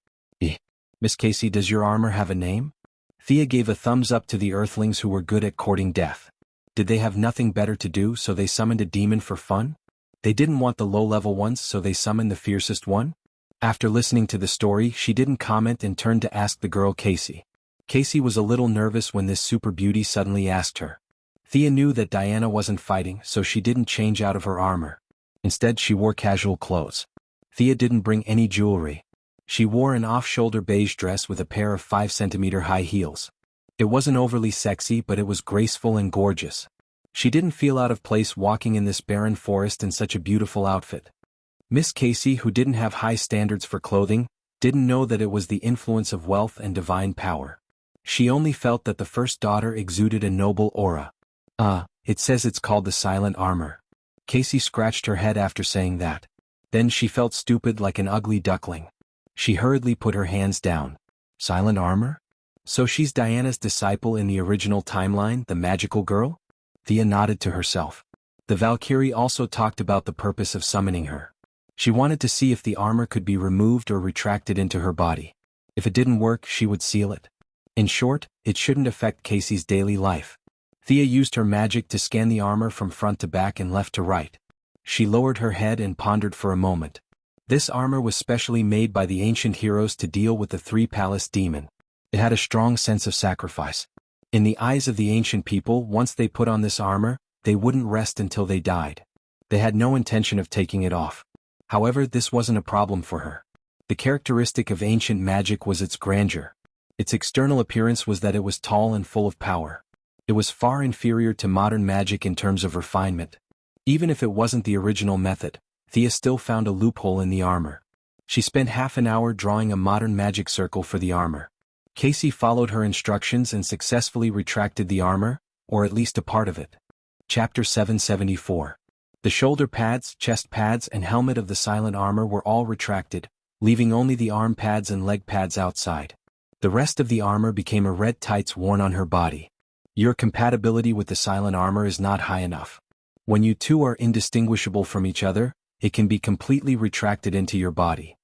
S1: Miss Casey, does your armor have a name? Thea gave a thumbs up to the earthlings who were good at courting death. Did they have nothing better to do, so they summoned a demon for fun? They didn't want the low-level ones, so they summoned the fiercest one? After listening to the story, she didn't comment and turned to ask the girl Casey. Casey was a little nervous when this super beauty suddenly asked her. Thea knew that Diana wasn't fighting, so she didn't change out of her armor. Instead, she wore casual clothes. Thea didn't bring any jewelry. She wore an off-shoulder beige dress with a pair of 5-centimeter high heels. It wasn't overly sexy, but it was graceful and gorgeous. She didn't feel out of place walking in this barren forest in such a beautiful outfit. Miss Casey, who didn't have high standards for clothing, didn't know that it was the influence of wealth and divine power. She only felt that the first daughter exuded a noble aura. It says it's called the silent armor. Casey scratched her head after saying that. Then she felt stupid like an ugly duckling. She hurriedly put her hands down. Silent armor? So she's Diana's disciple in the original timeline, the magical girl? Thea nodded to herself. The Valkyrie also talked about the purpose of summoning her. She wanted to see if the armor could be removed or retracted into her body. If it didn't work, she would seal it. In short, it shouldn't affect Casey's daily life. Thea used her magic to scan the armor from front to back and left to right. She lowered her head and pondered for a moment. This armor was specially made by the ancient heroes to deal with the three-palace demon. It had a strong sense of sacrifice. In the eyes of the ancient people, once they put on this armor, they wouldn't rest until they died. They had no intention of taking it off. However, this wasn't a problem for her. The characteristic of ancient magic was its grandeur. Its external appearance was that it was tall and full of power. It was far inferior to modern magic in terms of refinement. Even if it wasn't the original method, Thea still found a loophole in the armor. She spent half an hour drawing a modern magic circle for the armor. Casey followed her instructions and successfully retracted the armor, or at least a part of it. Chapter 774. The shoulder pads, chest pads, and helmet of the silent armor were all retracted, leaving only the arm pads and leg pads outside. The rest of the armor became a red tights worn on her body. Your compatibility with the silent armor is not high enough. When you two are indistinguishable from each other, it can be completely retracted into your body.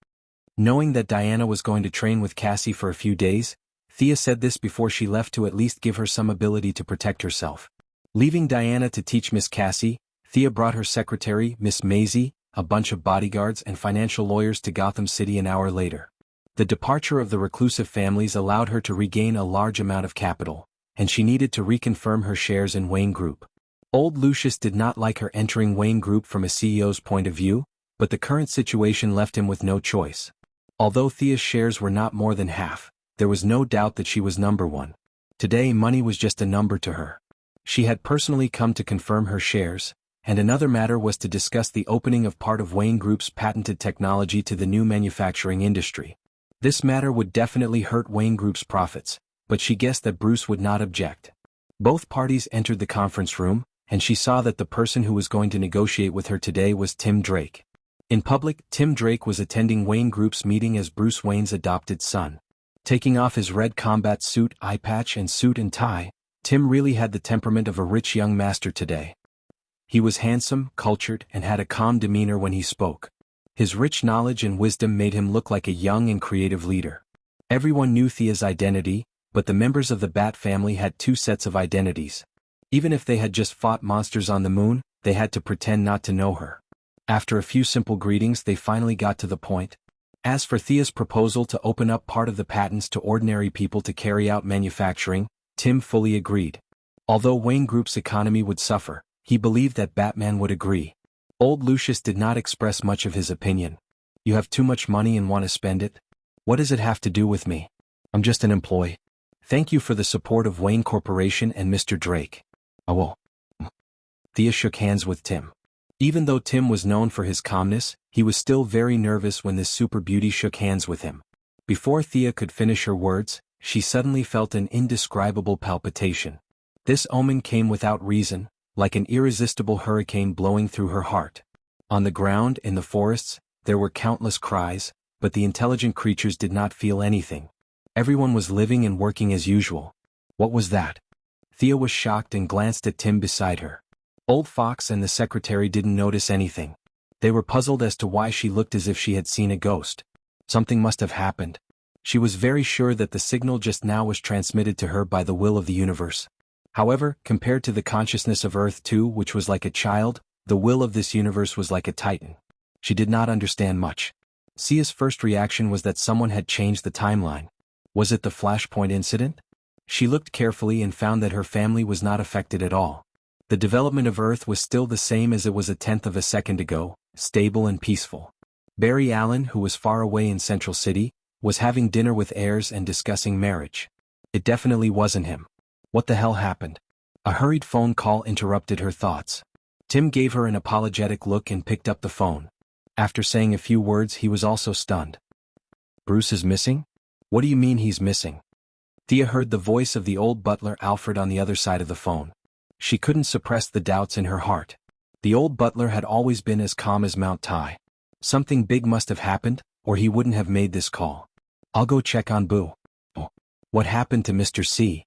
S1: Knowing that Diana was going to train with Cassie for a few days, Thea said this before she left to at least give her some ability to protect herself. Leaving Diana to teach Miss Cassie, Thea brought her secretary, Miss Maisie, a bunch of bodyguards and financial lawyers to Gotham City an hour later. The departure of the reclusive families allowed her to regain a large amount of capital, and she needed to reconfirm her shares in Wayne Group. Old Lucius did not like her entering Wayne Group from a CEO's point of view, but the current situation left him with no choice. Although Thea's shares were not more than half, there was no doubt that she was number one. Today money was just a number to her. She had personally come to confirm her shares, and another matter was to discuss the opening of part of Wayne Group's patented technology to the new manufacturing industry. This matter would definitely hurt Wayne Group's profits, but she guessed that Bruce would not object. Both parties entered the conference room, and she saw that the person who was going to negotiate with her today was Tim Drake. In public, Tim Drake was attending Wayne Group's meeting as Bruce Wayne's adopted son. Taking off his red combat suit, eye patch, and suit and tie, Tim really had the temperament of a rich young master today. He was handsome, cultured, and had a calm demeanor when he spoke. His rich knowledge and wisdom made him look like a young and creative leader. Everyone knew Thea's identity, but the members of the Bat family had two sets of identities. Even if they had just fought monsters on the moon, they had to pretend not to know her. After a few simple greetings, they finally got to the point. As for Thea's proposal to open up part of the patents to ordinary people to carry out manufacturing, Tim fully agreed. Although Wayne Group's economy would suffer, he believed that Batman would agree. Old Lucius did not express much of his opinion. You have too much money and want to spend it? What does it have to do with me? I'm just an employee. Thank you for the support of Wayne Corporation and Mr. Drake. I will. Thea shook hands with Tim. Even though Tim was known for his calmness, he was still very nervous when this super beauty shook hands with him. Before Thea could finish her words, she suddenly felt an indescribable palpitation. This omen came without reason, like an irresistible hurricane blowing through her heart. On the ground, in the forests, there were countless cries, but the intelligent creatures did not feel anything. Everyone was living and working as usual. What was that? Thea was shocked and glanced at Tim beside her. Old Fox and the secretary didn't notice anything. They were puzzled as to why she looked as if she had seen a ghost. Something must have happened. She was very sure that the signal just now was transmitted to her by the will of the universe. However, compared to the consciousness of Earth 2, which was like a child, the will of this universe was like a titan. She did not understand much. Sia's first reaction was that someone had changed the timeline. Was it the Flashpoint incident? She looked carefully and found that her family was not affected at all. The development of Earth was still the same as it was a tenth of a second ago, stable and peaceful. Barry Allen, who was far away in Central City, was having dinner with heirs and discussing marriage. It definitely wasn't him. What the hell happened? A hurried phone call interrupted her thoughts. Tim gave her an apologetic look and picked up the phone. After saying a few words, he was also stunned. Bruce is missing? What do you mean he's missing? Thea heard the voice of the old butler Alfred on the other side of the phone. She couldn't suppress the doubts in her heart. The old butler had always been as calm as Mount Tai. Something big must have happened, or he wouldn't have made this call. I'll go check on Boo. What happened to Mr. C?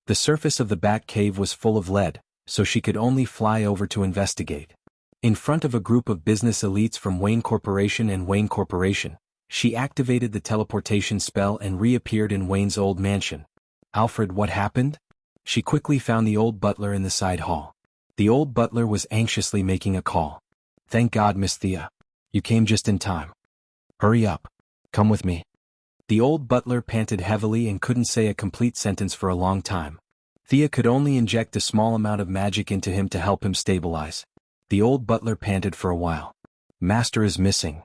S1: The surface of the Bat Cave was full of lead, so she could only fly over to investigate. In front of a group of business elites from Wayne Corporation and Wayne Corporation, she activated the teleportation spell and reappeared in Wayne's old mansion. Alfred, what happened? She quickly found the old butler in the side hall. The old butler was anxiously making a call. Thank God, Miss Thea. You came just in time. Hurry up. Come with me. The old butler panted heavily and couldn't say a complete sentence for a long time. Thea could only inject a small amount of magic into him to help him stabilize. The old butler panted for a while. Master is missing.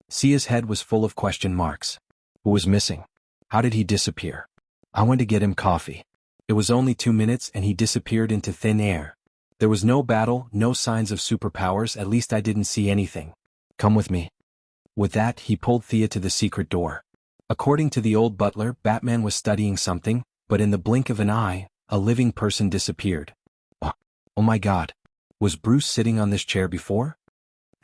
S1: Sia's head was full of question marks. Who was missing? How did he disappear? I went to get him coffee. It was only 2 minutes and he disappeared into thin air. There was no battle, no signs of superpowers, at least I didn't see anything. Come with me. With that, he pulled Thea to the secret door. According to the old butler, Batman was studying something, but in the blink of an eye, a living person disappeared. Oh my God. Was Bruce sitting on this chair before?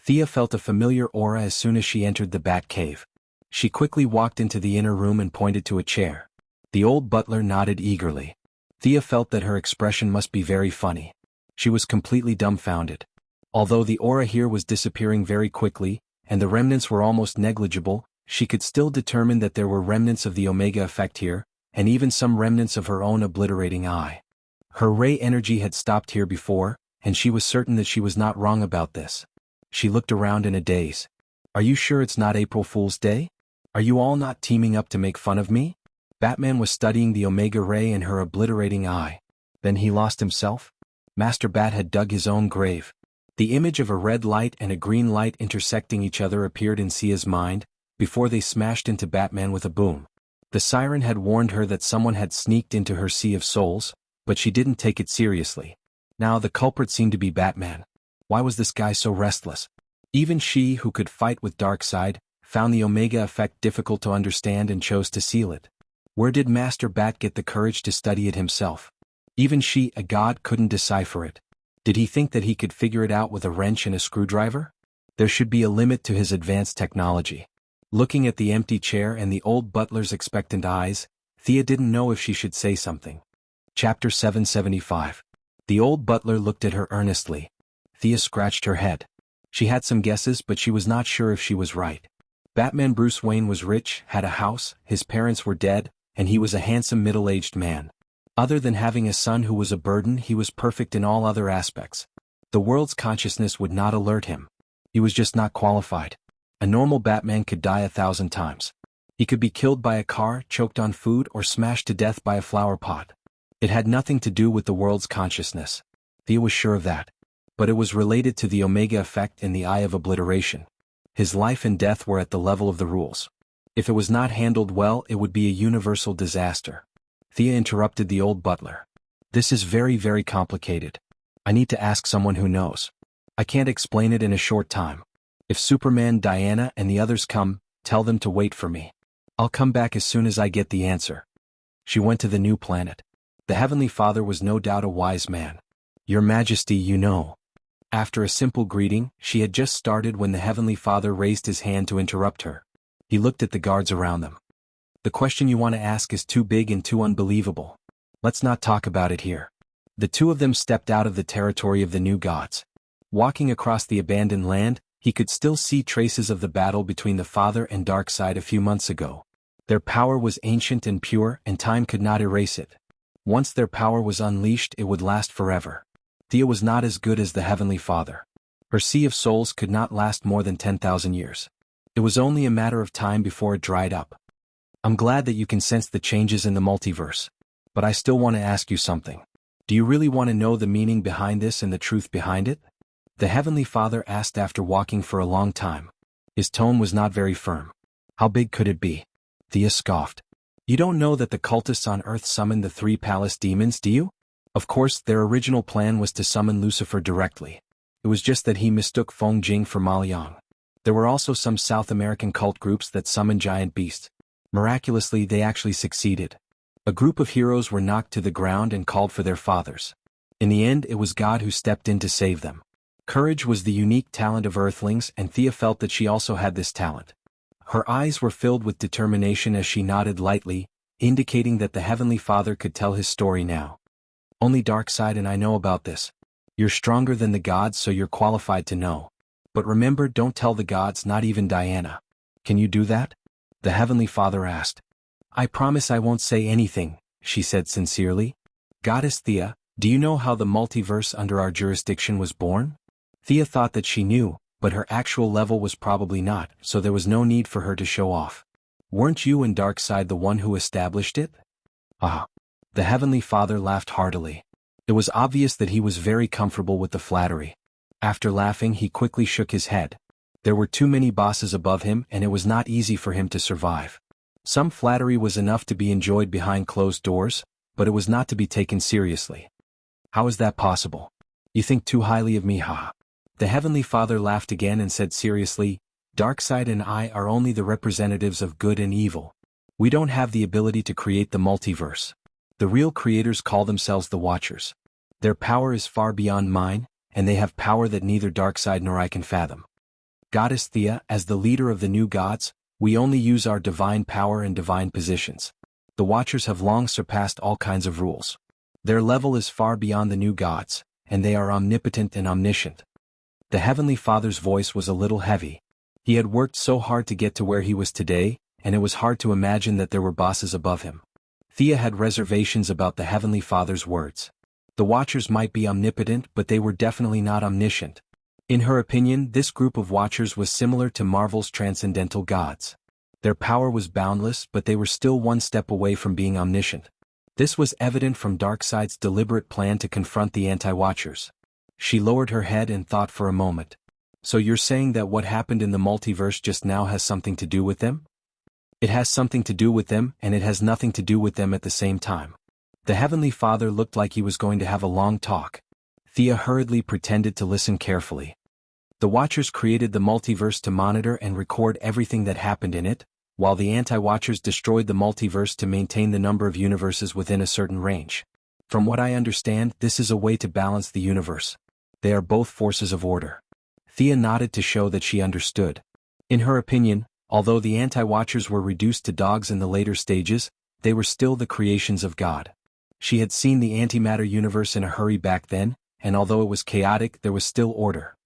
S1: Thea felt a familiar aura as soon as she entered the Bat Cave. She quickly walked into the inner room and pointed to a chair. The old butler nodded eagerly. Thea felt that her expression must be very funny. She was completely dumbfounded. Although the aura here was disappearing very quickly, and the remnants were almost negligible, she could still determine that there were remnants of the Omega effect here, and even some remnants of her own obliterating eye. Her ray energy had stopped here before, and she was certain that she was not wrong about this. She looked around in a daze. Are you sure it's not April Fool's Day? Are you all not teaming up to make fun of me? Batman was studying the Omega ray in her obliterating eye. Then he lost himself? Master Bat had dug his own grave. The image of a red light and a green light intersecting each other appeared in Sia's mind, before they smashed into Batman with a boom. The siren had warned her that someone had sneaked into her sea of souls, but she didn't take it seriously. Now the culprit seemed to be Batman. Why was this guy so restless? Even she, who could fight with Darkseid, found the Omega effect difficult to understand and chose to seal it. Where did Master Bat get the courage to study it himself? Even she, a god, couldn't decipher it. Did he think that he could figure it out with a wrench and a screwdriver? There should be a limit to his advanced technology. Looking at the empty chair and the old butler's expectant eyes, Thea didn't know if she should say something. Chapter 775. The old butler looked at her earnestly. Thea scratched her head. She had some guesses, but she was not sure if she was right. Batman Bruce Wayne was rich, had a house, his parents were dead, and he was a handsome middle-aged man. Other than having a son who was a burden, he was perfect in all other aspects. The world's consciousness would not alert him. He was just not qualified. A normal Batman could die 1,000 times. He could be killed by a car, choked on food, or smashed to death by a flower pot. It had nothing to do with the world's consciousness. Thea was sure of that. But it was related to the Omega effect in the Eye of Obliteration. His life and death were at the level of the rules. If it was not handled well, it would be a universal disaster. Thea interrupted the old butler. This is very, very complicated. I need to ask someone who knows. I can't explain it in a short time. If Superman, Diana, and the others come, tell them to wait for me. I'll come back as soon as I get the answer. She went to the new planet. The Heavenly Father was no doubt a wise man. Your Majesty, you know. After a simple greeting, she had just started when the Heavenly Father raised his hand to interrupt her. He looked at the guards around them. The question you want to ask is too big and too unbelievable. Let's not talk about it here. The two of them stepped out of the territory of the new gods. Walking across the abandoned land, he could still see traces of the battle between the Father and Darkseid a few months ago. Their power was ancient and pure, and time could not erase it. Once their power was unleashed, it would last forever. Thea was not as good as the Heavenly Father. Her sea of souls could not last more than 10,000 years. It was only a matter of time before it dried up. I'm glad that you can sense the changes in the multiverse. But I still want to ask you something. Do you really want to know the meaning behind this and the truth behind it? The Heavenly Father asked after walking for a long time. His tone was not very firm. How big could it be? Thea scoffed. You don't know that the cultists on Earth summoned the 3 palace demons, do you? Of course, their original plan was to summon Lucifer directly. It was just that he mistook Feng Jing for Ma Liang. There were also some South American cult groups that summoned giant beasts. Miraculously, they actually succeeded. A group of heroes were knocked to the ground and called for their fathers. In the end, it was God who stepped in to save them. Courage was the unique talent of Earthlings, and Thea felt that she also had this talent. Her eyes were filled with determination as she nodded lightly, indicating that the Heavenly Father could tell his story now. Only Darkseid and I know about this. You're stronger than the gods, so you're qualified to know. But remember, don't tell the gods, not even Diana. Can you do that? The Heavenly Father asked. I promise I won't say anything, she said sincerely. Goddess Thea, do you know how the multiverse under our jurisdiction was born? Thea thought that she knew, but her actual level was probably not, so there was no need for her to show off. Weren't you and Darkseid the one who established it? Ah. The Heavenly Father laughed heartily. It was obvious that he was very comfortable with the flattery. After laughing, he quickly shook his head. There were too many bosses above him, and it was not easy for him to survive. Some flattery was enough to be enjoyed behind closed doors, but it was not to be taken seriously. How is that possible? You think too highly of me, ha? The Heavenly Father laughed again and said seriously, Darkseid and I are only the representatives of good and evil. We don't have the ability to create the multiverse. The real creators call themselves the Watchers. Their power is far beyond mine, and they have power that neither Darkseid nor I can fathom. Goddess Thea, as the leader of the new gods, we only use our divine power and divine positions. The Watchers have long surpassed all kinds of rules. Their level is far beyond the new gods, and they are omnipotent and omniscient. The Heavenly Father's voice was a little heavy. He had worked so hard to get to where he was today, and it was hard to imagine that there were bosses above him. Thea had reservations about the Heavenly Father's words. The Watchers might be omnipotent, but they were definitely not omniscient. In her opinion, this group of Watchers was similar to Marvel's transcendental gods. Their power was boundless, but they were still one step away from being omniscient. This was evident from Darkseid's deliberate plan to confront the anti-Watchers. She lowered her head and thought for a moment. So you're saying that what happened in the multiverse just now has something to do with them? It has something to do with them, and it has nothing to do with them at the same time. The Heavenly Father looked like he was going to have a long talk. Thea hurriedly pretended to listen carefully. The Watchers created the multiverse to monitor and record everything that happened in it, while the anti-Watchers destroyed the multiverse to maintain the number of universes within a certain range. From what I understand, this is a way to balance the universe. They are both forces of order. Thea nodded to show that she understood. In her opinion, although the anti-Watchers were reduced to dogs in the later stages, they were still the creations of God. She had seen the antimatter universe in a hurry back then, and although it was chaotic, there was still order.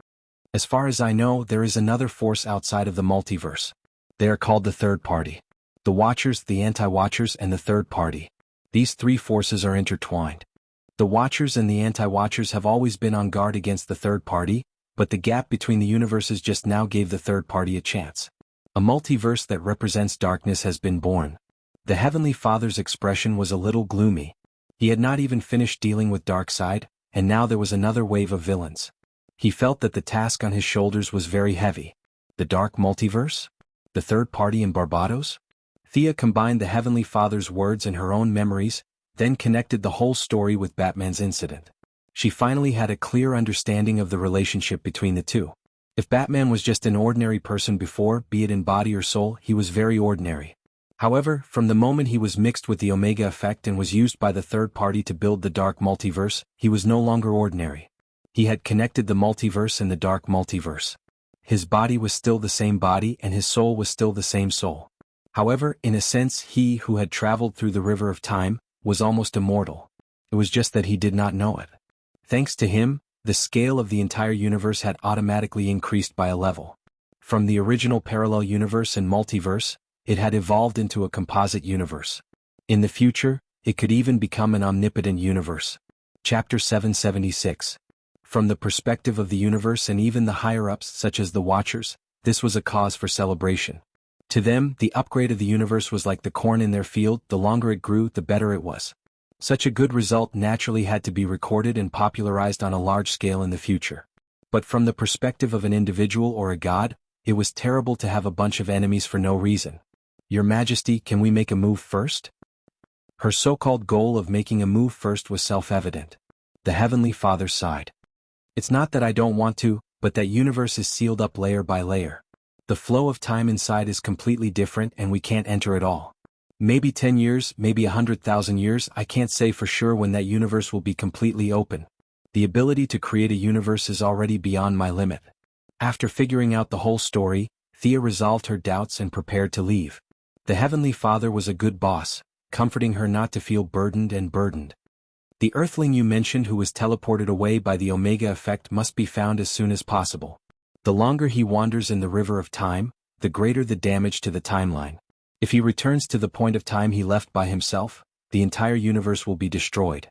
S1: As far as I know, there is another force outside of the multiverse. They are called the Third Party. The Watchers, the anti-Watchers, and the Third Party. These three forces are intertwined. The Watchers and the anti-Watchers have always been on guard against the Third Party, but the gap between the universes just now gave the Third Party a chance. A multiverse that represents darkness has been born. The Heavenly Father's expression was a little gloomy. He had not even finished dealing with Darkseid, and now there was another wave of villains. He felt that the task on his shoulders was very heavy. The Dark Multiverse? The Third Party in Barbados? Thea combined the Heavenly Father's words and her own memories, then connected the whole story with Batman's incident. She finally had a clear understanding of the relationship between the two. If Batman was just an ordinary person before, be it in body or soul, he was very ordinary. However, from the moment he was mixed with the Omega Effect and was used by the Third Party to build the Dark Multiverse, he was no longer ordinary. He had connected the multiverse and the Dark Multiverse. His body was still the same body and his soul was still the same soul. However, in a sense, he who had traveled through the river of time was almost immortal. It was just that he did not know it. Thanks to him, the scale of the entire universe had automatically increased by a level. From the original parallel universe and multiverse, it had evolved into a composite universe. In the future, it could even become an omnipotent universe. Chapter 776. From the perspective of the universe and even the higher-ups such as the Watchers, this was a cause for celebration. To them, the upgrade of the universe was like the corn in their field, the longer it grew, the better it was. Such a good result naturally had to be recorded and popularized on a large scale in the future. But from the perspective of an individual or a god, it was terrible to have a bunch of enemies for no reason. Your Majesty, can we make a move first? Her so-called goal of making a move first was self-evident. The Heavenly Father sighed. It's not that I don't want to, but that universe is sealed up layer by layer. The flow of time inside is completely different and we can't enter it all. Maybe 10 years, maybe 100,000 years, I can't say for sure when that universe will be completely open. The ability to create a universe is already beyond my limit. After figuring out the whole story, Thea resolved her doubts and prepared to leave. The Heavenly Father was a good boss, comforting her not to feel burdened. The earthling you mentioned who was teleported away by the Omega effect must be found as soon as possible. The longer he wanders in the river of time, the greater the damage to the timeline. If he returns to the point of time he left by himself, the entire universe will be destroyed.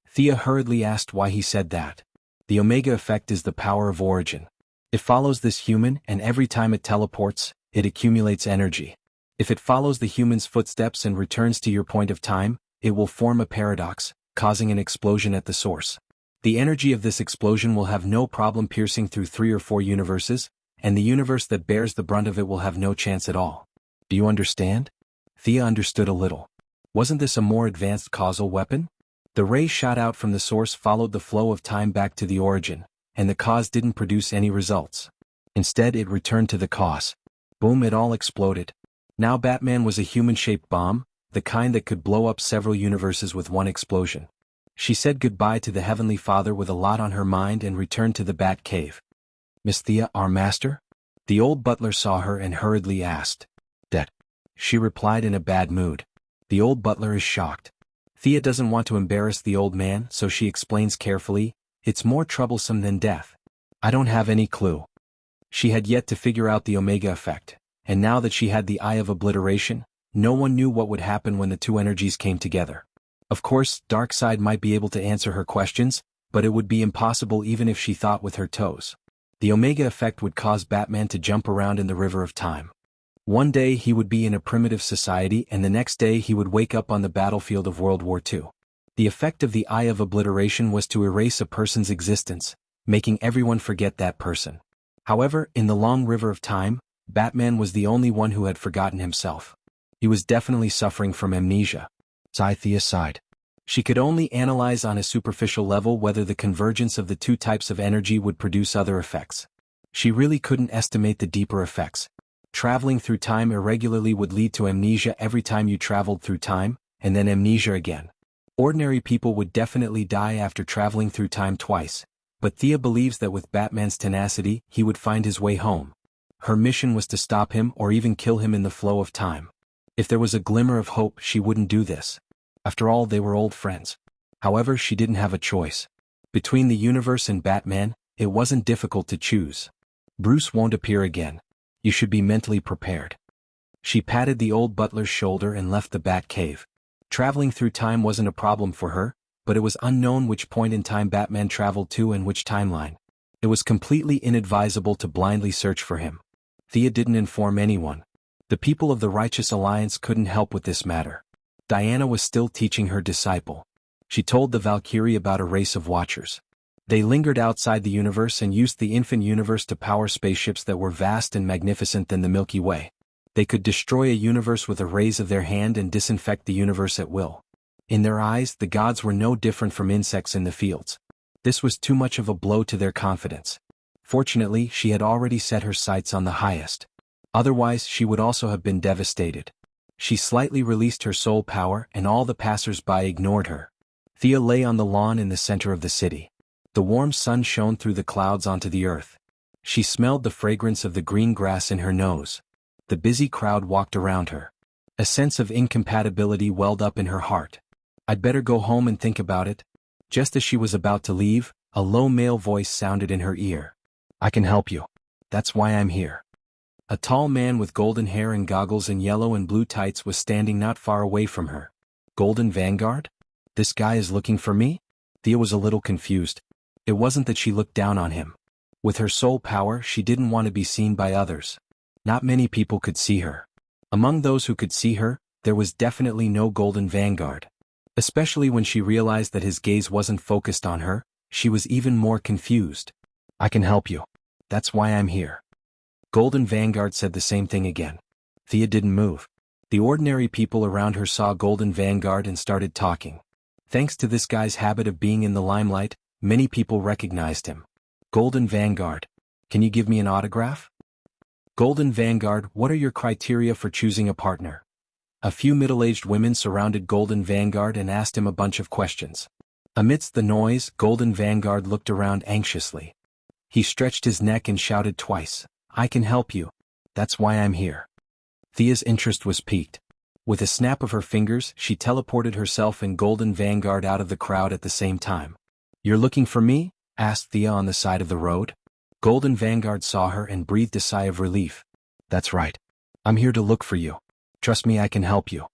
S1: Thea hurriedly asked why he said that. The Omega effect is the power of origin. It follows this human, and every time it teleports, it accumulates energy. If it follows the human's footsteps and returns to your point of time, it will form a paradox, causing an explosion at the source. The energy of this explosion will have no problem piercing through 3 or 4 universes, and the universe that bears the brunt of it will have no chance at all. Do you understand? Thea understood a little. Wasn't this a more advanced causal weapon? The ray shot out from the source followed the flow of time back to the origin, and the cause didn't produce any results. Instead it returned to the cause. Boom, it all exploded. Now Batman was a human-shaped bomb, the kind that could blow up several universes with one explosion. She said goodbye to the Heavenly Father with a lot on her mind and returned to the Bat Cave. "Miss Thea, our master?" The old butler saw her and hurriedly asked. "That," she replied in a bad mood. The old butler is shocked. Thea doesn't want to embarrass the old man, so she explains carefully, "It's more troublesome than death. I don't have any clue." She had yet to figure out the Omega effect, and now that she had the Eye of Obliteration, no one knew what would happen when the two energies came together. Of course, Darkseid might be able to answer her questions, but it would be impossible even if she thought with her toes. The Omega effect would cause Batman to jump around in the river of time. One day he would be in a primitive society and the next day he would wake up on the battlefield of World War II. The effect of the Eye of Obliteration was to erase a person's existence, making everyone forget that person. However, in the long river of time, Batman was the only one who had forgotten himself. He was definitely suffering from amnesia. Thea sighed. She could only analyze on a superficial level whether the convergence of the two types of energy would produce other effects. She really couldn't estimate the deeper effects. Traveling through time irregularly would lead to amnesia every time you traveled through time, and then amnesia again. Ordinary people would definitely die after traveling through time twice, but Thea believes that with Batman's tenacity, he would find his way home. Her mission was to stop him or even kill him in the flow of time. If there was a glimmer of hope, she wouldn't do this. After all, they were old friends. However, she didn't have a choice. Between the universe and Batman, it wasn't difficult to choose. Bruce won't appear again. You should be mentally prepared. She patted the old butler's shoulder and left the Bat Cave. Traveling through time wasn't a problem for her, but it was unknown which point in time Batman traveled to and which timeline. It was completely inadvisable to blindly search for him. Thea didn't inform anyone. The people of the Righteous Alliance couldn't help with this matter. Diana was still teaching her disciple. She told the Valkyrie about a race of watchers. They lingered outside the universe and used the infant universe to power spaceships that were vast and magnificent than the Milky Way. They could destroy a universe with a raise of their hand and disinfect the universe at will. In their eyes, the gods were no different from insects in the fields. This was too much of a blow to their confidence. Fortunately, she had already set her sights on the highest. Otherwise, she would also have been devastated. She slightly released her soul power and all the passers-by ignored her. Thea lay on the lawn in the center of the city. The warm sun shone through the clouds onto the earth. She smelled the fragrance of the green grass in her nose. The busy crowd walked around her. A sense of incompatibility welled up in her heart. "I'd better go home and think about it." Just as she was about to leave, a low male voice sounded in her ear. "I can help you. That's why I'm here." A tall man with golden hair and goggles and yellow and blue tights was standing not far away from her. Golden Vanguard? This guy is looking for me? Thea was a little confused. It wasn't that she looked down on him. With her soul power, she didn't want to be seen by others. Not many people could see her. Among those who could see her, there was definitely no Golden Vanguard. Especially when she realized that his gaze wasn't focused on her, she was even more confused. "I can help you. That's why I'm here." Golden Vanguard said the same thing again. Thea didn't move. The ordinary people around her saw Golden Vanguard and started talking. Thanks to this guy's habit of being in the limelight, many people recognized him. "Golden Vanguard, can you give me an autograph?" "Golden Vanguard, what are your criteria for choosing a partner?" A few middle-aged women surrounded Golden Vanguard and asked him a bunch of questions. Amidst the noise, Golden Vanguard looked around anxiously. He stretched his neck and shouted twice, "I can help you. That's why I'm here." Thea's interest was piqued. With a snap of her fingers, she teleported herself and Golden Vanguard out of the crowd at the same time. "You're looking for me?" asked Thea on the side of the road. Golden Vanguard saw her and breathed a sigh of relief. "That's right. I'm here to look for you. Trust me, I can help you."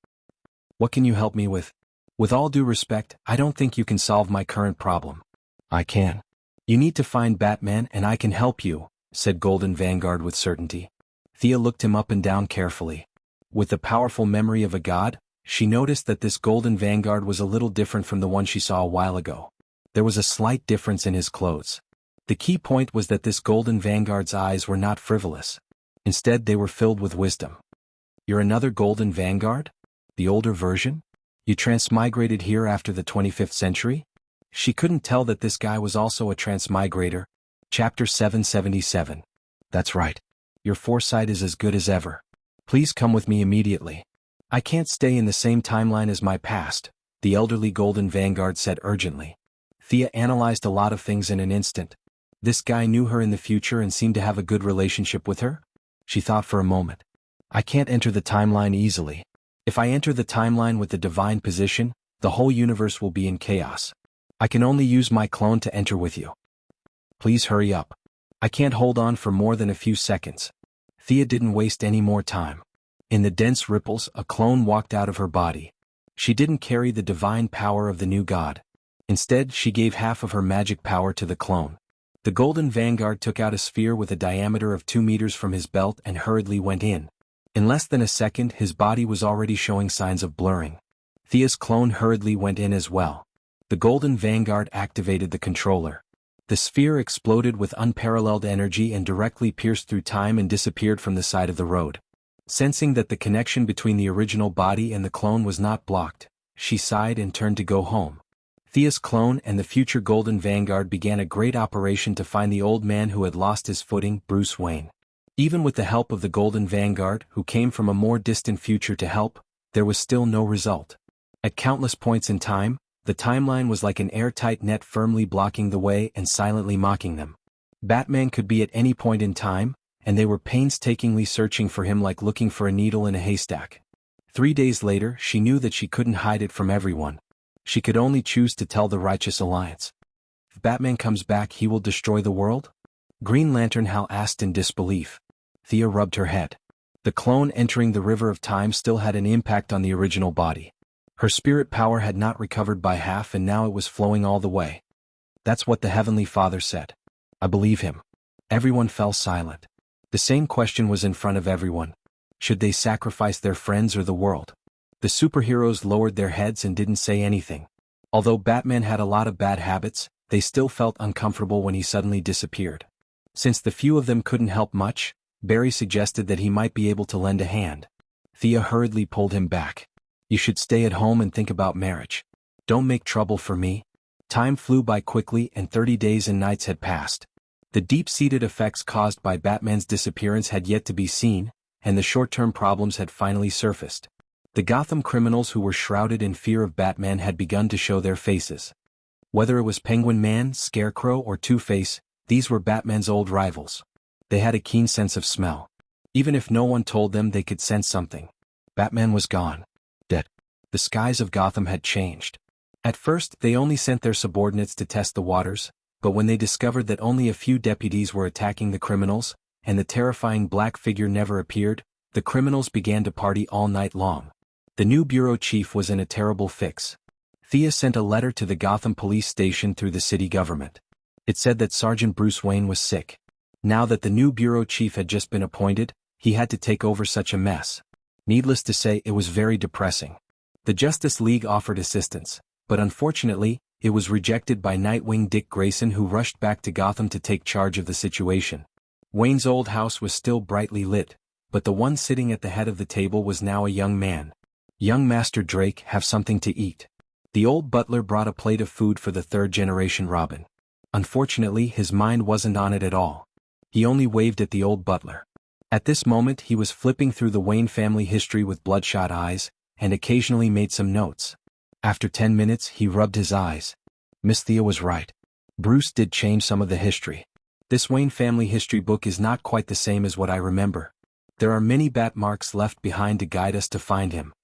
S1: "What can you help me with?" "With all due respect, I don't think you can solve my current problem." "I can. You need to find Batman and I can help you," said Golden Vanguard with certainty. Thea looked him up and down carefully. With the powerful memory of a god, she noticed that this Golden Vanguard was a little different from the one she saw a while ago. There was a slight difference in his clothes. The key point was that this Golden Vanguard's eyes were not frivolous. Instead, they were filled with wisdom. "You're another Golden Vanguard? The older version? You transmigrated here after the 25th century?" She couldn't tell that this guy was also a transmigrator. Chapter 777. "That's right. Your foresight is as good as ever. Please come with me immediately." "I can't stay in the same timeline as my past," the elderly Golden Vanguard said urgently. Thea analyzed a lot of things in an instant. This guy knew her in the future and seemed to have a good relationship with her? She thought for a moment. "I can't enter the timeline easily. If I enter the timeline with the divine position, the whole universe will be in chaos. I can only use my clone to enter with you. Please hurry up. I can't hold on for more than a few seconds." Thea didn't waste any more time. In the dense ripples, a clone walked out of her body. She didn't carry the divine power of the new god. Instead, she gave half of her magic power to the clone. The Golden Vanguard took out a sphere with a diameter of 2 meters from his belt and hurriedly went in. In less than a second, his body was already showing signs of blurring. Thea's clone hurriedly went in as well. The Golden Vanguard activated the controller. The sphere exploded with unparalleled energy and directly pierced through time and disappeared from the side of the road. Sensing that the connection between the original body and the clone was not blocked, she sighed and turned to go home. Thea's clone and the future Golden Vanguard began a great operation to find the old man who had lost his footing, Bruce Wayne. Even with the help of the Golden Vanguard, who came from a more distant future to help, there was still no result. At countless points in time, the timeline was like an airtight net firmly blocking the way and silently mocking them. Batman could be at any point in time, and they were painstakingly searching for him like looking for a needle in a haystack. 3 days later, she knew that she couldn't hide it from everyone. She could only choose to tell the Righteous Alliance. "If Batman comes back, he will destroy the world?" Green Lantern Hal asked in disbelief. Thea rubbed her head. The clone entering the river of time still had an impact on the original body. Her spirit power had not recovered by half and now it was flowing all the way. "That's what the Heavenly Father said. I believe him." Everyone fell silent. The same question was in front of everyone. Should they sacrifice their friends or the world? The superheroes lowered their heads and didn't say anything. Although Batman had a lot of bad habits, they still felt uncomfortable when he suddenly disappeared. Since the few of them couldn't help much, Barry suggested that he might be able to lend a hand. Thea hurriedly pulled him back. "You should stay at home and think about marriage. Don't make trouble for me." Time flew by quickly and 30 days and nights had passed. The deep-seated effects caused by Batman's disappearance had yet to be seen, and the short-term problems had finally surfaced. The Gotham criminals who were shrouded in fear of Batman had begun to show their faces. Whether it was Penguin Man, Scarecrow, or Two-Face, these were Batman's old rivals. They had a keen sense of smell. Even if no one told them, they could sense something. Batman was gone. Dead. The skies of Gotham had changed. At first, they only sent their subordinates to test the waters, but when they discovered that only a few deputies were attacking the criminals, and the terrifying black figure never appeared, the criminals began to party all night long. The new bureau chief was in a terrible fix. Thea sent a letter to the Gotham police station through the city government. It said that Sergeant Bruce Wayne was sick. Now that the new bureau chief had just been appointed, he had to take over such a mess. Needless to say, it was very depressing. The Justice League offered assistance, but unfortunately, it was rejected by Nightwing Dick Grayson, who rushed back to Gotham to take charge of the situation. Wayne's old house was still brightly lit, but the one sitting at the head of the table was now a young man. "Young Master Drake, have something to eat." The old butler brought a plate of food for the third-generation Robin. Unfortunately, his mind wasn't on it at all. He only waved at the old butler. At this moment, he was flipping through the Wayne family history with bloodshot eyes, and occasionally made some notes. After 10 minutes, he rubbed his eyes. Miss Thea was right. Bruce did change some of the history. This Wayne family history book is not quite the same as what I remember. There are many bat marks left behind to guide us to find him.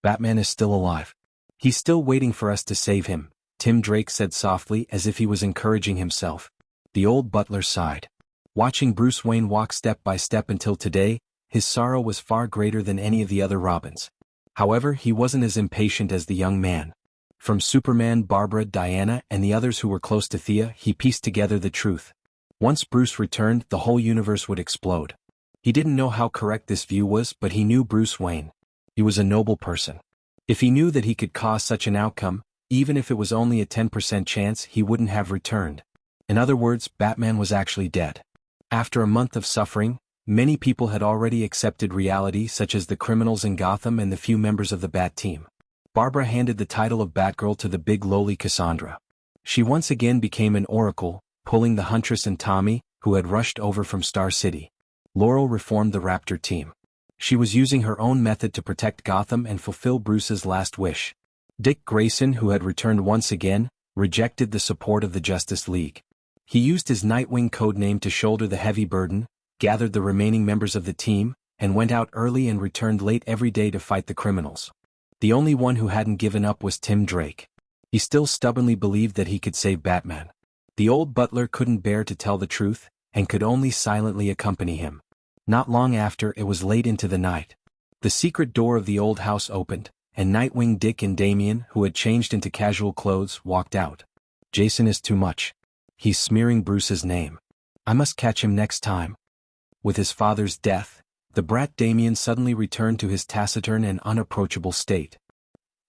S1: Batman is still alive. He's still waiting for us to save him, Tim Drake said softly as if he was encouraging himself. The old butler sighed. Watching Bruce Wayne walk step by step until today, his sorrow was far greater than any of the other Robins. However, he wasn't as impatient as the young man. From Superman, Barbara, Diana, and the others who were close to Thea, he pieced together the truth. Once Bruce returned, the whole universe would explode. He didn't know how correct this view was, but he knew Bruce Wayne. He was a noble person. If he knew that he could cause such an outcome, even if it was only a 10% chance, he wouldn't have returned. In other words, Batman was actually dead. After a month of suffering, many people had already accepted reality, such as the criminals in Gotham and the few members of the Bat team. Barbara handed the title of Batgirl to the big lowly Cassandra. She once again became an oracle, pulling the Huntress and Tommy, who had rushed over from Star City. Laurel reformed the Raptor team. She was using her own method to protect Gotham and fulfill Bruce's last wish. Dick Grayson, who had returned once again, rejected the support of the Justice League. He used his Nightwing codename to shoulder the heavy burden, gathered the remaining members of the team, and went out early and returned late every day to fight the criminals. The only one who hadn't given up was Tim Drake. He still stubbornly believed that he could save Batman. The old butler couldn't bear to tell the truth, and could only silently accompany him. Not long after, it was late into the night. The secret door of the old house opened, and Nightwing Dick and Damian, who had changed into casual clothes, walked out. Jason is too much. He's smearing Bruce's name. I must catch him next time. With his father's death, the brat Damian suddenly returned to his taciturn and unapproachable state.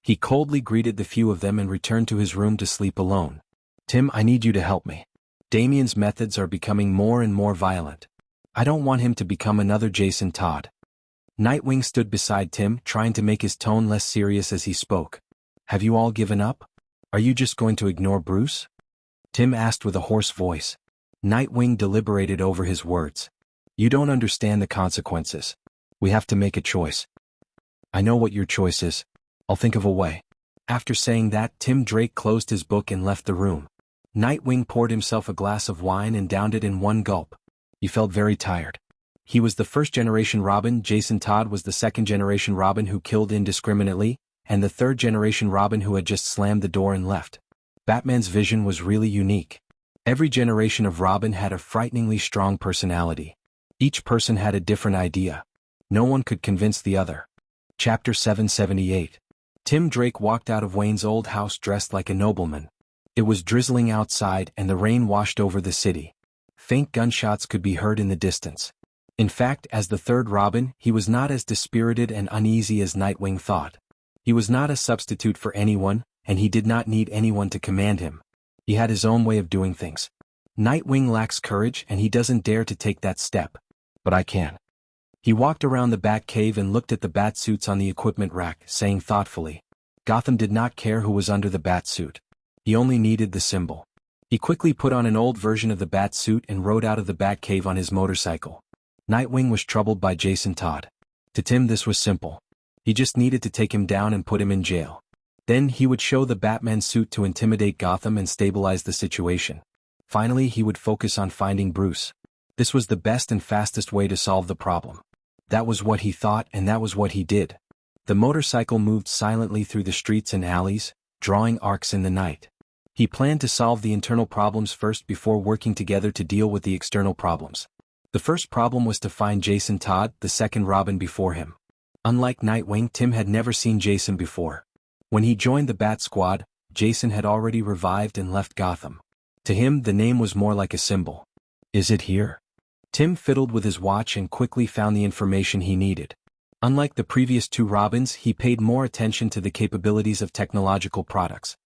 S1: He coldly greeted the few of them and returned to his room to sleep alone. Tim, I need you to help me. Damian's methods are becoming more and more violent. I don't want him to become another Jason Todd. Nightwing stood beside Tim, trying to make his tone less serious as he spoke. Have you all given up? Are you just going to ignore Bruce? Tim asked with a hoarse voice. Nightwing deliberated over his words. You don't understand the consequences. We have to make a choice. I know what your choice is. I'll think of a way. After saying that, Tim Drake closed his book and left the room. Nightwing poured himself a glass of wine and downed it in one gulp. He felt very tired. He was the first-generation Robin, Jason Todd was the second-generation Robin who killed indiscriminately, and the third-generation Robin who had just slammed the door and left. Batman's vision was really unique. Every generation of Robin had a frighteningly strong personality. Each person had a different idea. No one could convince the other. Chapter 778. Tim Drake walked out of Wayne's old house dressed like a nobleman. It was drizzling outside and the rain washed over the city. Faint gunshots could be heard in the distance. In fact, as the third Robin, he was not as dispirited and uneasy as Nightwing thought. He was not a substitute for anyone, and he did not need anyone to command him. He had his own way of doing things. Nightwing lacks courage and he doesn't dare to take that step. But I can. He walked around the Bat Cave and looked at the bat suits on the equipment rack, saying thoughtfully, Gotham did not care who was under the bat suit. He only needed the symbol. He quickly put on an old version of the bat suit and rode out of the Bat Cave on his motorcycle. Nightwing was troubled by Jason Todd. To Tim this was simple. He just needed to take him down and put him in jail. Then he would show the Batman suit to intimidate Gotham and stabilize the situation. Finally, he would focus on finding Bruce. This was the best and fastest way to solve the problem. That was what he thought, and that was what he did. The motorcycle moved silently through the streets and alleys, drawing arcs in the night. He planned to solve the internal problems first before working together to deal with the external problems. The first problem was to find Jason Todd, the second Robin before him. Unlike Nightwing, Tim had never seen Jason before. When he joined the Bat Squad, Jason had already revived and left Gotham. To him, the name was more like a symbol. Is it here? Tim fiddled with his watch and quickly found the information he needed. Unlike the previous two Robins, he paid more attention to the capabilities of technological products.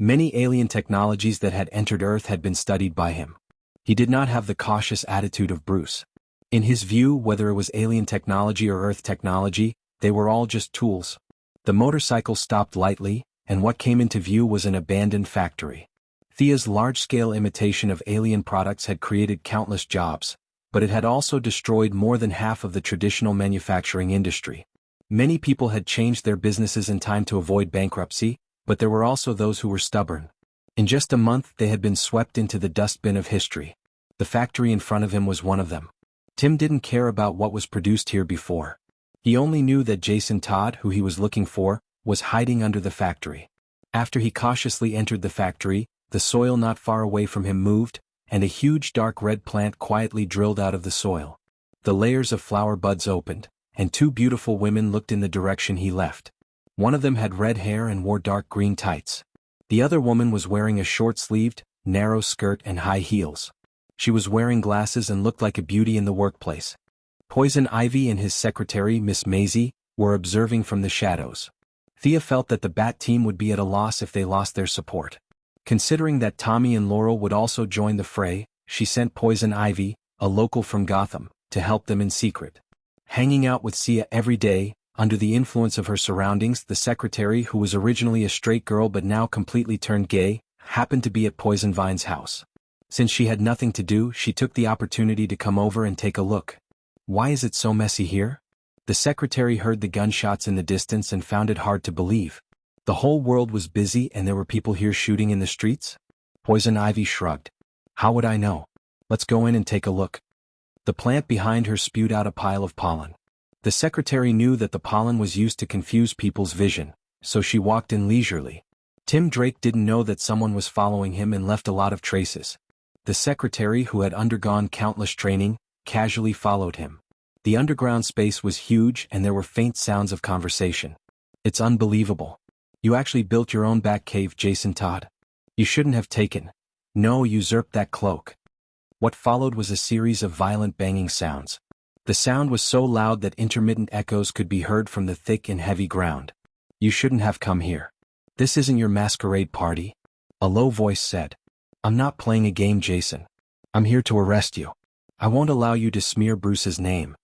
S1: Many alien technologies that had entered Earth had been studied by him. He did not have the cautious attitude of Bruce. In his view, whether it was alien technology or Earth technology, they were all just tools. The motorcycle stopped lightly, and what came into view was an abandoned factory. Thea's large-scale imitation of alien products had created countless jobs, but it had also destroyed more than half of the traditional manufacturing industry. Many people had changed their businesses in time to avoid bankruptcy, but there were also those who were stubborn. In just a month they had been swept into the dustbin of history. The factory in front of him was one of them. Tim didn't care about what was produced here before. He only knew that Jason Todd, who he was looking for, was hiding under the factory. After he cautiously entered the factory, the soil not far away from him moved, and a huge dark red plant quietly drilled out of the soil. The layers of flower buds opened, and two beautiful women looked in the direction he left. One of them had red hair and wore dark green tights. The other woman was wearing a short-sleeved, narrow skirt and high heels. She was wearing glasses and looked like a beauty in the workplace. Poison Ivy and his secretary, Miss Maisie, were observing from the shadows. Thea felt that the Bat team would be at a loss if they lost their support. Considering that Tommy and Laurel would also join the fray, she sent Poison Ivy, a local from Gotham, to help them in secret. Hanging out with Sia every day, under the influence of her surroundings, the secretary, who was originally a straight girl but now completely turned gay, happened to be at Poison Vine's house. Since she had nothing to do, she took the opportunity to come over and take a look. Why is it so messy here? The secretary heard the gunshots in the distance and found it hard to believe. The whole world was busy and there were people here shooting in the streets? Poison Ivy shrugged. How would I know? Let's go in and take a look. The plant behind her spewed out a pile of pollen. The secretary knew that the pollen was used to confuse people's vision, so she walked in leisurely. Tim Drake didn't know that someone was following him and left a lot of traces. The secretary, who had undergone countless training, casually followed him. The underground space was huge and there were faint sounds of conversation. It's unbelievable. You actually built your own bat cave, Jason Todd. You shouldn't have taken. No, usurped that cloak. What followed was a series of violent banging sounds. The sound was so loud that intermittent echoes could be heard from the thick and heavy ground. You shouldn't have come here. This isn't your masquerade party. A low voice said. I'm not playing a game, Jason. I'm here to arrest you. I won't allow you to smear Bruce's name.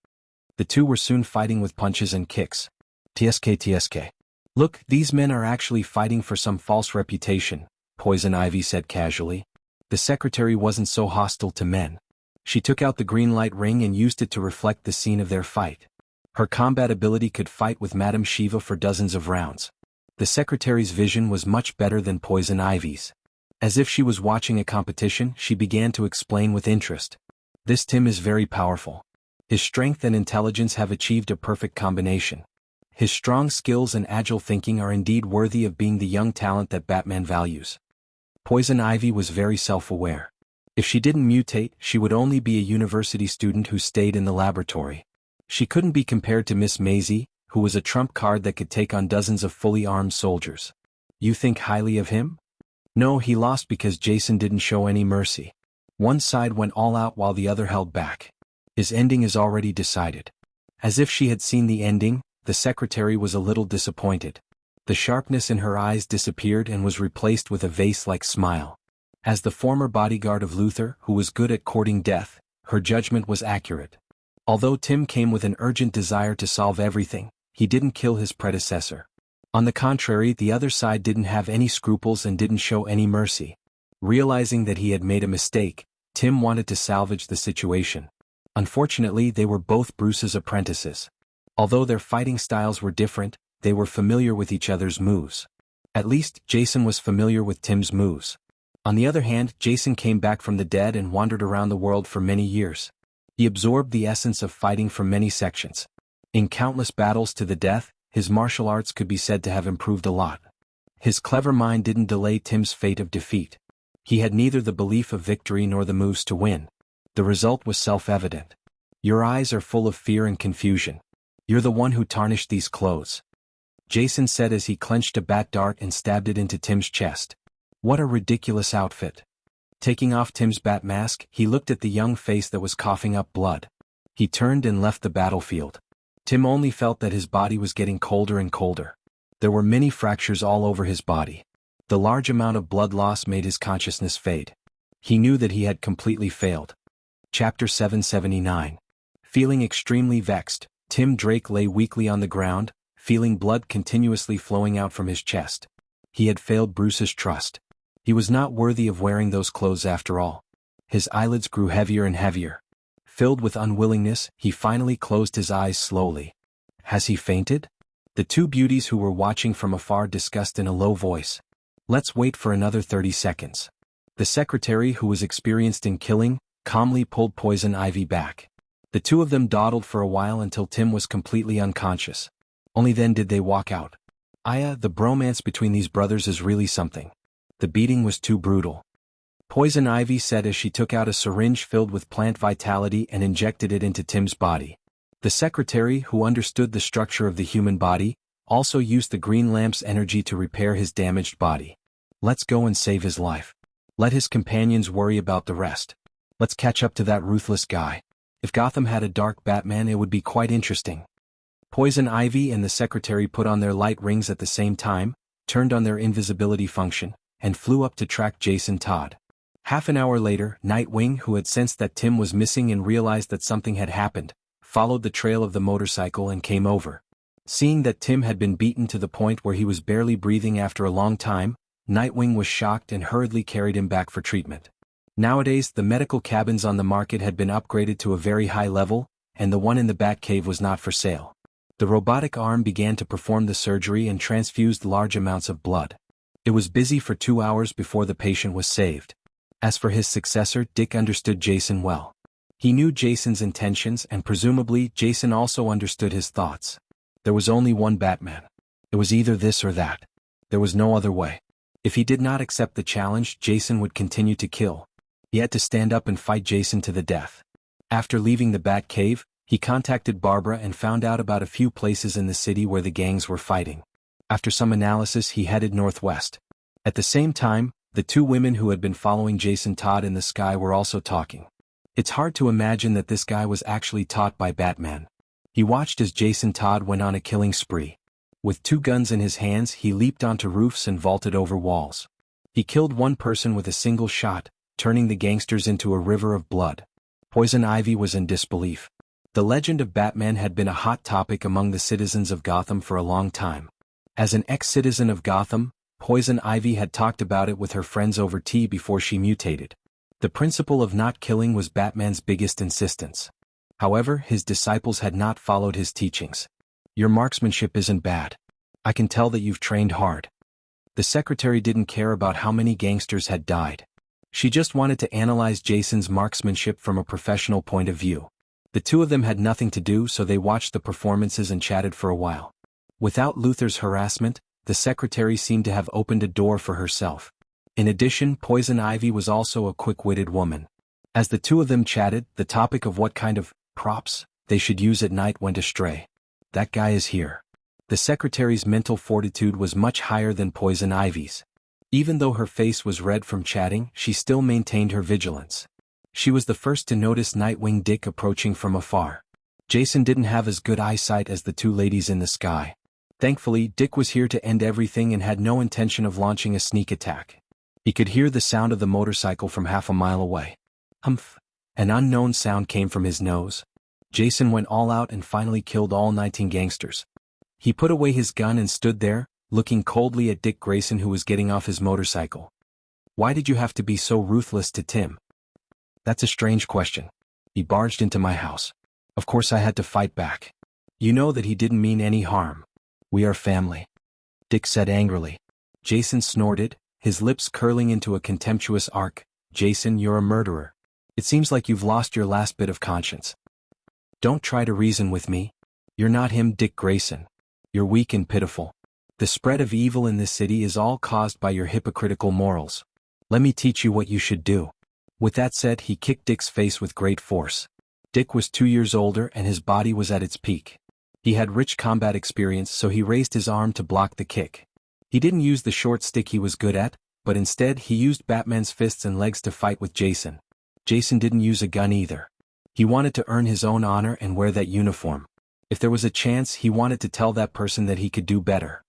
S1: The two were soon fighting with punches and kicks. TSK. Look, these men are actually fighting for some false reputation, Poison Ivy said casually. The secretary wasn't so hostile to men. She took out the green light ring and used it to reflect the scene of their fight. Her combat ability could fight with Madame Shiva for dozens of rounds. The secretary's vision was much better than Poison Ivy's. As if she was watching a competition, she began to explain with interest. This Tim is very powerful. His strength and intelligence have achieved a perfect combination. His strong skills and agile thinking are indeed worthy of being the young talent that Batman values. Poison Ivy was very self-aware. If she didn't mutate, she would only be a university student who stayed in the laboratory. She couldn't be compared to Miss Maisie, who was a trump card that could take on dozens of fully armed soldiers. You think highly of him? No, he lost because Jason didn't show any mercy. One side went all out while the other held back. His ending is already decided. As if she had seen the ending, the secretary was a little disappointed. The sharpness in her eyes disappeared and was replaced with a vase-like smile. As the former bodyguard of Luther, who was good at courting death, her judgment was accurate. Although Tim came with an urgent desire to solve everything, he didn't kill his predecessor. On the contrary, the other side didn't have any scruples and didn't show any mercy. Realizing that he had made a mistake, Tim wanted to salvage the situation. Unfortunately, they were both Bruce's apprentices. Although their fighting styles were different, they were familiar with each other's moves. At least, Jason was familiar with Tim's moves. On the other hand, Jason came back from the dead and wandered around the world for many years. He absorbed the essence of fighting from many sections. In countless battles to the death, his martial arts could be said to have improved a lot. His clever mind didn't delay Tim's fate of defeat. He had neither the belief of victory nor the moves to win. The result was self-evident. Your eyes are full of fear and confusion. You're the one who tarnished these clothes. Jason said as he clenched a bat dart and stabbed it into Tim's chest. What a ridiculous outfit. Taking off Tim's bat mask, he looked at the young face that was coughing up blood. He turned and left the battlefield. Tim only felt that his body was getting colder and colder. There were many fractures all over his body. The large amount of blood loss made his consciousness fade. He knew that he had completely failed. Chapter 779. Feeling extremely vexed, Tim Drake lay weakly on the ground, feeling blood continuously flowing out from his chest. He had failed Bruce's trust. He was not worthy of wearing those clothes after all. His eyelids grew heavier and heavier. Filled with unwillingness, he finally closed his eyes slowly. Has he fainted? The two beauties who were watching from afar discussed in a low voice. Let's wait for another 30 seconds. The secretary, who was experienced in killing, calmly pulled Poison Ivy back. The two of them dawdled for a while until Tim was completely unconscious. Only then did they walk out. The bromance between these brothers is really something. The beating was too brutal. Poison Ivy said as she took out a syringe filled with plant vitality and injected it into Tim's body. The secretary, who understood the structure of the human body, also used the green lamp's energy to repair his damaged body. Let's go and save his life. Let his companions worry about the rest. Let's catch up to that ruthless guy. If Gotham had a dark Batman, it would be quite interesting. Poison Ivy and the secretary put on their light rings at the same time, turned on their invisibility function, and flew up to track Jason Todd. Half an hour later, Nightwing, who had sensed that Tim was missing and realized that something had happened, followed the trail of the motorcycle and came over. Seeing that Tim had been beaten to the point where he was barely breathing after a long time, Nightwing was shocked and hurriedly carried him back for treatment. Nowadays, the medical cabins on the market had been upgraded to a very high level, and the one in the Batcave was not for sale. The robotic arm began to perform the surgery and transfused large amounts of blood. It was busy for 2 hours before the patient was saved. As for his successor, Dick understood Jason well. He knew Jason's intentions and presumably Jason also understood his thoughts. There was only one Batman. It was either this or that. There was no other way. If he did not accept the challenge, Jason would continue to kill. He had to stand up and fight Jason to the death. After leaving the Batcave, he contacted Barbara and found out about a few places in the city where the gangs were fighting. After some analysis, he headed northwest. At the same time, the two women who had been following Jason Todd in the sky were also talking. It's hard to imagine that this guy was actually taught by Batman. He watched as Jason Todd went on a killing spree. With 2 guns in his hands, he leaped onto roofs and vaulted over walls. He killed one person with a single shot, turning the gangsters into a river of blood. Poison Ivy was in disbelief. The legend of Batman had been a hot topic among the citizens of Gotham for a long time. As an ex-citizen of Gotham, Poison Ivy had talked about it with her friends over tea before she mutated. The principle of not killing was Batman's biggest insistence. However, his disciples had not followed his teachings. Your marksmanship isn't bad. I can tell that you've trained hard. The secretary didn't care about how many gangsters had died. She just wanted to analyze Jason's marksmanship from a professional point of view. The two of them had nothing to do, so they watched the performances and chatted for a while. Without Luther's harassment, the secretary seemed to have opened a door for herself. In addition, Poison Ivy was also a quick-witted woman. As the two of them chatted, the topic of what kind of props they should use at night went astray. That guy is here. The secretary's mental fortitude was much higher than Poison Ivy's. Even though her face was red from chatting, she still maintained her vigilance. She was the first to notice Nightwing Dick approaching from afar. Jason didn't have as good eyesight as the two ladies in the sky. Thankfully, Dick was here to end everything and had no intention of launching a sneak attack. He could hear the sound of the motorcycle from half a mile away. Humph! An unknown sound came from his nose. Jason went all out and finally killed all 19 gangsters. He put away his gun and stood there, looking coldly at Dick Grayson, who was getting off his motorcycle. Why did you have to be so ruthless to Tim? That's a strange question. He barged into my house. Of course I had to fight back. You know that he didn't mean any harm. We are family. Dick said angrily. Jason snorted, his lips curling into a contemptuous arc. Jason, you're a murderer. It seems like you've lost your last bit of conscience. Don't try to reason with me. You're not him, Dick Grayson. You're weak and pitiful. The spread of evil in this city is all caused by your hypocritical morals. Let me teach you what you should do. With that said, he kicked Dick's face with great force. Dick was 2 years older and his body was at its peak. He had rich combat experience, so he raised his arm to block the kick. He didn't use the short stick he was good at, but instead he used Batman's fists and legs to fight with Jason. Jason didn't use a gun either. He wanted to earn his own honor and wear that uniform. If there was a chance, he wanted to tell that person that he could do better.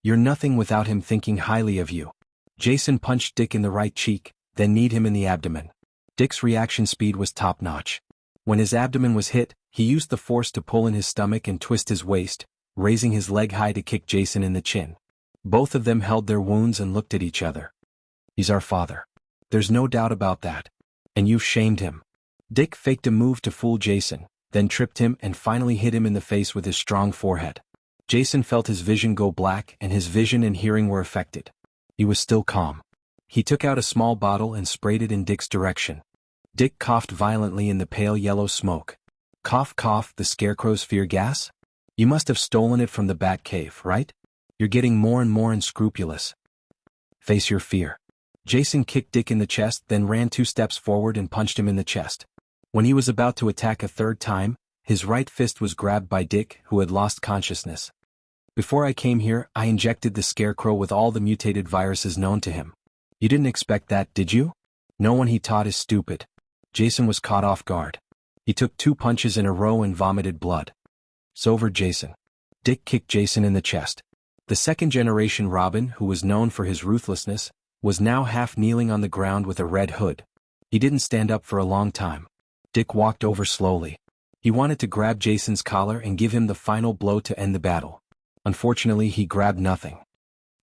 S1: You're nothing without him thinking highly of you. Jason punched Dick in the right cheek, then kneed him in the abdomen. Dick's reaction speed was top-notch. When his abdomen was hit, he used the force to pull in his stomach and twist his waist, raising his leg high to kick Jason in the chin. Both of them held their wounds and looked at each other. He's our father. There's no doubt about that. And you've shamed him. Dick faked a move to fool Jason, then tripped him and finally hit him in the face with his strong forehead. Jason felt his vision go black and his vision and hearing were affected. He was still calm. He took out a small bottle and sprayed it in Dick's direction. Dick coughed violently in the pale yellow smoke. Cough, cough, the Scarecrow's fear gas? You must have stolen it from the Batcave, right? You're getting more and more unscrupulous. Face your fear. Jason kicked Dick in the chest, then ran 2 steps forward and punched him in the chest. When he was about to attack a 3rd time, his right fist was grabbed by Dick, who had lost consciousness. Before I came here, I injected the Scarecrow with all the mutated viruses known to him. You didn't expect that, did you? No one he taught is stupid. Jason was caught off guard. He took 2 punches in a row and vomited blood. "It's over, Jason." Dick kicked Jason in the chest. The 2nd-generation Robin, who was known for his ruthlessness, was now half kneeling on the ground with a red hood. He didn't stand up for a long time. Dick walked over slowly. He wanted to grab Jason's collar and give him the final blow to end the battle. Unfortunately, he grabbed nothing.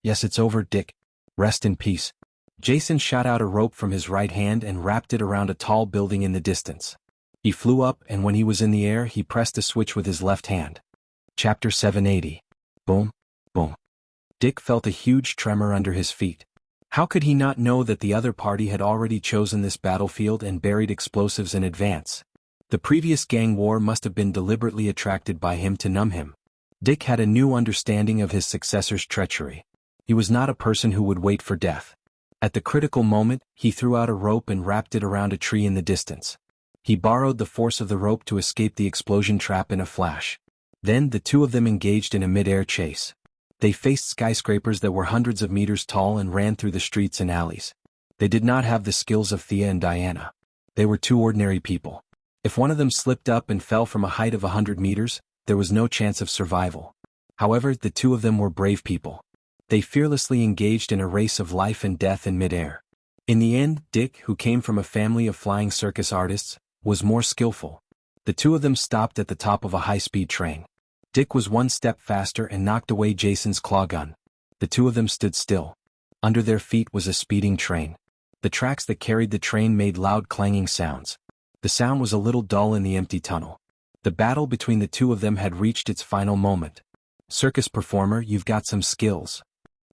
S1: "Yes, it's over, Dick. Rest in peace." Jason shot out a rope from his right hand and wrapped it around a tall building in the distance. He flew up, and when he was in the air, he pressed a switch with his left hand. Chapter 780. Boom, boom. Dick felt a huge tremor under his feet. How could he not know that the other party had already chosen this battlefield and buried explosives in advance? The previous gang war must have been deliberately attracted by him to numb him. Dick had a new understanding of his successor's treachery. He was not a person who would wait for death. At the critical moment, he threw out a rope and wrapped it around a tree in the distance. He borrowed the force of the rope to escape the explosion trap in a flash. Then the 2 of them engaged in a mid-air chase. They faced skyscrapers that were hundreds of meters tall and ran through the streets and alleys. They did not have the skills of Thea and Diana. They were 2 ordinary people. If one of them slipped up and fell from a height of 100 meters, there was no chance of survival. However, the 2 of them were brave people. They fearlessly engaged in a race of life and death in midair. In the end, Dick, who came from a family of flying circus artists, was more skillful. The 2 of them stopped at the top of a high-speed train. Dick was 1 step faster and knocked away Jason's claw gun. The 2 of them stood still. Under their feet was a speeding train. The tracks that carried the train made loud clanging sounds. The sound was a little dull in the empty tunnel. The battle between the 2 of them had reached its final moment. "Circus performer, you've got some skills,"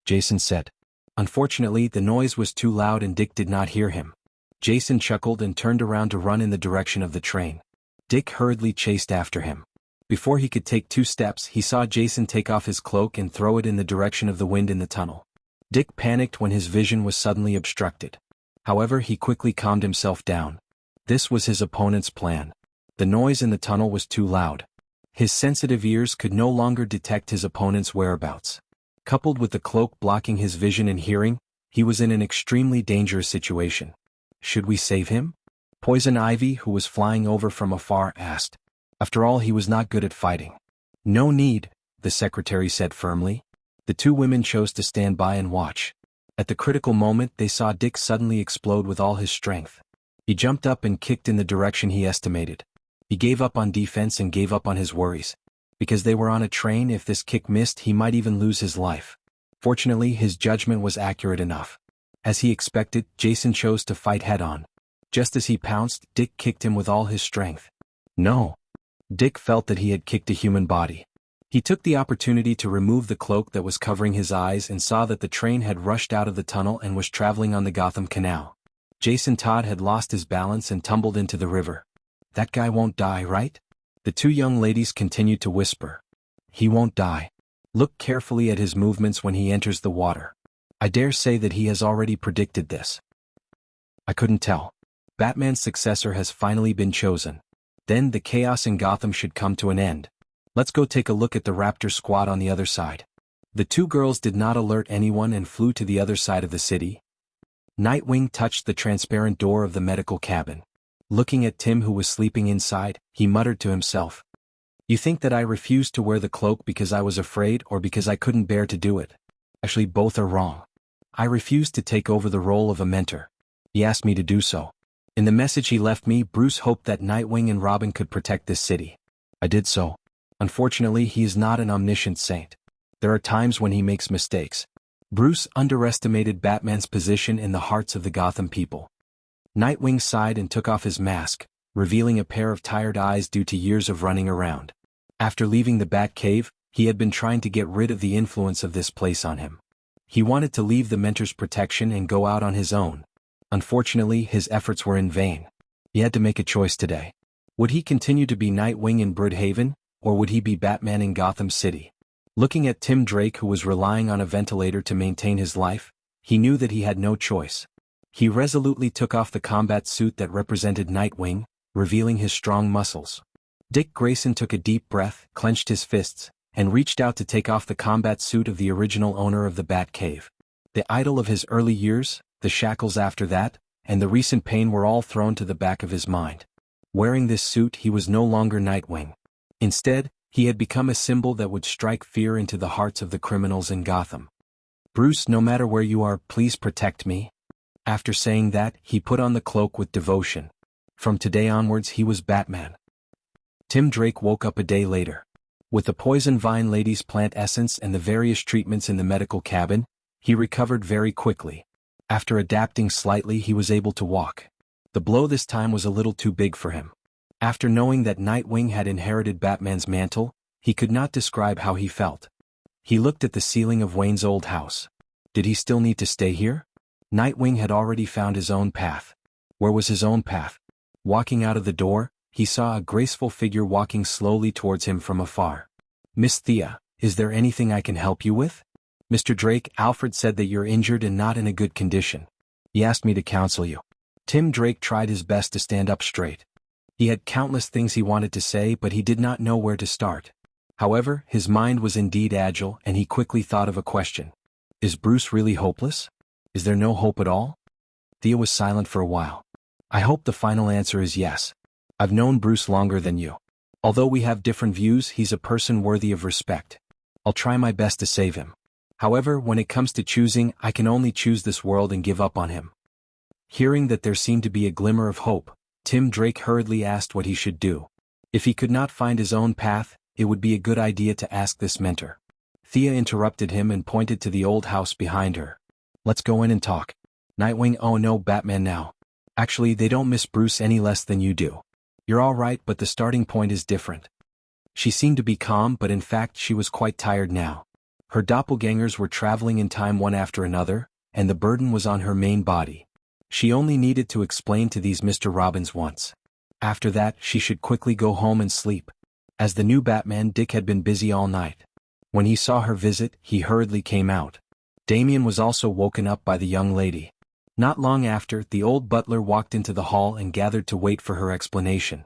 S1: Jason said. Unfortunately, the noise was too loud and Dick did not hear him. Jason chuckled and turned around to run in the direction of the train. Dick hurriedly chased after him. Before he could take 2 steps, he saw Jason take off his cloak and throw it in the direction of the wind in the tunnel. Dick panicked when his vision was suddenly obstructed. However, he quickly calmed himself down. This was his opponent's plan. The noise in the tunnel was too loud. His sensitive ears could no longer detect his opponent's whereabouts. Coupled with the cloak blocking his vision and hearing, he was in an extremely dangerous situation. Should we save him? Poison Ivy, who was flying over from afar, asked. After all, he was not good at fighting. No need, the secretary said firmly. The 2 women chose to stand by and watch. At the critical moment, they saw Dick suddenly explode with all his strength. He jumped up and kicked in the direction he estimated. He gave up on defense and gave up on his worries. Because they were on a train, if this kick missed, he might even lose his life. Fortunately, his judgment was accurate enough. As he expected, Jason chose to fight head-on. Just as he pounced, Dick kicked him with all his strength. No. Dick felt that he had kicked a human body. He took the opportunity to remove the cloak that was covering his eyes and saw that the train had rushed out of the tunnel and was traveling on the Gotham Canal. Jason Todd had lost his balance and tumbled into the river. That guy won't die, right? The 2 young ladies continued to whisper. He won't die. Look carefully at his movements when he enters the water. I dare say that he has already predicted this. I couldn't tell. Batman's successor has finally been chosen. Then the chaos in Gotham should come to an end. Let's go take a look at the Raptor squad on the other side. The 2 girls did not alert anyone and flew to the other side of the city. Nightwing touched the transparent door of the medical cabin. Looking at Tim, who was sleeping inside, he muttered to himself. You think that I refused to wear the cloak because I was afraid or because I couldn't bear to do it? Actually, both are wrong. I refused to take over the role of a mentor. He asked me to do so. In the message he left me, Bruce hoped that Nightwing and Robin could protect this city. I did so. Unfortunately, he is not an omniscient saint. There are times when he makes mistakes. Bruce underestimated Batman's position in the hearts of the Gotham people. Nightwing sighed and took off his mask, revealing a pair of tired eyes due to years of running around. After leaving the Batcave, he had been trying to get rid of the influence of this place on him. He wanted to leave the mentor's protection and go out on his own. Unfortunately, his efforts were in vain. He had to make a choice today. Would he continue to be Nightwing in Bridhaven, or would he be Batman in Gotham City? Looking at Tim Drake, who was relying on a ventilator to maintain his life, he knew that he had no choice. He resolutely took off the combat suit that represented Nightwing, revealing his strong muscles. Dick Grayson took a deep breath, clenched his fists, and reached out to take off the combat suit of the original owner of the Batcave. The idol of his early years, the shackles after that, and the recent pain were all thrown to the back of his mind. Wearing this suit, he was no longer Nightwing. Instead, he had become a symbol that would strike fear into the hearts of the criminals in Gotham. "Bruce, no matter where you are, please protect me." After saying that, he put on the cloak with devotion. From today onwards he was Batman. Tim Drake woke up a day later. With the poison vine lady's plant essence and the various treatments in the medical cabin, he recovered very quickly. After adapting slightly, he was able to walk. The blow this time was a little too big for him. After knowing that Nightwing had inherited Batman's mantle, he could not describe how he felt. He looked at the ceiling of Wayne's old house. Did he still need to stay here? Nightwing had already found his own path. Where was his own path? Walking out of the door, he saw a graceful figure walking slowly towards him from afar. "Miss Thea, is there anything I can help you with?" "Mr. Drake, Alfred said that you're injured and not in a good condition. He asked me to counsel you." Tim Drake tried his best to stand up straight. He had countless things he wanted to say, but he did not know where to start. However, his mind was indeed agile, and he quickly thought of a question. "Is Bruce really hopeless? Is there no hope at all?" Thea was silent for a while. "I hope the final answer is yes. I've known Bruce longer than you. Although we have different views, he's a person worthy of respect. I'll try my best to save him. However, when it comes to choosing, I can only choose this world and give up on him." Hearing that there seemed to be a glimmer of hope, Tim Drake hurriedly asked what he should do. If he could not find his own path, it would be a good idea to ask this mentor. Thea interrupted him and pointed to the old house behind her. "Let's go in and talk." Nightwing, "Oh no, Batman now. Actually, they don't miss Bruce any less than you do. You're all right, but the starting point is different." She seemed to be calm, but in fact she was quite tired now. Her doppelgangers were traveling in time one after another, and the burden was on her main body. She only needed to explain to these Mr. Robins once. After that, she should quickly go home and sleep. As the new Batman, Dick had been busy all night. When he saw her visit, he hurriedly came out. Damian was also woken up by the young lady. Not long after, the old butler walked into the hall and gathered to wait for her explanation.